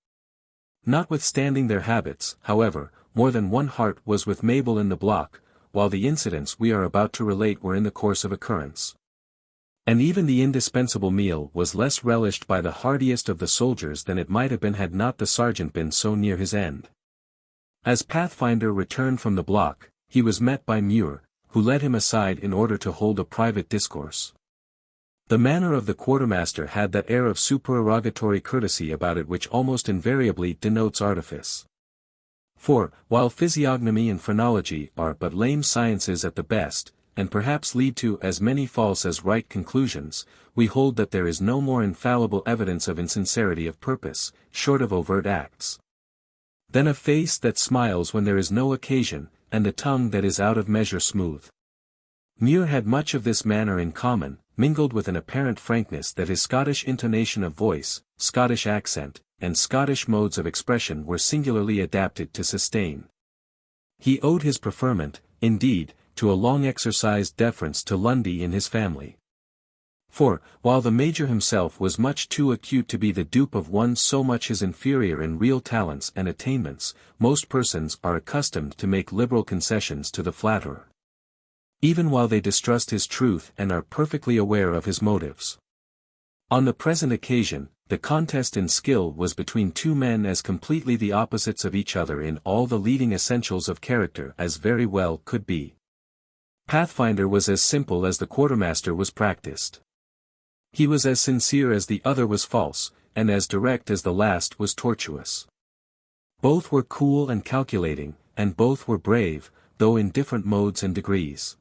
Notwithstanding their habits, however, more than one heart was with Mabel in the block, while the incidents we are about to relate were in the course of occurrence. And even the indispensable meal was less relished by the hardiest of the soldiers than it might have been had not the sergeant been so near his end. As Pathfinder returned from the block, he was met by Muir, who led him aside in order to hold a private discourse. The manner of the quartermaster had that air of supererogatory courtesy about it which almost invariably denotes artifice. For, while physiognomy and phrenology are but lame sciences at the best, and perhaps lead to as many false as right conclusions, we hold that there is no more infallible evidence of insincerity of purpose, short of overt acts, than a face that smiles when there is no occasion, and a tongue that is out of measure smooth. Muir had much of this manner in common, mingled with an apparent frankness that his Scottish intonation of voice, Scottish accent, and Scottish modes of expression were singularly adapted to sustain. He owed his preferment, indeed, to a long exercised deference to Lundy in his family. For, while the Major himself was much too acute to be the dupe of one so much his inferior in real talents and attainments, most persons are accustomed to make liberal concessions to the flatterer, even while they distrust his truth and are perfectly aware of his motives. On the present occasion, the contest in skill was between two men as completely the opposites of each other in all the leading essentials of character as very well could be. Pathfinder was as simple as the quartermaster was practiced. He was as sincere as the other was false, and as direct as the last was tortuous. Both were cool and calculating, and both were brave, though in different modes and degrees.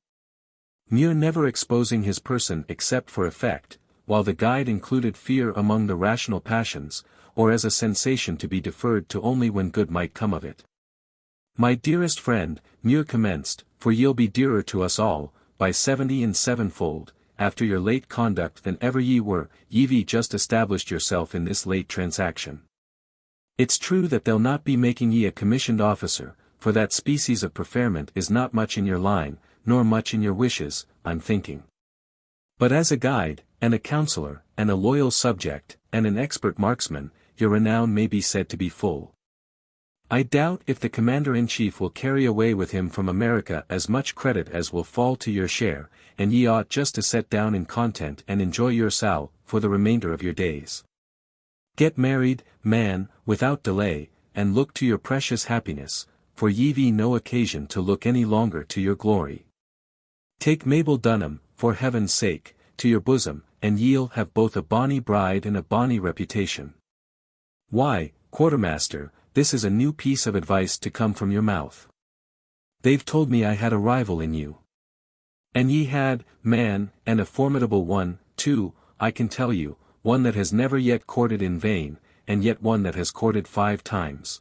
Muir never exposing his person except for effect, while the guide included fear among the rational passions, or as a sensation to be deferred to only when good might come of it. My dearest friend, Muir commenced, for ye'll be dearer to us all, by 70 and sevenfold, after your late conduct than ever ye were, ye've just established yourself in this late transaction. It's true that they'll not be making ye a commissioned officer, for that species of preferment is not much in your line, nor much in your wishes, I'm thinking. But as a guide, and a counselor, and a loyal subject, and an expert marksman, your renown may be said to be full. I doubt if the Commander-in-Chief will carry away with him from America as much credit as will fall to your share, and ye ought just to set down in content and enjoy your sow, for the remainder of your days. Get married, man, without delay, and look to your precious happiness, for ye've no occasion to look any longer to your glory. Take Mabel Dunham, for heaven's sake, to your bosom, and ye'll have both a bonny bride and a bonny reputation. Why, quartermaster, this is a new piece of advice to come from your mouth. They've told me I had a rival in you. And ye had, man, and a formidable one, too, I can tell you, one that has never yet courted in vain, and yet one that has courted 5 times.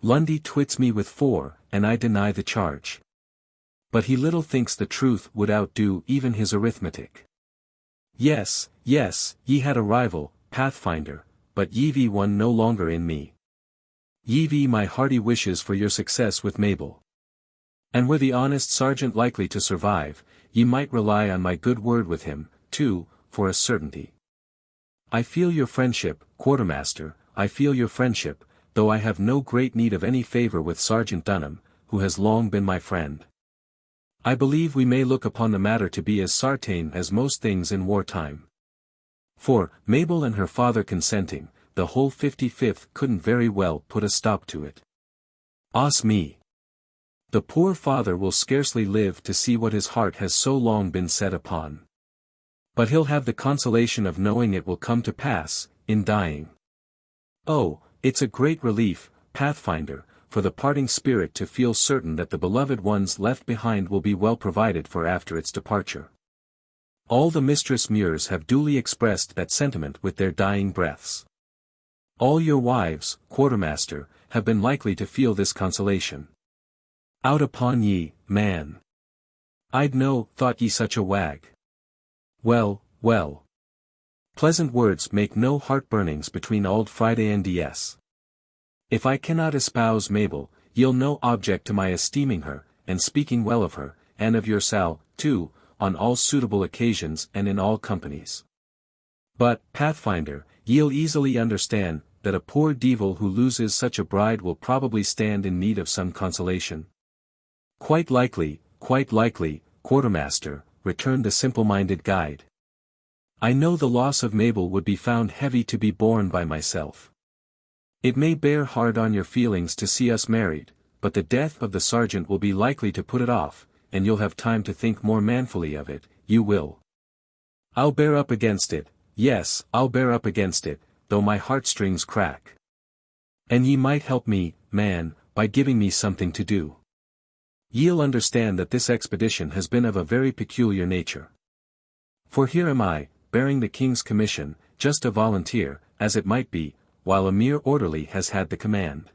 Lundy twits me with 4, and I deny the charge. But he little thinks the truth would outdo even his arithmetic. Yes, yes, ye had a rival, Pathfinder, but ye've one no longer in me. Ye've my hearty wishes for your success with Mabel. And were the honest sergeant likely to survive, ye might rely on my good word with him, too, for a certainty. I feel your friendship, quartermaster, I feel your friendship, though I have no great need of any favor with Sergeant Dunham, who has long been my friend. I believe we may look upon the matter to be as certain as most things in wartime. For, Mabel and her father consenting, the whole 55th couldn't very well put a stop to it. Os me! The poor father will scarcely live to see what his heart has so long been set upon. But he'll have the consolation of knowing it will come to pass, in dying. Oh, it's a great relief, Pathfinder, for the parting spirit to feel certain that the beloved ones left behind will be well provided for after its departure. All the Mistress Muirs have duly expressed that sentiment with their dying breaths. All your wives, quartermaster, have been likely to feel this consolation. Out upon ye, man! I'd no thought ye such a wag. Well, well. Pleasant words make no heartburnings between Auld Friday and DS. If I cannot espouse Mabel, ye'll no object to my esteeming her, and speaking well of her, and of your Sal, too, on all suitable occasions and in all companies. But, Pathfinder, ye'll easily understand, that a poor devil who loses such a bride will probably stand in need of some consolation. Quite likely, quartermaster, returned the simple-minded guide. I know the loss of Mabel would be found heavy to be borne by myself. It may bear hard on your feelings to see us married, but the death of the sergeant will be likely to put it off, and you'll have time to think more manfully of it, you will. I'll bear up against it, yes, I'll bear up against it, though my heartstrings crack. And ye might help me, man, by giving me something to do. Ye'll understand that this expedition has been of a very peculiar nature. For here am I, bearing the king's commission, just a volunteer, as it might be, while a mere orderly has had the command.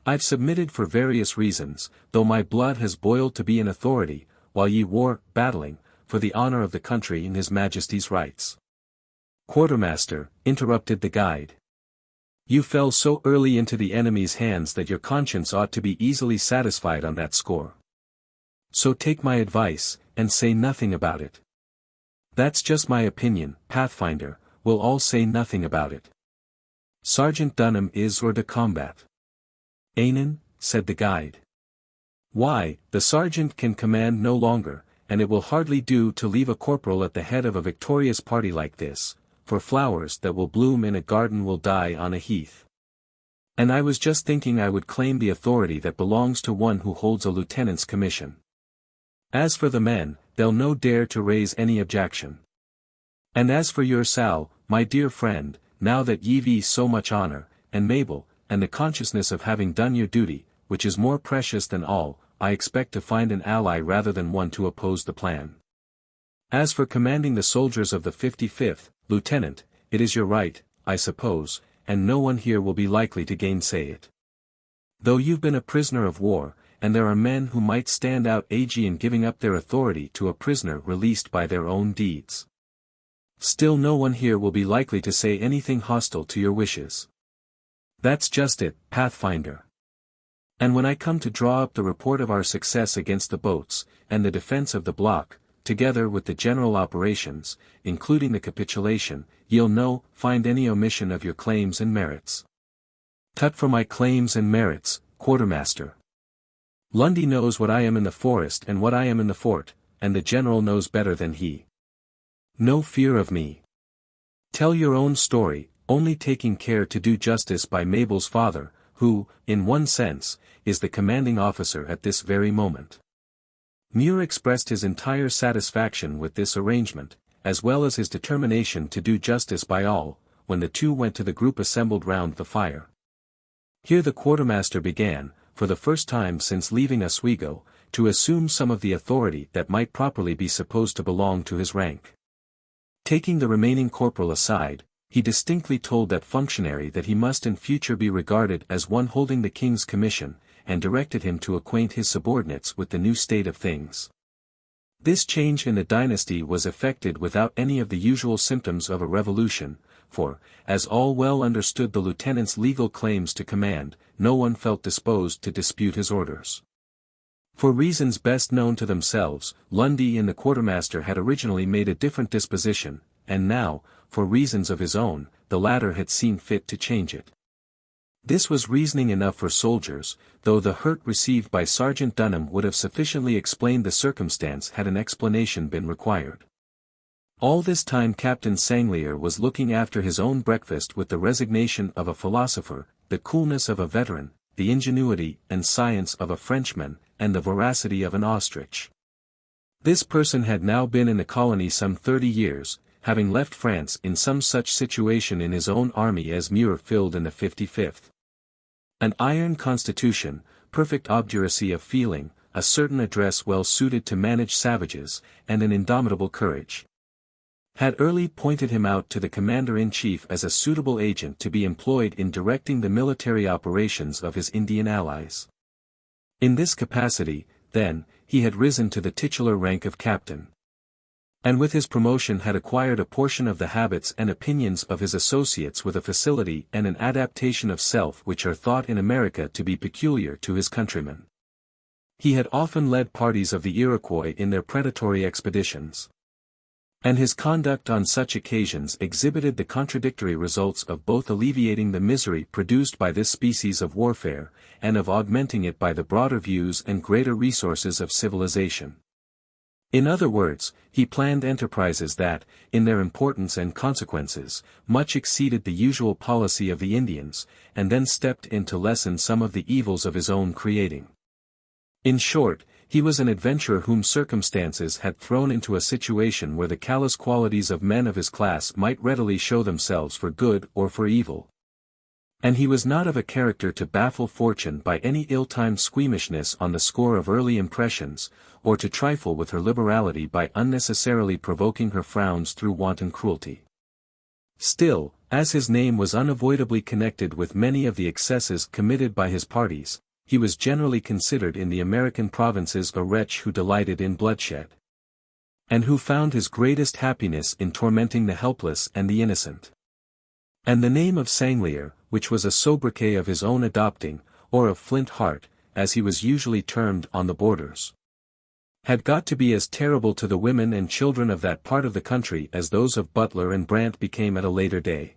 I've submitted for various reasons, though my blood has boiled to be an authority, while ye war, battling, for the honor of the country and his majesty's rights. Quartermaster, interrupted the guide. You fell so early into the enemy's hands that your conscience ought to be easily satisfied on that score. So take my advice, and say nothing about it. That's just my opinion, Pathfinder, we'll all say nothing about it. Sergeant Dunham is hors de combat. Ainen, said the guide. Why, the sergeant can command no longer, and it will hardly do to leave a corporal at the head of a victorious party like this, for flowers that will bloom in a garden will die on a heath. And I was just thinking I would claim the authority that belongs to one who holds a lieutenant's commission. As for the men, they'll no dare to raise any objection. And as for your Sal, my dear friend, now that ye've so much honor, and Mabel, and the consciousness of having done your duty, which is more precious than all, I expect to find an ally rather than one to oppose the plan. As for commanding the soldiers of the 55th, Lieutenant, it is your right, I suppose, and no one here will be likely to gainsay it. Though you've been a prisoner of war, and there are men who might stand out ag in giving up their authority to a prisoner released by their own deeds. Still no one here will be likely to say anything hostile to your wishes. That's just it, Pathfinder. And when I come to draw up the report of our success against the boats, and the defense of the block, together with the general operations, including the capitulation, ye'll find any omission of your claims and merits. Tut for my claims and merits, quartermaster. Lundy knows what I am in the forest and what I am in the fort, and the general knows better than he. No fear of me. Tell your own story, only taking care to do justice by Mabel's father, who, in one sense, is the commanding officer at this very moment. Muir expressed his entire satisfaction with this arrangement, as well as his determination to do justice by all, when the two went to the group assembled round the fire. Here the quartermaster began, for the first time since leaving Oswego, to assume some of the authority that might properly be supposed to belong to his rank. Taking the remaining corporal aside, he distinctly told that functionary that he must in future be regarded as one holding the king's commission, and directed him to acquaint his subordinates with the new state of things. This change in the dynasty was effected without any of the usual symptoms of a revolution, for, as all well understood the lieutenant's legal claims to command, no one felt disposed to dispute his orders. For reasons best known to themselves, Lundy and the quartermaster had originally made a different disposition, and now, for reasons of his own, the latter had seen fit to change it. This was reasoning enough for soldiers, though the hurt received by Sergeant Dunham would have sufficiently explained the circumstance had an explanation been required. All this time Captain Sanglier was looking after his own breakfast with the resignation of a philosopher, the coolness of a veteran, the ingenuity and science of a Frenchman, and the voracity of an ostrich. This person had now been in the colony some 30 years, having left France in some such situation in his own army as Muir filled in the 55th. An iron constitution, perfect obduracy of feeling, a certain address well suited to manage savages, and an indomitable courage, had early pointed him out to the commander-in-chief as a suitable agent to be employed in directing the military operations of his Indian allies. In this capacity, then, he had risen to the titular rank of captain. and with his promotion had acquired a portion of the habits and opinions of his associates with a facility and an adaptation of self which are thought in America to be peculiar to his countrymen. He had often led parties of the Iroquois in their predatory expeditions. And his conduct on such occasions exhibited the contradictory results of both alleviating the misery produced by this species of warfare, and of augmenting it by the broader views and greater resources of civilization. In other words, he planned enterprises that, in their importance and consequences, much exceeded the usual policy of the Indians, and then stepped in to lessen some of the evils of his own creating. In short, he was an adventurer whom circumstances had thrown into a situation where the callous qualities of men of his class might readily show themselves for good or for evil. And he was not of a character to baffle fortune by any ill-timed squeamishness on the score of early impressions, or to trifle with her liberality by unnecessarily provoking her frowns through wanton cruelty. Still, as his name was unavoidably connected with many of the excesses committed by his parties, he was generally considered in the American provinces a wretch who delighted in bloodshed, and who found his greatest happiness in tormenting the helpless and the innocent. And the name of Sanglier, which was a sobriquet of his own adopting, or of Flint Heart, as he was usually termed on the borders, had got to be as terrible to the women and children of that part of the country as those of Butler and Brant became at a later day.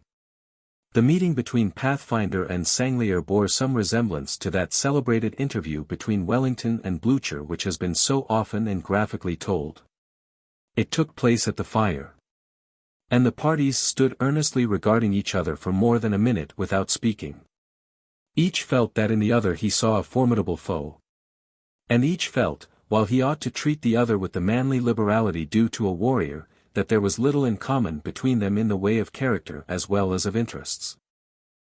The meeting between Pathfinder and Sanglier bore some resemblance to that celebrated interview between Wellington and Blucher which has been so often and graphically told. It took place at the fire, and the parties stood earnestly regarding each other for more than a minute without speaking. Each felt that in the other he saw a formidable foe. And each felt, while he ought to treat the other with the manly liberality due to a warrior, that there was little in common between them in the way of character as well as of interests.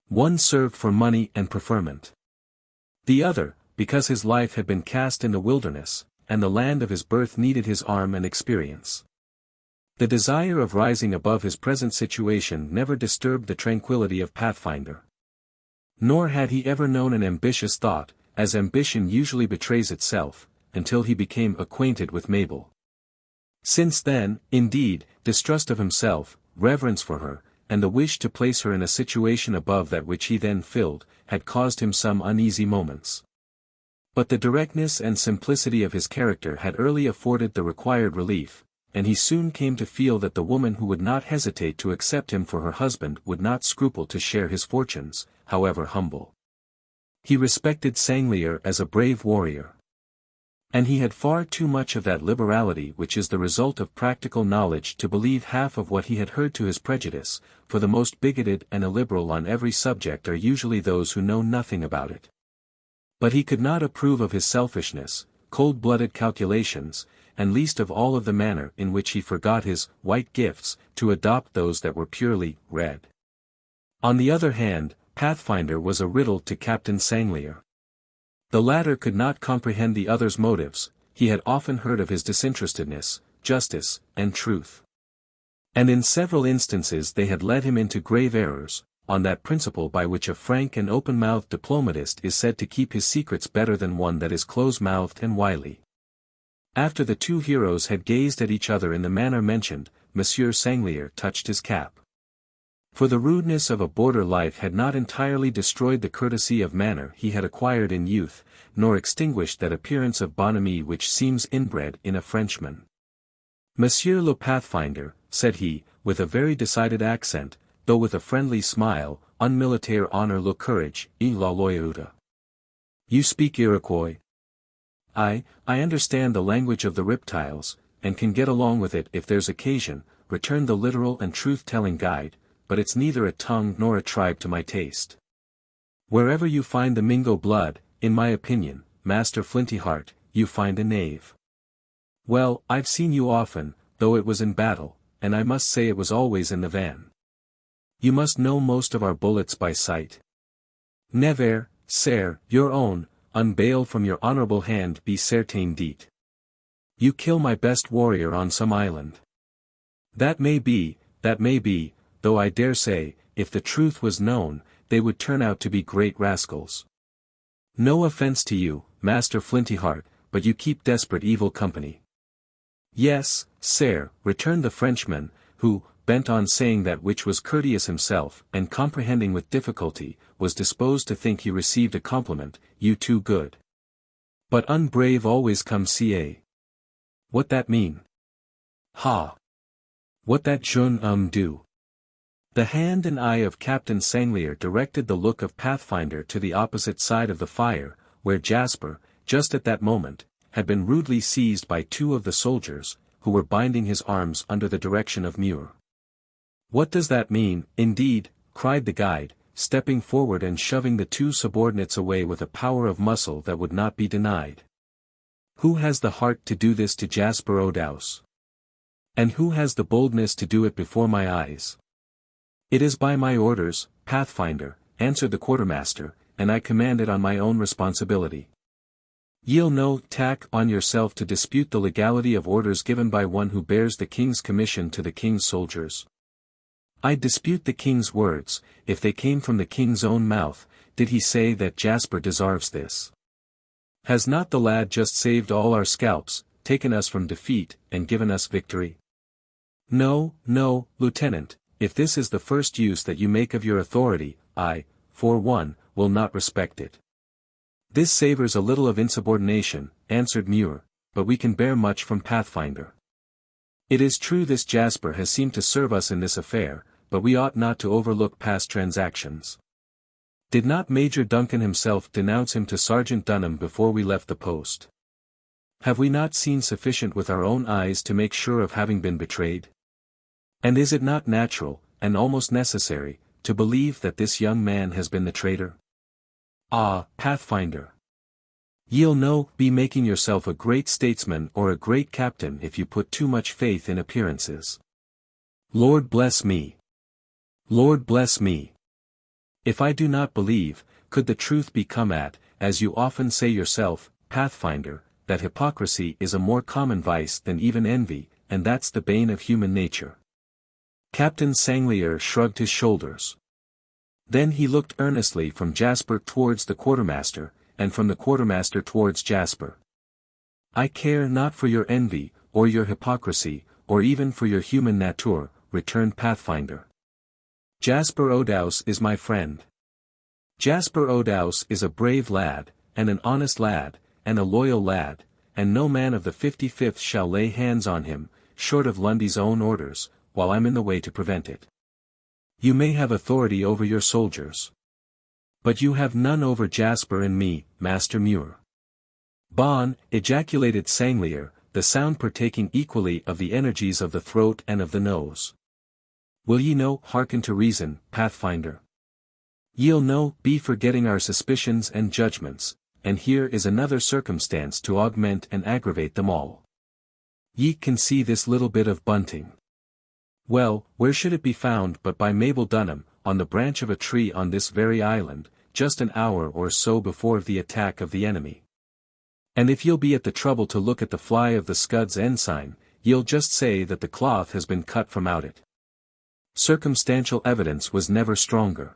One served for money and preferment. The other, because his life had been cast in the wilderness, and the land of his birth needed his arm and experience. The desire of rising above his present situation never disturbed the tranquility of Pathfinder. Nor had he ever known an ambitious thought, as ambition usually betrays itself, until he became acquainted with Mabel. Since then, indeed, distrust of himself, reverence for her, and the wish to place her in a situation above that which he then filled, had caused him some uneasy moments. But the directness and simplicity of his character had early afforded the required relief, and he soon came to feel that the woman who would not hesitate to accept him for her husband would not scruple to share his fortunes, however humble. He respected Sanglier as a brave warrior. And he had far too much of that liberality which is the result of practical knowledge to believe half of what he had heard to his prejudice, for the most bigoted and illiberal on every subject are usually those who know nothing about it. But he could not approve of his selfishness, cold-blooded calculations, and least of all of the manner in which he forgot his white gifts to adopt those that were purely red. On the other hand, Pathfinder was a riddle to Captain Sanglier. The latter could not comprehend the other's motives. He had often heard of his disinterestedness, justice, and truth. And in several instances they had led him into grave errors, on that principle by which a frank and open-mouthed diplomatist is said to keep his secrets better than one that is close-mouthed and wily. After the two heroes had gazed at each other in the manner mentioned, Monsieur Sanglier touched his cap. For the rudeness of a border life had not entirely destroyed the courtesy of manner he had acquired in youth, nor extinguished that appearance of bonhomie which seems inbred in a Frenchman. Monsieur le Pathfinder, said he, with a very decided accent, though with a friendly smile, un militaire honor le courage, et la loyauté. You speak Iroquois? I understand the language of the reptiles, and can get along with it if there's occasion, returned the literal and truth-telling guide, but it's neither a tongue nor a tribe to my taste. Wherever you find the Mingo blood, in my opinion, Master Flinty Heart, you find a knave. Well, I've seen you often, though it was in battle, and I must say it was always in the van. You must know most of our bullets by sight. Never, sir, your own, unbailed from your honorable hand be certain dit. You kill my best warrior on some island. That may be, though I dare say, if the truth was known, they would turn out to be great rascals. No offense to you, Master Flinty Heart, but you keep desperate evil company. Yes, sir, returned the Frenchman, who, bent on saying that which was courteous himself, and comprehending with difficulty, was disposed to think he received a compliment, you too good. But unbrave always come ca. What that mean? Ha! What that jeune do? The hand and eye of Captain Sanglier directed the look of Pathfinder to the opposite side of the fire, where Jasper, just at that moment, had been rudely seized by two of the soldiers, who were binding his arms under the direction of Muir. What does that mean, indeed? Cried the guide, stepping forward and shoving the two subordinates away with a power of muscle that would not be denied. Who has the heart to do this to Jasper O'Douse? And who has the boldness to do it before my eyes? It is by my orders, Pathfinder, answered the quartermaster, and I command it on my own responsibility. Ye'll no tack on yourself to dispute the legality of orders given by one who bears the king's commission to the king's soldiers. I dispute the king's words, if they came from the king's own mouth. Did he say that Jasper deserves this? Has not the lad just saved all our scalps, taken us from defeat, and given us victory? No, no, Lieutenant, if this is the first use that you make of your authority, I, for one, will not respect it. This savors a little of insubordination, answered Muir, but we can bear much from Pathfinder. It is true this Jasper has seemed to serve us in this affair, but we ought not to overlook past transactions. Did not Major Duncan himself denounce him to Sergeant Dunham before we left the post? Have we not seen sufficient with our own eyes to make sure of having been betrayed? And is it not natural, and almost necessary, to believe that this young man has been the traitor? Ah, Pathfinder! Ye'll no be making yourself a great statesman or a great captain if you put too much faith in appearances. Lord bless me! Lord bless me! If I do not believe, could the truth be come at, as you often say yourself, Pathfinder, that hypocrisy is a more common vice than even envy, and that's the bane of human nature. Captain Sanglier shrugged his shoulders. Then he looked earnestly from Jasper towards the quartermaster, and from the quartermaster towards Jasper. I care not for your envy, or your hypocrisy, or even for your human nature, returned Pathfinder. Jasper O'Douse is my friend. Jasper O'Douse is a brave lad, and an honest lad, and a loyal lad, and no man of the 55th shall lay hands on him, short of Lundy's own orders, while I'm in the way to prevent it. You may have authority over your soldiers. But you have none over Jasper and me, Master Muir. Bon, ejaculated Sanglier, the sound partaking equally of the energies of the throat and of the nose. Will ye no hearken to reason, Pathfinder? Ye'll no be forgetting our suspicions and judgments, and here is another circumstance to augment and aggravate them all. Ye can see this little bit of bunting. Well, where should it be found but by Mabel Dunham, on the branch of a tree on this very island, just an hour or so before the attack of the enemy. And if you'll be at the trouble to look at the fly of the Scud's ensign, ye'll just say that the cloth has been cut from out it. Circumstantial evidence was never stronger.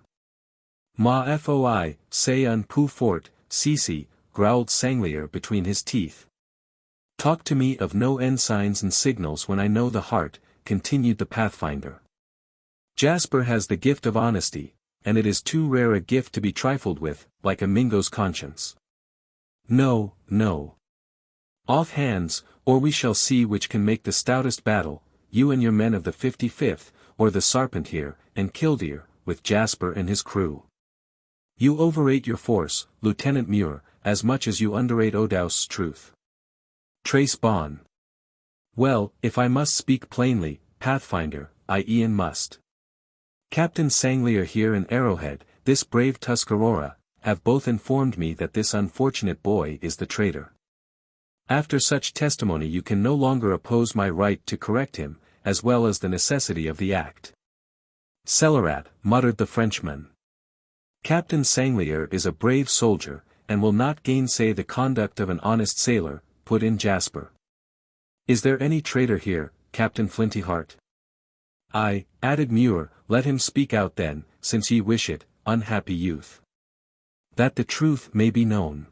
Ma foi, say un peu fort, Cece, growled Sanglier between his teeth. Talk to me of no ensigns and signals when I know the heart, continued the Pathfinder. Jasper has the gift of honesty, and it is too rare a gift to be trifled with, like a Mingo's conscience. No, no. Off hands, or we shall see which can make the stoutest battle, you and your men of the 55th, or the Sarpent here, and Killdeer, with Jasper and his crew. You overrate your force, Lieutenant Muir, as much as you underrate O'Douse's truth. Trace Bon. Well, if I must speak plainly, Pathfinder, I e'en must. Captain Sanglier here and Arrowhead, this brave Tuscarora, have both informed me that this unfortunate boy is the traitor. After such testimony you can no longer oppose my right to correct him, as well as the necessity of the act. Cellarat, muttered the Frenchman. Captain Sanglier is a brave soldier, and will not gainsay the conduct of an honest sailor, put in Jasper. Is there any traitor here, Captain Flintyheart? Aye, added Muir, let him speak out then, since ye wish it, unhappy youth. That the truth may be known.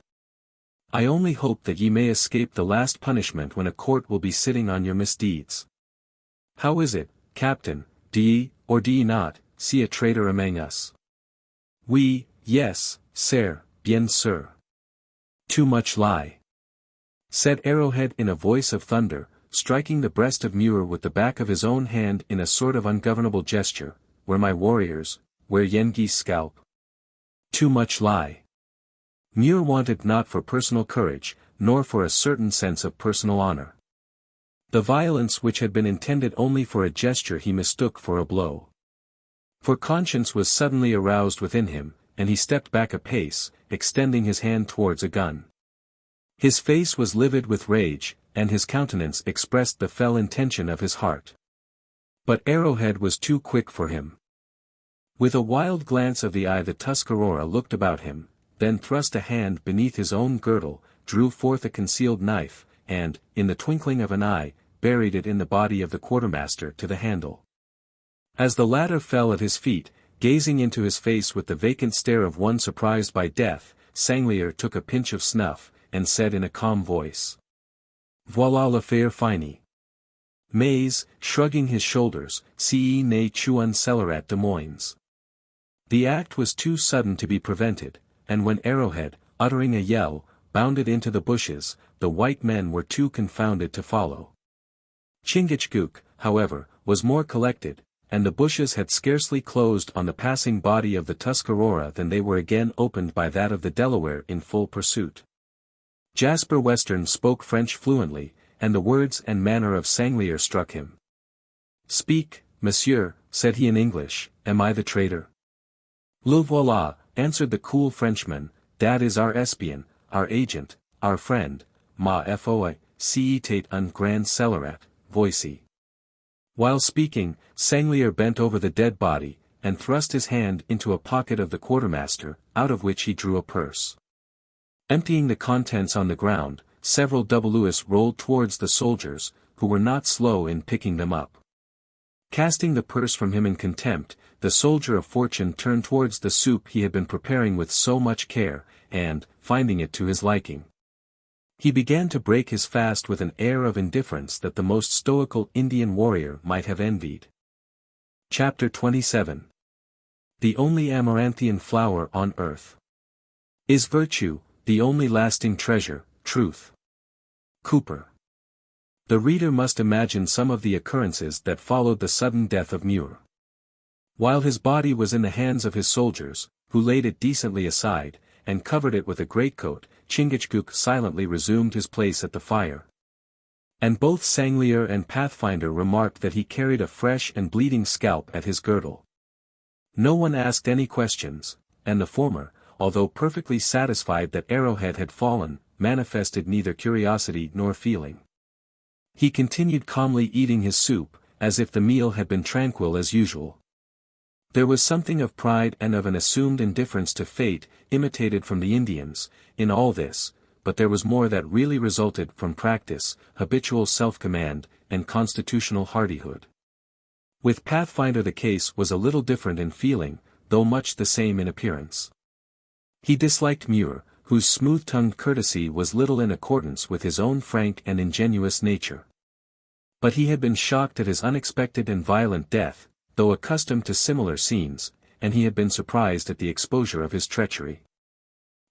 I only hope that ye may escape the last punishment when a court will be sitting on your misdeeds. How is it, Captain, do ye, or do ye not, see a traitor among us? We, yes, sir, bien sûr. Too much lie, said Arrowhead in a voice of thunder, striking the breast of Muir with the back of his own hand in a sort of ungovernable gesture. Where my warriors, where Yengi's scalp? Too much lie. Muir wanted not for personal courage, nor for a certain sense of personal honor. The violence which had been intended only for a gesture he mistook for a blow. For conscience was suddenly aroused within him, and he stepped back a pace, extending his hand towards a gun. His face was livid with rage, and his countenance expressed the fell intention of his heart. But Arrowhead was too quick for him. With a wild glance of the eye the Tuscarora looked about him, then thrust a hand beneath his own girdle, drew forth a concealed knife, and, in the twinkling of an eye, buried it in the body of the quartermaster to the handle. As the latter fell at his feet, gazing into his face with the vacant stare of one surprised by death, Sanglier took a pinch of snuff, and said in a calm voice, "Voilà l'affaire finie." Mais, shrugging his shoulders, "Ce n'est qu'un scélérat de moins." The act was too sudden to be prevented, and when Arrowhead, uttering a yell, bounded into the bushes, the white men were too confounded to follow. Chingachgook, however, was more collected, and the bushes had scarcely closed on the passing body of the Tuscarora than they were again opened by that of the Delaware in full pursuit. Jasper Western spoke French fluently, and the words and manner of Sanglier struck him. "Speak, monsieur," said he in English, "am I the traitor?" "Le voilà," answered the cool Frenchman, "dat is our espion, our agent, our friend, ma foi, c'est un grand scélérat, voici." While speaking, Sanglier bent over the dead body, and thrust his hand into a pocket of the quartermaster, out of which he drew a purse. Emptying the contents on the ground, several doubloons rolled towards the soldiers, who were not slow in picking them up. Casting the purse from him in contempt, the soldier of fortune turned towards the soup he had been preparing with so much care, and, finding it to his liking, he began to break his fast with an air of indifference that the most stoical Indian warrior might have envied. Chapter 27. The only amaranthian flower on earth. Is virtue, the only lasting treasure, truth? Cooper. The reader must imagine some of the occurrences that followed the sudden death of Muir. While his body was in the hands of his soldiers, who laid it decently aside, and covered it with a greatcoat, Chingachgook silently resumed his place at the fire. And both Sanglier and Pathfinder remarked that he carried a fresh and bleeding scalp at his girdle. No one asked any questions, and the former, although perfectly satisfied that Arrowhead had fallen, manifested neither curiosity nor feeling. He continued calmly eating his soup, as if the meal had been tranquil as usual. There was something of pride and of an assumed indifference to fate, imitated from the Indians, in all this, but there was more that really resulted from practice, habitual self-command, and constitutional hardihood. With Pathfinder the case was a little different in feeling, though much the same in appearance. He disliked Muir, whose smooth-tongued courtesy was little in accordance with his own frank and ingenuous nature. But he had been shocked at his unexpected and violent death, though accustomed to similar scenes, and he had been surprised at the exposure of his treachery.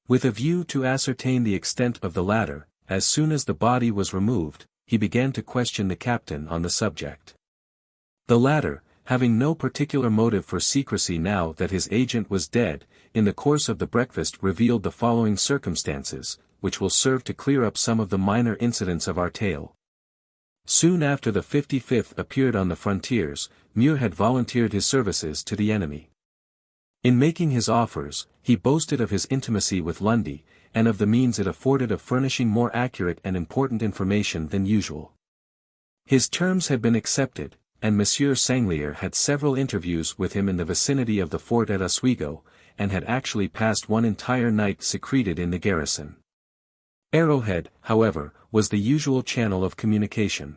With a view to ascertain the extent of the latter, as soon as the body was removed, he began to question the captain on the subject. The latter, having no particular motive for secrecy now that his agent was dead, in the course of the breakfast revealed the following circumstances, which will serve to clear up some of the minor incidents of our tale. Soon after the 55th appeared on the frontiers, Muir had volunteered his services to the enemy. In making his offers, he boasted of his intimacy with Lundy, and of the means it afforded of furnishing more accurate and important information than usual. His terms had been accepted, and Monsieur Sanglier had several interviews with him in the vicinity of the fort at Oswego, and had actually passed one entire night secreted in the garrison. Arrowhead, however, was the usual channel of communication.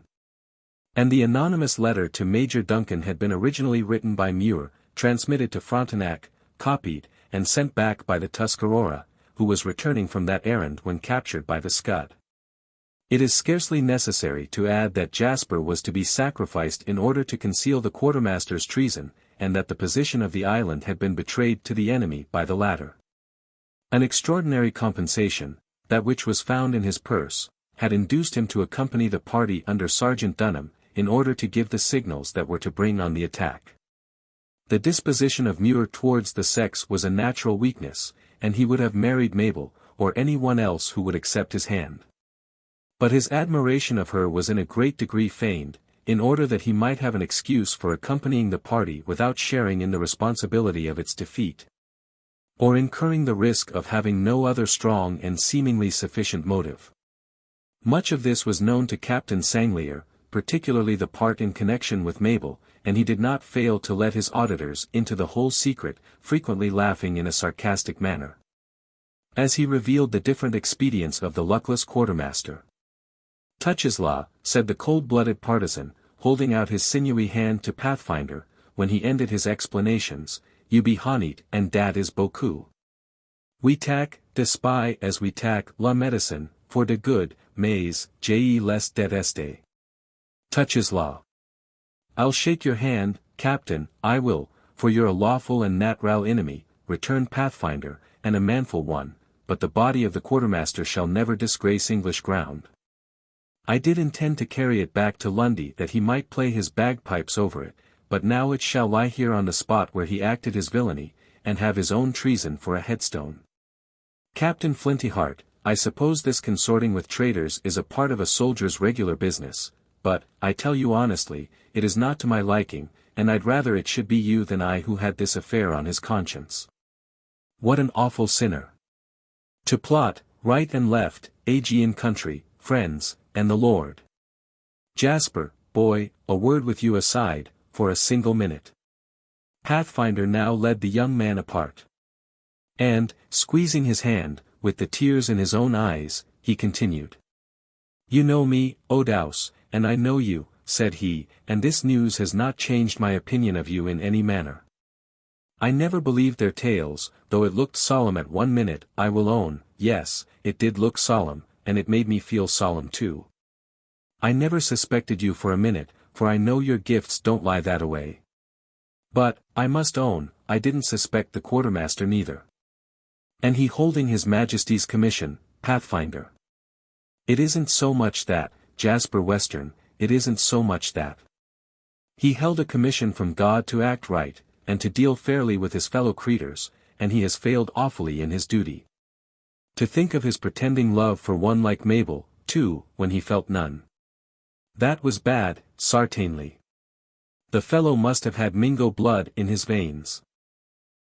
And the anonymous letter to Major Duncan had been originally written by Muir, transmitted to Frontenac, copied, and sent back by the Tuscarora, who was returning from that errand when captured by the Scud. It is scarcely necessary to add that Jasper was to be sacrificed in order to conceal the quartermaster's treason, and that the position of the island had been betrayed to the enemy by the latter. An extraordinary compensation, that which was found in his purse, had induced him to accompany the party under Sergeant Dunham, in order to give the signals that were to bring on the attack. The disposition of Muir towards the sex was a natural weakness, and he would have married Mabel, or any one else who would accept his hand. But his admiration of her was in a great degree feigned, in order that he might have an excuse for accompanying the party without sharing in the responsibility of its defeat, or incurring the risk of having no other strong and seemingly sufficient motive. Much of this was known to Captain Sanglier, particularly the part in connection with Mabel, and he did not fail to let his auditors into the whole secret, frequently laughing in a sarcastic manner, as he revealed the different expedients of the luckless quartermaster. "Tuscarora," said the cold-blooded partisan, holding out his sinewy hand to Pathfinder, when he ended his explanations, "you be honeyed and dat is beaucoup. We tak de spy as we tak la medicine, for de good, mais je les deteste." Tuscarora. "I'll shake your hand, Captain, I will, for you're a lawful and natural enemy," returned Pathfinder, "and a manful one, but the body of the quartermaster shall never disgrace English ground. I did intend to carry it back to Lundy that he might play his bagpipes over it, but now it shall lie here on the spot where he acted his villainy, and have his own treason for a headstone. Captain Flintyheart, I suppose this consorting with traitors is a part of a soldier's regular business, but, I tell you honestly, it is not to my liking, and I'd rather it should be you than I who had this affair on his conscience. What an awful sinner! To plot, right and left, Aegean country, friends, and the Lord. Jasper, boy, a word with you aside, for a single minute." Pathfinder now led the young man apart. And, squeezing his hand, with the tears in his own eyes, he continued. "You know me, Odaus, and I know you," said he, "and this news has not changed my opinion of you in any manner. I never believed their tales, though it looked solemn at 1 minute, I will own, yes, it did look solemn, and it made me feel solemn too. I never suspected you for a minute, for I know your gifts don't lie that away. But, I must own, I didn't suspect the quartermaster neither. And he holding his Majesty's commission, Pathfinder. It isn't so much that, Jasper Western, it isn't so much that. He held a commission from God to act right, and to deal fairly with his fellow creatures, and he has failed awfully in his duty. To think of his pretending love for one like Mabel, too, when he felt none. That was bad, sartainly. The fellow must have had Mingo blood in his veins.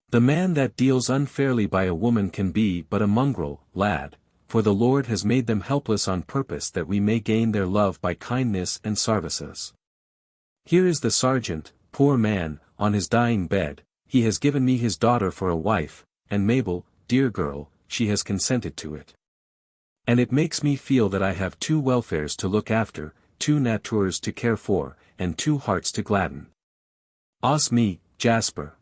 The man that deals unfairly by a woman can be but a mongrel, lad, for the Lord has made them helpless on purpose that we may gain their love by kindness and services. Here is the sergeant, poor man, on his dying bed, he has given me his daughter for a wife, and Mabel, dear girl, she has consented to it. And it makes me feel that I have 2 welfares to look after, 2 natures to care for, and 2 hearts to gladden. Os me, Jasper.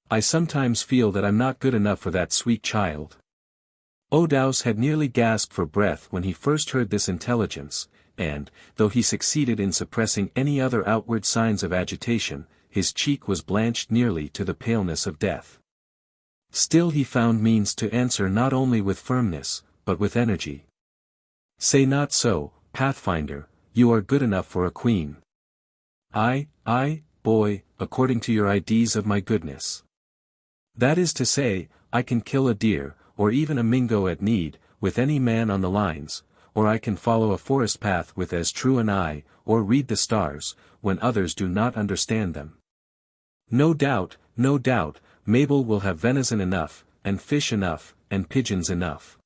I sometimes feel that I'm not good enough for that sweet child." Odaus had nearly gasped for breath when he first heard this intelligence, and, though he succeeded in suppressing any other outward signs of agitation, his cheek was blanched nearly to the paleness of death. Still he found means to answer not only with firmness, but with energy. "Say not so, Pathfinder, you are good enough for a queen." I, boy, according to your ideas of my goodness. That is to say, I can kill a deer, or even a Mingo at need, with any man on the lines, or I can follow a forest path with as true an eye, or read the stars, when others do not understand them. No doubt, Mabel will have venison enough, and fish enough, and pigeons enough.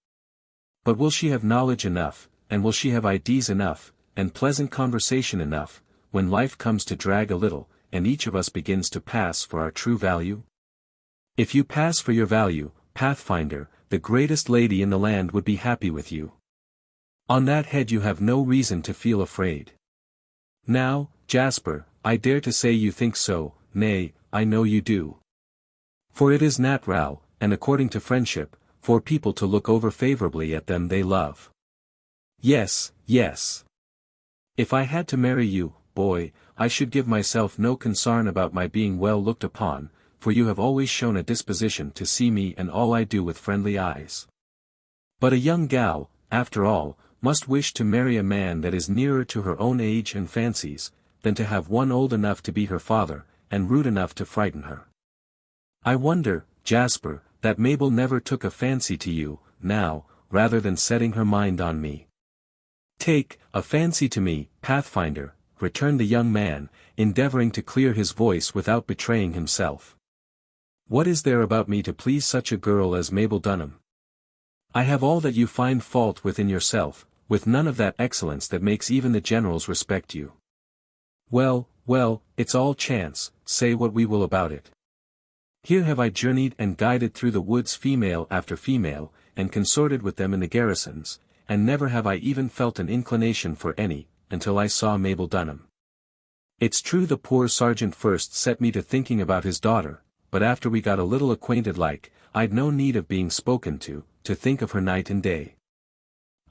But will she have knowledge enough, and will she have ideas enough, and pleasant conversation enough, when life comes to drag a little, and each of us begins to pass for our true value? If you pass for your value, Pathfinder, the greatest lady in the land would be happy with you. On that head you have no reason to feel afraid. Now, Jasper, I dare to say you think so, nay, I know you do. For it is natural, and according to friendship, for people to look over favorably at them they love. Yes, yes. If I had to marry you, boy, I should give myself no concern about my being well looked upon, for you have always shown a disposition to see me and all I do with friendly eyes. But a young gal, after all, must wish to marry a man that is nearer to her own age and fancies, than to have one old enough to be her father, and rude enough to frighten her. I wonder, Jasper, that Mabel never took a fancy to you, now, rather than setting her mind on me. Take a fancy to me, Pathfinder, returned the young man, endeavoring to clear his voice without betraying himself. What is there about me to please such a girl as Mabel Dunham? I have all that you find fault within yourself, with none of that excellence that makes even the generals respect you. Well, well, it's all chance, say what we will about it. Here have I journeyed and guided through the woods female after female, and consorted with them in the garrisons, and never have I even felt an inclination for any, until I saw Mabel Dunham. It's true the poor sergeant first set me to thinking about his daughter, but after we got a little acquainted like, I'd no need of being spoken to think of her night and day.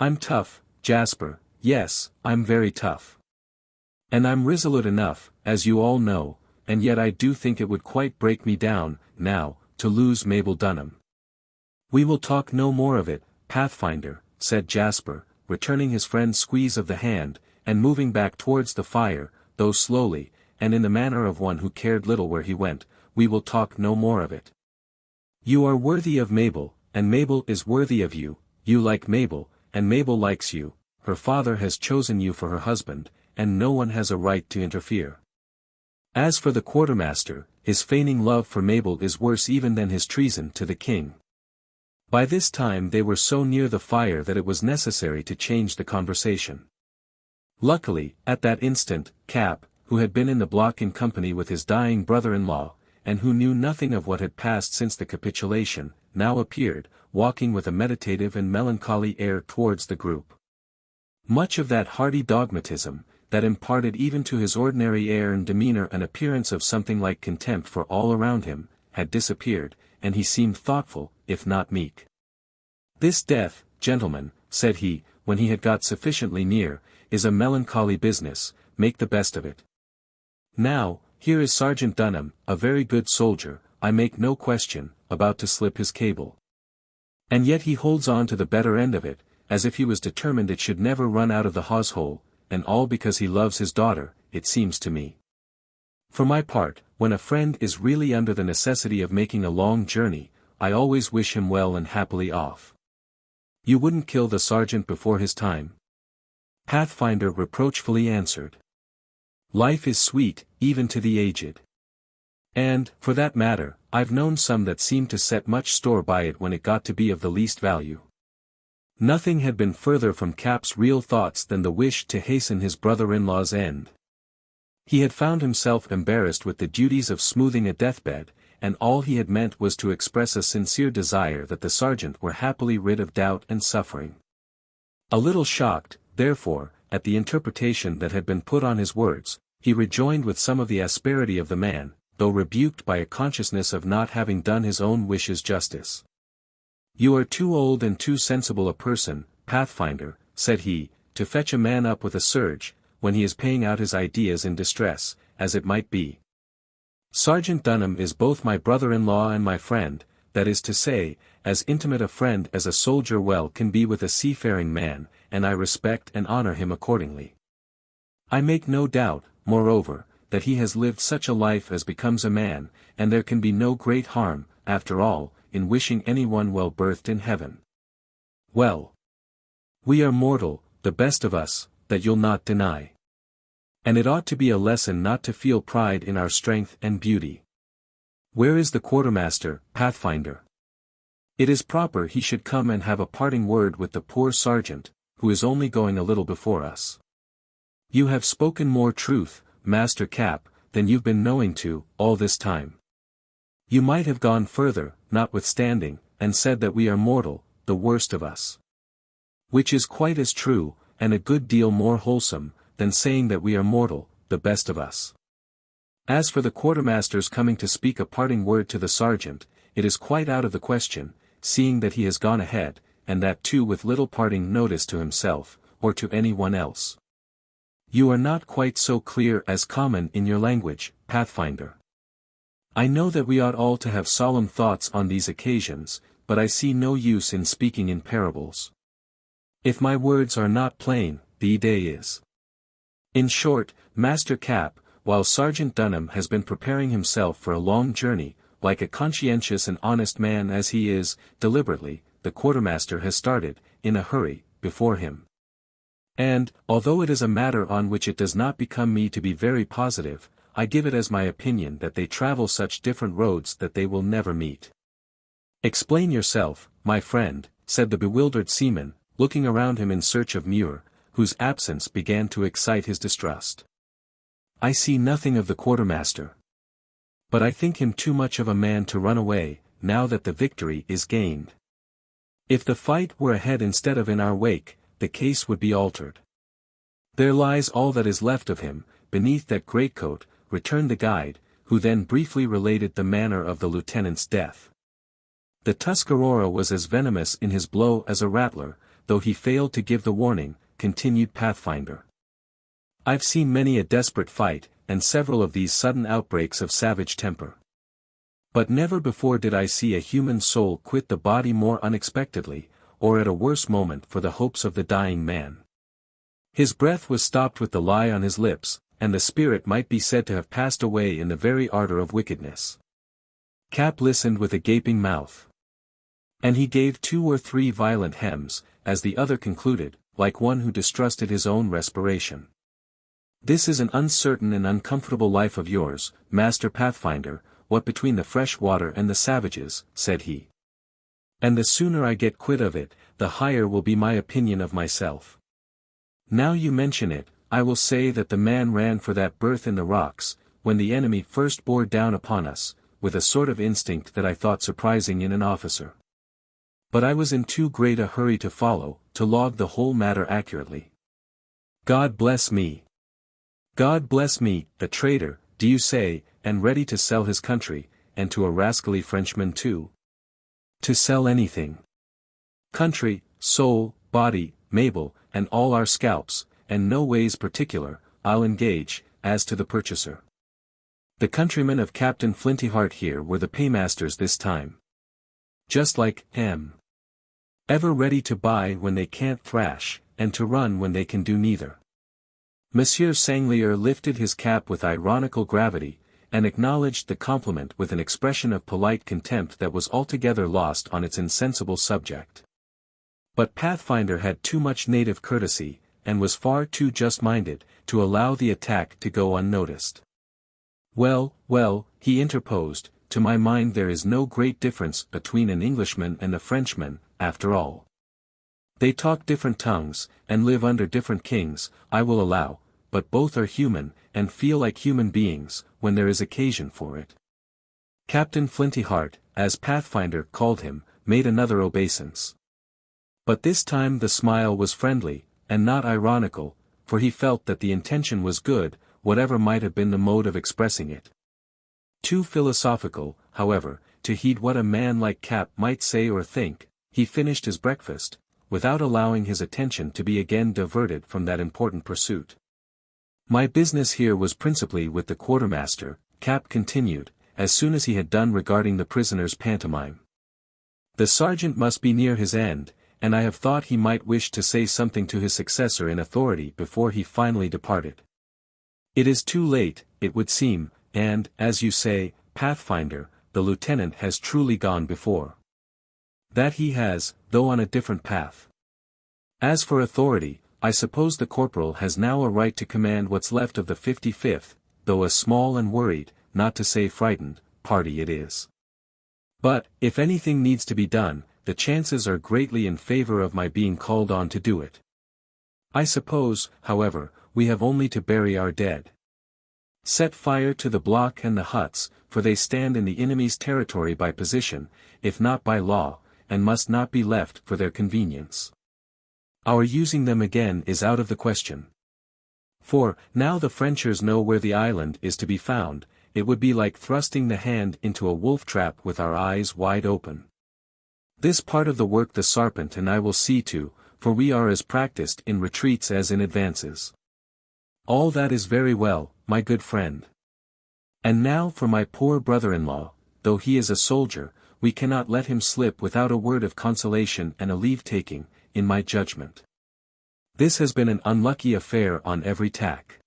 I'm tough, Jasper, yes, I'm very tough. And I'm resolute enough, as you all know, and yet I do think it would quite break me down, now, to lose Mabel Dunham. We will talk no more of it, Pathfinder, said Jasper, returning his friend's squeeze of the hand, and moving back towards the fire, though slowly, and in the manner of one who cared little where he went. We will talk no more of it. You are worthy of Mabel, and Mabel is worthy of you, you like Mabel, and Mabel likes you, her father has chosen you for her husband, and no one has a right to interfere. As for the quartermaster, his feigning love for Mabel is worse even than his treason to the king. By this time they were so near the fire that it was necessary to change the conversation. Luckily, at that instant, Cap, who had been in the block in company with his dying brother-in-law, and who knew nothing of what had passed since the capitulation, now appeared, walking with a meditative and melancholy air towards the group. Much of that hearty dogmatism, that imparted even to his ordinary air and demeanor an appearance of something like contempt for all around him, had disappeared, and he seemed thoughtful, if not meek. This death, gentlemen, said he, when he had got sufficiently near, is a melancholy business, make the best of it. Now, here is Sergeant Dunham, a very good soldier, I make no question, about to slip his cable. And yet he holds on to the better end of it, as if he was determined it should never run out of the hawse-hole, and all because he loves his daughter, it seems to me. For my part, when a friend is really under the necessity of making a long journey, I always wish him well and happily off. You wouldn't kill the sergeant before his time? Pathfinder reproachfully answered. Life is sweet, even to the aged. And, for that matter, I've known some that seemed to set much store by it when it got to be of the least value. Nothing had been further from Cap's real thoughts than the wish to hasten his brother-in-law's end. He had found himself embarrassed with the duties of smoothing a deathbed, and all he had meant was to express a sincere desire that the sergeant were happily rid of doubt and suffering. A little shocked, therefore, at the interpretation that had been put on his words, he rejoined with some of the asperity of the man, though rebuked by a consciousness of not having done his own wishes justice. You are too old and too sensible a person, Pathfinder, said he, to fetch a man up with a surge, when he is paying out his ideas in distress, as it might be. Sergeant Dunham is both my brother-in-law and my friend, that is to say, as intimate a friend as a soldier well can be with a seafaring man, and I respect and honor him accordingly. I make no doubt, moreover, that he has lived such a life as becomes a man, and there can be no great harm, after all, in wishing anyone well birthed in heaven. Well, we are mortal, the best of us, that you'll not deny. And it ought to be a lesson not to feel pride in our strength and beauty. Where is the quartermaster, Pathfinder? It is proper he should come and have a parting word with the poor sergeant, who is only going a little before us. You have spoken more truth, Master Cap, than you've been knowing to, all this time. You might have gone further, notwithstanding, and said that we are mortal, the worst of us. Which is quite as true, and a good deal more wholesome, than saying that we are mortal, the best of us. As for the quartermaster's coming to speak a parting word to the sergeant, it is quite out of the question, seeing that he has gone ahead, and that too with little parting notice to himself, or to anyone else. You are not quite so clear as common in your language, Pathfinder. I know that we ought all to have solemn thoughts on these occasions, but I see no use in speaking in parables. If my words are not plain, the day is. In short, Master Cap, while Sergeant Dunham has been preparing himself for a long journey, like a conscientious and honest man as he is, deliberately, the quartermaster has started, in a hurry, before him. And, although it is a matter on which it does not become me to be very positive, I give it as my opinion that they travel such different roads that they will never meet. Explain yourself, my friend, said the bewildered seaman, looking around him in search of Muir, whose absence began to excite his distrust. I see nothing of the quartermaster. But I think him too much of a man to run away, now that the victory is gained. If the fight were ahead instead of in our wake, the case would be altered. There lies all that is left of him, beneath that greatcoat, returned the guide, who then briefly related the manner of the lieutenant's death. The Tuscarora was as venomous in his blow as a rattler, though he failed to give the warning, continued Pathfinder. I've seen many a desperate fight, and several of these sudden outbreaks of savage temper. But never before did I see a human soul quit the body more unexpectedly, or at a worse moment for the hopes of the dying man. His breath was stopped with the lie on his lips, and the spirit might be said to have passed away in the very ardor of wickedness. Cap listened with a gaping mouth. And he gave 2 or 3 violent hems, as the other concluded, like one who distrusted his own respiration. This is an uncertain and uncomfortable life of yours, Master Pathfinder, what between the fresh water and the savages, said he. And the sooner I get quit of it, the higher will be my opinion of myself. Now you mention it, I will say that the man ran for that berth in the rocks, when the enemy first bore down upon us, with a sort of instinct that I thought surprising in an officer. But I was in too great a hurry to follow, to log the whole matter accurately. God bless me! God bless me, the traitor, do you say, and ready to sell his country, and to a rascally Frenchman too? To sell anything. Country, soul, body, Mabel, and all our scalps, and no ways particular, I'll engage, as to the purchaser. The countrymen of Captain Flintyheart here were the paymasters this time. Just like M. Ever ready to buy when they can't thrash, and to run when they can do neither. Monsieur Sanglier lifted his cap with ironical gravity, and acknowledged the compliment with an expression of polite contempt that was altogether lost on its insensible subject. But Pathfinder had too much native courtesy, and was far too just-minded, to allow the attack to go unnoticed. Well, he interposed, to my mind there is no great difference between an Englishman and a Frenchman, after all. They talk different tongues, and live under different kings, I will allow, but both are human, and feel like human beings, when there is occasion for it. Captain Flintyheart, as Pathfinder called him, made another obeisance. But this time the smile was friendly, and not ironical, for he felt that the intention was good, whatever might have been the mode of expressing it. Too philosophical, however, to heed what a man like Cap might say or think, he finished his breakfast, without allowing his attention to be again diverted from that important pursuit. My business here was principally with the quartermaster, Cap continued, as soon as he had done regarding the prisoner's pantomime. The sergeant must be near his end, and I have thought he might wish to say something to his successor in authority before he finally departed. It is too late, it would seem, and, as you say, Pathfinder, the lieutenant has truly gone before. That he has, though on a different path. As for authority, I suppose the corporal has now a right to command what's left of the 55th, though a small and worried, not to say frightened, party it is. But, if anything needs to be done, the chances are greatly in favor of my being called on to do it. I suppose, however, we have only to bury our dead. Set fire to the block and the huts, for they stand in the enemy's territory by position, if not by law, and must not be left for their convenience. Our using them again is out of the question. For, now the Frenchers know where the island is to be found, it would be like thrusting the hand into a wolf trap with our eyes wide open. This part of the work the Sarpent and I will see to, for we are as practiced in retreats as in advances. All that is very well, my good friend. And now for my poor brother-in-law, though he is a soldier, we cannot let him slip without a word of consolation and a leave-taking, in my judgment. This has been an unlucky affair on every tack.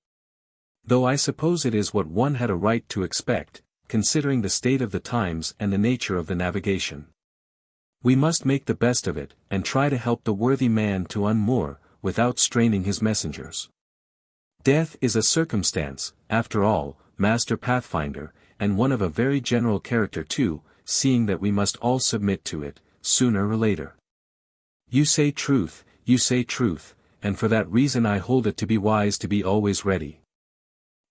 Though I suppose it is what one had a right to expect, considering the state of the times and the nature of the navigation. We must make the best of it, and try to help the worthy man to unmoor, without straining his messengers. Death is a circumstance, after all, Master Pathfinder, and one of a very general character too, seeing that we must all submit to it, sooner or later. You say truth, and for that reason I hold it to be wise to be always ready.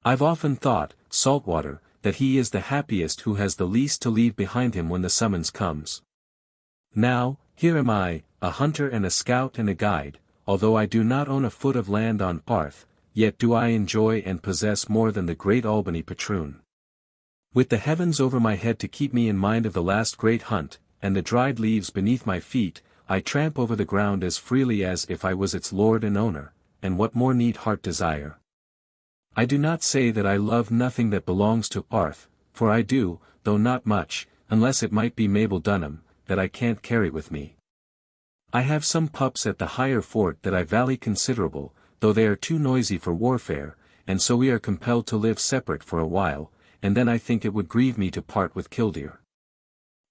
I've often thought, Saltwater, that he is the happiest who has the least to leave behind him when the summons comes. Now, here am I, a hunter and a scout and a guide, although I do not own a foot of land on Arth, yet do I enjoy and possess more than the great Albany patroon. With the heavens over my head to keep me in mind of the last great hunt, and the dried leaves beneath my feet, I tramp over the ground as freely as if I was its lord and owner, and what more need heart desire? I do not say that I love nothing that belongs to Arth, for I do, though not much, unless it might be Mabel Dunham, that I can't carry with me. I have some pups at the higher fort that I value considerable, though they are too noisy for warfare, and so we are compelled to live separate for a while, and then I think it would grieve me to part with Killdeer.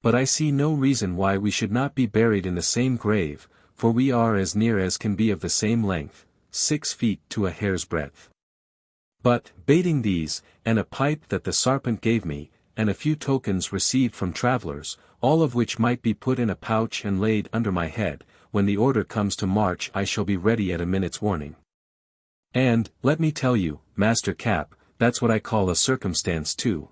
But I see no reason why we should not be buried in the same grave, for we are as near as can be of the same length, 6 feet to a hair's breadth. But, bating these, and a pipe that the Sarpent gave me, and a few tokens received from travelers, all of which might be put in a pouch and laid under my head, when the order comes to march I shall be ready at a minute's warning. And, let me tell you, Master Cap, that's what I call a circumstance too.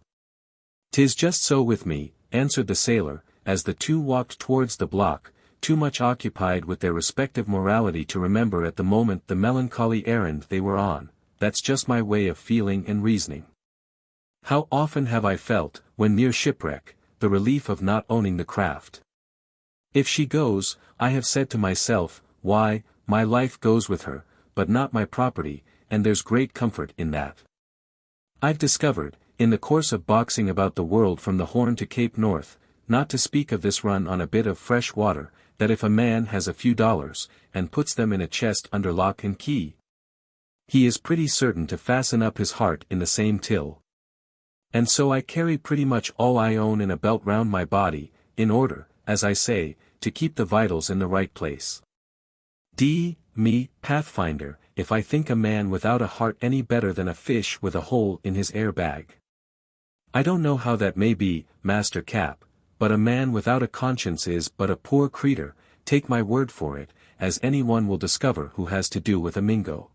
'Tis just so with me, answered the sailor, as the two walked towards the block, too much occupied with their respective morality to remember at the moment the melancholy errand they were on. That's just my way of feeling and reasoning. How often have I felt, when near shipwreck, the relief of not owning the craft. If she goes, I have said to myself, why, my life goes with her, but not my property, and there's great comfort in that. I've discovered, in the course of boxing about the world from the Horn to Cape North, not to speak of this run on a bit of fresh water, that if a man has a few dollars, and puts them in a chest under lock and key, he is pretty certain to fasten up his heart in the same till. And so I carry pretty much all I own in a belt round my body, in order, as I say, to keep the vitals in the right place. Me, Pathfinder, if I think a man without a heart any better than a fish with a hole in his air bag. I don't know how that may be, Master Cap, but a man without a conscience is but a poor creature, take my word for it, as any one will discover who has to do with a Mingo.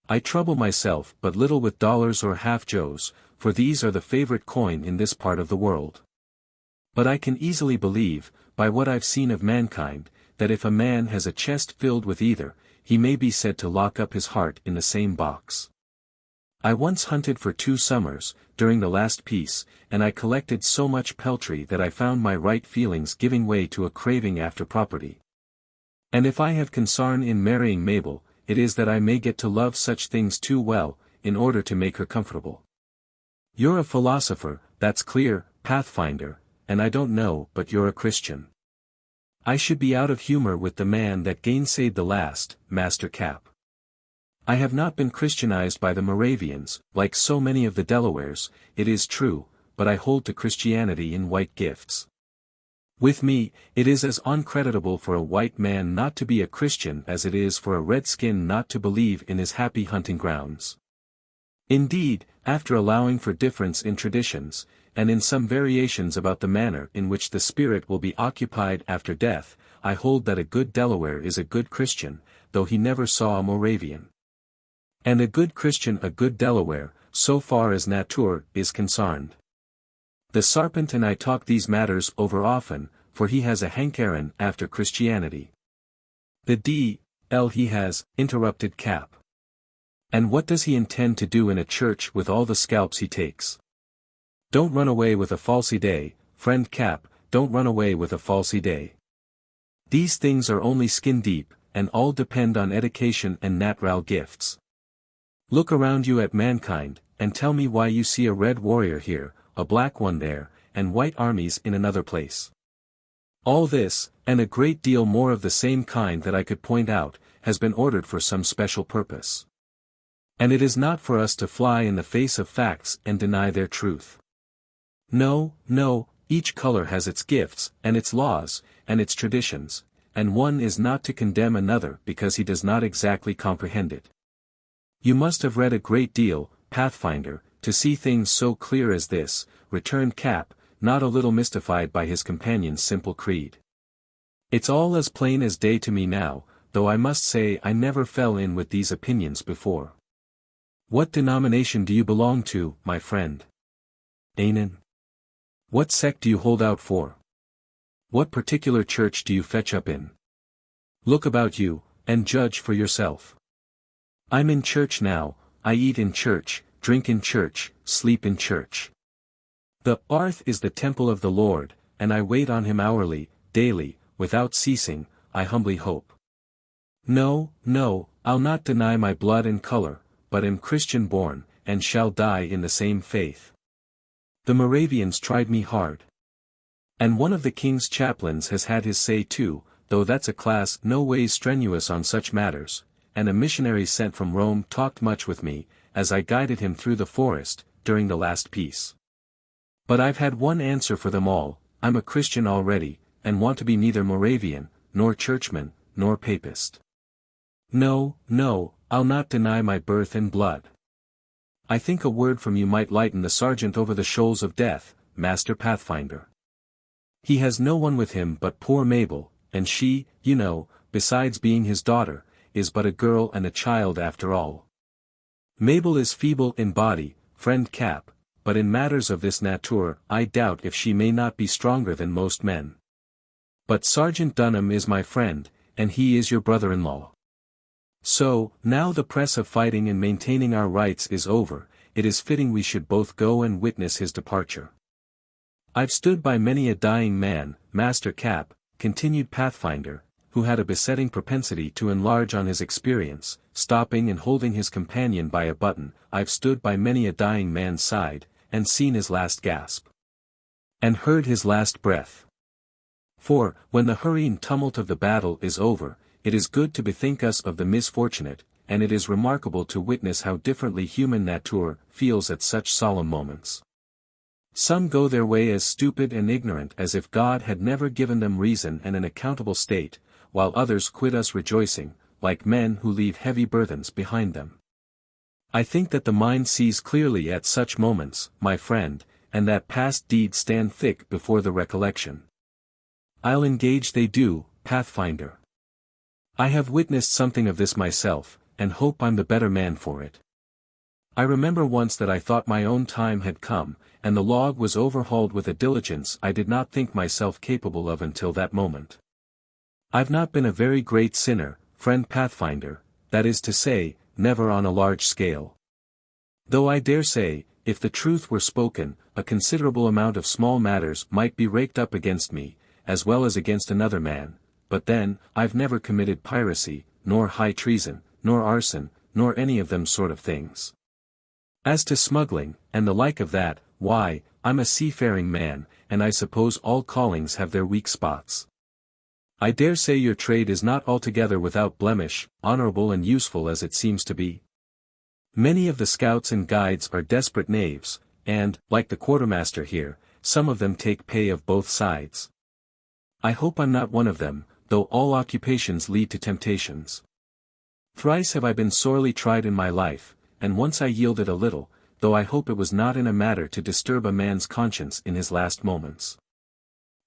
I trouble myself but little with dollars or half-joes, for these are the favorite coin in this part of the world. But I can easily believe, by what I've seen of mankind, that if a man has a chest filled with either, he may be said to lock up his heart in the same box. I once hunted for 2 summers, during the last peace, and I collected so much peltry that I found my right feelings giving way to a craving after property. And if I have concern in marrying Mabel, it is that I may get to love such things too well, in order to make her comfortable. You're a philosopher, that's clear, Pathfinder, and I don't know but you're a Christian. I should be out of humor with the man that gainsayed the last, Master Cap. I have not been Christianized by the Moravians, like so many of the Delawares, it is true, but I hold to Christianity in white gifts. With me, it is as uncreditable for a white man not to be a Christian as it is for a redskin not to believe in his happy hunting grounds. Indeed, after allowing for difference in traditions, and in some variations about the manner in which the spirit will be occupied after death, I hold that a good Delaware is a good Christian, though he never saw a Moravian. And a good Christian a good Delaware, so far as nature is concerned. The Sarpent and I talk these matters over often, for he has a hankering after Christianity. The D.L. he has, interrupted Cap. And what does he intend to do in a church with all the scalps he takes? Don't run away with a falsy day, friend Cap, don't run away with a falsy day. These things are only skin deep, and all depend on education and natural gifts. Look around you at mankind, and tell me why you see a red warrior here, a black one there, and white armies in another place. All this, and a great deal more of the same kind that I could point out, has been ordered for some special purpose. And it is not for us to fly in the face of facts and deny their truth. No, no, each color has its gifts, and its laws, and its traditions, and one is not to condemn another because he does not exactly comprehend it. You must have read a great deal, Pathfinder, to see things so clear as this, returned Cap, not a little mystified by his companion's simple creed. It's all as plain as day to me now, though I must say I never fell in with these opinions before. What denomination do you belong to, my friend? Anan? What sect do you hold out for? What particular church do you fetch up in? Look about you, and judge for yourself. I'm in church now, I eat in church, drink in church, sleep in church. The earth is the temple of the Lord, and I wait on him hourly, daily, without ceasing, I humbly hope. No, no, I'll not deny my blood and color, but am Christian born, and shall die in the same faith. The Moravians tried me hard. And one of the king's chaplains has had his say too, though that's a class no ways strenuous on such matters, and a missionary sent from Rome talked much with me, as I guided him through the forest, during the last peace. But I've had one answer for them all, I'm a Christian already, and want to be neither Moravian, nor churchman, nor papist. No, no, I'll not deny my birth and blood. I think a word from you might lighten the sergeant over the shoals of death, Master Pathfinder. He has no one with him but poor Mabel, and she, you know, besides being his daughter, is but a girl and a child after all. Mabel is feeble in body, friend Cap, but in matters of this nature I doubt if she may not be stronger than most men. But Sergeant Dunham is my friend, and he is your brother-in-law. So, now the press of fighting and maintaining our rights is over, it is fitting we should both go and witness his departure. I've stood by many a dying man, Master Cap, continued Pathfinder, who had a besetting propensity to enlarge on his experience, stopping and holding his companion by a button. I've stood by many a dying man's side, and seen his last gasp. And heard his last breath. For, when the hurrying tumult of the battle is over, it is good to bethink us of the misfortunate, and it is remarkable to witness how differently human nature feels at such solemn moments. Some go their way as stupid and ignorant as if God had never given them reason and an accountable state, while others quit us rejoicing, like men who leave heavy burthens behind them. I think that the mind sees clearly at such moments, my friend, and that past deeds stand thick before the recollection. I'll engage they do, Pathfinder. I have witnessed something of this myself, and hope I'm the better man for it. I remember once that I thought my own time had come, and the log was overhauled with a diligence I did not think myself capable of until that moment. I've not been a very great sinner, friend Pathfinder, that is to say, never on a large scale. Though I dare say, if the truth were spoken, a considerable amount of small matters might be raked up against me, as well as against another man, but then, I've never committed piracy, nor high treason, nor arson, nor any of them sort of things. As to smuggling, and the like of that, why, I'm a seafaring man, and I suppose all callings have their weak spots. I dare say your trade is not altogether without blemish, honorable and useful as it seems to be. Many of the scouts and guides are desperate knaves, and, like the quartermaster here, some of them take pay of both sides. I hope I'm not one of them, though all occupations lead to temptations. Thrice have I been sorely tried in my life, and once I yielded a little, though I hope it was not in a matter to disturb a man's conscience in his last moments.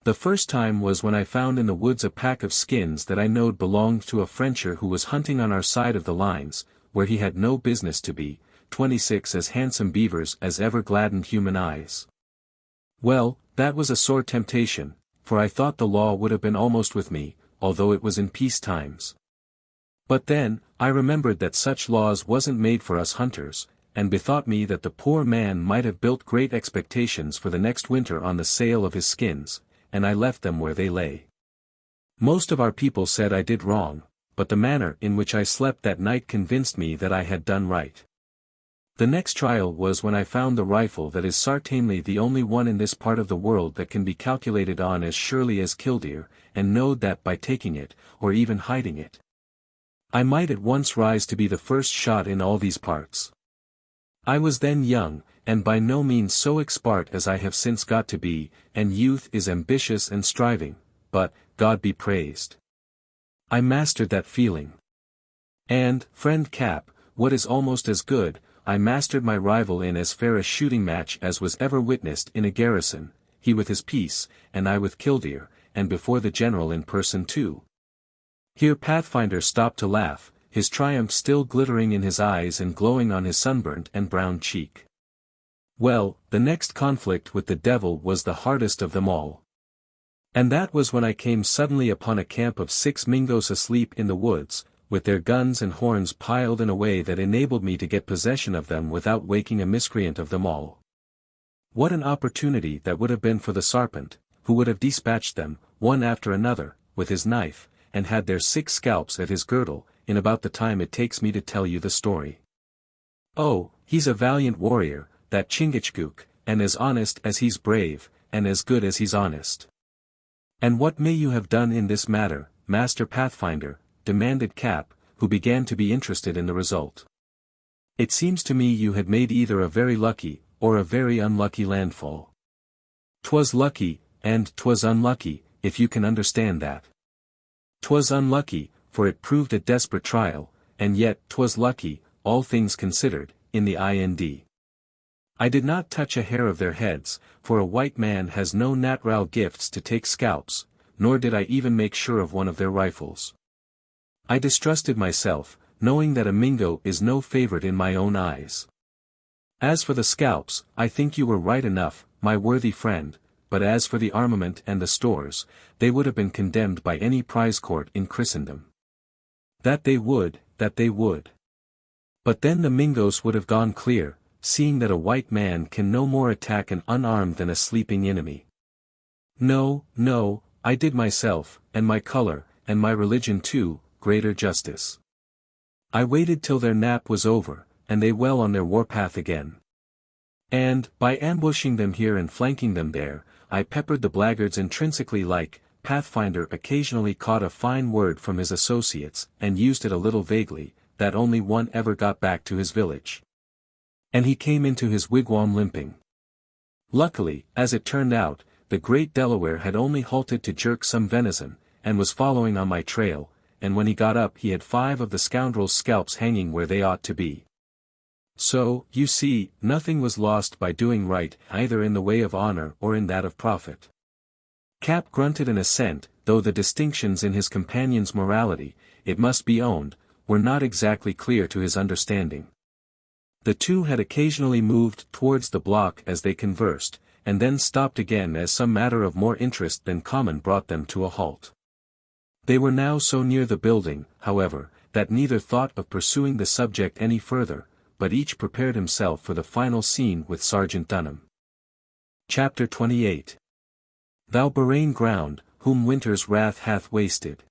The first time was when I found in the woods a pack of skins that I knowed belonged to a Frencher who was hunting on our side of the lines, where he had no business to be, 26 as handsome beavers as ever gladdened human eyes. Well, that was a sore temptation, for I thought the law would have been almost with me, although it was in peace times. But then, I remembered that such laws wasn't made for us hunters, and bethought me that the poor man might have built great expectations for the next winter on the sale of his skins, and I left them where they lay. Most of our people said I did wrong, but the manner in which I slept that night convinced me that I had done right. The next trial was when I found the rifle that is certainly the only one in this part of the world that can be calculated on as surely as killdeer, and knowed that by taking it, or even hiding it, I might at once rise to be the first shot in all these parts. I was then young, and by no means so expert as I have since got to be, and youth is ambitious and striving, but, God be praised, I mastered that feeling. And, friend Cap, what is almost as good, I mastered my rival in as fair a shooting match as was ever witnessed in a garrison, he with his piece, and I with killdeer, and before the general in person too. Here Pathfinder stopped to laugh, his triumph still glittering in his eyes and glowing on his sunburnt and brown cheek. Well, the next conflict with the devil was the hardest of them all. And that was when I came suddenly upon a camp of 6 Mingos asleep in the woods, with their guns and horns piled in a way that enabled me to get possession of them without waking a miscreant of them all. What an opportunity that would have been for the serpent, who would have dispatched them, one after another, with his knife, and had their 6 scalps at his girdle, in about the time it takes me to tell you the story. Oh, he's a valiant warrior, that Chingachgook, and as honest as he's brave, and as good as he's honest. And what may you have done in this matter, Master Pathfinder? Demanded Cap, who began to be interested in the result. It seems to me you had made either a very lucky, or a very unlucky landfall. 'Twas lucky, and 'twas unlucky, if you can understand that. 'Twas unlucky, for it proved a desperate trial, and yet 'twas lucky, all things considered, in the end. I did not touch a hair of their heads, for a white man has no natural gifts to take scalps, nor did I even make sure of one of their rifles. I distrusted myself, knowing that a Mingo is no favorite in my own eyes. As for the scalps, I think you were right enough, my worthy friend, but as for the armament and the stores, they would have been condemned by any prize court in Christendom. That they would. But then the Mingos would have gone clear, seeing that a white man can no more attack an unarmed than a sleeping enemy. No, I did myself, and my color, and my religion too, greater justice. I waited till their nap was over, and they well on their warpath again. And, by ambushing them here and flanking them there, I peppered the blackguards intrinsically like. Pathfinder occasionally caught a fine word from his associates, and used it a little vaguely, that only one ever got back to his village. And he came into his wigwam limping. Luckily, as it turned out, the great Delaware had only halted to jerk some venison, and was following on my trail, and when he got up he had 5 of the scoundrels' scalps hanging where they ought to be. So, you see, nothing was lost by doing right, either in the way of honor or in that of profit. Cap grunted an assent, though the distinctions in his companion's morality, it must be owned, were not exactly clear to his understanding. The two had occasionally moved towards the block as they conversed, and then stopped again as some matter of more interest than common brought them to a halt. They were now so near the building, however, that neither thought of pursuing the subject any further, but each prepared himself for the final scene with Sergeant Dunham. Chapter 28. Thou barren ground, whom winter's wrath hath wasted,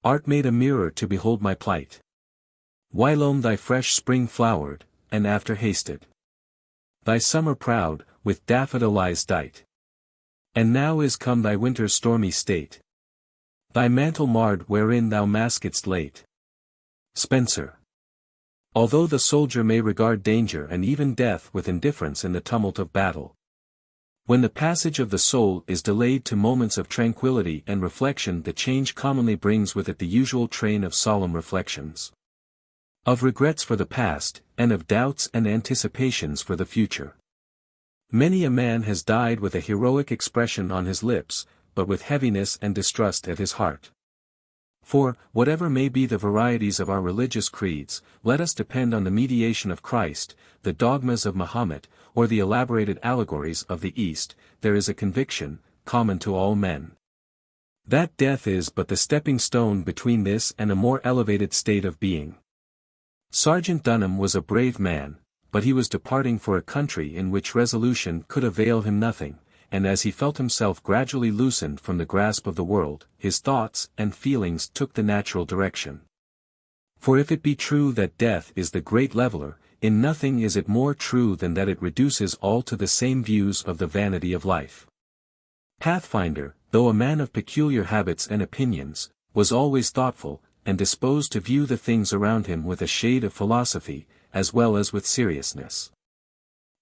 art made a mirror to behold my plight. Whilome thy fresh spring flowered, and after hasted, thy summer proud, with daffodilies dight. And now is come thy winter's stormy state, thy mantle marred wherein thou maskedst late. Spenser. Although the soldier may regard danger and even death with indifference in the tumult of battle, when the passage of the soul is delayed to moments of tranquility and reflection, the change commonly brings with it the usual train of solemn reflections, of regrets for the past, and of doubts and anticipations for the future. Many a man has died with a heroic expression on his lips, but with heaviness and distrust at his heart. For, whatever may be the varieties of our religious creeds, let us depend on the mediation of Christ, the dogmas of Mahomet, or the elaborated allegories of the East. There is a conviction, common to all men, that death is but the stepping stone between this and a more elevated state of being. Sergeant Dunham was a brave man, but he was departing for a country in which resolution could avail him nothing, and as he felt himself gradually loosened from the grasp of the world, his thoughts and feelings took the natural direction. For if it be true that death is the great leveler, in nothing is it more true than that it reduces all to the same views of the vanity of life. Pathfinder, though a man of peculiar habits and opinions, was always thoughtful, and disposed to view the things around him with a shade of philosophy, as well as with seriousness.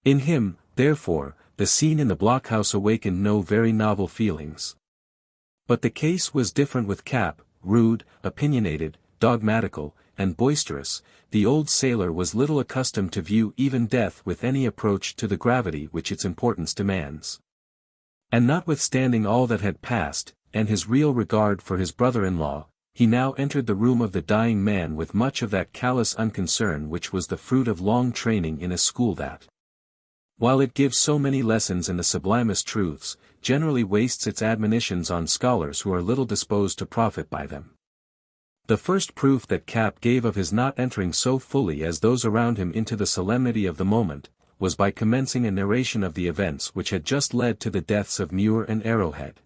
In him, therefore, the scene in the blockhouse awakened no very novel feelings. But the case was different with Cap. Rude, opinionated, dogmatical, and boisterous, the old sailor was little accustomed to view even death with any approach to the gravity which its importance demands. And notwithstanding all that had passed, and his real regard for his brother-in-law, he now entered the room of the dying man with much of that callous unconcern which was the fruit of long training in a school that, while it gives so many lessons in the sublimest truths, generally wastes its admonitions on scholars who are little disposed to profit by them. The first proof that Cap gave of his not entering so fully as those around him into the solemnity of the moment, was by commencing a narration of the events which had just led to the deaths of Muir and Arrowhead.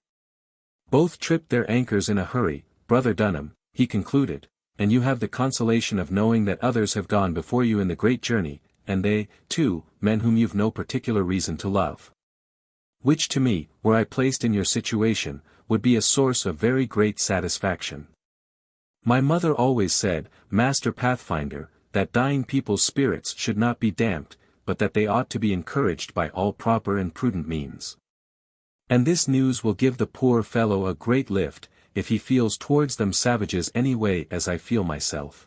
Both tripped their anchors in a hurry, Brother Dunham, he concluded, and you have the consolation of knowing that others have gone before you in the great journey, and they, too, men whom you've no particular reason to love. Which to me, were I placed in your situation, would be a source of very great satisfaction. My mother always said, Master Pathfinder, that dying people's spirits should not be damped, but that they ought to be encouraged by all proper and prudent means. And this news will give the poor fellow a great lift, if he feels towards them savages any way as I feel myself.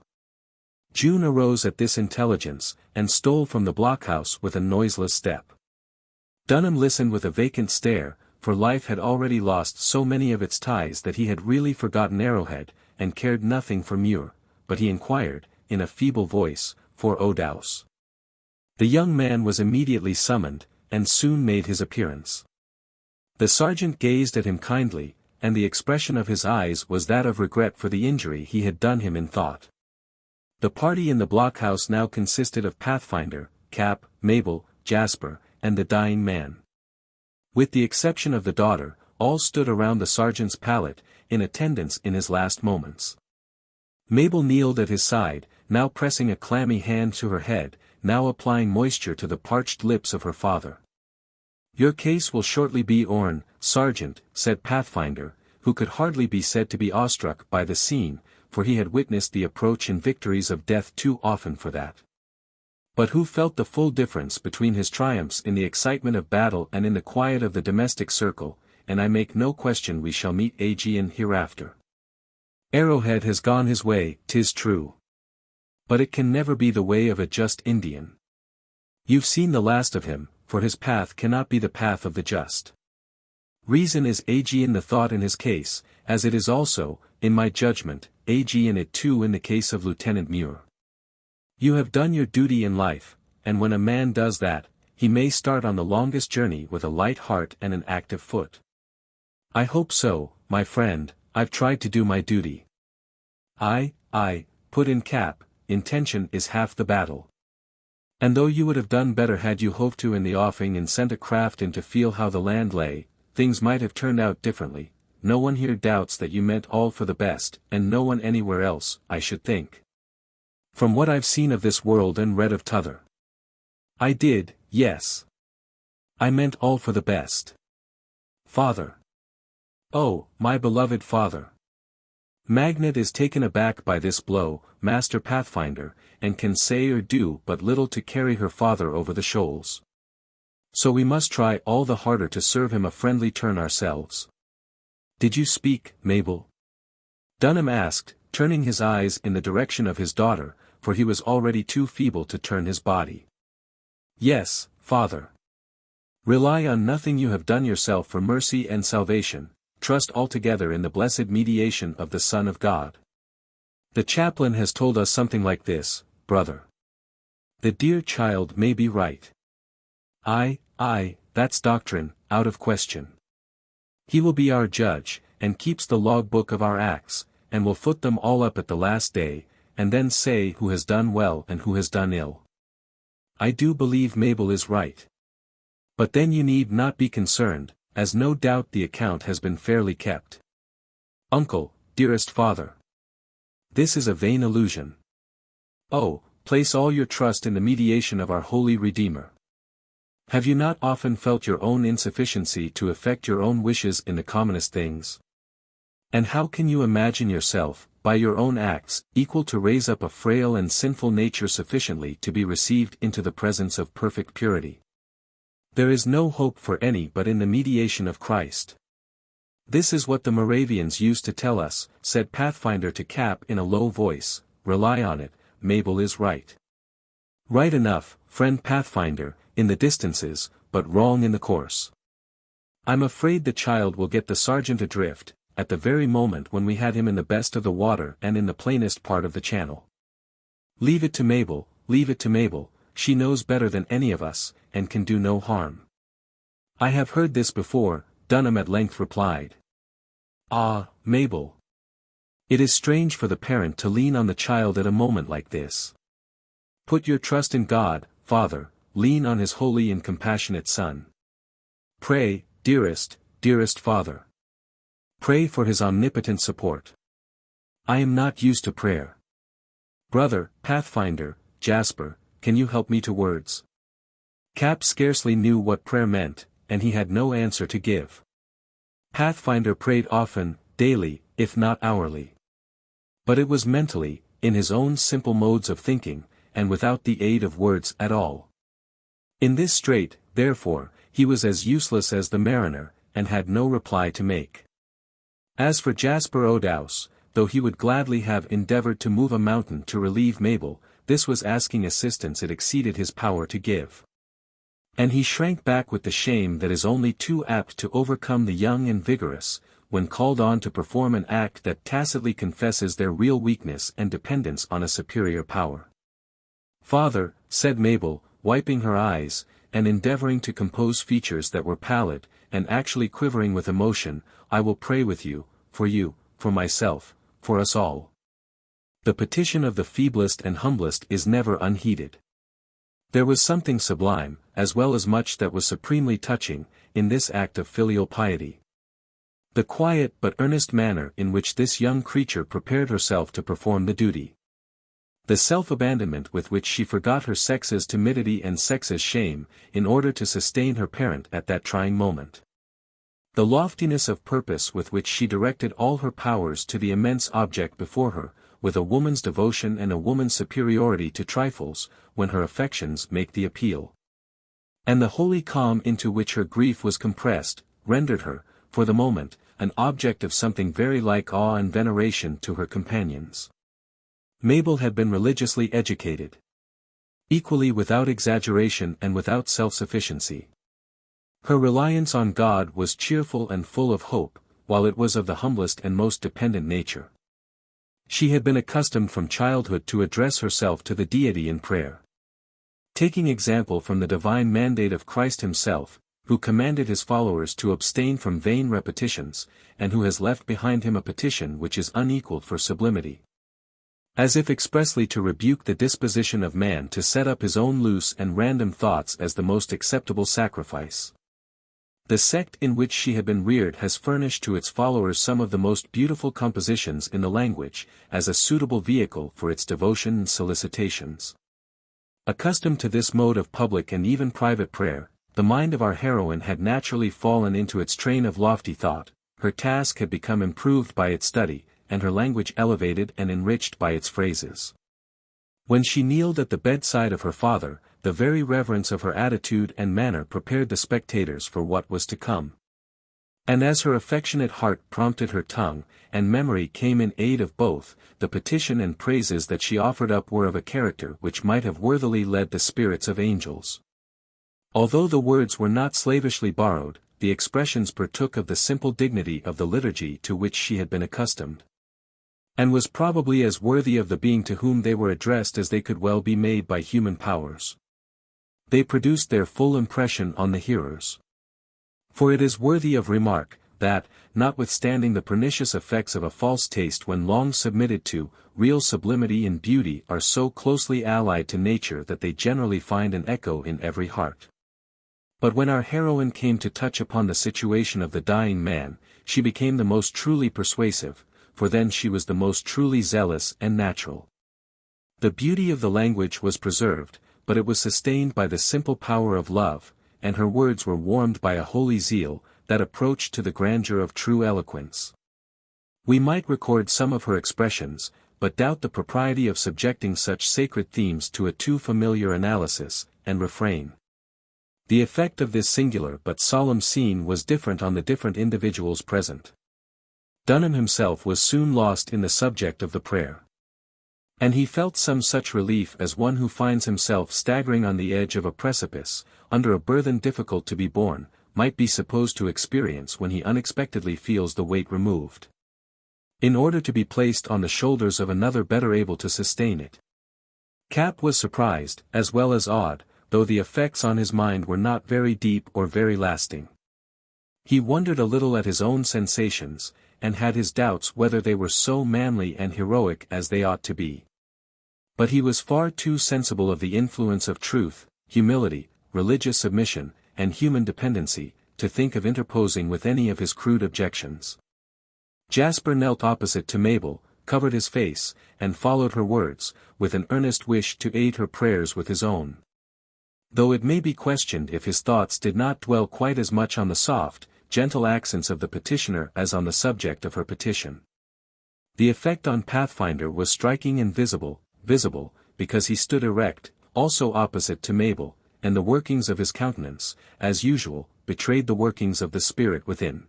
June arose at this intelligence, and stole from the blockhouse with a noiseless step. Dunham listened with a vacant stare, for life had already lost so many of its ties that he had really forgotten Arrowhead, and cared nothing for Muir, but he inquired, in a feeble voice, for O'Dowse. The young man was immediately summoned, and soon made his appearance. The sergeant gazed at him kindly, and the expression of his eyes was that of regret for the injury he had done him in thought. The party in the blockhouse now consisted of Pathfinder, Cap, Mabel, Jasper, and the dying man. With the exception of the daughter, all stood around the sergeant's pallet, in attendance in his last moments. Mabel kneeled at his side, now pressing a clammy hand to her head, now applying moisture to the parched lips of her father. Your case will shortly be o'er, Sergeant, said Pathfinder, who could hardly be said to be awestruck by the scene, for he had witnessed the approach and victories of death too often for that. But who felt the full difference between his triumphs in the excitement of battle and in the quiet of the domestic circle, and I make no question we shall meet again hereafter. Arrowhead has gone his way, 'tis true. But it can never be the way of a just Indian. You've seen the last of him, for his path cannot be the path of the just. Reason is again the thought in his case, as it is also, in my judgment, again it too in the case of Lieutenant Muir. You have done your duty in life, and when a man does that, he may start on the longest journey with a light heart and an active foot. I hope so, my friend. I've tried to do my duty. Aye, put in Cap, intention is half the battle. And though you would have done better had you hove to in the offing and sent a craft in to feel how the land lay, things might have turned out differently. No one here doubts that you meant all for the best, and no one anywhere else, I should think. From what I've seen of this world and read of t'other. I did, yes. I meant all for the best. Father. Oh, my beloved father. Magnet is taken aback by this blow, Master Pathfinder, and can say or do but little to carry her father over the shoals. So we must try all the harder to serve him a friendly turn ourselves. Did you speak, Mabel? Dunham asked, turning his eyes in the direction of his daughter, for he was already too feeble to turn his body. Yes, father. Rely on nothing you have done yourself for mercy and salvation. Trust altogether in the blessed mediation of the Son of God. The chaplain has told us something like this, brother. The dear child may be right. Aye, that's doctrine, out of question. He will be our judge, and keeps the log-book of our acts, and will foot them all up at the last day, and then say who has done well and who has done ill. I do believe Mabel is right. But then you need not be concerned, as no doubt the account has been fairly kept. Uncle, dearest father. This is a vain illusion. Oh, place all your trust in the mediation of our holy Redeemer. Have you not often felt your own insufficiency to effect your own wishes in the commonest things? And how can you imagine yourself, by your own acts, equal to raise up a frail and sinful nature sufficiently to be received into the presence of perfect purity? There is no hope for any but in the mediation of Christ. This is what the Moravians used to tell us, said Pathfinder to Cap in a low voice. Rely on it, Mabel is right. Right enough, friend Pathfinder, in the distances, but wrong in the course. I'm afraid the child will get the sergeant adrift, at the very moment when we had him in the best of the water and in the plainest part of the channel. Leave it to Mabel, she knows better than any of us, and can do no harm. I have heard this before, Dunham at length replied. Ah, Mabel. It is strange for the parent to lean on the child at a moment like this. Put your trust in God, Father, lean on his holy and compassionate Son. Pray, dearest Father. Pray for his omnipotent support. I am not used to prayer. Brother, Pathfinder, Jasper, can you help me to words? Cap scarcely knew what prayer meant, and he had no answer to give. Pathfinder prayed often, daily, if not hourly. But it was mentally, in his own simple modes of thinking, and without the aid of words at all. In this strait, therefore, he was as useless as the mariner, and had no reply to make. As for Jasper O'Douse, though he would gladly have endeavored to move a mountain to relieve Mabel, this was asking assistance it exceeded his power to give. And he shrank back with the shame that is only too apt to overcome the young and vigorous, when called on to perform an act that tacitly confesses their real weakness and dependence on a superior power. Father, said Mabel, wiping her eyes, and endeavoring to compose features that were pallid, and actually quivering with emotion, I will pray with you, for myself, for us all. The petition of the feeblest and humblest is never unheeded. There was something sublime, as well as much that was supremely touching, in this act of filial piety. The quiet but earnest manner in which this young creature prepared herself to perform the duty. The self-abandonment with which she forgot her sex's timidity and sex's shame, in order to sustain her parent at that trying moment. The loftiness of purpose with which she directed all her powers to the immense object before her, with a woman's devotion and a woman's superiority to trifles, when her affections make the appeal. And the holy calm into which her grief was compressed, rendered her, for the moment, an object of something very like awe and veneration to her companions. Mabel had been religiously educated. Equally without exaggeration and without self-sufficiency. Her reliance on God was cheerful and full of hope, while it was of the humblest and most dependent nature. She had been accustomed from childhood to address herself to the Deity in prayer. Taking example from the divine mandate of Christ himself, who commanded his followers to abstain from vain repetitions, and who has left behind him a petition which is unequaled for sublimity. As if expressly to rebuke the disposition of man to set up his own loose and random thoughts as the most acceptable sacrifice. The sect in which she had been reared has furnished to its followers some of the most beautiful compositions in the language, as a suitable vehicle for its devotion and solicitations. Accustomed to this mode of public and even private prayer, the mind of our heroine had naturally fallen into its train of lofty thought, her task had become improved by its study, and her language elevated and enriched by its phrases. When she kneeled at the bedside of her father, the very reverence of her attitude and manner prepared the spectators for what was to come. And as her affectionate heart prompted her tongue, and memory came in aid of both, the petition and praises that she offered up were of a character which might have worthily led the spirits of angels. Although the words were not slavishly borrowed, the expressions partook of the simple dignity of the liturgy to which she had been accustomed. And was probably as worthy of the being to whom they were addressed as they could well be made by human powers. They produced their full impression on the hearers. For it is worthy of remark, that, notwithstanding the pernicious effects of a false taste when long submitted to, real sublimity and beauty are so closely allied to nature that they generally find an echo in every heart. But when our heroine came to touch upon the situation of the dying man, she became the most truly persuasive, for then she was the most truly zealous and natural. The beauty of the language was preserved, but it was sustained by the simple power of love, and her words were warmed by a holy zeal, that approached to the grandeur of true eloquence. We might record some of her expressions, but doubt the propriety of subjecting such sacred themes to a too familiar analysis, and refrain. The effect of this singular but solemn scene was different on the different individuals present. Dunham himself was soon lost in the subject of the prayer. And he felt some such relief as one who finds himself staggering on the edge of a precipice, under a burthen difficult to be borne, might be supposed to experience when he unexpectedly feels the weight removed, in order to be placed on the shoulders of another better able to sustain it. Cap was surprised, as well as awed, though the effects on his mind were not very deep or very lasting. He wondered a little at his own sensations, and had his doubts whether they were so manly and heroic as they ought to be. But he was far too sensible of the influence of truth, humility, religious submission, and human dependency, to think of interposing with any of his crude objections. Jasper knelt opposite to Mabel, covered his face, and followed her words, with an earnest wish to aid her prayers with his own. Though it may be questioned if his thoughts did not dwell quite as much on the soft, gentle accents of the petitioner as on the subject of her petition. The effect on Pathfinder was striking and visible, because he stood erect, also opposite to Mabel, and the workings of his countenance, as usual, betrayed the workings of the spirit within.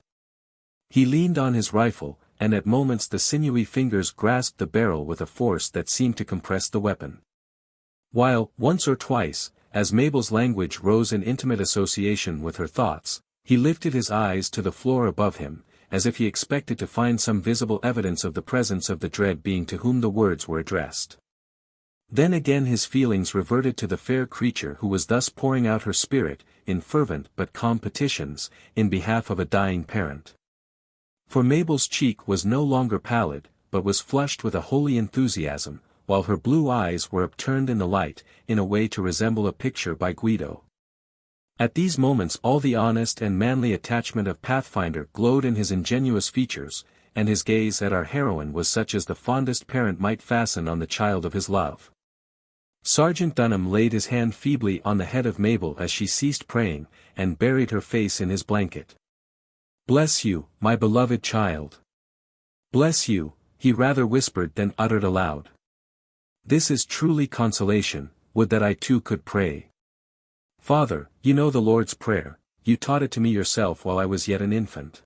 He leaned on his rifle, and at moments the sinewy fingers grasped the barrel with a force that seemed to compress the weapon. While, once or twice, as Mabel's language rose in intimate association with her thoughts, he lifted his eyes to the floor above him, as if he expected to find some visible evidence of the presence of the dread being to whom the words were addressed. Then again his feelings reverted to the fair creature who was thus pouring out her spirit, in fervent but calm petitions, in behalf of a dying parent. For Mabel's cheek was no longer pallid, but was flushed with a holy enthusiasm, while her blue eyes were upturned in the light, in a way to resemble a picture by Guido. At these moments all the honest and manly attachment of Pathfinder glowed in his ingenuous features, and his gaze at our heroine was such as the fondest parent might fasten on the child of his love. Sergeant Dunham laid his hand feebly on the head of Mabel as she ceased praying, and buried her face in his blanket. "Bless you, my beloved child. Bless you," he rather whispered than uttered aloud. "This is truly consolation, would that I too could pray. Father, you know the Lord's Prayer, you taught it to me yourself while I was yet an infant."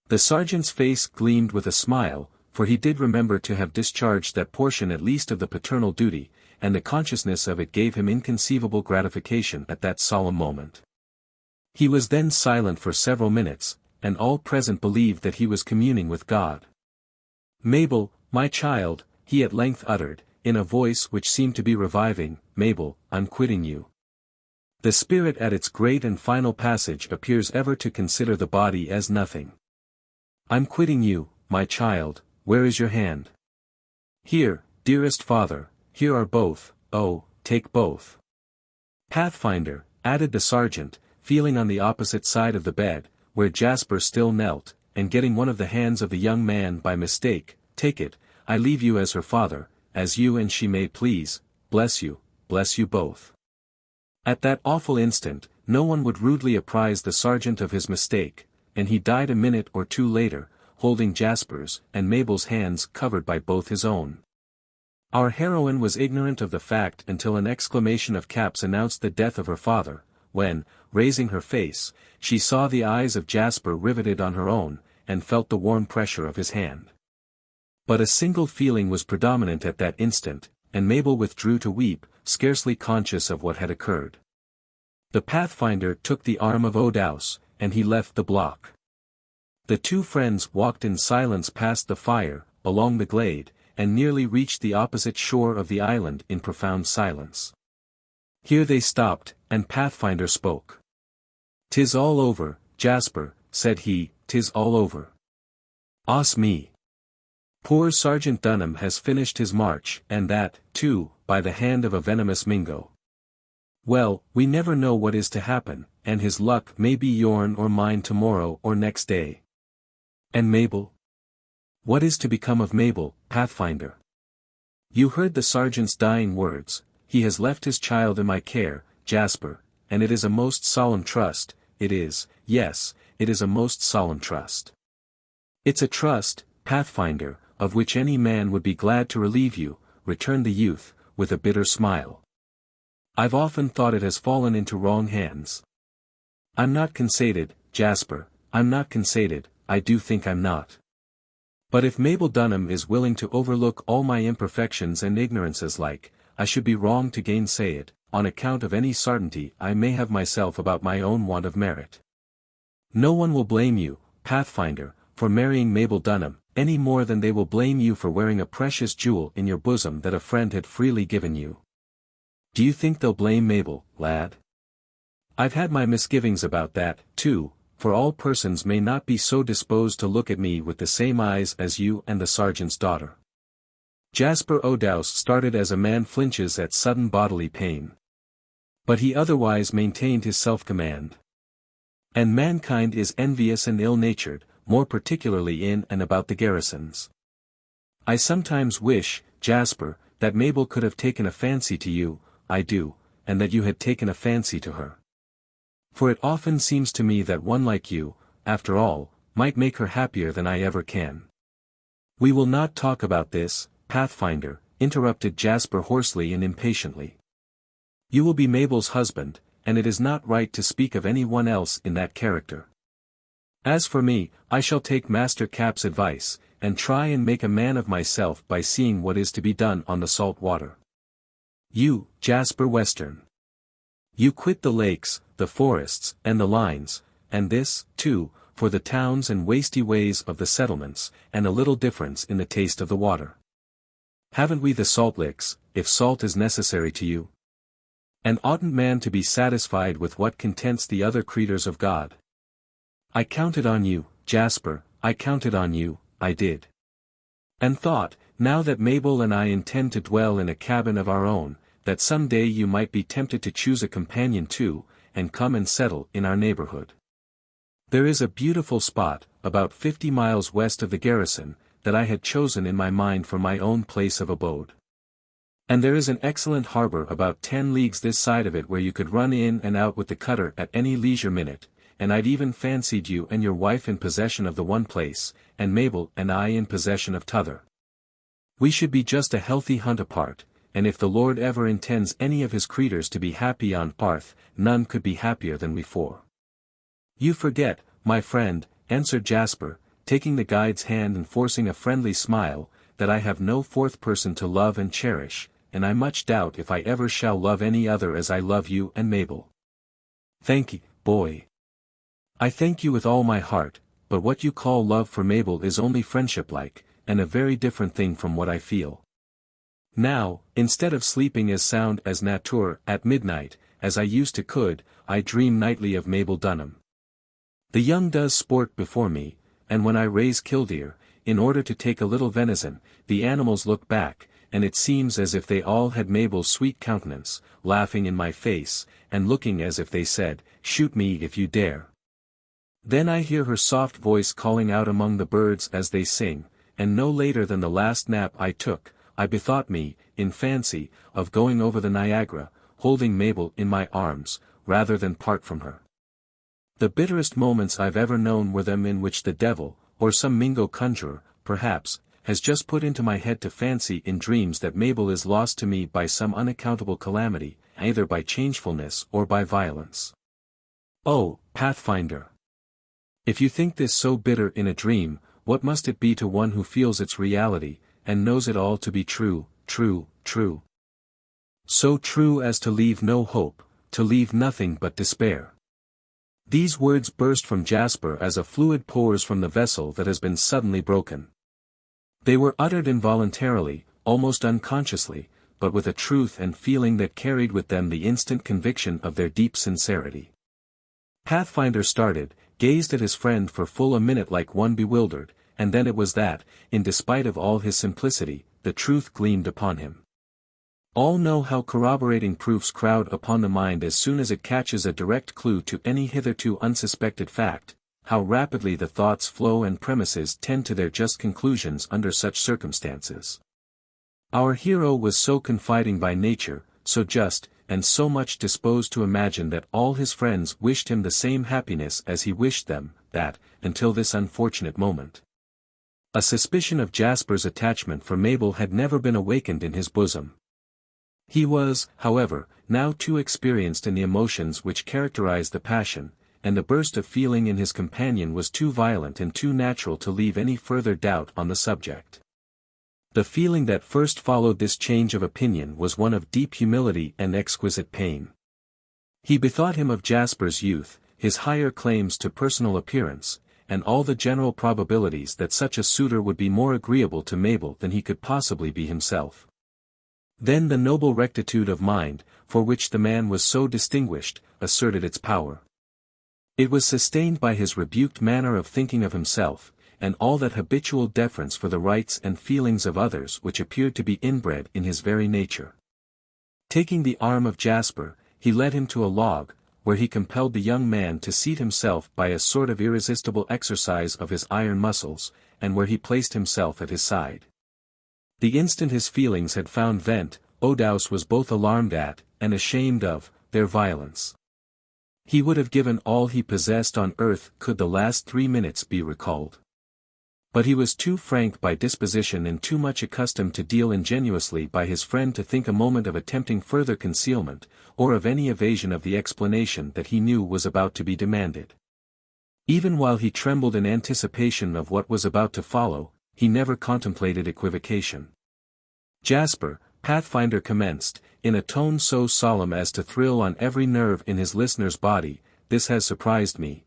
The sergeant's face gleamed with a smile, for he did remember to have discharged that portion at least of the paternal duty, and the consciousness of it gave him inconceivable gratification at that solemn moment. He was then silent for several minutes, and all present believed that he was communing with God. "Mabel, my child," he at length uttered, in a voice which seemed to be reviving, "Mabel, I'm quitting you. The spirit at its great and final passage appears ever to consider the body as nothing. I'm quitting you, my child, where is your hand? Here, dearest father, here are both, oh, take both." "Pathfinder," added the sergeant, feeling on the opposite side of the bed, where Jasper still knelt, and getting one of the hands of the young man by mistake, "take it, I leave you as her father, as you and she may please, bless you both." At that awful instant, no one would rudely apprise the sergeant of his mistake, and he died a minute or two later, holding Jasper's and Mabel's hands covered by both his own. Our heroine was ignorant of the fact until an exclamation of Cap's announced the death of her father, when, raising her face, she saw the eyes of Jasper riveted on her own, and felt the warm pressure of his hand. But a single feeling was predominant at that instant, and Mabel withdrew to weep, scarcely conscious of what had occurred. The Pathfinder took the arm of Odaus, and he left the block. The two friends walked in silence past the fire, along the glade, and nearly reached the opposite shore of the island in profound silence. Here they stopped, and Pathfinder spoke. "'Tis all over, Jasper," said he, "'tis all over. Os me. Poor Sergeant Dunham has finished his march, and that, too, by the hand of a venomous Mingo. Well, we never know what is to happen, and his luck may be yourn or mine tomorrow or next day. And Mabel? What is to become of Mabel, Pathfinder? You heard the sergeant's dying words. He has left his child in my care, Jasper, and it is a most solemn trust, it is, yes, it is a most solemn trust. It's a trust, Pathfinder, of which any man would be glad to relieve you, returned the youth, with a bitter smile. I've often thought it has fallen into wrong hands. I'm not conceited, Jasper, I'm not conceited, I do think I'm not. But if Mabel Dunham is willing to overlook all my imperfections and ignorances like, I should be wrong to gainsay it, on account of any certainty I may have myself about my own want of merit. No one will blame you, Pathfinder, for marrying Mabel Dunham, any more than they will blame you for wearing a precious jewel in your bosom that a friend had freely given you. Do you think they'll blame Mabel, lad? I've had my misgivings about that, too, for all persons may not be so disposed to look at me with the same eyes as you and the sergeant's daughter. Jasper O'Dowse started as a man flinches at sudden bodily pain. But he otherwise maintained his self-command. And mankind is envious and ill-natured, more particularly in and about the garrisons. I sometimes wish, Jasper, that Mabel could have taken a fancy to you, I do, and that you had taken a fancy to her. For it often seems to me that one like you, after all, might make her happier than I ever can. We will not talk about this, Pathfinder, interrupted Jasper hoarsely and impatiently. You will be Mabel's husband, and it is not right to speak of any one else in that character. As for me, I shall take Master Cap's advice, and try and make a man of myself by seeing what is to be done on the salt water. You, Jasper Western. You quit the lakes, the forests, and the lines, and this, too, for the towns and wasty ways of the settlements, and a little difference in the taste of the water. Haven't we the salt licks, if salt is necessary to you? And oughtn't man to be satisfied with what contents the other creatures of God? I counted on you, Jasper, I counted on you, I did. And thought, now that Mabel and I intend to dwell in a cabin of our own, that some day you might be tempted to choose a companion too, and come and settle in our neighborhood. There is a beautiful spot, about 50 miles west of the garrison, that I had chosen in my mind for my own place of abode. And there is an excellent harbor about 10 leagues this side of it where you could run in and out with the cutter at any leisure minute, and I'd even fancied you and your wife in possession of the one place, and Mabel and I in possession of t'other. We should be just a healthy hunt apart, and if the Lord ever intends any of his creatures to be happy on Parth, none could be happier than we four. You forget, my friend, answered Jasper, taking the guide's hand and forcing a friendly smile, that I have no fourth person to love and cherish, and I much doubt if I ever shall love any other as I love you and Mabel. Thank ye, boy. I thank you with all my heart, but what you call love for Mabel is only friendship-like, and a very different thing from what I feel. Now, instead of sleeping as sound as nature at midnight, as I used to could, I dream nightly of Mabel Dunham. The young does sport before me, and when I raise killdeer, in order to take a little venison, the animals look back, and it seems as if they all had Mabel's sweet countenance, laughing in my face, and looking as if they said, "Shoot me if you dare." Then I hear her soft voice calling out among the birds as they sing, and no later than the last nap I took, I bethought me, in fancy, of going over the Niagara, holding Mabel in my arms, rather than part from her. The bitterest moments I've ever known were them in which the devil, or some Mingo conjurer, perhaps, has just put into my head to fancy in dreams that Mabel is lost to me by some unaccountable calamity, either by changefulness or by violence. Oh, Pathfinder! If you think this so bitter in a dream, what must it be to one who feels its reality, and knows it all to be true, true, true? So true as to leave no hope, to leave nothing but despair. These words burst from Jasper as a fluid pours from the vessel that has been suddenly broken. They were uttered involuntarily, almost unconsciously, but with a truth and feeling that carried with them the instant conviction of their deep sincerity. Pathfinder started, gazed at his friend for full a minute like one bewildered, and then it was that, in despite of all his simplicity, the truth gleamed upon him. All know how corroborating proofs crowd upon the mind as soon as it catches a direct clue to any hitherto unsuspected fact, how rapidly the thoughts flow and premises tend to their just conclusions under such circumstances. Our hero was so confiding by nature, so just, and so much disposed to imagine that all his friends wished him the same happiness as he wished them, that, until this unfortunate moment, a suspicion of Jasper's attachment for Mabel had never been awakened in his bosom. He was, however, now too experienced in the emotions which characterize the passion, and the burst of feeling in his companion was too violent and too natural to leave any further doubt on the subject. The feeling that first followed this change of opinion was one of deep humility and exquisite pain. He bethought him of Jasper's youth, his higher claims to personal appearance, and all the general probabilities that such a suitor would be more agreeable to Mabel than he could possibly be himself. Then the noble rectitude of mind, for which the man was so distinguished, asserted its power. It was sustained by his rebuked manner of thinking of himself, and all that habitual deference for the rights and feelings of others which appeared to be inbred in his very nature. Taking the arm of Jasper, he led him to a log, where he compelled the young man to seat himself by a sort of irresistible exercise of his iron muscles, and where he placed himself at his side. The instant his feelings had found vent, Odaus was both alarmed at, and ashamed of, their violence. He would have given all he possessed on earth could the last 3 minutes be recalled. But he was too frank by disposition and too much accustomed to deal ingenuously by his friend to think a moment of attempting further concealment, or of any evasion of the explanation that he knew was about to be demanded. Even while he trembled in anticipation of what was about to follow, he never contemplated equivocation. Jasper, Pathfinder commenced, in a tone so solemn as to thrill on every nerve in his listener's body, "This has surprised me.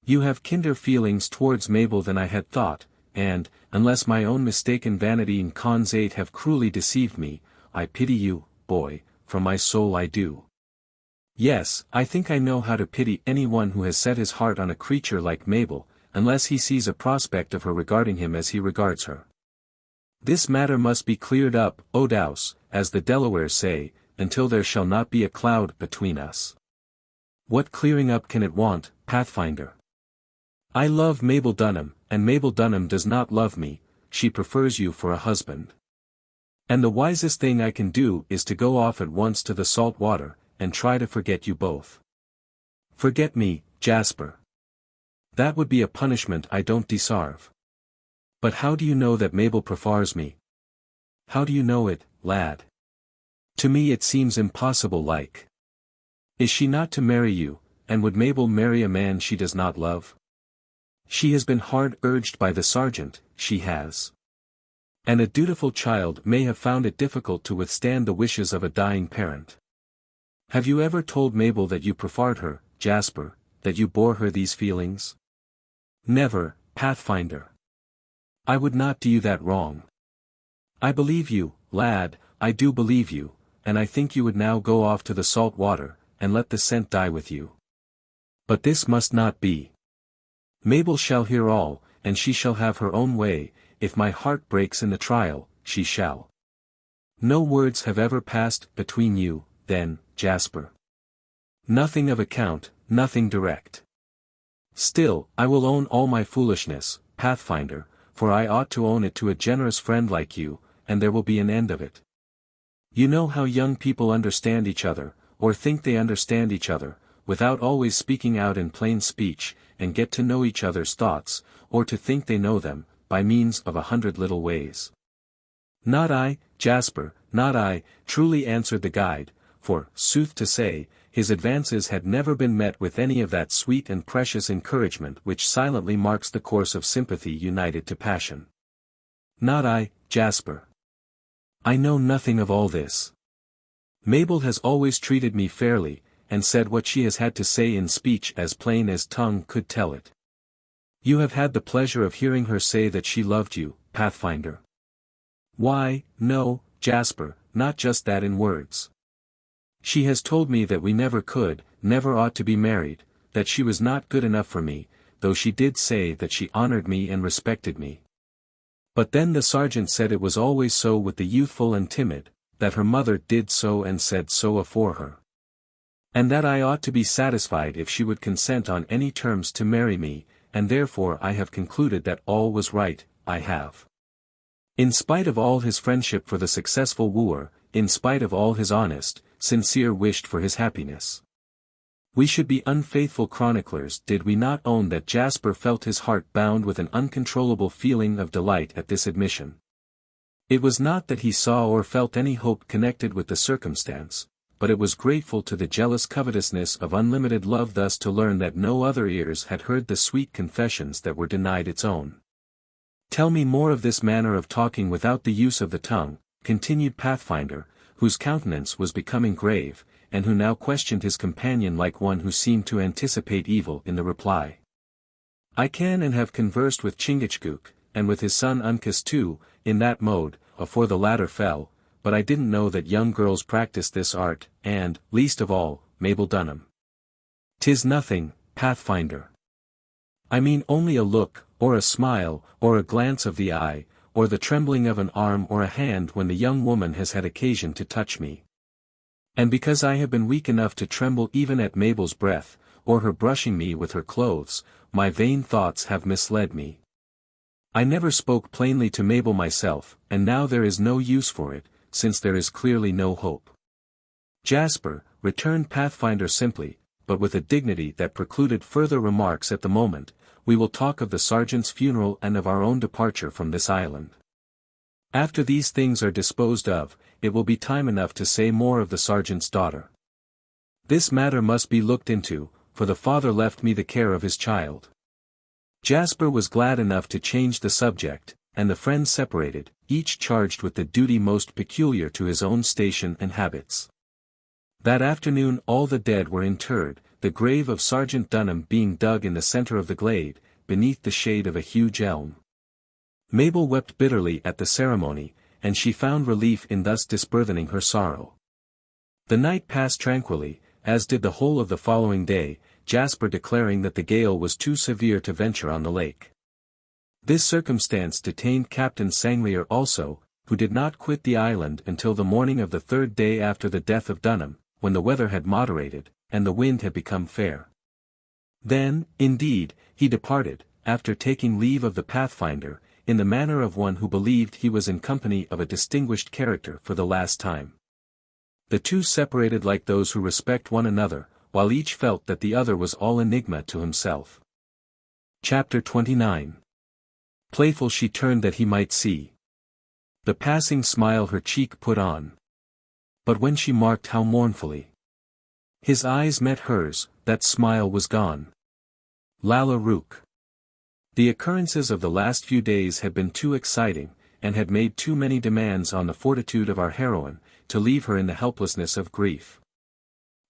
You have kinder feelings towards Mabel than I had thought, and, unless my own mistaken vanity and conceit have cruelly deceived me, I pity you, boy, from my soul I do. Yes, I think I know how to pity anyone who has set his heart on a creature like Mabel, unless he sees a prospect of her regarding him as he regards her. This matter must be cleared up, Odaus, as the Delawares say, until there shall not be a cloud between us. What clearing up can it want, Pathfinder? I love Mabel Dunham, and Mabel Dunham does not love me, she prefers you for a husband. And the wisest thing I can do is to go off at once to the salt water, and try to forget you both. Forget me, Jasper. That would be a punishment I don't deserve. But how do you know that Mabel prefers me? How do you know it, lad? To me it seems impossible like. Is she not to marry you, and would Mabel marry a man she does not love? She has been hard urged by the sergeant, she has. And a dutiful child may have found it difficult to withstand the wishes of a dying parent. Have you ever told Mabel that you preferred her, Jasper, that you bore her these feelings? Never, Pathfinder. I would not do you that wrong. I believe you, lad, I do believe you, and I think you would now go off to the salt water, and let the scent die with you. But this must not be. Mabel shall hear all, and she shall have her own way, if my heart breaks in the trial, she shall. No words have ever passed between you, then, Jasper. Nothing of account, nothing direct. Still, I will own all my foolishness, Pathfinder, for I ought to own it to a generous friend like you, and there will be an end of it. You know how young people understand each other, or think they understand each other, without always speaking out in plain speech, and get to know each other's thoughts, or to think they know them, by means of 100 little ways. Not I, Jasper, not I, truly answered the guide, for, sooth to say, his advances had never been met with any of that sweet and precious encouragement which silently marks the course of sympathy united to passion. Not I, Jasper. I know nothing of all this. Mabel has always treated me fairly, and said what she has had to say in speech as plain as tongue could tell it. You have had the pleasure of hearing her say that she loved you, Pathfinder. Why, no, Jasper, not just that in words. She has told me that we never could, never ought to be married, that she was not good enough for me, though she did say that she honored me and respected me. But then the sergeant said it was always so with the youthful and timid, that her mother did so and said so afore her. And that I ought to be satisfied if she would consent on any terms to marry me, and therefore I have concluded that all was right. I have. In spite of all his friendship for the successful wooer, in spite of all his honest, sincere wish for his happiness. We should be unfaithful chroniclers did we not own that Jasper felt his heart bound with an uncontrollable feeling of delight at this admission. It was not that he saw or felt any hope connected with the circumstance, but it was grateful to the jealous covetousness of unlimited love thus to learn that no other ears had heard the sweet confessions that were denied its own. Tell me more of this manner of talking without the use of the tongue, continued Pathfinder, whose countenance was becoming grave, and who now questioned his companion like one who seemed to anticipate evil in the reply. I can and have conversed with Chingachgook, and with his son Uncas too, in that mode, afore the latter fell, but I didn't know that young girls practiced this art, and, least of all, Mabel Dunham. 'Tis nothing, Pathfinder. I mean only a look, or a smile, or a glance of the eye, or the trembling of an arm or a hand when the young woman has had occasion to touch me. And because I have been weak enough to tremble even at Mabel's breath, or her brushing me with her clothes, my vain thoughts have misled me. I never spoke plainly to Mabel myself, and now there is no use for it, since there is clearly no hope. Jasper, returned Pathfinder simply, but with a dignity that precluded further remarks at the moment, we will talk of the sergeant's funeral and of our own departure from this island. After these things are disposed of, it will be time enough to say more of the sergeant's daughter. This matter must be looked into, for the father left me the care of his child. Jasper was glad enough to change the subject, and the friends separated, each charged with the duty most peculiar to his own station and habits. That afternoon all the dead were interred, the grave of Sergeant Dunham being dug in the center of the glade, beneath the shade of a huge elm. Mabel wept bitterly at the ceremony, and she found relief in thus disburthening her sorrow. The night passed tranquilly, as did the whole of the following day, Jasper declaring that the gale was too severe to venture on the lake. This circumstance detained Captain Sanglier also, who did not quit the island until the morning of the third day after the death of Dunham, when the weather had moderated, and the wind had become fair. Then, indeed, he departed, after taking leave of the Pathfinder, in the manner of one who believed he was in company of a distinguished character for the last time. The two separated like those who respect one another, while each felt that the other was all enigma to himself. Chapter 29. Playful she turned that he might see the passing smile her cheek put on. But when she marked how mournfully his eyes met hers, that smile was gone. Lalla Rook. The occurrences of the last few days had been too exciting, and had made too many demands on the fortitude of our heroine, to leave her in the helplessness of grief.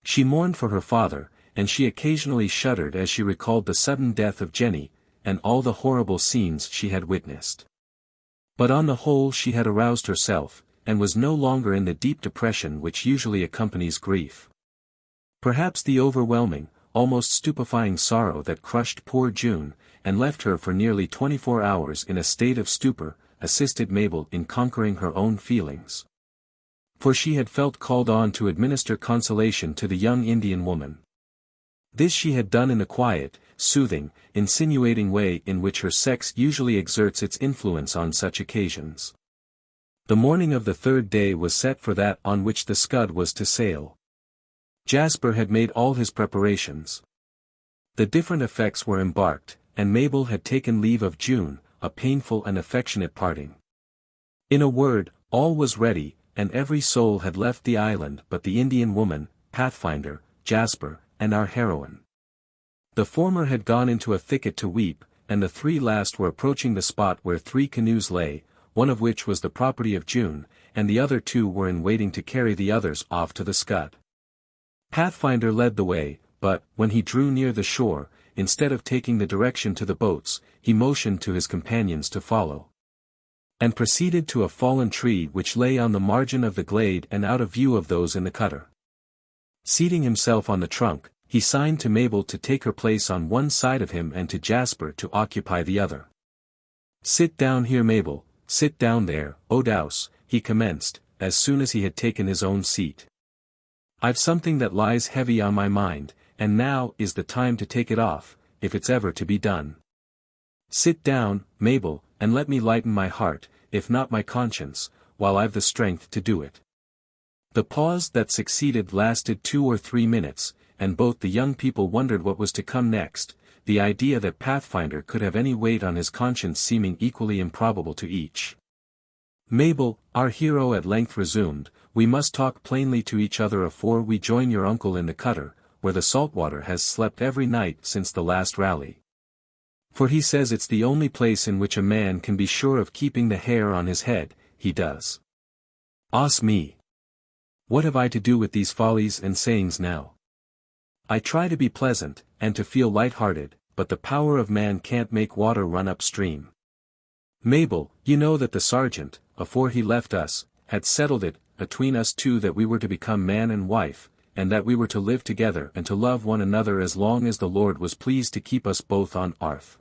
She mourned for her father, and she occasionally shuddered as she recalled the sudden death of Jenny, and all the horrible scenes she had witnessed. But on the whole she had aroused herself, and was no longer in the deep depression which usually accompanies grief. Perhaps the overwhelming, almost stupefying sorrow that crushed poor June, and left her for nearly 24 hours in a state of stupor, assisted Mabel in conquering her own feelings. For she had felt called on to administer consolation to the young Indian woman. This she had done in the quiet, soothing, insinuating way in which her sex usually exerts its influence on such occasions. The morning of the third day was set for that on which the Scud was to sail. Jasper had made all his preparations. The different effects were embarked, and Mabel had taken leave of June, a painful and affectionate parting. In a word, all was ready, and every soul had left the island but the Indian woman, Pathfinder, Jasper, and our heroine. The former had gone into a thicket to weep, and the three last were approaching the spot where 3 canoes lay, one of which was the property of June, and the other 2 were in waiting to carry the others off to the Scud. Pathfinder led the way, but, when he drew near the shore, instead of taking the direction to the boats, he motioned to his companions to follow, and proceeded to a fallen tree which lay on the margin of the glade and out of view of those in the cutter. Seating himself on the trunk, he signed to Mabel to take her place on one side of him and to Jasper to occupy the other. "Sit down here, Mabel, sit down there, Odouse," he commenced, as soon as he had taken his own seat. "I've something that lies heavy on my mind, and now is the time to take it off, if it's ever to be done. Sit down, Mabel, and let me lighten my heart, if not my conscience, while I've the strength to do it." The pause that succeeded lasted 2 or 3 minutes, and both the young people wondered what was to come next, the idea that Pathfinder could have any weight on his conscience seeming equally improbable to each. "Mabel," our hero at length resumed, "we must talk plainly to each other afore we join your uncle in the cutter, where the saltwater has slept every night since the last rally. For he says it's the only place in which a man can be sure of keeping the hair on his head, he does. Os me! What have I to do with these follies and sayings now? I try to be pleasant, and to feel light-hearted, but the power of man can't make water run upstream. Mabel, you know that the sergeant, afore he left us, had settled it, between us two that we were to become man and wife, and that we were to live together and to love one another as long as the Lord was pleased to keep us both on earth."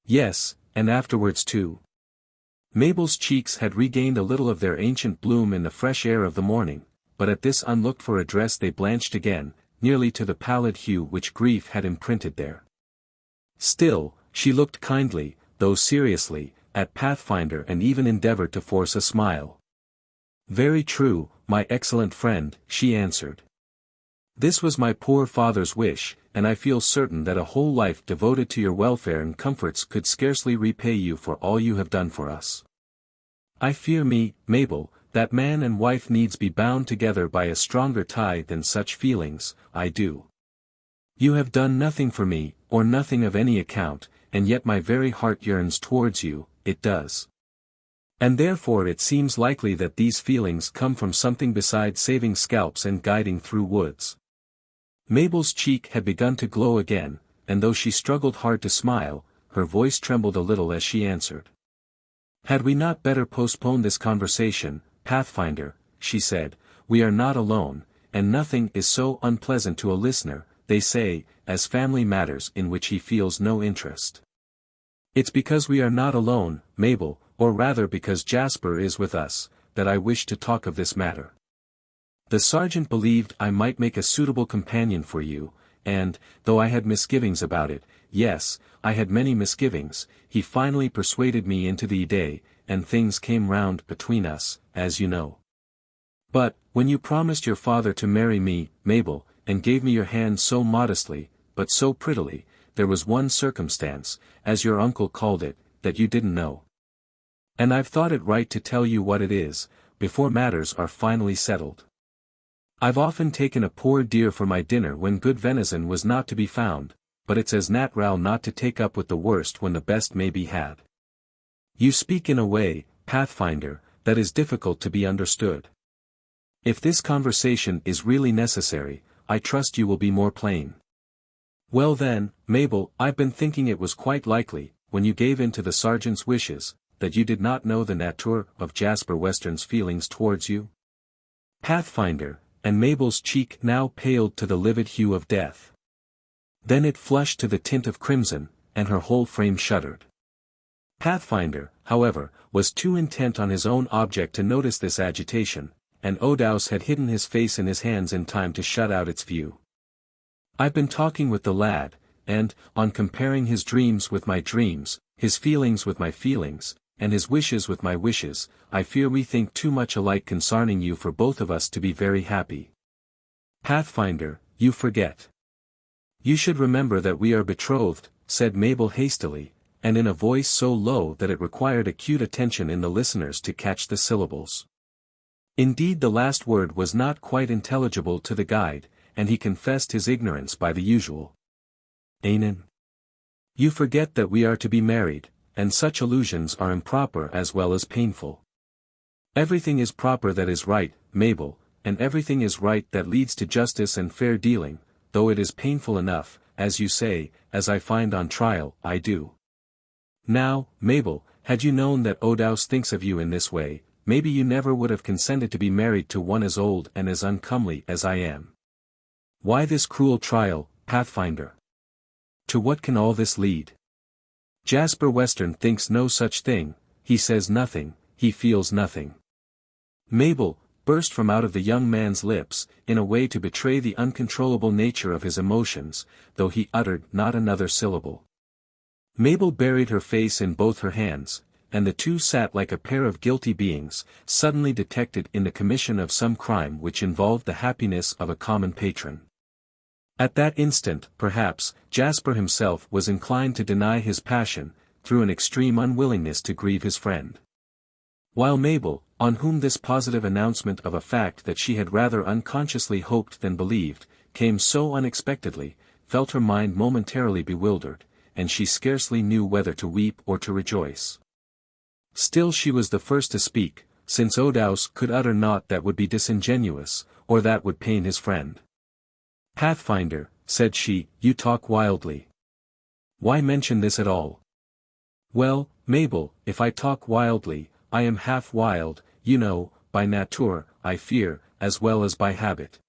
"Yes, and afterwards too." Mabel's cheeks had regained a little of their ancient bloom in the fresh air of the morning, but at this unlooked-for address they blanched again, nearly to the pallid hue which grief had imprinted there. Still, she looked kindly, though seriously, at Pathfinder and even endeavored to force a smile. "Very true, my excellent friend," she answered. "This was my poor father's wish, and I feel certain that a whole life devoted to your welfare and comforts could scarcely repay you for all you have done for us. I fear me, Mabel, that man and wife needs be bound together by a stronger tie than such feelings, I do. You have done nothing for me, or nothing of any account, and yet my very heart yearns towards you, it does. And therefore it seems likely that these feelings come from something besides saving scalps and guiding through woods." Mabel's cheek had begun to glow again, and though she struggled hard to smile, her voice trembled a little as she answered. "Had we not better postpone this conversation, Pathfinder?" she said. "We are not alone, and nothing is so unpleasant to a listener, they say, as family matters in which he feels no interest." "It's because we are not alone, Mabel, or rather because Jasper is with us, that I wish to talk of this matter. The sergeant believed I might make a suitable companion for you, and, though I had misgivings about it, yes, I had many misgivings, he finally persuaded me into the idea, and things came round between us, as you know. But, when you promised your father to marry me, Mabel, and gave me your hand so modestly, but so prettily, there was one circumstance, as your uncle called it, that you didn't know. And I've thought it right to tell you what it is, before matters are finally settled. I've often taken a poor deer for my dinner when good venison was not to be found, but it's as natural not to take up with the worst when the best may be had. You speak in a way, Pathfinder, that is difficult to be understood. If this conversation is really necessary, I trust you will be more plain. Well then, Mabel, I've been thinking it was quite likely, when you gave in to the sergeant's wishes, that you did not know the nature of Jasper Western's feelings towards you." Pathfinder, and Mabel's cheek now paled to the livid hue of death. Then it flushed to the tint of crimson, and her whole frame shuddered. Pathfinder, however, was too intent on his own object to notice this agitation, and Odaus had hidden his face in his hands in time to shut out its view. "I've been talking with the lad, and, on comparing his dreams with my dreams, his feelings with my feelings, and his wishes with my wishes, I fear we think too much alike concerning you for both of us to be very happy. Pathfinder, you forget. You should remember that we are betrothed," said Mabel hastily, and in a voice so low that it required acute attention in the listeners to catch the syllables. Indeed, the last word was not quite intelligible to the guide, and he confessed his ignorance by the usual "Amen." "You forget that we are to be married, and such allusions are improper as well as painful. Everything is proper that is right, Mabel, and everything is right that leads to justice and fair dealing, though it is painful enough, as you say, as I find on trial, I do. Now, Mabel, had you known that Odaus thinks of you in this way, maybe you never would have consented to be married to one as old and as uncomely as I am. Why this cruel trial, Pathfinder? To what can all this lead? Jasper Western thinks no such thing, he says nothing, he feels nothing. Mabel, burst from out of the young man's lips, in a way to betray the uncontrollable nature of his emotions, though he uttered not another syllable. Mabel buried her face in both her hands, and the two sat like a pair of guilty beings, suddenly detected in the commission of some crime which involved the happiness of a common patron. At that instant, perhaps, Jasper himself was inclined to deny his passion, through an extreme unwillingness to grieve his friend. While Mabel, on whom this positive announcement of a fact that she had rather unconsciously hoped than believed, came so unexpectedly, felt her mind momentarily bewildered, and she scarcely knew whether to weep or to rejoice. Still she was the first to speak, since Odaus could utter naught that would be disingenuous, or that would pain his friend. "Pathfinder," said she, "you talk wildly. Why mention this at all?" "Well, Mabel, if I talk wildly, I am half wild, you know, by nature, I fear, as well as by habit."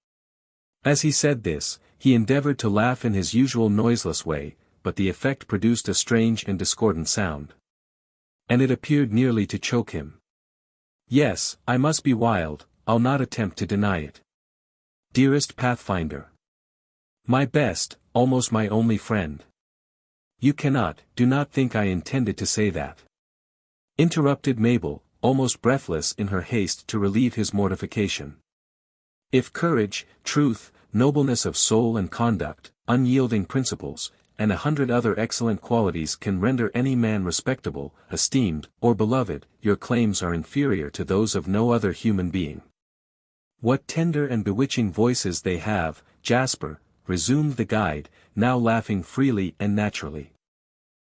As he said this, he endeavored to laugh in his usual noiseless way, but the effect produced a strange and discordant sound. And it appeared nearly to choke him. "Yes, I must be wild, I'll not attempt to deny it. Dearest Pathfinder. My best, almost my only friend. You do not think I intended to say that," interrupted Mabel, almost breathless in her haste to relieve his mortification. "If courage, truth, nobleness of soul and conduct, unyielding principles, and 100 other excellent qualities can render any man respectable, esteemed, or beloved, your claims are inferior to those of no other human being." "What tender and bewitching voices they have, Jasper," resumed the guide, now laughing freely and naturally.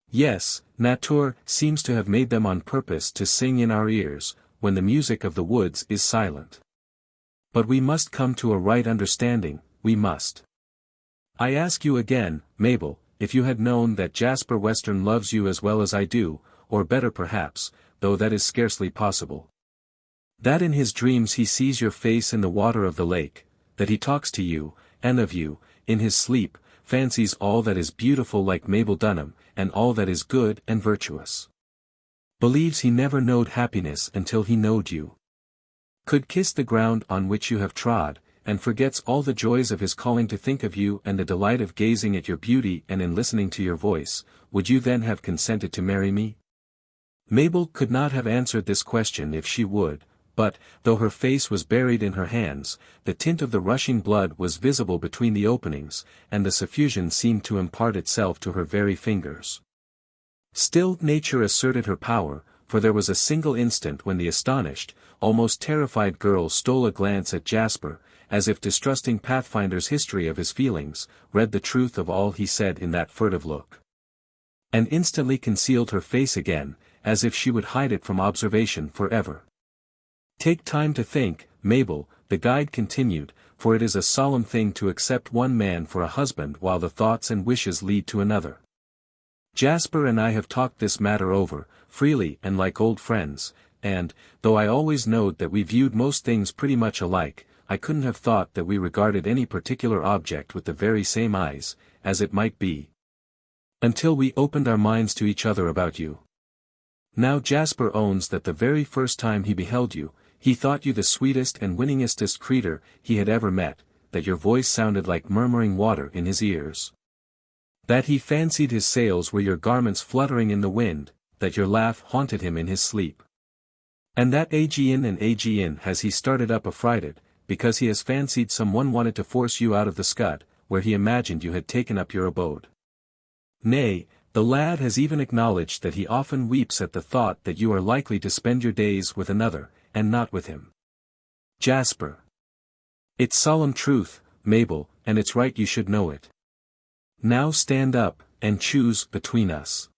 "Yes, nature seems to have made them on purpose to sing in our ears, when the music of the woods is silent. But we must come to a right understanding, we must. I ask you again, Mabel, if you had known that Jasper Western loves you as well as I do, or better perhaps, though that is scarcely possible. That in his dreams he sees your face in the water of the lake, that he talks to you, and of you, in his sleep, fancies all that is beautiful like Mabel Dunham, and all that is good and virtuous. Believes he never knowed happiness until he knowed you. Could kiss the ground on which you have trod, and forgets all the joys of his calling to think of you and the delight of gazing at your beauty and in listening to your voice, would you then have consented to marry me?" Mabel could not have answered this question if she would, but, though her face was buried in her hands, the tint of the rushing blood was visible between the openings, and the suffusion seemed to impart itself to her very fingers. Still nature asserted her power, for there was a single instant when the astonished, almost terrified girl stole a glance at Jasper, as if distrusting Pathfinder's history of his feelings, read the truth of all he said in that furtive look. And instantly concealed her face again, as if she would hide it from observation forever. "Take time to think, Mabel," the guide continued, "for it is a solemn thing to accept one man for a husband while the thoughts and wishes lead to another. Jasper and I have talked this matter over, freely and like old friends, and, though I always knowed that we viewed most things pretty much alike, I couldn't have thought that we regarded any particular object with the very same eyes, as it might be. Until we opened our minds to each other about you. Now Jasper owns that the very first time he beheld you, he thought you the sweetest and winningestest creature he had ever met, that your voice sounded like murmuring water in his ears. That he fancied his sails were your garments fluttering in the wind, that your laugh haunted him in his sleep. And that again and again has he started up affrighted, because he has fancied someone wanted to force you out of the scud, where he imagined you had taken up your abode. Nay, the lad has even acknowledged that he often weeps at the thought that you are likely to spend your days with another, and not with him. Jasper. It's solemn truth, Mabel, and it's right you should know it. Now stand up, and choose between us.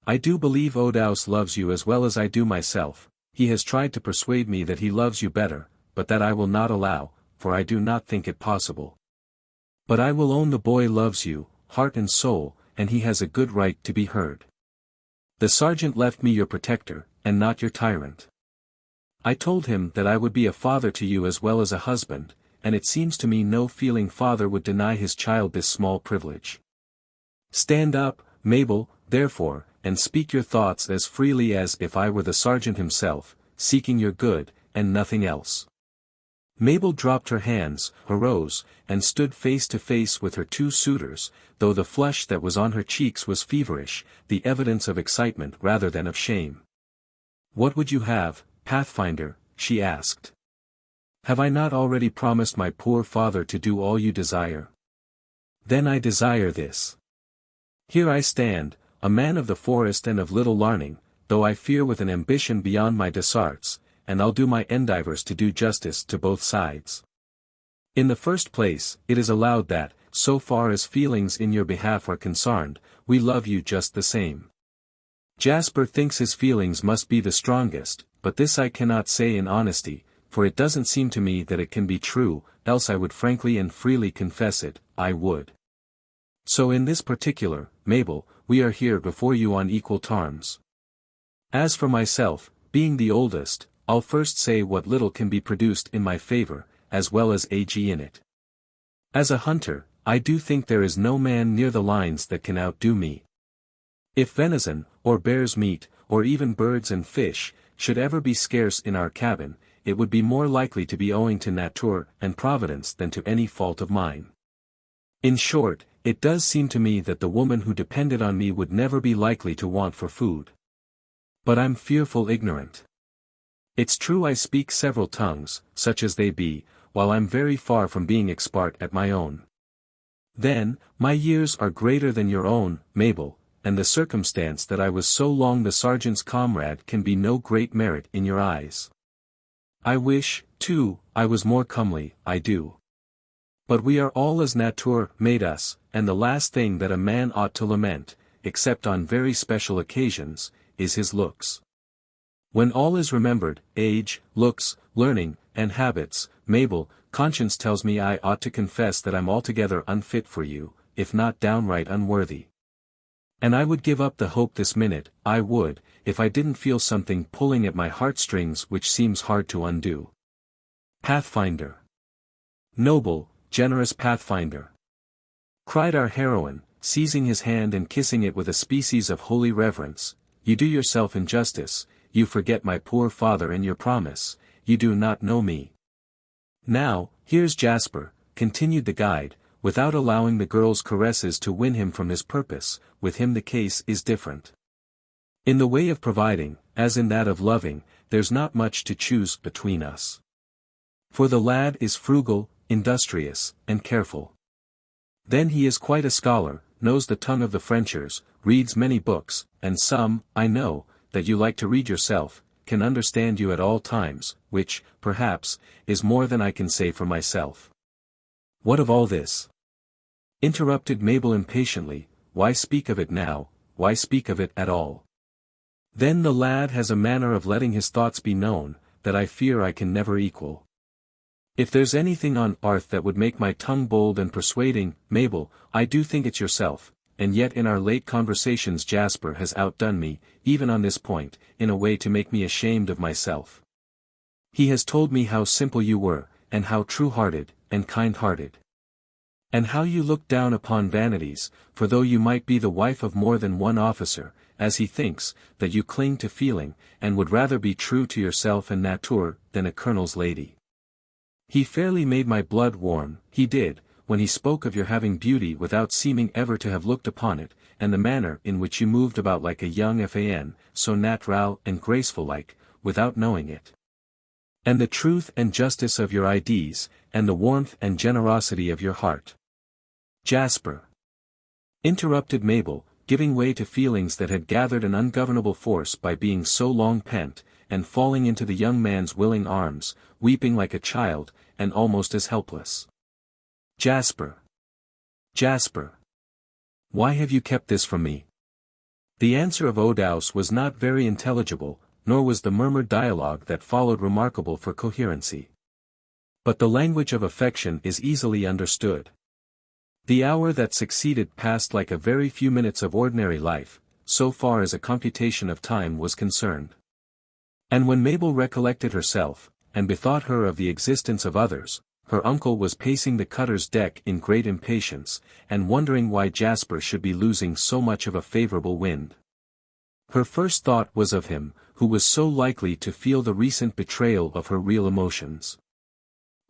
I do believe Odaus loves you as well as I do myself. He has tried to persuade me that he loves you better, but that I will not allow, for I do not think it possible. But I will own the boy loves you, heart and soul, and he has a good right to be heard. The sergeant left me your protector, and not your tyrant. I told him that I would be a father to you as well as a husband, and it seems to me no feeling father would deny his child this small privilege. Stand up, Mabel, therefore, and speak your thoughts as freely as if I were the sergeant himself, seeking your good, and nothing else. Mabel dropped her hands, arose, and stood face to face with her two suitors, though the flush that was on her cheeks was feverish, the evidence of excitement rather than of shame. "What would you have, Pathfinder?" she asked. "Have I not already promised my poor father to do all you desire? Then I desire this. Here I stand, a man of the forest and of little learning, though I fear with an ambition beyond my desarts, and I'll do my endeavors to do justice to both sides. In the first place, it is allowed that, so far as feelings in your behalf are concerned, we love you just the same. Jasper thinks his feelings must be the strongest, but this I cannot say in honesty, for it doesn't seem to me that it can be true, else I would frankly and freely confess it, I would. So in this particular, Mabel, we are here before you on equal terms. As for myself, being the oldest, I'll first say what little can be produced in my favor, as well as age in it. As a hunter, I do think there is no man near the lines that can outdo me. If venison, or bear's meat, or even birds and fish, should ever be scarce in our cabin, it would be more likely to be owing to nature and providence than to any fault of mine. In short, it does seem to me that the woman who depended on me would never be likely to want for food. But I'm fearful ignorant. It's true I speak several tongues, such as they be, while I'm very far from being expert at my own. Then, my years are greater than your own, Mabel, and the circumstance that I was so long the sergeant's comrade can be no great merit in your eyes. I wish, too, I was more comely, I do. But we are all as nature made us, and the last thing that a man ought to lament, except on very special occasions, is his looks. When all is remembered, age, looks, learning, and habits, Mabel, conscience tells me I ought to confess that I'm altogether unfit for you, if not downright unworthy. And I would give up the hope this minute, I would, if I didn't feel something pulling at my heartstrings which seems hard to undo. Pathfinder. Noble, generous Pathfinder! Cried our heroine, seizing his hand and kissing it with a species of holy reverence, you do yourself injustice, you forget my poor father and your promise, you do not know me. Now, here's Jasper, continued the guide, without allowing the girl's caresses to win him from his purpose, with him the case is different. In the way of providing, as in that of loving, there's not much to choose between us. For the lad is frugal, industrious, and careful. Then he is quite a scholar, knows the tongue of the Frenchers, reads many books, and some, I know, that you like to read yourself, can understand you at all times, which, perhaps, is more than I can say for myself. What of all this? Interrupted Mabel impatiently, why speak of it now, why speak of it at all? Then the lad has a manner of letting his thoughts be known, that I fear I can never equal. If there's anything on earth that would make my tongue bold and persuading, Mabel, I do think it's yourself, and yet in our late conversations Jasper has outdone me, even on this point, in a way to make me ashamed of myself. He has told me how simple you were, and how true-hearted, and kind-hearted. And how you look down upon vanities, for though you might be the wife of more than one officer, as he thinks, that you cling to feeling, and would rather be true to yourself and nature, than a colonel's lady. He fairly made my blood warm, he did, when he spoke of your having beauty without seeming ever to have looked upon it, and the manner in which you moved about like a young fan, so natural and graceful like, without knowing it. And the truth and justice of your ideas, and the warmth and generosity of your heart. Jasper. Interrupted Mabel, giving way to feelings that had gathered an ungovernable force by being so long pent, and falling into the young man's willing arms, weeping like a child, and almost as helpless. Jasper. Jasper. Why have you kept this from me? The answer of Odaus was not very intelligible, nor was the murmured dialogue that followed remarkable for coherency. But the language of affection is easily understood. The hour that succeeded passed like a very few minutes of ordinary life, so far as a computation of time was concerned. And when Mabel recollected herself, and bethought her of the existence of others, her uncle was pacing the cutter's deck in great impatience, and wondering why Jasper should be losing so much of a favorable wind. Her first thought was of him, who was so likely to feel the recent betrayal of her real emotions.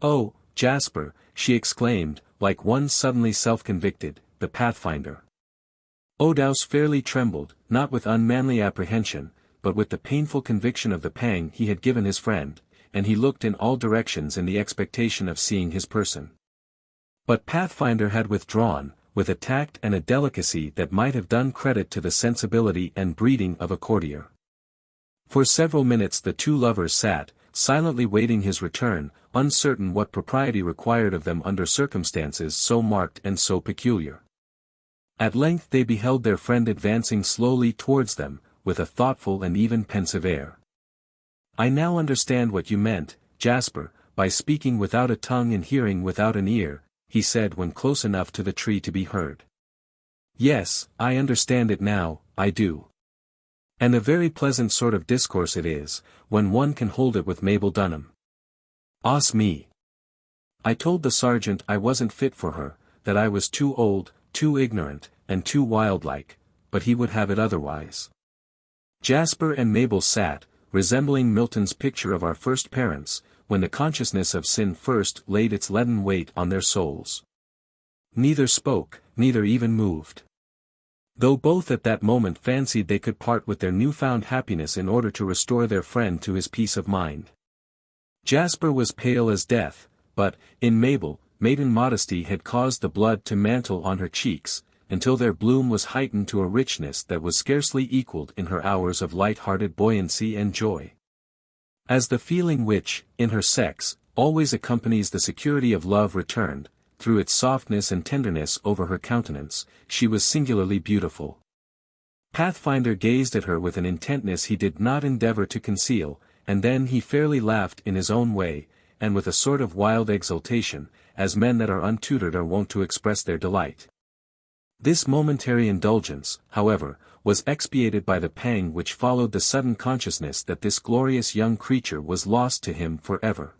"Oh, Jasper," she exclaimed, like one suddenly self-convicted, "the Pathfinder." Odouse fairly trembled, not with unmanly apprehension, but with the painful conviction of the pang he had given his friend, and he looked in all directions in the expectation of seeing his person. But Pathfinder had withdrawn, with a tact and a delicacy that might have done credit to the sensibility and breeding of a courtier. For several minutes the two lovers sat, silently waiting his return, uncertain what propriety required of them under circumstances so marked and so peculiar. At length they beheld their friend advancing slowly towards them, with a thoughtful and even pensive air. "I now understand what you meant, Jasper, by speaking without a tongue and hearing without an ear," he said when close enough to the tree to be heard. "Yes, I understand it now, I do. And a very pleasant sort of discourse it is, when one can hold it with Mabel Dunham. Os me! I told the sergeant I wasn't fit for her, that I was too old, too ignorant, and too wildlike, but he would have it otherwise." Jasper and Mabel sat, resembling Milton's picture of our first parents, when the consciousness of sin first laid its leaden weight on their souls. Neither spoke, neither even moved. Though both at that moment fancied they could part with their newfound happiness in order to restore their friend to his peace of mind. Jasper was pale as death, but, in Mabel, maiden modesty had caused the blood to mantle on her cheeks, until their bloom was heightened to a richness that was scarcely equalled in her hours of light-hearted buoyancy and joy. As the feeling which, in her sex, always accompanies the security of love returned, through its softness and tenderness over her countenance, she was singularly beautiful. Pathfinder gazed at her with an intentness he did not endeavor to conceal, and then he fairly laughed in his own way, and with a sort of wild exultation, as men that are untutored are wont to express their delight. This momentary indulgence, however, was expiated by the pang which followed the sudden consciousness that this glorious young creature was lost to him for ever.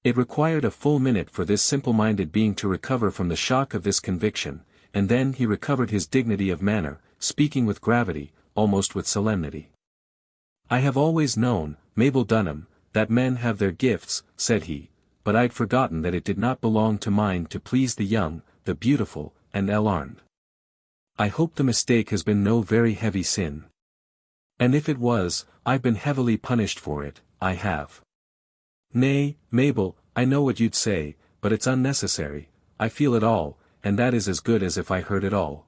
It required a full minute for this simple-minded being to recover from the shock of this conviction, and then he recovered his dignity of manner, speaking with gravity, almost with solemnity. "I have always known, Mabel Dunham, that men have their gifts," said he, "but I'd forgotten that it did not belong to mine to please the young, the beautiful, and alarmed. I hope the mistake has been no very heavy sin. And if it was, I've been heavily punished for it, I have. Nay, Mabel, I know what you'd say, but it's unnecessary, I feel it all, and that is as good as if I heard it all.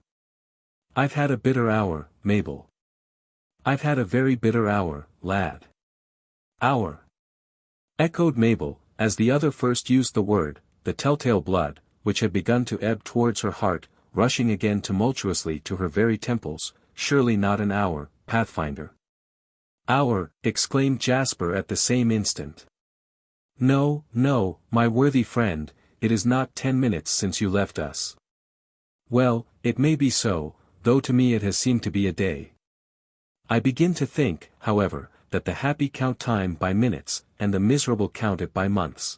I've had a bitter hour, Mabel. I've had a very bitter hour, lad." "Hour?" echoed Mabel, as the other first used the word, the telltale blood, which had begun to ebb towards her heart, rushing again tumultuously to her very temples. "Surely not an hour, Pathfinder." "Hour!" exclaimed Jasper at the same instant. "No, no, my worthy friend, it is not 10 minutes since you left us." "Well, it may be so, though to me it has seemed to be a day. I begin to think, however, that the happy count time by minutes, and the miserable count it by months.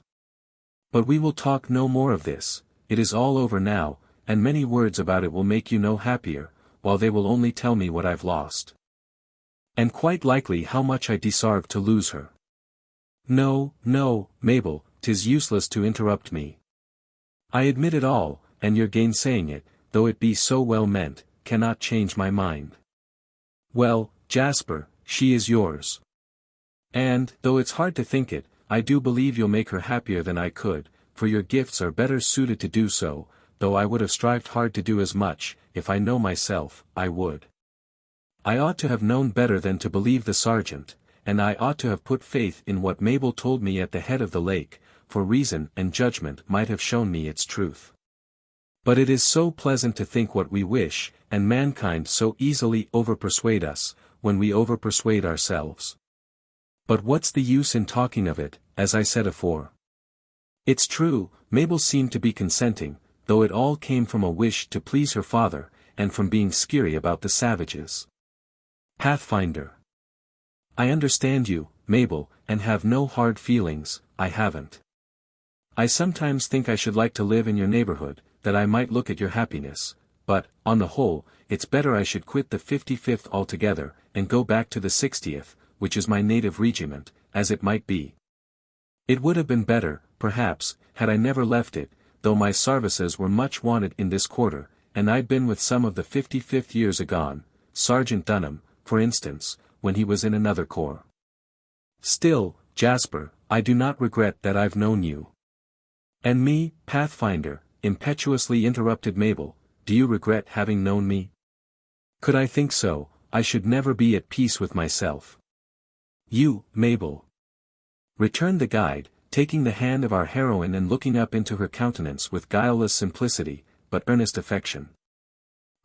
But we will talk no more of this, it is all over now, and many words about it will make you no happier, while they will only tell me what I've lost. And quite likely how much I deserve to lose her. No, no, Mabel, 'tis useless to interrupt me. I admit it all, and your gainsaying it, though it be so well meant, cannot change my mind. Well, Jasper, she is yours. And, though it's hard to think it, I do believe you'll make her happier than I could, for your gifts are better suited to do so, though I would have strived hard to do as much, if I know myself, I would. I ought to have known better than to believe the sergeant, and I ought to have put faith in what Mabel told me at the head of the lake, for reason and judgment might have shown me its truth. But it is so pleasant to think what we wish, and mankind so easily overpersuade us, when we overpersuade ourselves. But what's the use in talking of it, as I said afore? It's true, Mabel seemed to be consenting, though it all came from a wish to please her father, and from being skeery about the savages. Pathfinder. I understand you, Mabel, and have no hard feelings, I haven't. I sometimes think I should like to live in your neighborhood, that I might look at your happiness, but, on the whole, it's better I should quit the 55th altogether, and go back to the 60th, which is my native regiment, as it might be. It would have been better, perhaps, had I never left it, though my sarvices were much wanted in this quarter, and I'd been with some of the 55th years agone, Sergeant Dunham, for instance, when he was in another corps. Still, Jasper, I do not regret that I've known you. And me, Pathfinder, impetuously interrupted Mabel, do you regret having known me? Could I think so, I should never be at peace with myself. You, Mabel, returned the guide, taking the hand of our heroine and looking up into her countenance with guileless simplicity, but earnest affection.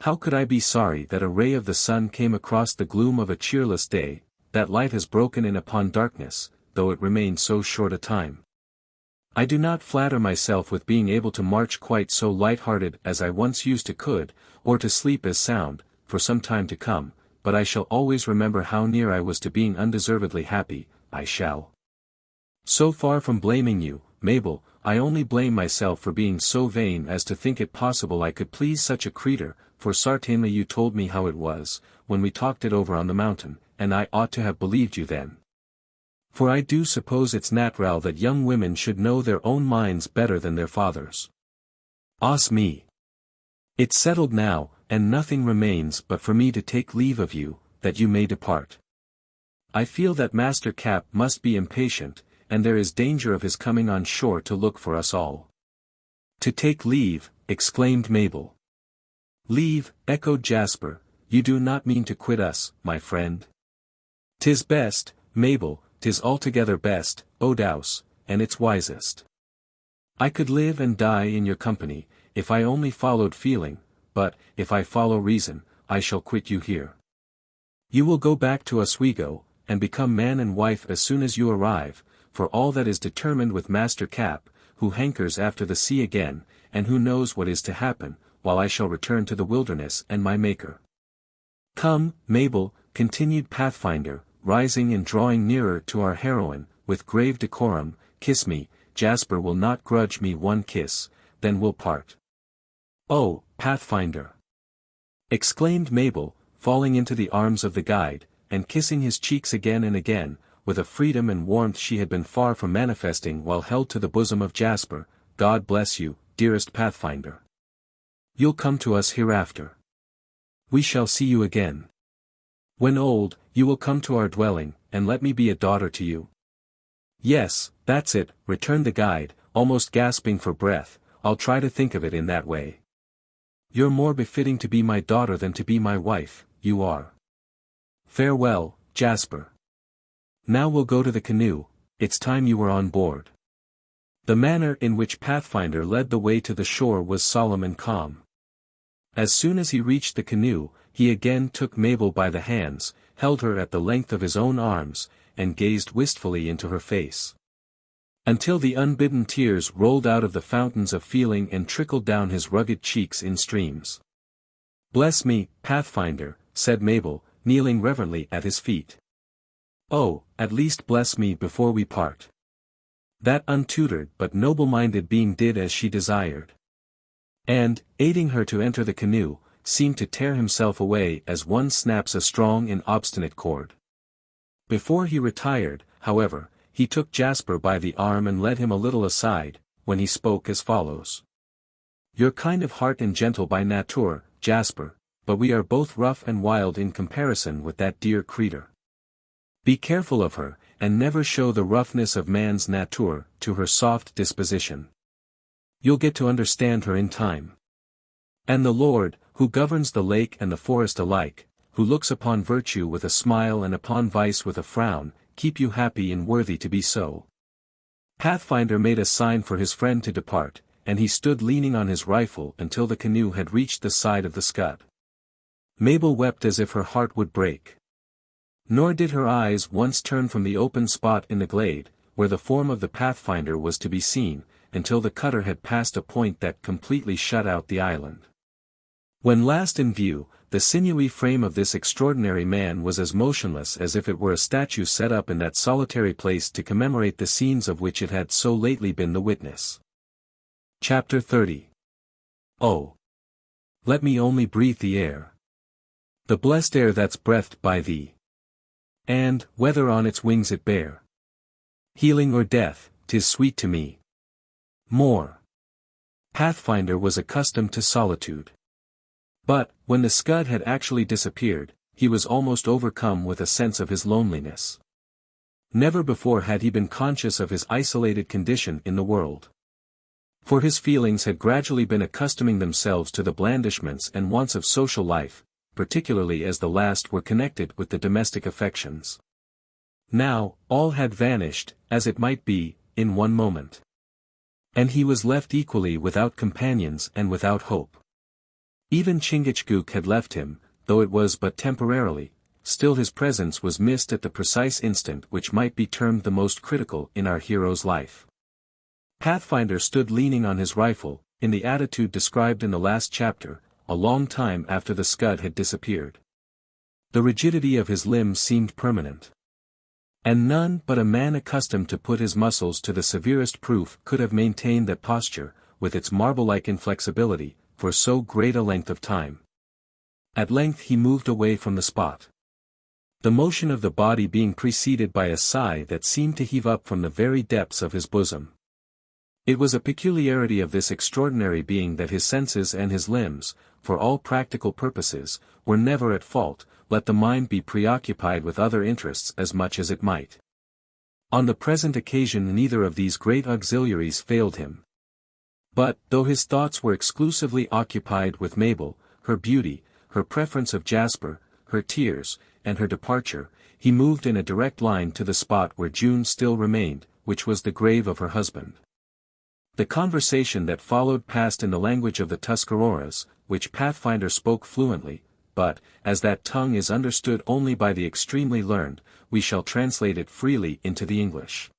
How could I be sorry that a ray of the sun came across the gloom of a cheerless day, that light has broken in upon darkness, though it remained so short a time? I do not flatter myself with being able to march quite so light-hearted as I once used to could, or to sleep as sound, for some time to come, but I shall always remember how near I was to being undeservedly happy, I shall. So far from blaming you, Mabel, I only blame myself for being so vain as to think it possible I could please such a creature, for certainly you told me how it was, when we talked it over on the mountain, and I ought to have believed you then. For I do suppose it's natural that young women should know their own minds better than their fathers. Os me! It's settled now, and nothing remains but for me to take leave of you, that you may depart. I feel that Master Cap must be impatient, and there is danger of his coming on shore to look for us all. To take leave, exclaimed Mabel. Leave, echoed Jasper, you do not mean to quit us, my friend. 'Tis best, Mabel, 'tis altogether best, O Douse, and it's wisest. I could live and die in your company, if I only followed feeling, but, if I follow reason, I shall quit you here. You will go back to Oswego, and become man and wife as soon as you arrive, for all that is determined with Master Cap, who hankers after the sea again, and who knows what is to happen, while I shall return to the wilderness and my Maker. Come, Mabel, continued Pathfinder, rising and drawing nearer to our heroine, with grave decorum, kiss me, Jasper will not grudge me one kiss, then we'll part. Oh, Pathfinder! Exclaimed Mabel, falling into the arms of the guide, and kissing his cheeks again and again, with a freedom and warmth she had been far from manifesting while held to the bosom of Jasper. God bless you, dearest Pathfinder. You'll come to us hereafter. We shall see you again. When old, you will come to our dwelling, and let me be a daughter to you. Yes, that's it, returned the guide, almost gasping for breath, I'll try to think of it in that way. You're more befitting to be my daughter than to be my wife, you are. Farewell, Jasper. Now we'll go to the canoe, it's time you were on board. The manner in which Pathfinder led the way to the shore was solemn and calm. As soon as he reached the canoe, he again took Mabel by the hands, held her at the length of his own arms, and gazed wistfully into her face. Until the unbidden tears rolled out of the fountains of feeling and trickled down his rugged cheeks in streams. Bless me, Pathfinder, said Mabel, kneeling reverently at his feet. Oh, at least bless me before we part. That untutored but noble-minded being did as she desired. And, aiding her to enter the canoe, seemed to tear himself away as one snaps a strong and obstinate cord. Before he retired, however, he took Jasper by the arm and led him a little aside, when he spoke as follows. You're kind of heart and gentle by nature, Jasper, but we are both rough and wild in comparison with that dear creature. Be careful of her, and never show the roughness of man's nature to her soft disposition. You'll get to understand her in time. And the Lord, who governs the lake and the forest alike, who looks upon virtue with a smile and upon vice with a frown, keep you happy and worthy to be so. Pathfinder made a sign for his friend to depart, and he stood leaning on his rifle until the canoe had reached the side of the Scud. Mabel wept as if her heart would break. Nor did her eyes once turn from the open spot in the glade, where the form of the Pathfinder was to be seen, until the cutter had passed a point that completely shut out the island. When last in view, the sinewy frame of this extraordinary man was as motionless as if it were a statue set up in that solitary place to commemorate the scenes of which it had so lately been the witness. Chapter 30. Oh! Let me only breathe the air. The blessed air that's breathed by thee. And, whether on its wings it bear healing or death, 'tis sweet to me. More. Pathfinder was accustomed to solitude. But, when the scud had actually disappeared, he was almost overcome with a sense of his loneliness. Never before had he been conscious of his isolated condition in the world. For his feelings had gradually been accustoming themselves to the blandishments and wants of social life, particularly as the last were connected with the domestic affections. Now, all had vanished, as it might be, in one moment. And he was left equally without companions and without hope. Even Chingachgook had left him, though it was but temporarily, still his presence was missed at the precise instant which might be termed the most critical in our hero's life. Pathfinder stood leaning on his rifle, in the attitude described in the last chapter, a long time after the scud had disappeared. The rigidity of his limbs seemed permanent. And none but a man accustomed to put his muscles to the severest proof could have maintained that posture, with its marble-like inflexibility, for so great a length of time. At length he moved away from the spot. The motion of the body being preceded by a sigh that seemed to heave up from the very depths of his bosom. It was a peculiarity of this extraordinary being that his senses and his limbs, for all practical purposes, were never at fault, let the mind be preoccupied with other interests as much as it might. On the present occasion neither of these great auxiliaries failed him. But, though his thoughts were exclusively occupied with Mabel, her beauty, her preference of Jasper, her tears, and her departure, he moved in a direct line to the spot where June still remained, which was the grave of her husband. The conversation that followed passed in the language of the Tuscaroras, which Pathfinder spoke fluently, but, as that tongue is understood only by the extremely learned, we shall translate it freely into the English.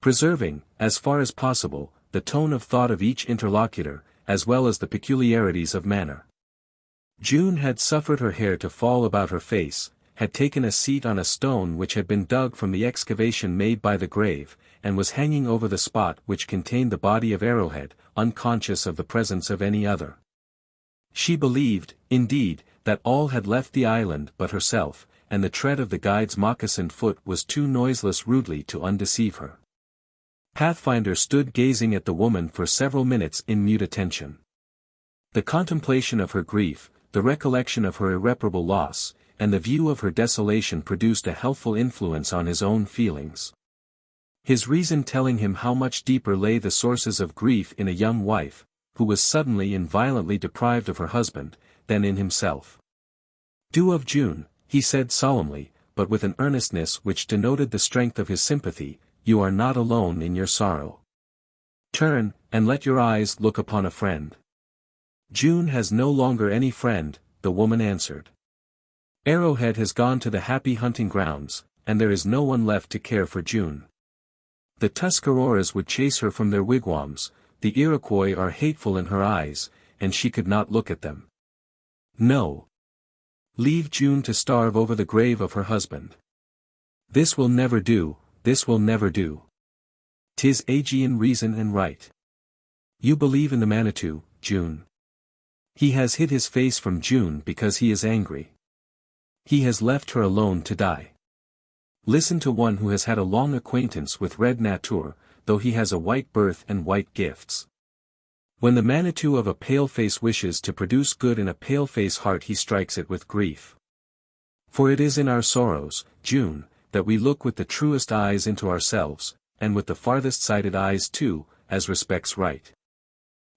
Preserving, as far as possible, the tone of thought of each interlocutor, as well as the peculiarities of manner. June had suffered her hair to fall about her face, had taken a seat on a stone which had been dug from the excavation made by the grave, and was hanging over the spot which contained the body of Arrowhead, unconscious of the presence of any other. She believed, indeed, that all had left the island but herself, and the tread of the guide's moccasined foot was too noiseless rudely to undeceive her. Pathfinder stood gazing at the woman for several minutes in mute attention. The contemplation of her grief, the recollection of her irreparable loss, and the view of her desolation produced a healthful influence on his own feelings. His reason telling him how much deeper lay the sources of grief in a young wife, who was suddenly and violently deprived of her husband, than in himself. "Do of June," he said solemnly, but with an earnestness which denoted the strength of his sympathy, "you are not alone in your sorrow. Turn, and let your eyes look upon a friend." "June has no longer any friend," the woman answered. "Arrowhead has gone to the happy hunting grounds, and there is no one left to care for June. The Tuscaroras would chase her from their wigwams, the Iroquois are hateful in her eyes, and she could not look at them. No. Leave June to starve over the grave of her husband. This will never do, this will never do. 'Tis Aegean reason and right. You believe in the Manitou, June. He has hid his face from June because he is angry. He has left her alone to die. Listen to one who has had a long acquaintance with red nature, though he has a white birth and white gifts. When the Manitou of a pale-face wishes to produce good in a pale-face heart he strikes it with grief. For it is in our sorrows, June, that we look with the truest eyes into ourselves, and with the farthest-sighted eyes too, as respects right.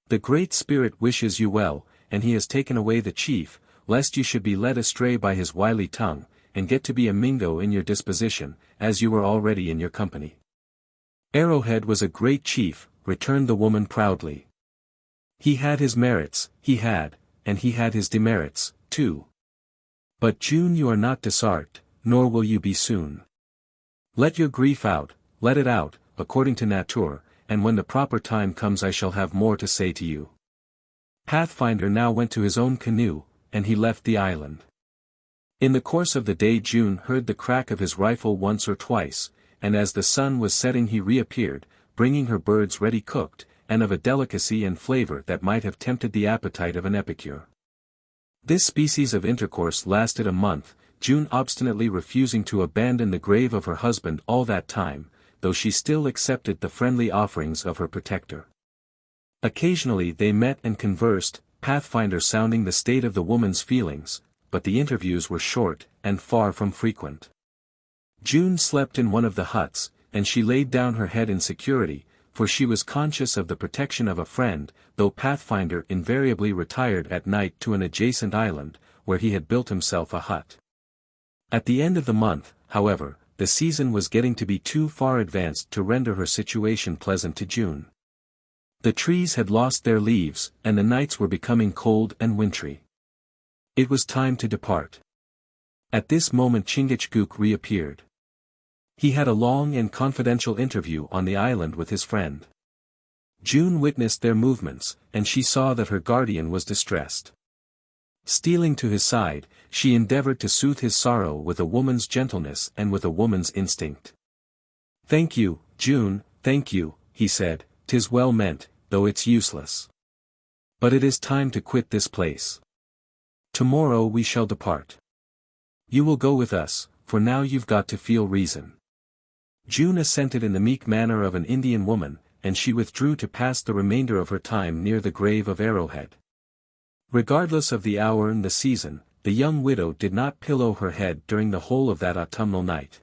The Great Spirit wishes you well, and he has taken away the chief, lest you should be led astray by his wily tongue, and get to be a Mingo in your disposition, as you were already in your company." "Arrowhead was a great chief," returned the woman proudly. "He had his merits, and he had his demerits, too. But June, you are not disart, nor will you be soon. Let your grief out, let it out, according to nature, and when the proper time comes I shall have more to say to you." Pathfinder now went to his own canoe, and he left the island. In the course of the day June heard the crack of his rifle once or twice, and as the sun was setting he reappeared, bringing her birds ready cooked, and of a delicacy and flavor that might have tempted the appetite of an epicure. This species of intercourse lasted a month, June obstinately refusing to abandon the grave of her husband all that time, though she still accepted the friendly offerings of her protector. Occasionally they met and conversed, Pathfinder sounding the state of the woman's feelings, but the interviews were short, and far from frequent. June slept in one of the huts, and she laid down her head in security, for she was conscious of the protection of a friend, though Pathfinder invariably retired at night to an adjacent island, where he had built himself a hut. At the end of the month, however, the season was getting to be too far advanced to render her situation pleasant to June. The trees had lost their leaves, and the nights were becoming cold and wintry. It was time to depart. At this moment Chingachgook reappeared. He had a long and confidential interview on the island with his friend. June witnessed their movements, and she saw that her guardian was distressed. Stealing to his side, she endeavored to soothe his sorrow with a woman's gentleness and with a woman's instinct. "Thank you, June, thank you," he said, "'tis well meant, though it's useless. But it is time to quit this place. Tomorrow we shall depart. You will go with us, for now you've got to feel reason." June assented in the meek manner of an Indian woman, and she withdrew to pass the remainder of her time near the grave of Arrowhead. Regardless of the hour and the season, the young widow did not pillow her head during the whole of that autumnal night.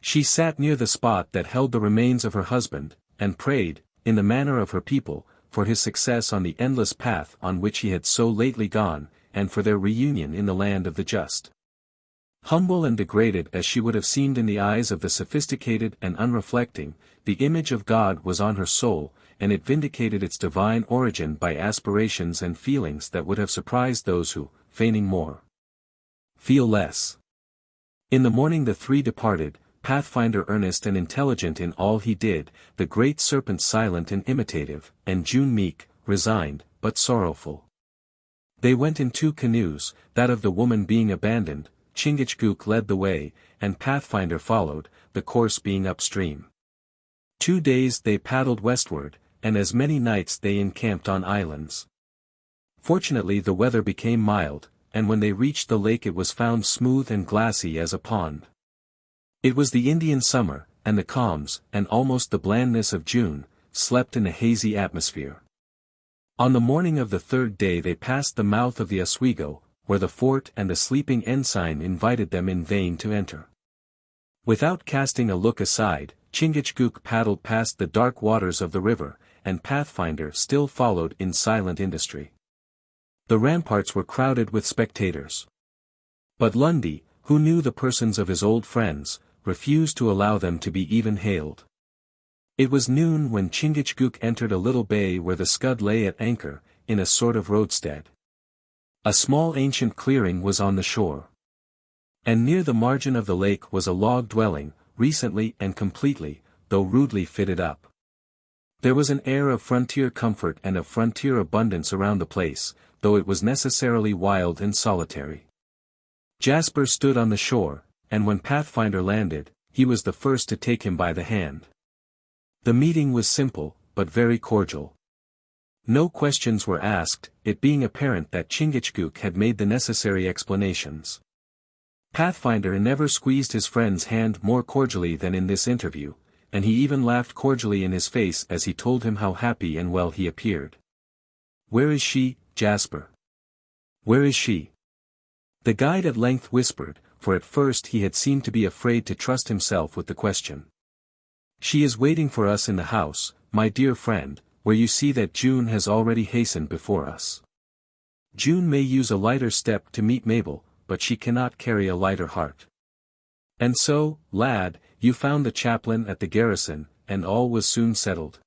She sat near the spot that held the remains of her husband, and prayed, in the manner of her people, for his success on the endless path on which he had so lately gone, and for their reunion in the land of the just. Humble and degraded as she would have seemed in the eyes of the sophisticated and unreflecting, the image of God was on her soul, and it vindicated its divine origin by aspirations and feelings that would have surprised those who, feigning more, feel less. In the morning the three departed, Pathfinder earnest and intelligent in all he did, the great serpent silent and imitative, and June meek, resigned, but sorrowful. They went in 2 canoes, that of the woman being abandoned. Chingachgook led the way, and Pathfinder followed, the course being upstream. 2 days they paddled westward, and as many nights they encamped on islands. Fortunately the weather became mild, and when they reached the lake it was found smooth and glassy as a pond. It was the Indian summer, and the calms, and almost the blandness of June, slept in a hazy atmosphere. On the morning of the 3rd day they passed the mouth of the Oswego, where the fort and the sleeping ensign invited them in vain to enter. Without casting a look aside, Chingachgook paddled past the dark waters of the river, and Pathfinder still followed in silent industry. The ramparts were crowded with spectators. But Lundy, who knew the persons of his old friends, refused to allow them to be even hailed. It was noon when Chingachgook entered a little bay where the Scud lay at anchor, in a sort of roadstead. A small ancient clearing was on the shore. And near the margin of the lake was a log dwelling, recently and completely, though rudely fitted up. There was an air of frontier comfort and of frontier abundance around the place, though it was necessarily wild and solitary. Jasper stood on the shore, and when Pathfinder landed, he was the first to take him by the hand. The meeting was simple, but very cordial. No questions were asked, it being apparent that Chingachgook had made the necessary explanations. Pathfinder never squeezed his friend's hand more cordially than in this interview, and he even laughed cordially in his face as he told him how happy and well he appeared. "Where is she, Jasper? Where is she?" The guide at length whispered, for at first he had seemed to be afraid to trust himself with the question. "She is waiting for us in the house, my dear friend, where you see that June has already hastened before us. June may use a lighter step to meet Mabel, but she cannot carry a lighter heart. And so, lad, you found the chaplain at the garrison, and all was soon settled.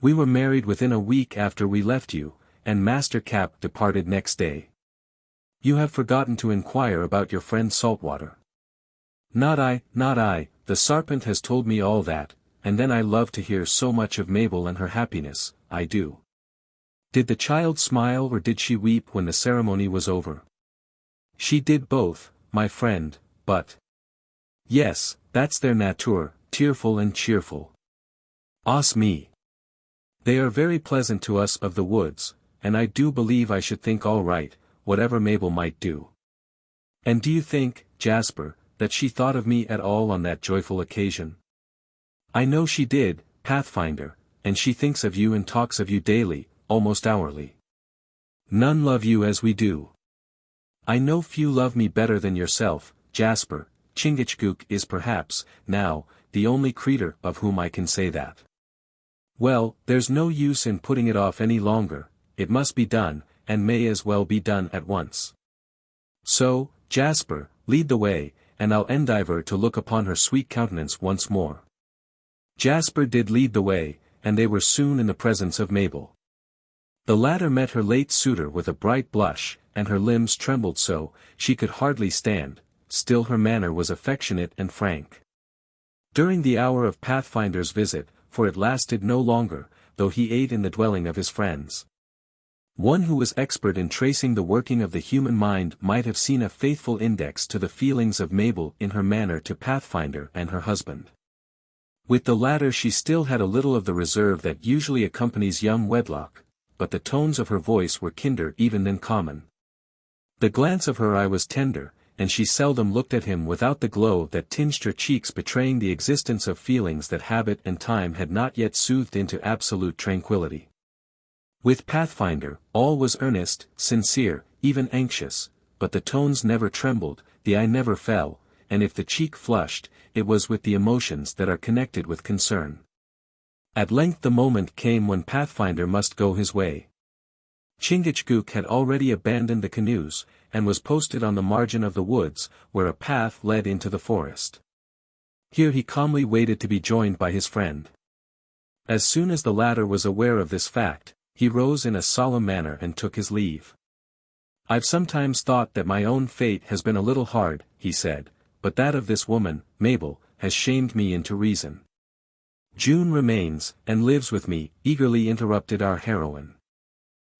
We were married within a week after we left you, and Master Cap departed next day. You have forgotten to inquire about your friend Saltwater." Not I, the serpent has told me all that, and then I love to hear so much of Mabel and her happiness, I do." "Did the child smile or did she weep when the ceremony was over?" "She did both, my friend, but—" "Yes, that's their nature, tearful and cheerful. Os me! They are very pleasant to us of the woods, and I do believe I should think all right, whatever Mabel might do. And do you think, Jasper, that she thought of me at all on that joyful occasion? I know she did, Pathfinder, and she thinks of you and talks of you daily, almost hourly. None love you as we do. I know few love me better than yourself, Jasper. Chingachgook is perhaps, now, the only creature of whom I can say that. Well, there's no use in putting it off any longer, it must be done, and may as well be done at once. So, Jasper, lead the way, and I'll endeavour to look upon her sweet countenance once more. Jasper did lead the way, and they were soon in the presence of Mabel. The latter met her late suitor with a bright blush, and her limbs trembled so, she could hardly stand, still her manner was affectionate and frank. During the hour of Pathfinder's visit, for it lasted no longer, though he ate in the dwelling of his friends. One who was expert in tracing the working of the human mind might have seen a faithful index to the feelings of Mabel in her manner to Pathfinder and her husband. With the latter she still had a little of the reserve that usually accompanies young wedlock, but the tones of her voice were kinder even than common. The glance of her eye was tender, and she seldom looked at him without the glow that tinged her cheeks, betraying the existence of feelings that habit and time had not yet soothed into absolute tranquility. With Pathfinder, all was earnest, sincere, even anxious, but the tones never trembled, the eye never fell, and if the cheek flushed, it was with the emotions that are connected with concern. At length the moment came when Pathfinder must go his way. Chingachgook had already abandoned the canoes, and was posted on the margin of the woods, where a path led into the forest. Here he calmly waited to be joined by his friend. As soon as the latter was aware of this fact, he rose in a solemn manner and took his leave. I've sometimes thought that my own fate has been a little hard, he said, but that of this woman, Mabel, has shamed me into reason. June remains, and lives with me, eagerly interrupted our heroine.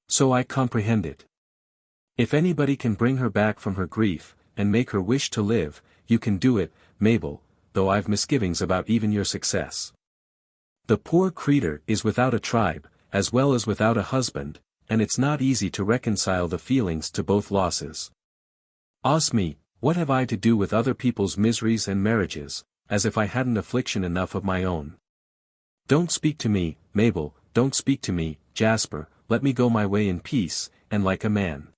So I comprehend it. If anybody can bring her back from her grief, and make her wish to live, you can do it, Mabel, though I've misgivings about even your success. The poor creature is without a tribe, as well as without a husband, and it's not easy to reconcile the feelings to both losses. Me, what have I to do with other people's miseries and marriages, as if I hadn't affliction enough of my own? Don't speak to me, Mabel, don't speak to me, Jasper, let me go my way in peace, and like a man.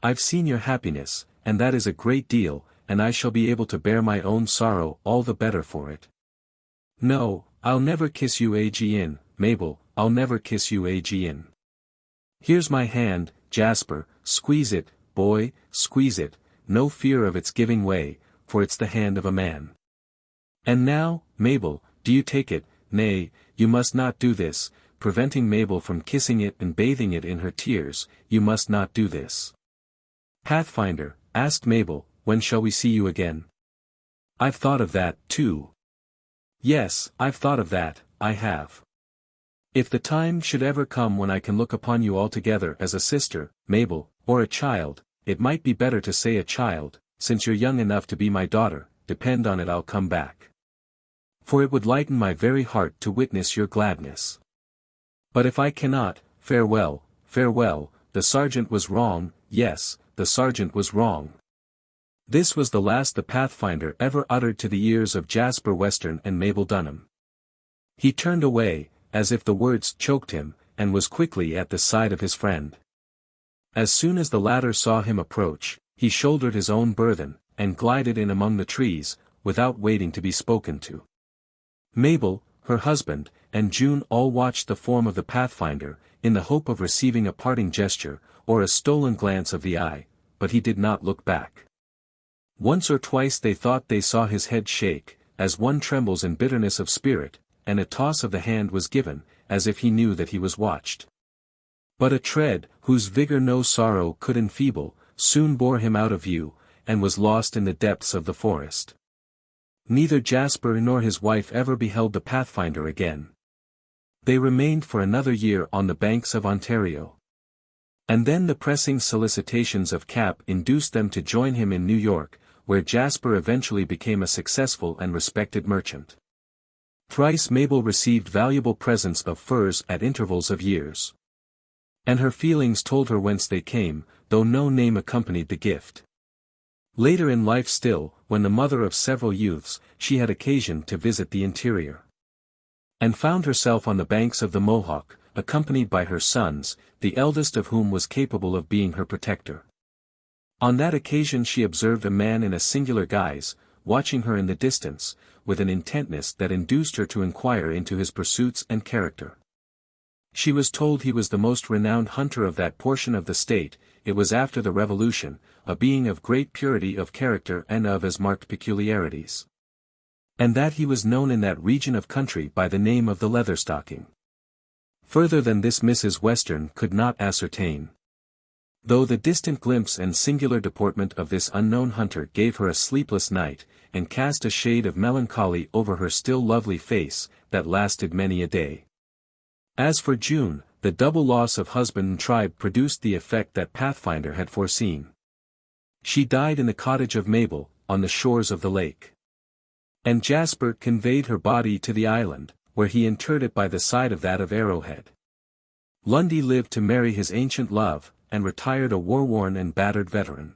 I've seen your happiness, and that is a great deal, and I shall be able to bear my own sorrow all the better for it. No, I'll never kiss you again, Mabel, I'll never kiss you again. Here's my hand, Jasper, squeeze it, boy, squeeze it, no fear of its giving way, for it's the hand of a man. And now, Mabel, do you take it? Nay, you must not do this, preventing Mabel from kissing it and bathing it in her tears, you must not do this. Pathfinder, asked Mabel, when shall we see you again? I've thought of that, too. Yes, I've thought of that, I have. If the time should ever come when I can look upon you altogether as a sister, Mabel, or a child, it might be better to say a child, since you're young enough to be my daughter, depend on it I'll come back. For it would lighten my very heart to witness your gladness. But if I cannot, farewell, farewell, the sergeant was wrong, yes, the sergeant was wrong. This was the last the Pathfinder ever uttered to the ears of Jasper Western and Mabel Dunham. He turned away, as if the words choked him, and was quickly at the side of his friend. As soon as the latter saw him approach, he shouldered his own burthen, and glided in among the trees, without waiting to be spoken to. Mabel, her husband, and June all watched the form of the Pathfinder, in the hope of receiving a parting gesture, or a stolen glance of the eye, but he did not look back. Once or twice they thought they saw his head shake, as one trembles in bitterness of spirit, and a toss of the hand was given, as if he knew that he was watched. But a tread, whose vigor no sorrow could enfeeble, soon bore him out of view, and was lost in the depths of the forest. Neither Jasper nor his wife ever beheld the Pathfinder again. They remained for another year on the banks of Ontario. And then the pressing solicitations of Cap induced them to join him in New York, where Jasper eventually became a successful and respected merchant. Thrice Mabel received valuable presents of furs at intervals of years. And her feelings told her whence they came, though no name accompanied the gift. Later in life still, when the mother of several youths, she had occasion to visit the interior. And found herself on the banks of the Mohawk, accompanied by her sons, the eldest of whom was capable of being her protector. On that occasion she observed a man in a singular guise, watching her in the distance, with an intentness that induced her to inquire into his pursuits and character. She was told he was the most renowned hunter of that portion of the state. It was after the Revolution, a being of great purity of character and of as marked peculiarities. And that he was known in that region of country by the name of the Leatherstocking. Further than this Mrs. Western could not ascertain. Though the distant glimpse and singular deportment of this unknown hunter gave her a sleepless night, and cast a shade of melancholy over her still lovely face, that lasted many a day. As for June, the double loss of husband and tribe produced the effect that Pathfinder had foreseen. She died in the cottage of Mabel, on the shores of the lake. And Jasper conveyed her body to the island, where he interred it by the side of that of Arrowhead. Lundy lived to marry his ancient love, and retired a war-worn and battered veteran.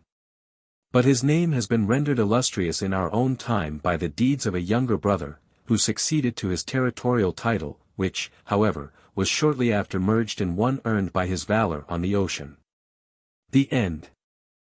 But his name has been rendered illustrious in our own time by the deeds of a younger brother, who succeeded to his territorial title, which, however, was shortly after merged in one earned by his valor on the ocean. The End.